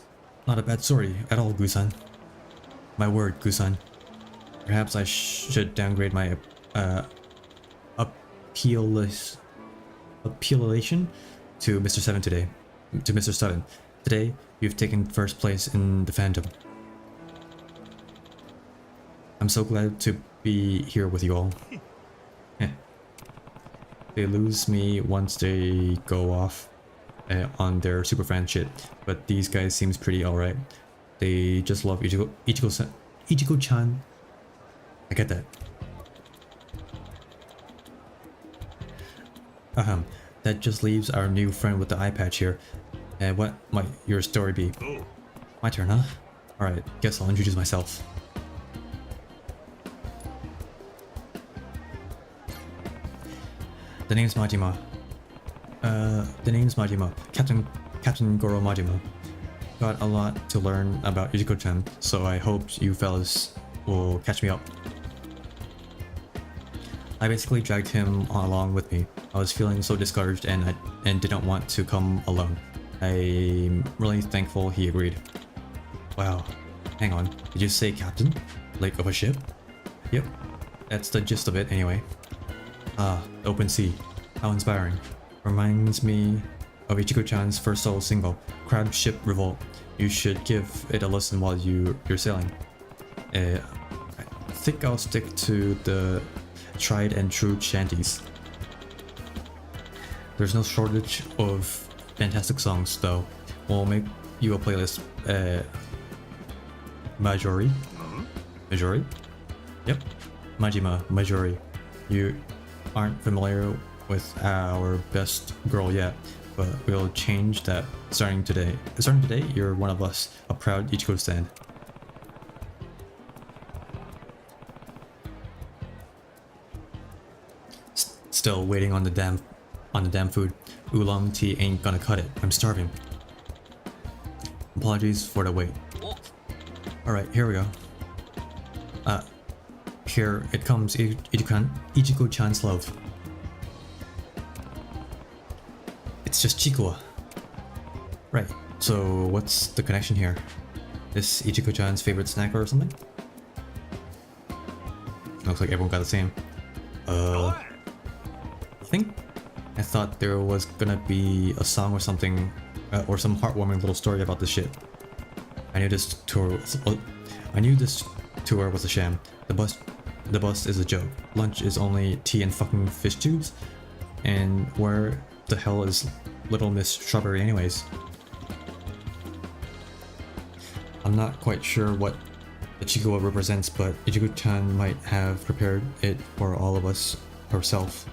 a bad story at all, Gusan. My word, Gusan. Perhaps I should downgrade my appealation to Mr. 7 today. To Mr. 7. Today, you've taken first place in the fandom. I'm so glad to be here with you all. They lose me once they go off on their super fan shit, but these guys seems pretty alright. They just love Ichigo-chan. I get that. That just leaves our new friend with the eye patch here. What might your story be? My turn, huh? Alright, guess I'll introduce myself. The name's Majima. Captain Goro Majima. Got a lot to learn about Ichigo-chan, so I hope you fellas will catch me up. I basically dragged him along with me. I was feeling so discouraged and didn't want to come alone. I'm really thankful he agreed. Wow. Hang on. Did you say captain? Like of a ship? Yep. That's the gist of it anyway. Ah, the open sea. How inspiring. Reminds me of Ichigo-chan's first solo single, Crab Ship Revolt. You should give it a listen while you're sailing. I think I'll stick to the tried and true shanties. There's no shortage of fantastic songs though. We'll make you a playlist. Majori? Majori? Yep. Majori. You aren't familiar with our best girl yet, but we'll change that starting today. Starting today, you're one of us, a proud Ichigo stan. Still waiting on the damn food. Oolong tea ain't gonna cut it. I'm starving. Apologies for the wait. Alright, here we go. Here it comes, Ichigo-chan's love. It's just Chikua. Right, so what's the connection here? This Ichigo-chan's favorite snack or something? Looks like everyone got the same. I thought there was gonna be a song or something, or some heartwarming little story about this shit. I knew this tour was a sham. The bus is a joke. Lunch is only tea and fucking fish tubes. And where the hell is Little Miss Strawberry anyways? I'm not quite sure what Ichigo represents, but Ichigo-chan might have prepared it for all of us herself.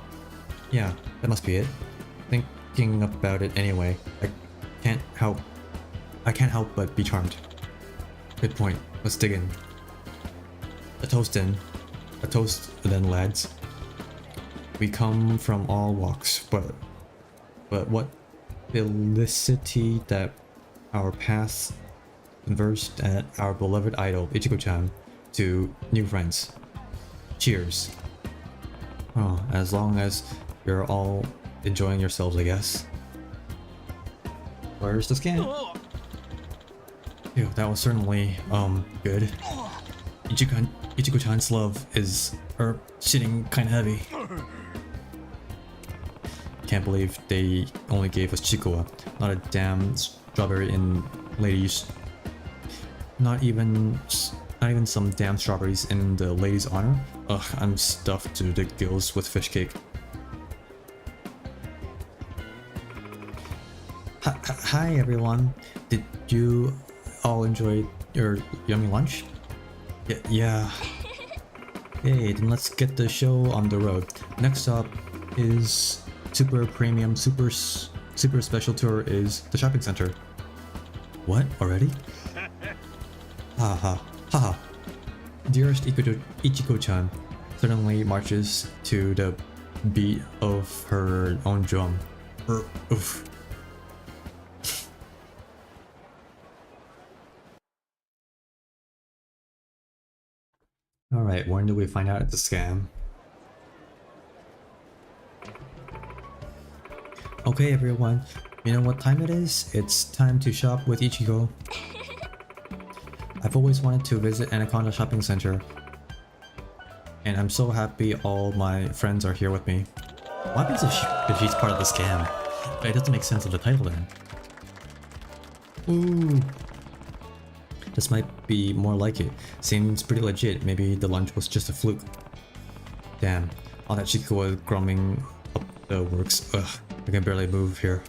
Yeah, that must be it. Thinking about it anyway, I can't help but be charmed. Good point. Let's dig in. A toast then, lads. We come from all walks, but what felicity that our paths converged at our beloved idol Ichigo-chan to new friends. Cheers. Oh, as long as you're all enjoying yourselves, I guess. Where's the scan? Ew, that was certainly, good. Ichigo-chan's love is, sitting kinda heavy. Can't believe they only gave us Chikua, not a damn strawberry in ladies. Not even some damn strawberries in the lady's honor. Ugh, I'm stuffed to the gills with fish cake. Hi everyone. Did you all enjoy your yummy lunch? Yeah. Hey, then let's get the show on the road. Next up is super premium, super special tour is the shopping center. What? Already? Haha. Dearest Ichigo-chan suddenly marches to the beat of her own drum. Oof. Alright, when do we find out it's a scam? Okay everyone, you know what time it is? It's time to shop with Ichigo. I've always wanted to visit Anaconda Shopping Center, and I'm so happy all my friends are here with me. What happens if she's part of the scam? It doesn't make sense of the title then. Ooh. This might be more like it. Seems pretty legit. Maybe the lunch was just a fluke. Damn, all that Chico was grumbling up the works. Ugh, I can barely move here.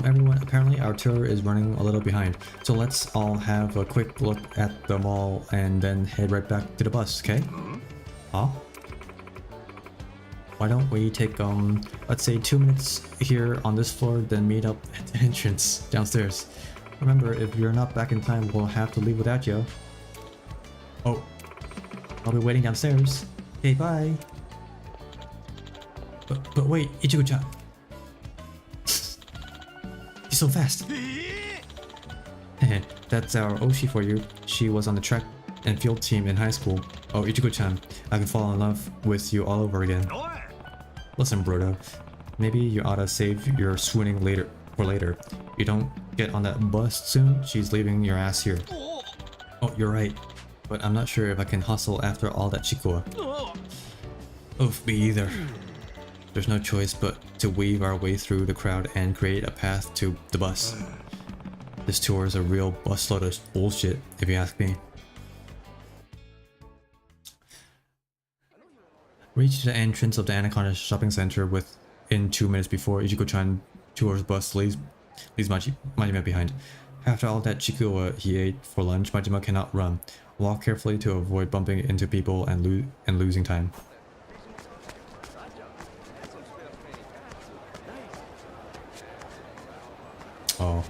Everyone, apparently our tour is running a little behind, so let's all have a quick look at the mall and then head right back to the bus, okay? Huh? Why don't we take, let's say 2 minutes here on this floor, then meet up at the entrance downstairs. Remember, if you're not back in time, we'll have to leave without you. Oh, I'll be waiting downstairs. Okay, bye. But wait, Ichigo-chan. He's so fast. That's our Oshi for you. She was on the track and field team in high school. Oh, Ichigo-chan, I can fall in love with you all over again. Listen, Brodo, maybe you oughta save your swooning for later. You don't get on that bus soon, she's leaving your ass here. Oh, you're right, but I'm not sure if I can hustle after all that Chikua. Oof, me either. There's no choice but to weave our way through the crowd and create a path to the bus. This tour is a real busload of bullshit, if you ask me. Reach the entrance of the Anaconda Shopping Center within 2 minutes before Ichigo-chan tour's bus leaves Majima behind. After all that Chikuwa he ate for lunch, Majima cannot run. Walk carefully to avoid bumping into people and losing time. Oh,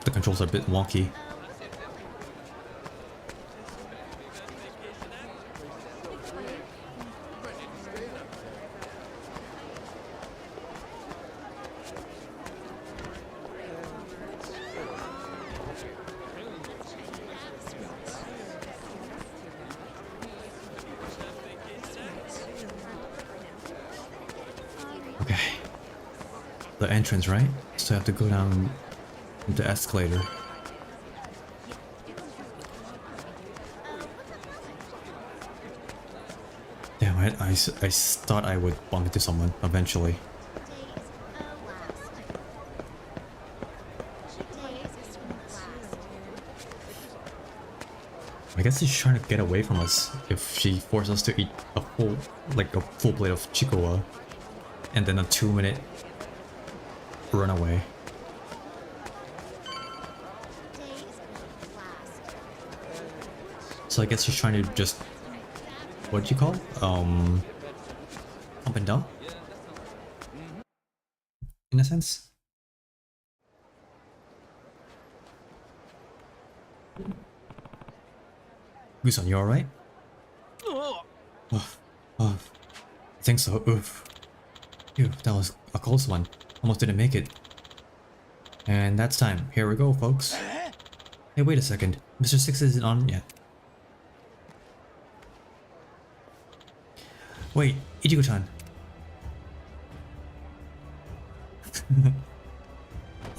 the controls are a bit wonky. Okay. The entrance, right? So I have to go down the escalator. Damn it, I thought I would bump into someone eventually. I guess she's trying to get away from us if she forces us to eat a full plate of chikoa and then a 2-minute runaway. So I guess she's trying to just, what do you call it? Up and down? In a sense? Gusan, you alright? I think so. Oof. Phew, that was a close one. Almost didn't make it. And that's time. Here we go, folks. Hey, wait a second. Mr. Six isn't on yet. Wait, Ichigo-chan.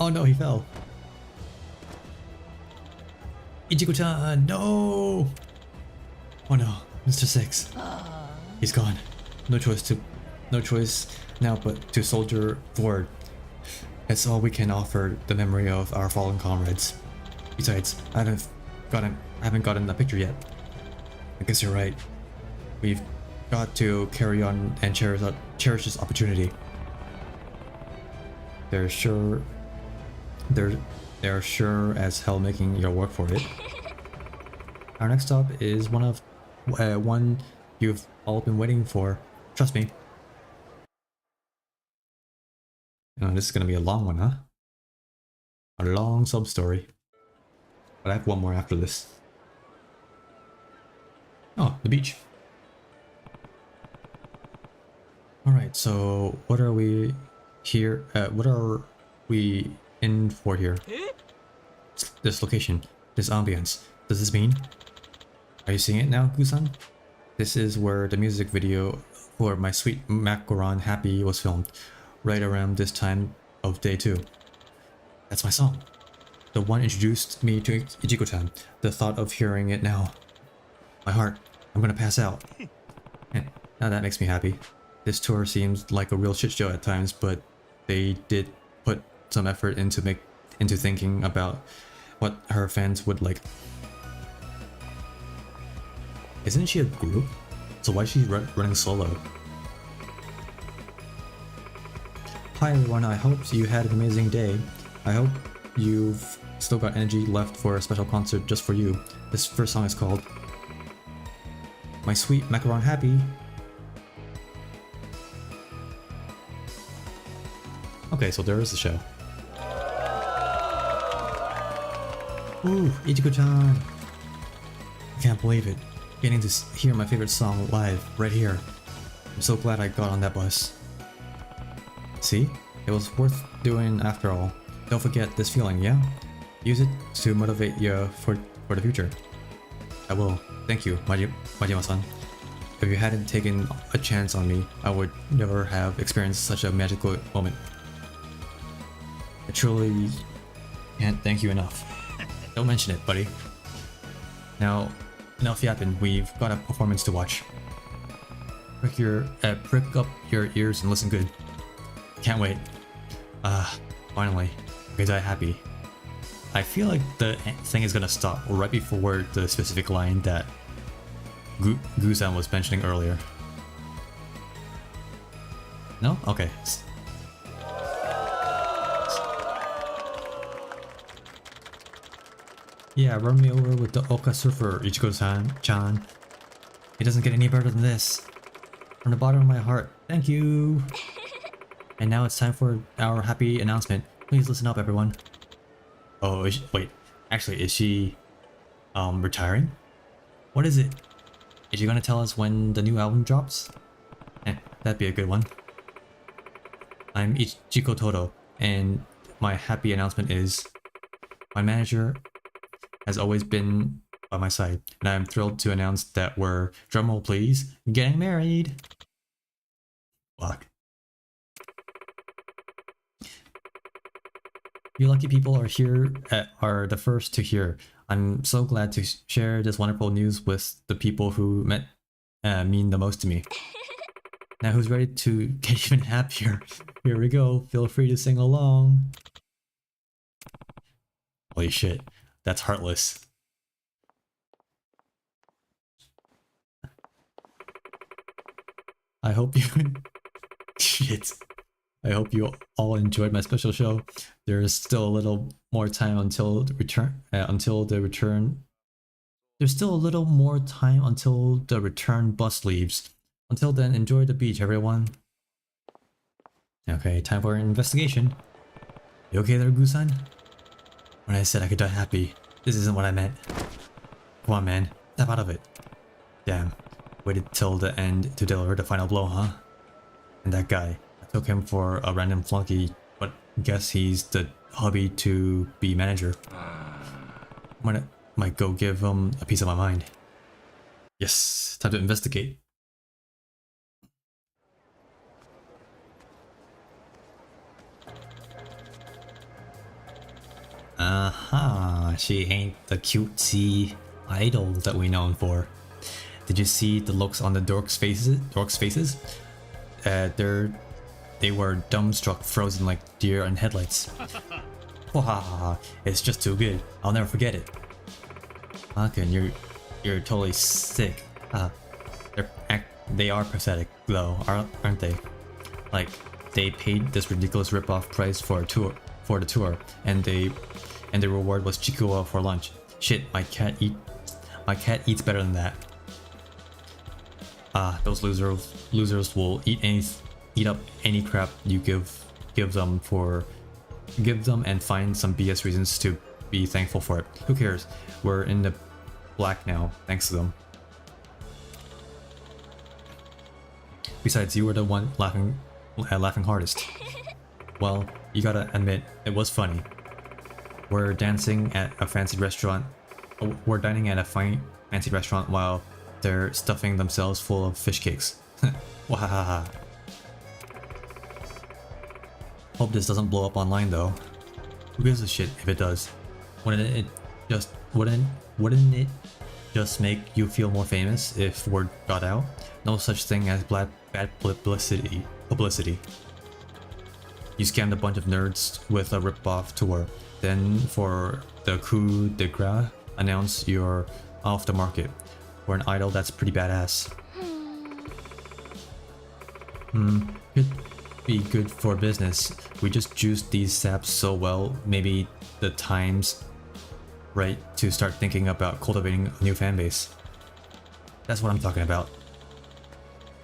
Oh no, he fell. Ichigo-chan, no! Oh no, Mr. Six. He's gone. No choice now but to soldier forward. That's all we can offer the memory of our fallen comrades. Besides, I haven't gotten a picture yet. I guess you're right. We've got to carry on and cherish this opportunity. They're sure as hell making your work for it. Our next stop is one you've all been waiting for. Trust me. Oh, this is gonna be a long one, huh? A long sub story. But I have one more after this. Oh, the beach. Alright, so what are we here? What are we in for here? this location, this ambience. Does this mean? Are you seeing it now, Gusan? This is where the music video for My Sweet Macaron Happy was filmed, right around this time of day 2. That's my song. The one introduced me to Ichiko-chan. The thought of hearing it now. My heart, I'm gonna pass out. Now that makes me happy. This tour seems like a real shit show at times, but they did put some effort into thinking about what her fans would like. Isn't she a group? So why is she running solo? Hi everyone, I hope you had an amazing day. I hope you've still got energy left for a special concert just for you. This first song is called My Sweet Macaron Happy. Okay, so there is the show. Ooh, Ichiko-chan! I can't believe it. Getting to hear my favorite song live, right here. I'm so glad I got on that bus. See? It was worth doing after all. Don't forget this feeling, yeah? Use it to motivate you for the future. I will. Thank you, Majima-san. If you hadn't taken a chance on me, I would never have experienced such a magical moment. I truly can't thank you enough. Don't mention it, buddy. Now, enough yapping, we've got a performance to watch. Prick up your ears and listen good. Can't wait. Finally, I die happy. I feel like the thing is gonna stop right before the specific line that Guzan was mentioning earlier. No? Okay. Yeah, run me over with the Oka Surfer, Ichiko-chan. It doesn't get any better than this. From the bottom of my heart, thank you! And now it's time for our happy announcement. Please listen up, everyone. Oh, wait. Actually, is she... retiring? What is it? Is she gonna tell us when the new album drops? That'd be a good one. I'm Ichiko Todo, and my happy announcement is... My manager has always been by my side, and I'm thrilled to announce that we're, drumroll please, getting married! Fuck. You lucky people are the first to hear. I'm so glad to share this wonderful news with the people who mean the most to me. Now who's ready to get even happier? Here we go, feel free to sing along. Holy shit, that's heartless. I hope you... Shit. I hope you all enjoyed my special show. There is still a little more time until the return. There's still a little more time until the return bus leaves. Until then, enjoy the beach, everyone. Okay, time for an investigation. You okay there, Gusan? When I said I could die happy, this isn't what I meant. Come on, man. Step out of it. Damn. Waited till the end to deliver the final blow, huh? And that guy. I took him for a random flunky, but guess he's the hubby to be manager. Might go give him a piece of my mind. Yes, time to investigate. Aha, she ain't the cutesy idol that we known for. Did you see the looks on the dorks' faces? They were dumbstruck, frozen like deer in headlights. Wahaha, it's just too good. I'll never forget it. Haken, you're totally sick. They are pathetic though, aren't they? Like, they paid this ridiculous rip-off price for the tour, and the reward was chikuwa for lunch. Shit, my cat eats better than that. Those losers will eat up any crap you give them and find some BS reasons to be thankful for it. Who cares? We're in the black now, thanks to them. Besides, you were the one laughing hardest. Well, you gotta admit, it was funny. We're dancing at a fancy restaurant. We're dining at a fancy restaurant while they're stuffing themselves full of fish cakes. Wahahaha. Hope this doesn't blow up online though. Who gives a shit if it does? Wouldn't it just make you feel more famous if word got out? No such thing as bad publicity. You scammed a bunch of nerds with a rip-off tour. Then for the coup de grace, announce you're off the market. For an idol, that's pretty badass. Could be good for business. We just juiced these saps so well, maybe the time's right to start thinking about cultivating a new fanbase. That's what I'm talking about.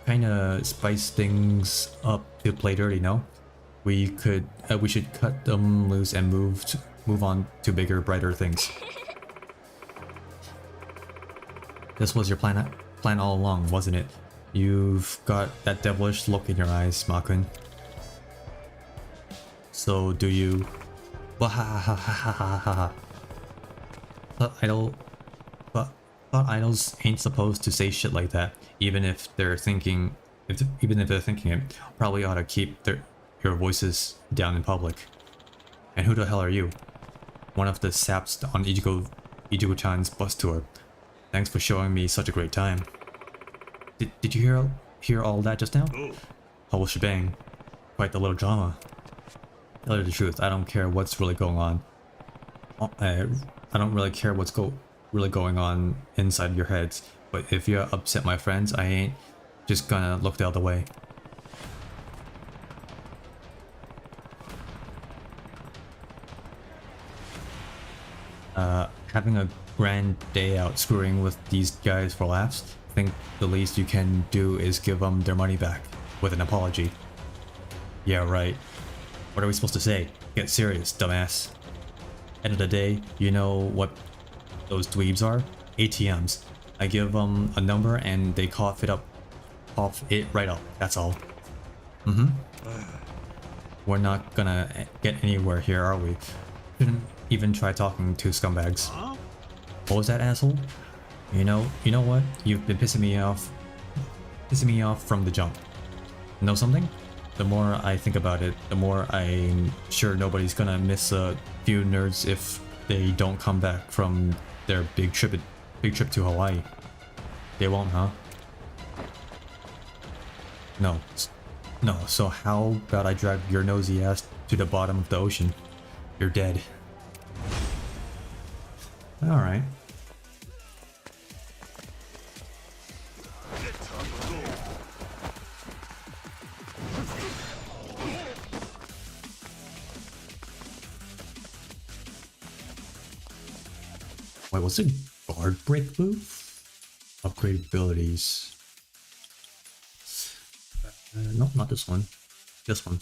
Kinda spice things up to play dirty, no? We should cut them loose and move on to bigger, brighter things. This was your plan all along, wasn't it? You've got that devilish look in your eyes, Makun. So do you? Wahahahahaha. Thought idols ain't supposed to say shit like that, even if they're thinking it. Probably ought to keep your voices down in public. And who the hell are you? One of the saps on Ichigo-chan's bus tour. Thanks for showing me such a great time. Did you hear all that just now? Whole shebang. Quite the little drama. Tell you the truth, I don't care what's really going on. I don't really care what's really going on inside your heads. But if you upset my friends, I ain't just gonna look the other way. Having a grand day out screwing with these guys for laughs, I think the least you can do is give them their money back, with an apology. Yeah, right. What are we supposed to say? Get serious, dumbass. End of the day, you know what those dweebs are? ATMs. I give them a number and they cough it right up, that's all. We're not gonna get anywhere here, are we? Shouldn't even try talking to scumbags. What was that, asshole? You know what? You've been pissing me off from the jump. Know something? The more I think about it, the more I'm sure nobody's gonna miss a few nerds if they don't come back from their big trip to Hawaii. They won't, huh? No. So how about I drag your nosy ass to the bottom of the ocean? You're dead. Alright. Wait, what's a guard break move? Upgrade abilities. No, not this one. This one.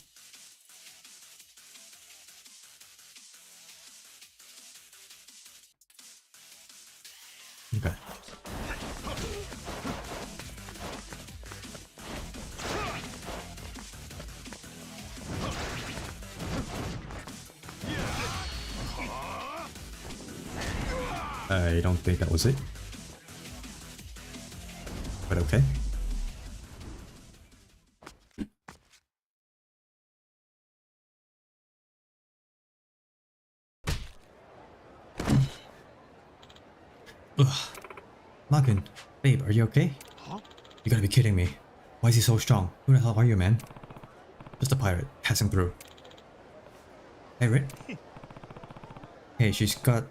Okay. I don't think that was it. But okay. Ugh. Makun, babe, are you okay? Huh? You gotta be kidding me. Why is he so strong? Who the hell are you, man? Just a pirate, passing through. Hey, Rit. Hey, she's got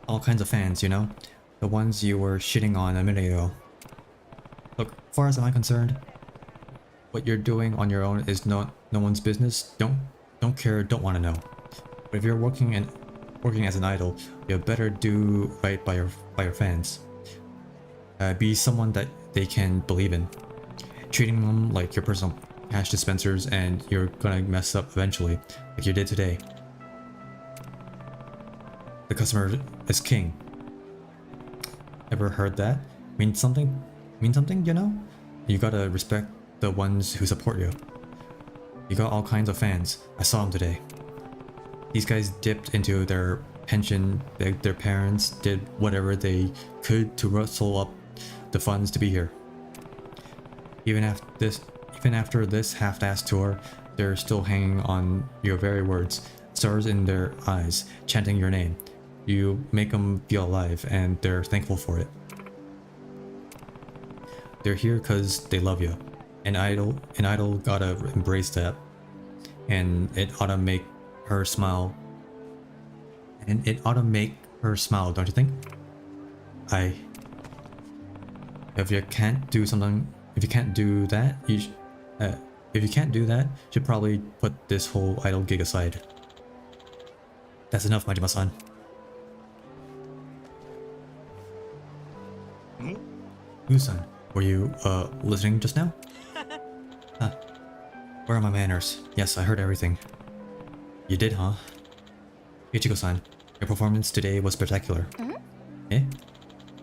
all kinds of fans, you know? The ones you were shitting on a minute ago. Look, as far as I'm concerned, what you're doing on your own is no one's business. Don't care, don't want to know. But if you're working as an idol, you better do right by your fans. Be someone that they can believe in. Treating them like your personal cash dispensers and you're gonna mess up eventually, like you did today. The customer is king. Ever heard that? Mean something, you know? You gotta respect the ones who support you. You got all kinds of fans. I saw them today. These guys dipped into their pension, their parents did whatever they could to rustle up the funds to be here. Even after this half-assed tour, they're still hanging on your very words, stars in their eyes, chanting your name. You make them feel alive, and they're thankful for it. They're here because they love you. An idol gotta embrace that, and it ought to make her smile. And it ought to make her smile, don't you think? If you can't do that, you should probably put this whole idol gig aside. That's enough, Majima-san. Usan, were you, listening just now? Huh. Where are my manners? Yes, I heard everything. You did, huh? Ichigo-san, your performance today was spectacular. Eh?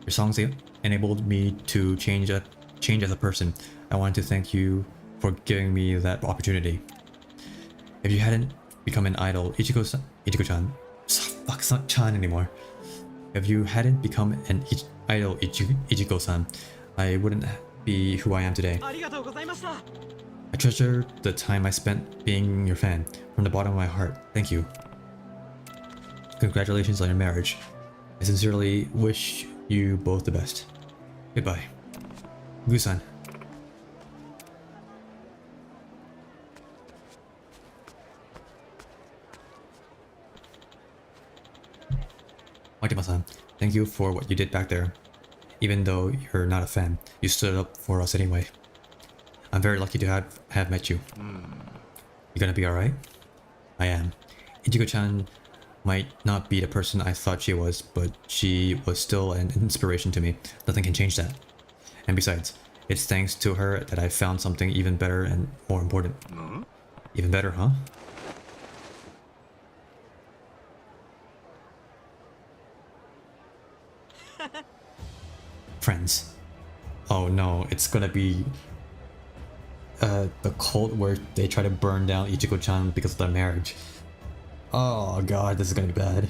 Your songs enabled me to change as a person. I want to thank you for giving me that opportunity. If you hadn't become an idol, Ichigo-chan, fuck, it's not Chan anymore. If you hadn't become an idol, Ichigo-san, I wouldn't be who I am today. I treasure the time I spent being your fan. From the bottom of my heart, thank you. Congratulations on your marriage. I sincerely wish you both the best. Goodbye. Gusan. Makima-san, thank you for what you did back there. Even though you're not a fan, you stood up for us anyway. I'm very lucky to have met you. You gonna be alright? I am. Ichigo-chan might not be the person I thought she was, but she was still an inspiration to me. Nothing can change that. And besides, it's thanks to her that I found something even better and more important. Even better, huh? Friends. Oh no, it's gonna be the cult where they try to burn down Ichigo-chan because of their marriage. Oh god, this is gonna be bad.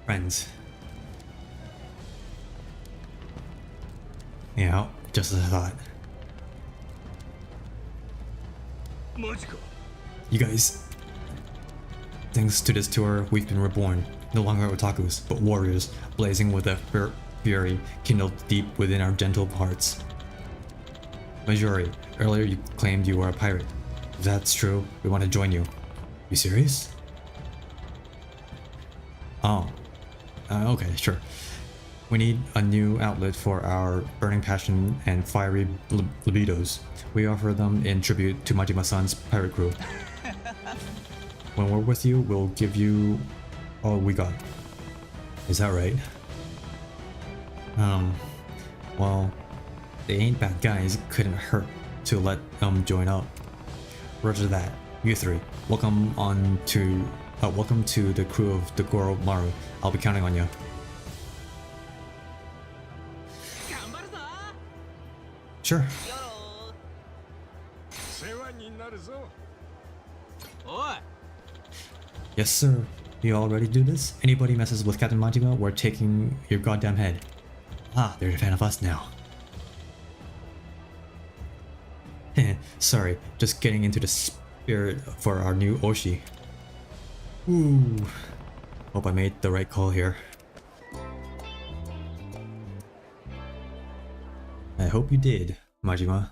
Friends. Yeah, just as I thought. You guys, thanks to this tour, we've been reborn. No longer otakus, but warriors, blazing with a fury kindled deep within our gentle hearts. Majori, earlier you claimed you were a pirate. If that's true, we want to join you. You serious? Oh. Okay, sure. We need a new outlet for our burning passion and fiery libidos. We offer them in tribute to Majima-san's pirate crew. When we're with you, we'll give you all we got. Is that right? Well, they ain't bad guys. Couldn't hurt to let them join up. Roger that. You three, welcome to the crew of the Goro Maru. I'll be counting on you. Sure. Yes, sir. You all ready to do this? Anybody messes with Captain Majima, we're taking your goddamn head. Ah, they're a fan of us now. Sorry, just getting into the spirit for our new Oshi. Ooh. Hope I made the right call here. I hope you did, Majima.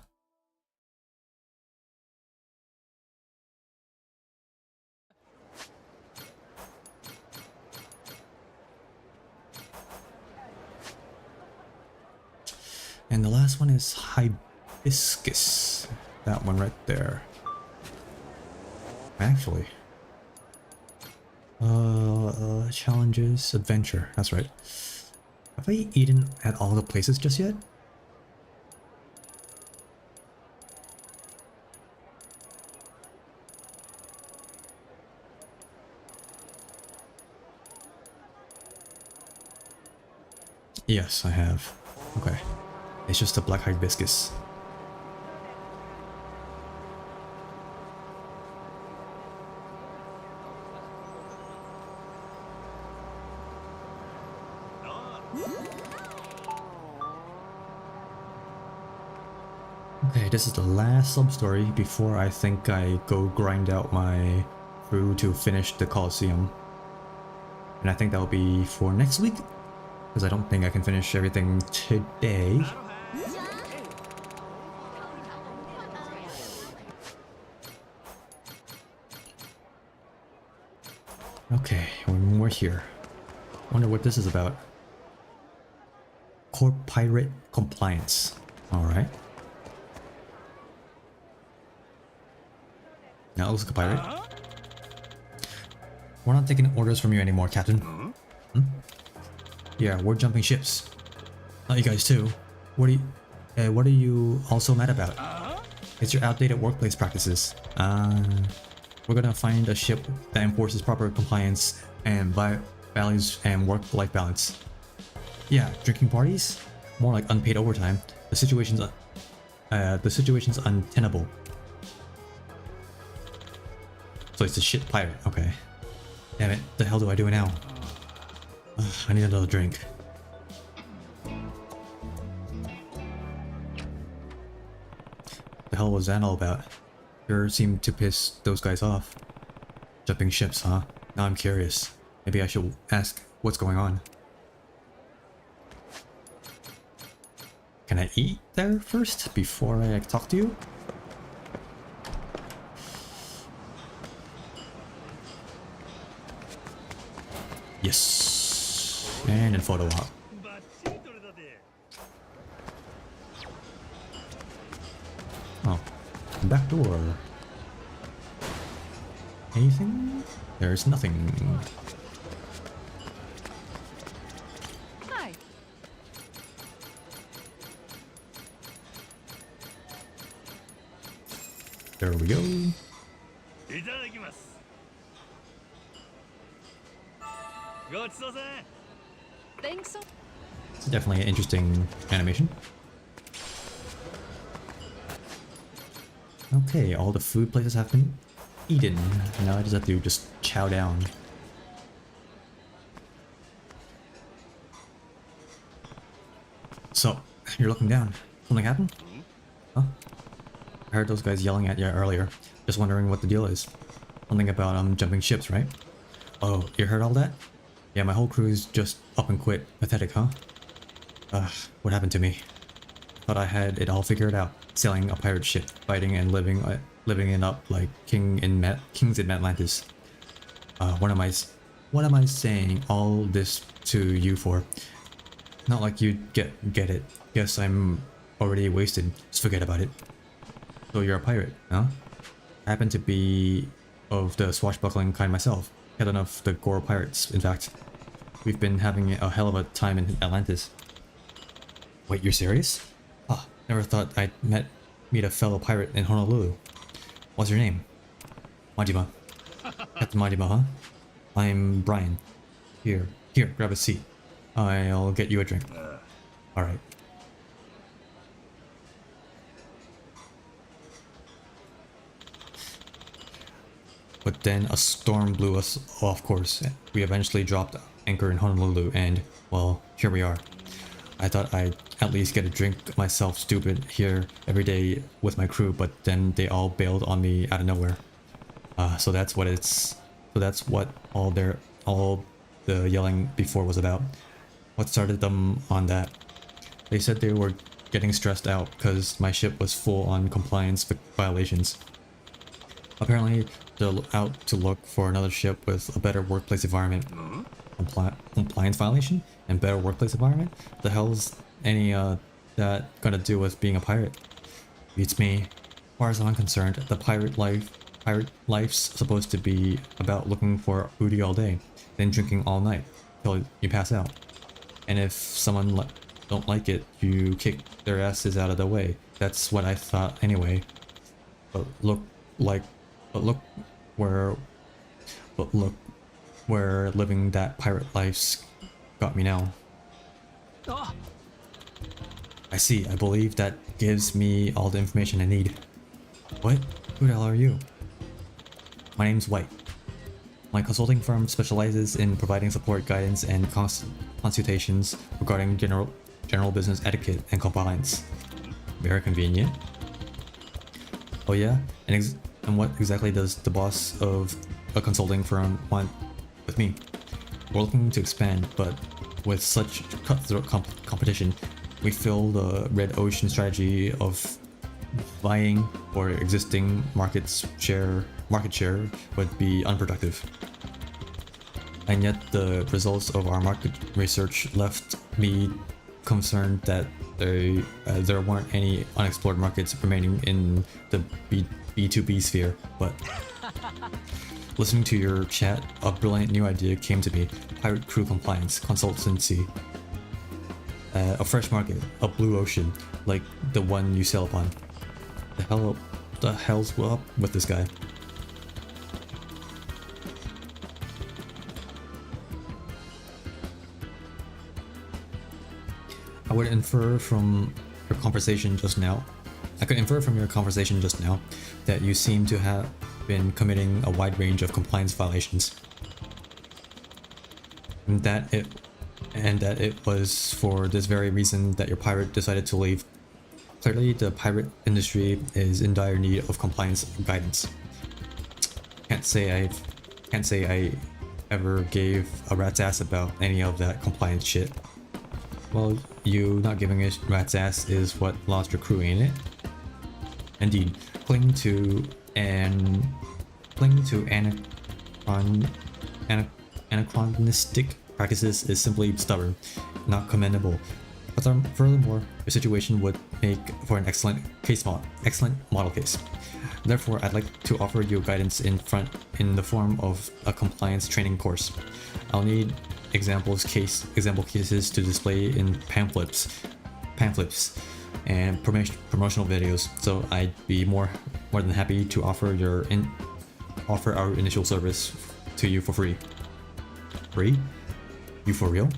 And the last one is Hibiscus. That one right there. Actually. Challenges, adventure. That's right. Have I eaten at all the places just yet? Yes, I have. Okay. It's just a black hibiscus. Okay, this is the last sub-story before I think I go grind out my crew to finish the Coliseum. And I think that'll be for next week, because I don't think I can finish everything today. Okay, we're here. Wonder what this is about. Core pirate compliance. Alright. Now it looks like a pirate. We're not taking orders from you anymore, Captain. Hmm? Yeah, we're jumping ships. Not you guys too. What are you also mad about? It's your outdated workplace practices. We're gonna find a ship that enforces proper compliance and values and work-life balance. Yeah, drinking parties? More like unpaid overtime. The situation's untenable. So it's a shit pirate, okay. Damn it, the hell do I do now? Ugh, I need another drink. The hell was that all about? Sure seemed to piss those guys off. Jumping ships, huh? Now I'm curious. Maybe I should ask what's going on. Can I eat there first before I talk to you? Yes. And in photo op. Oh. Back door. Anything? There's nothing. Hi. There we go. Thanks so. It's definitely an interesting animation. Okay, all the food places have been eaten. Now I just have to chow down. So, you're looking down. Something happened? Huh? I heard those guys yelling at you earlier. Just wondering what the deal is. Something about jumping ships, right? Oh, you heard all that? Yeah, my whole crew's just up and quit. Pathetic, huh? What happened to me? Thought I had it all figured out. Sailing a pirate ship, fighting and living it up like kings in Atlantis. What am I saying all this to you for? Not like you get it. Guess I'm already wasted. Just forget about it. So you're a pirate, huh? I happen to be of the swashbuckling kind myself. Captain of the Gore Pirates, in fact. We've been having a hell of a time in Atlantis. Wait, you're serious? Ah, never thought I'd meet a fellow pirate in Honolulu. What's your name? Majima. Captain Majima, huh? I'm Brian. Here, grab a seat. I'll get you a drink. Alright. But then a storm blew us off course. We eventually dropped anchor in Honolulu and, well, here we are. I thought I'd at least get a drink myself stupid here every day with my crew, but then they all bailed on me out of nowhere. So that's what all the yelling before was about. What started them on that? They said they were getting stressed out because my ship was full on compliance violations. Apparently, they're out to look for another ship with a better workplace environment. Compliance violation and better workplace environment? The hell's any that gonna do with being a pirate? Beats me. As far as I'm concerned, the pirate life's supposed to be about looking for booty all day, then drinking all night till you pass out. And if someone don't like it, you kick their asses out of the way. That's what I thought anyway. But look where living that pirate life's got me now. I see. I believe that gives me all the information I need. What? Who the hell are you? My name's White. My consulting firm specializes in providing support, guidance, and consultations regarding general business etiquette and compliance. Very convenient. Oh yeah? And what exactly does the boss of a consulting firm want with me? We're looking to expand, but with such cutthroat competition, we feel the red ocean strategy of vying for existing market share would be unproductive. And yet the results of our market research left me concerned that there weren't any unexplored markets remaining in the B2B sphere, but listening to your chat, a brilliant new idea came to me. Pirate crew compliance consultancy. A fresh market, a blue ocean, like the one you sail upon. The hell's up with this guy? I could infer from your conversation just now that you seem to have been committing a wide range of compliance violations. And that it was for this very reason that your pirate decided to leave. Clearly, the pirate industry is in dire need of compliance guidance. Can't say I ever gave a rat's ass about any of that compliance shit. Well, you not giving a rat's ass is what lost your crew, ain't it? Indeed, cling to anachronistic practices is simply stubborn, not commendable. But furthermore, your situation would make for an excellent model case. Therefore, I'd like to offer you guidance in the form of a compliance training course. I'll need example cases to display in pamphlets and promotional videos. So I'd be more than happy to offer our initial service to you for free. Free? You for real?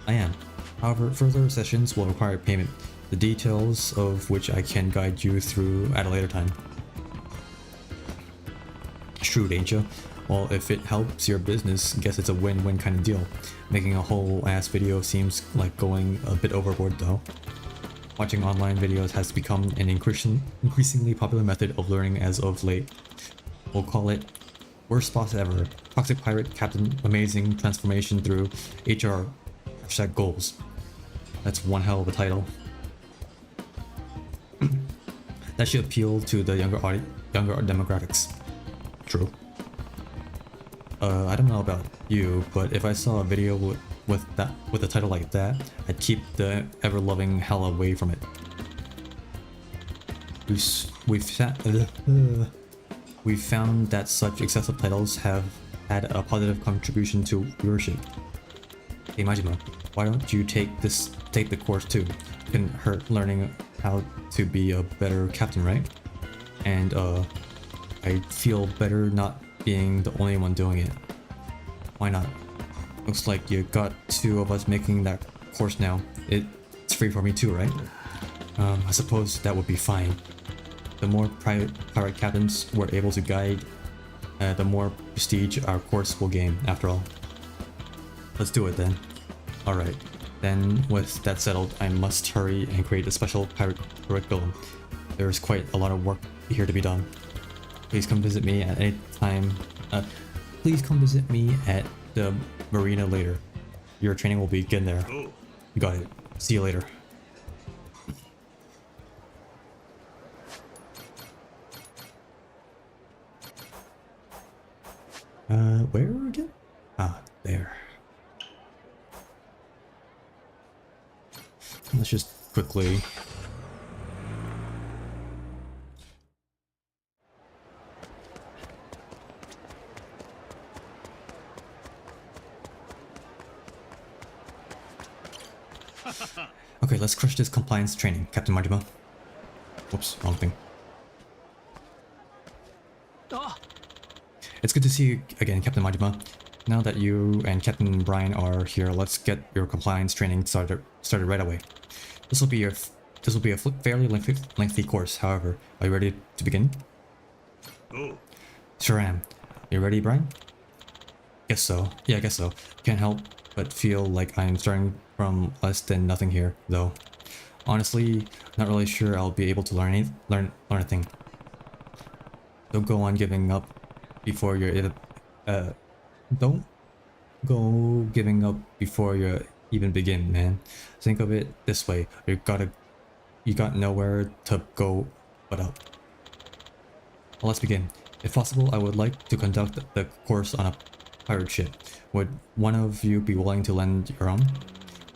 I am. However, further sessions will require payment, the details of which I can guide you through at a later time. Shrewd, ain't ya? Well, if it helps your business, guess it's a win-win kind of deal. Making a whole ass video seems like going a bit overboard though. Watching online videos has become an increasingly popular method of learning as of late. We'll call it Worst Boss Ever. Toxic Pirate Captain Amazing Transformation Through HR #goals. That's one hell of a title. That should appeal to the younger demographics. True. I don't know about you, but if I saw a video with a title like that, I'd keep the ever-loving hell away from it. We've found that such excessive titles have had a positive contribution to viewership. Hey Majima, why don't you take the course too? Couldn't hurt learning how to be a better captain, right? And I feel better not being the only one doing it. Why not? Looks like you got two of us making that course now. It's free for me too, right? I suppose that would be fine. The more pirate captains we're able to guide, the more prestige our course will gain, after all. Let's do it then. Alright, then with that settled, I must hurry and create a special pirate curriculum. There's quite a lot of work here to be done. Please come visit me at any time. Please come visit me at the marina later. Your training will begin there. You got it. See you later. Where again? Ah, there. Let's just quickly... Okay, let's crush this compliance training, Captain Majima. Whoops, wrong thing. It's good to see you again, Captain Majima. Now that you and Captain Brian are here, let's get your compliance training started right away. This will be a fairly lengthy course. However, are you ready to begin? Sure am. You ready, Brian? Guess so. Yeah, I guess so. Can't help but feel like I'm starting from less than nothing here, though. Honestly, not really sure I'll be able to learn a thing. Don't go on giving up before you're don't go giving up before you even begin, man. Think of it this way: you got nowhere to go but up. Well, let's begin. If possible, I would like to conduct the course on a pirate ship. Would one of you be willing to lend your own?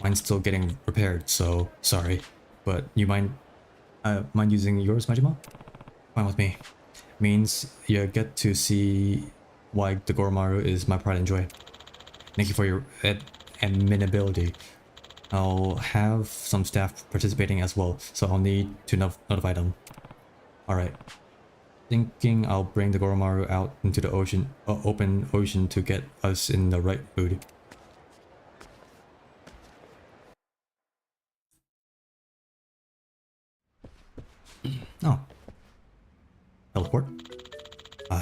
Mine's still getting repaired, so sorry. But you mind using yours, Majima? Fine with me. Means you get to see why the Goromaru is my pride and joy. Thank you for your amenability. I'll have some staff participating as well, so I'll need to notify them. Alright. Thinking I'll bring the Goromaru out into the ocean, open ocean to get us in the right mood. Oh. Teleport?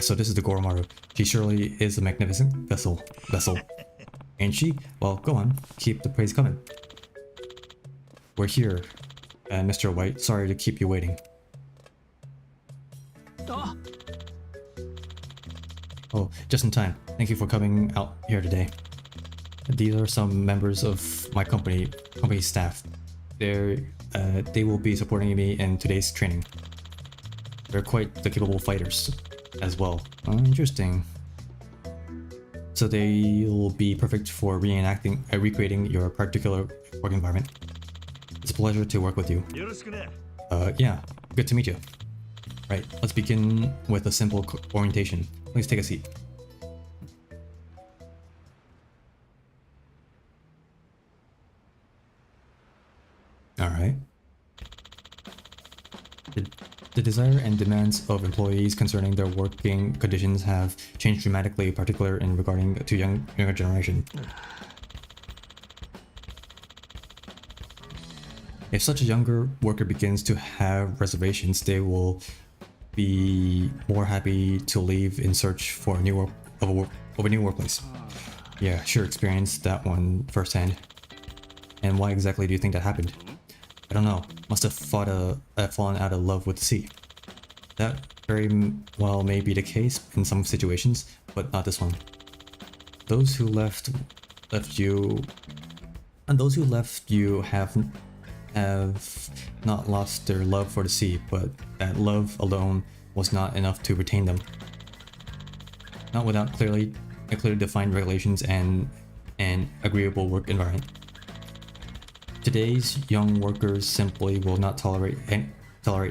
So this is the Goromaru. She surely is a magnificent vessel. Ain't she? Well, go on. Keep the praise coming. We're here. Mr. White, sorry to keep you waiting. Oh, just in time. Thank you for coming out here today. These are some members of my company staff. They will be supporting me in today's training. They're quite the capable fighters as well. Oh, interesting. So they'll be perfect for recreating your particular work environment. It's a pleasure to work with you. Yeah, good to meet you. Right, let's begin with a simple orientation. Please take a seat. Alright. The desire and demands of employees concerning their working conditions have changed dramatically, particularly in regarding to younger generation. If such a younger worker begins to have reservations, they will be more happy to leave in search for a new workplace. Yeah, sure, experienced that one firsthand. And why exactly do you think that happened? I don't know. Must have fallen out of love with the sea. That very well may be the case in some situations, but not this one. Those who left you have not lost their love for the sea, but that love alone was not enough to retain them. Not without clearly defined regulations and an agreeable work environment. Today's young workers simply will not tolerate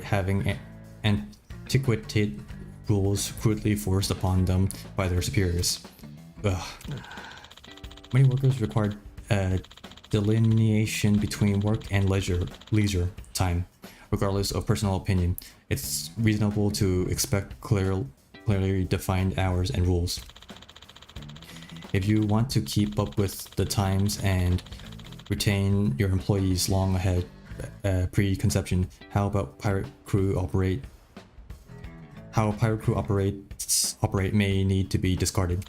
having antiquated rules crudely forced upon them by their superiors. Ugh. Many workers require delineation between work and leisure time, regardless of personal opinion. It's reasonable to expect clearly defined hours and rules. If you want to keep up with the times and retain your employees long ahead preconception, how pirate crew operate may need to be discarded.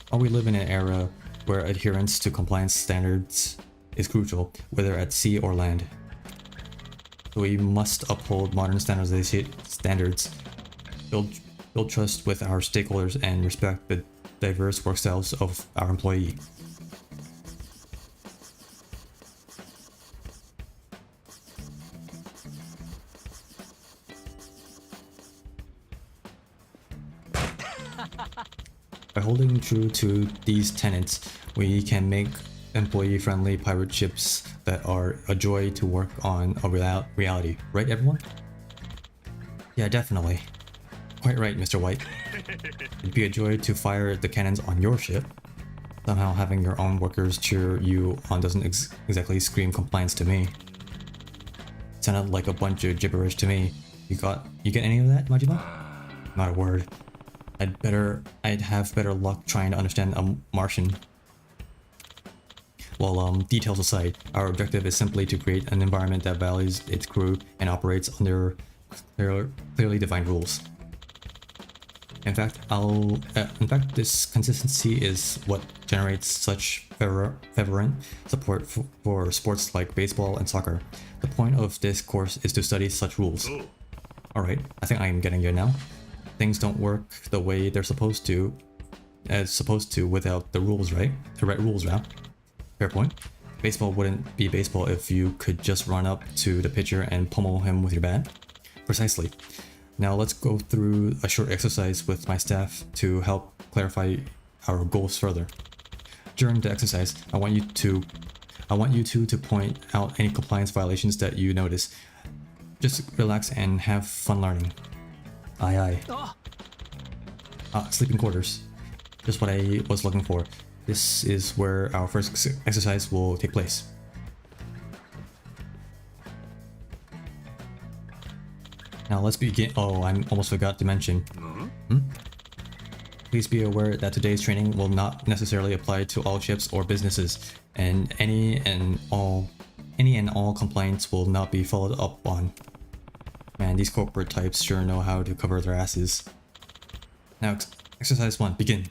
While we live in an era where adherence to compliance standards is crucial, whether at sea or land, we must uphold modern standards, build trust with our stakeholders, and respect the diverse work styles of our employee. By holding true to these tenets, we can make employee-friendly pirate ships that are a joy to work on a reality. Right, everyone? Yeah, definitely. Quite right, Mr. White. It'd be a joy to fire the cannons on your ship. Somehow having your own workers cheer you on doesn't exactly scream compliance to me. It sounded like a bunch of gibberish to me. You get any of that, Majima? Not a word. I'd have better luck trying to understand a Martian. Well, details aside, our objective is simply to create an environment that values its crew and operates under clearly defined rules. In fact, this consistency is what generates such fervent support for sports like baseball and soccer. The point of this course is to study such rules. Alright, I think I am getting you now. things don't work the way they're supposed to, without the rules, right? The right rules, right? Fair point. Baseball wouldn't be baseball if you could just run up to the pitcher and pummel him with your bat. Precisely. Now let's go through a short exercise with my staff to help clarify our goals further. During the exercise, I want you two to point out any compliance violations that you notice. Just relax and have fun learning. Aye aye. Sleeping quarters. Just what I was looking for. This is where our first exercise will take place. Now let's begin. Oh, I almost forgot to mention. Please be aware that today's training will not necessarily apply to all ships or businesses, and any and all complaints will not be followed up on. Man, these corporate types sure know how to cover their asses. Now, exercise 1, begin.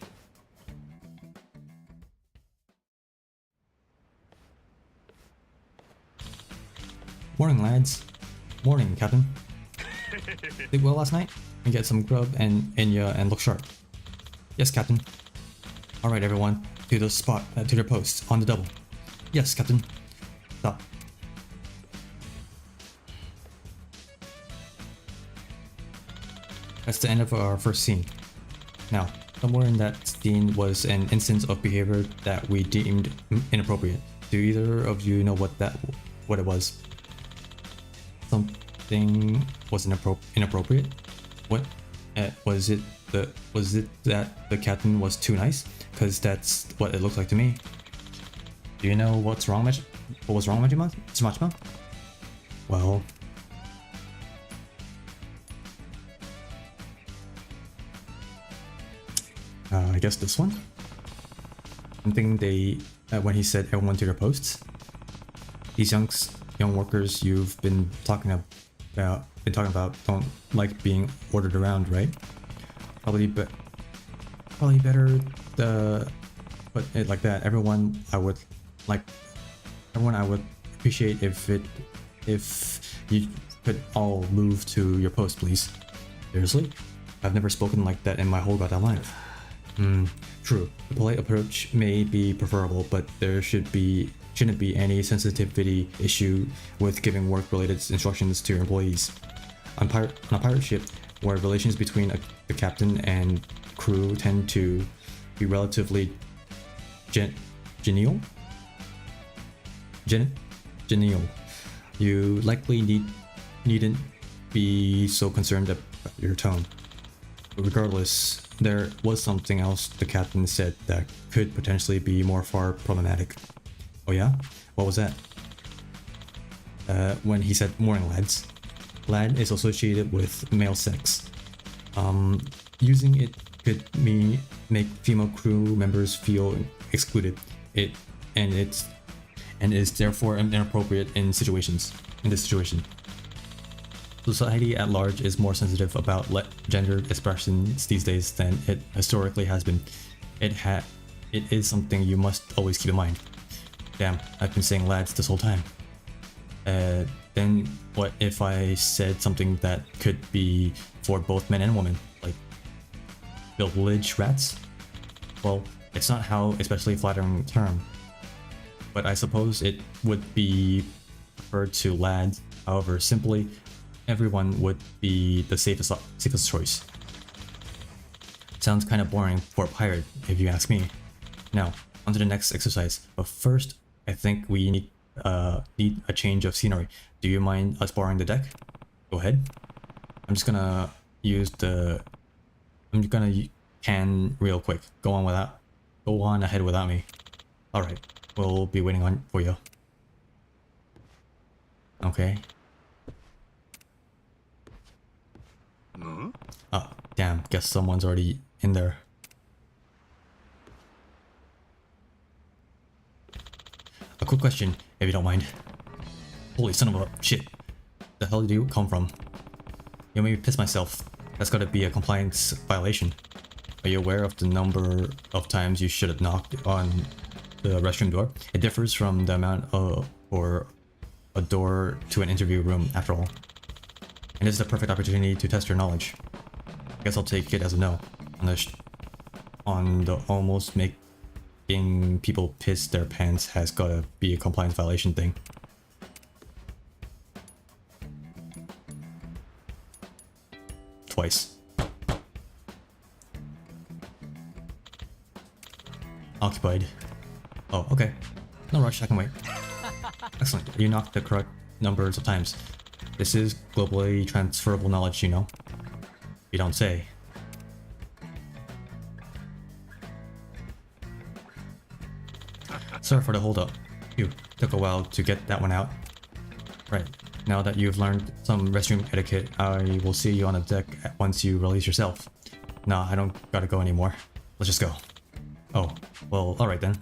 Morning, lads. Morning, Captain. Sleep well last night? And get some grub and look sharp. Yes, Captain. Alright, everyone. To the spot, to their posts, on the double. Yes, Captain. Stop. That's the end of our first scene. Now, somewhere in that scene was an instance of behavior that we deemed inappropriate. Do either of you know what it was? Something was inappropriate? What? Was it that the captain was too nice? Cause that's what it looked like to me. Do you know what was wrong, Majima? Well, I guess this one. Something when he said everyone to their posts. These young workers you've been talking about don't like being ordered around, right? Probably better put it like that. Everyone I would appreciate if you could all move to your post, please. Seriously? I've never spoken like that in my whole goddamn life. True. The polite approach may be preferable, but there shouldn't be any sensitivity issue with giving work-related instructions to your employees. On a pirate ship, where relations between the captain and crew tend to be relatively genial, you likely needn't be so concerned about your tone. But regardless, there was something else the captain said that could potentially be far problematic. Oh yeah? What was that? When he said morning, lads. Lad is associated with male sex. Using it could make female crew members feel excluded. It is therefore inappropriate in this situation. Society at large is more sensitive about gender expressions these days than it historically has been. It is something you must always keep in mind. Damn, I've been saying lads this whole time. Then what if I said something that could be for both men and women, like village rats? Well, it's not how especially flattering term, but I suppose it would be referred to lads. However, simply everyone would be the safest choice. Sounds kind of boring for a pirate, if you ask me. Now, on to the next exercise. But first, I think we need a change of scenery. Do you mind us borrowing the deck? Go ahead. I'm just gonna can real quick. Go on ahead without me. All right, we'll be waiting for you. Okay. Oh, damn. Guess someone's already in there. A quick question, if you don't mind. Holy son of a shit. The hell did you come from? You made me piss myself. That's gotta be a compliance violation. Are you aware of the number of times you should have knocked on the restroom door? It differs from the amount for a door to an interview room, after all. And this is the perfect opportunity to test your knowledge. guess I'll take it as a no. On the almost making people piss their pants has gotta be a compliance violation thing. Twice. Occupied. Oh, okay. No rush, I can wait. Excellent. You knocked the correct numbers of times. This is globally transferable knowledge, you know. You don't say. Sorry for the hold up. You took a while to get that one out. Right. Now that you've learned some restroom etiquette, I will see you on the deck once you release yourself. Nah, I don't gotta go anymore. Let's just go. Oh, well, alright then.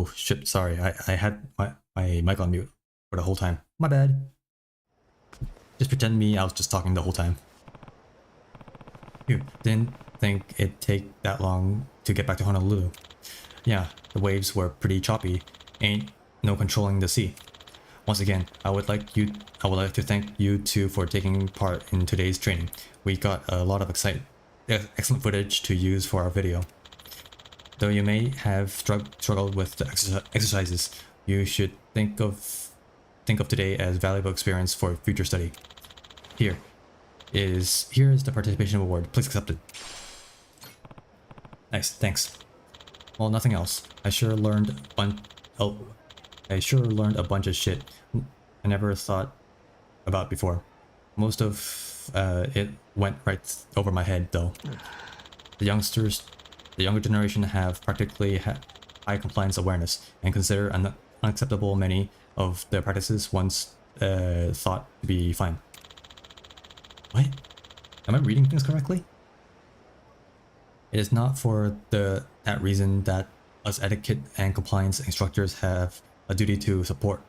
Oh shit, sorry. I had my mic on mute for the whole time. My bad. Just pretend me I was just talking the whole time. Phew, didn't think it'd take that long to get back to Honolulu. Yeah, the waves were pretty choppy. Ain't no controlling the sea. Once again, I would like to thank you two for taking part in today's training. We got a lot of excellent footage to use for our video. Though you may have struggled with the exercises, you should think of today as valuable experience for future study. Here is the participation award. Please accept it. Nice, thanks. Well, nothing else. I sure learned a bunch of shit I never thought about before. Most of it went right over my head, though. The younger generation have practically high compliance awareness and consider unacceptable many of the practices once thought to be fine. What? Am I reading things correctly? It is not for that reason that us etiquette and compliance instructors have a duty to support.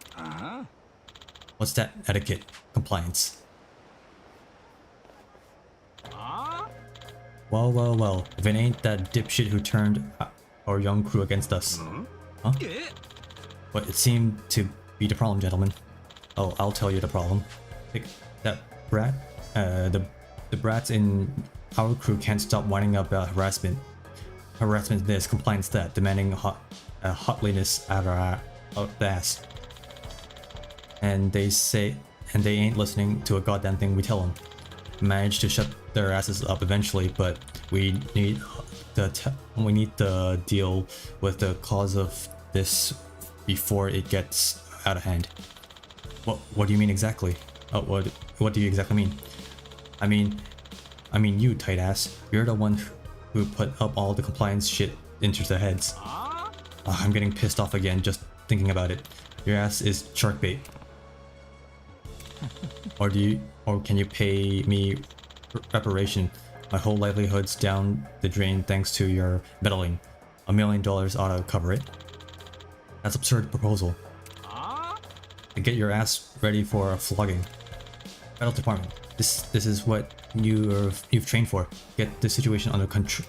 What's that etiquette? Compliance? Well, if it ain't that dipshit who turned our young crew against us. Huh? But it seemed to be the problem, gentlemen. Oh, I'll tell you the problem. That brat, the brats in our crew can't stop whining about harassment. Harassment this, compliance that, demanding hotliness out of the ass. And they ain't listening to a goddamn thing we tell them. Managed to shut their asses up eventually, but we need to deal with the cause of this before it gets out of hand. What do you mean exactly? What do you exactly mean? I mean you, tight ass. You're the one who put up all the compliance shit into their heads. I'm getting pissed off again just thinking about it. Your ass is shark bait. Or can you pay me reparation? My whole livelihood's down the drain thanks to your meddling. $1 million ought to cover it. That's absurd proposal. To get your ass ready for a flogging. Battle department. This is what you've trained for. Get the situation under control.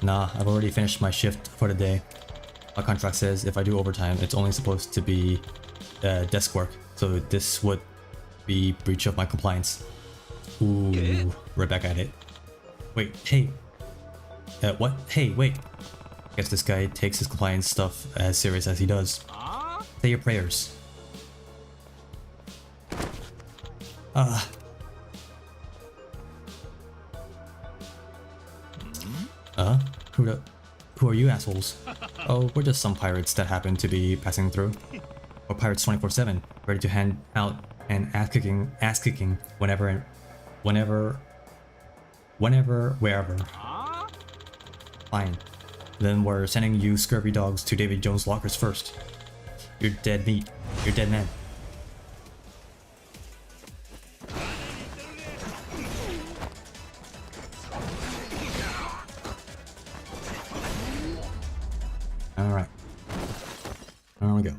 Nah, I've already finished my shift for the day. My contract says if I do overtime, it's only supposed to be desk work, so this would be breach of my compliance. Ooh, right back at it. Wait, hey. What? Hey, wait. Guess this guy takes his compliance stuff as serious as he does. Say your prayers. Who are you assholes? Oh, we're just some pirates that happen to be passing through. We're pirates 24/7, ready to hand out an ass kicking whenever, wherever. Fine. Then we're sending you scurvy dogs to Davy Jones' lockers first. You're dead meat. You're dead man. Alright. There we go.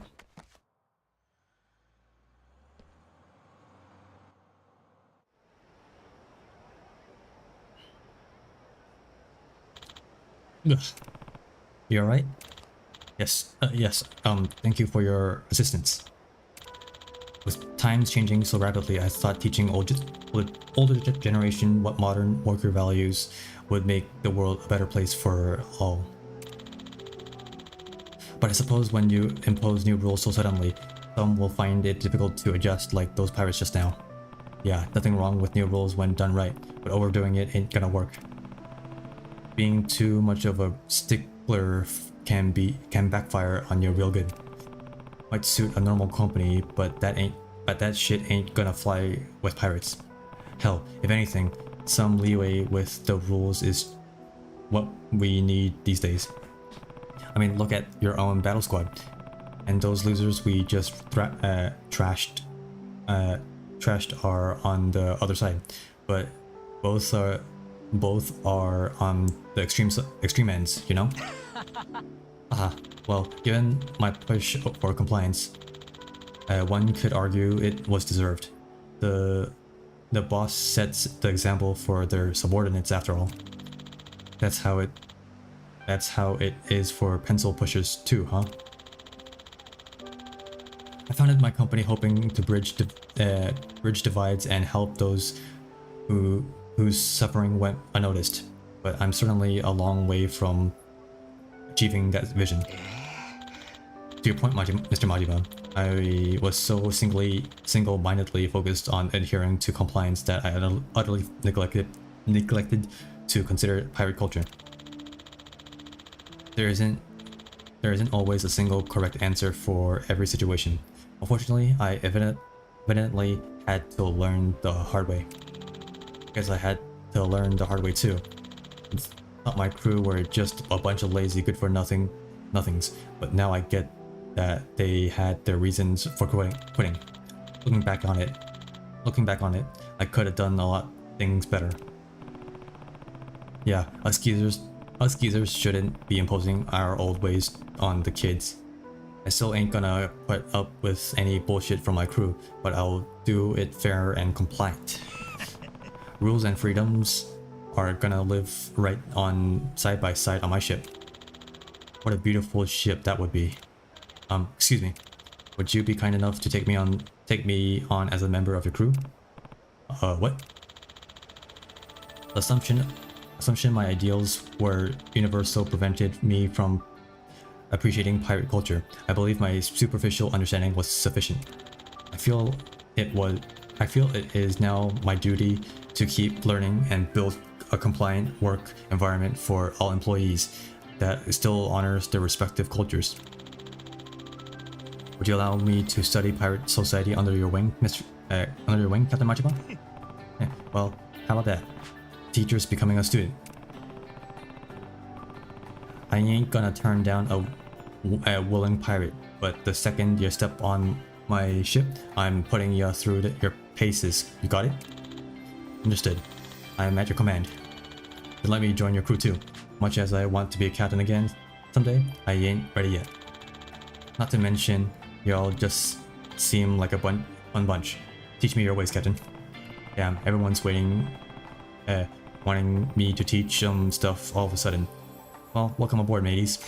Ugh. You alright? Yes, yes, thank you for your assistance. With times changing so rapidly, I thought teaching older generation what modern worker values would make the world a better place for all. But I suppose when you impose new rules so suddenly, some will find it difficult to adjust, like those pirates just now. Yeah, nothing wrong with new rules when done right, but overdoing it ain't gonna work. Being too much of a stickler can backfire on you real good. Might suit a normal company, but that shit ain't gonna fly with pirates. Hell, if anything, some leeway with the rules is what we need these days. I mean, look at your own battle squad, and those losers we just trashed are on the other side. But both both are on the extreme ends, you know? Well, given my push for compliance, one could argue it was deserved. The boss sets the example for their subordinates after all. That's how it is for pencil pushers too, huh? I founded my company hoping to bridge divides and help those whose suffering went unnoticed, but I'm certainly a long way from achieving that vision. To your point, Mr. Majiba, I was so single-mindedly focused on adhering to compliance that I utterly neglected to consider pirate culture. There isn't always a single correct answer for every situation. Unfortunately, I evidently had to learn the hard way. Because I had to learn the hard way too. It's not my crew were just a bunch of lazy good-for-nothings, but now I get that they had their reasons for quitting. Looking back on it, I could have done a lot things better. Yeah, us geezers shouldn't be imposing our old ways on the kids. I still ain't gonna put up with any bullshit from my crew, but I'll do it fair and compliant. Rules and freedoms are gonna live right on side by side on my ship. What a beautiful ship that would be. Excuse me. Would you be kind enough to take me on as a member of your crew? What? Assumption my ideals were universal prevented me from appreciating pirate culture. I believe my superficial understanding was sufficient. I feel it is now my duty to keep learning and build a compliant work environment for all employees that still honors their respective cultures. Would you allow me to study pirate society under your wing, Captain Machiba? Well, how about that? Teacher's becoming a student. I ain't gonna turn down a willing pirate, but the second you step on my ship, I'm putting you through your paces. You got it? Understood. I am at your command. Then let me join your crew too. Much as I want to be a captain again someday, I ain't ready yet. Not to mention, y'all just seem like a fun bunch. Teach me your ways, Captain. Damn, everyone's wanting me to teach them stuff all of a sudden. Well, welcome aboard, mateys.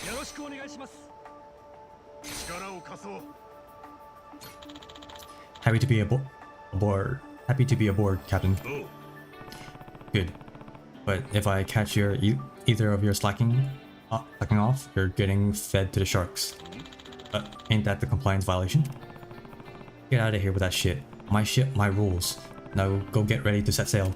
Happy to be aboard, Captain. Good. But if I catch either of you slacking off, you're getting fed to the sharks. Ain't that the compliance violation? Get out of here with that shit. My ship, my rules. Now go get ready to set sail.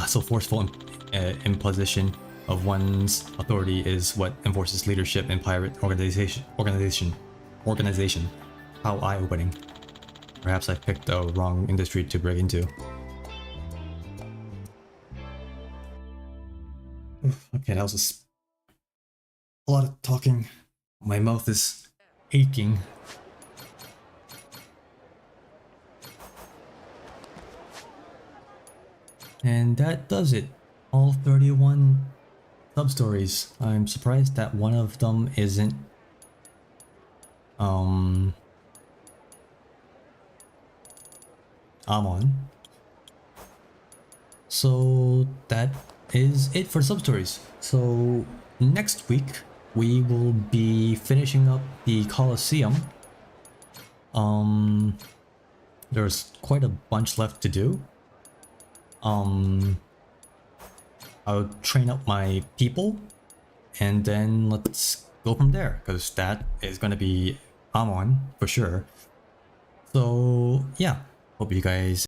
So forceful imposition of one's authority is what enforces leadership in pirate organization. How eye-opening. Perhaps I picked the wrong industry to break into. Okay, that was a lot of talking. My mouth is aching. And that does it. All 31 sub-stories. I'm surprised that one of them isn't Amon. So that is it for sub-stories. So next week we will be finishing up the Colosseum. There's quite a bunch left to do. I'll train up my people and then let's go from there, because that is going to be Amon for sure. So yeah, hope you guys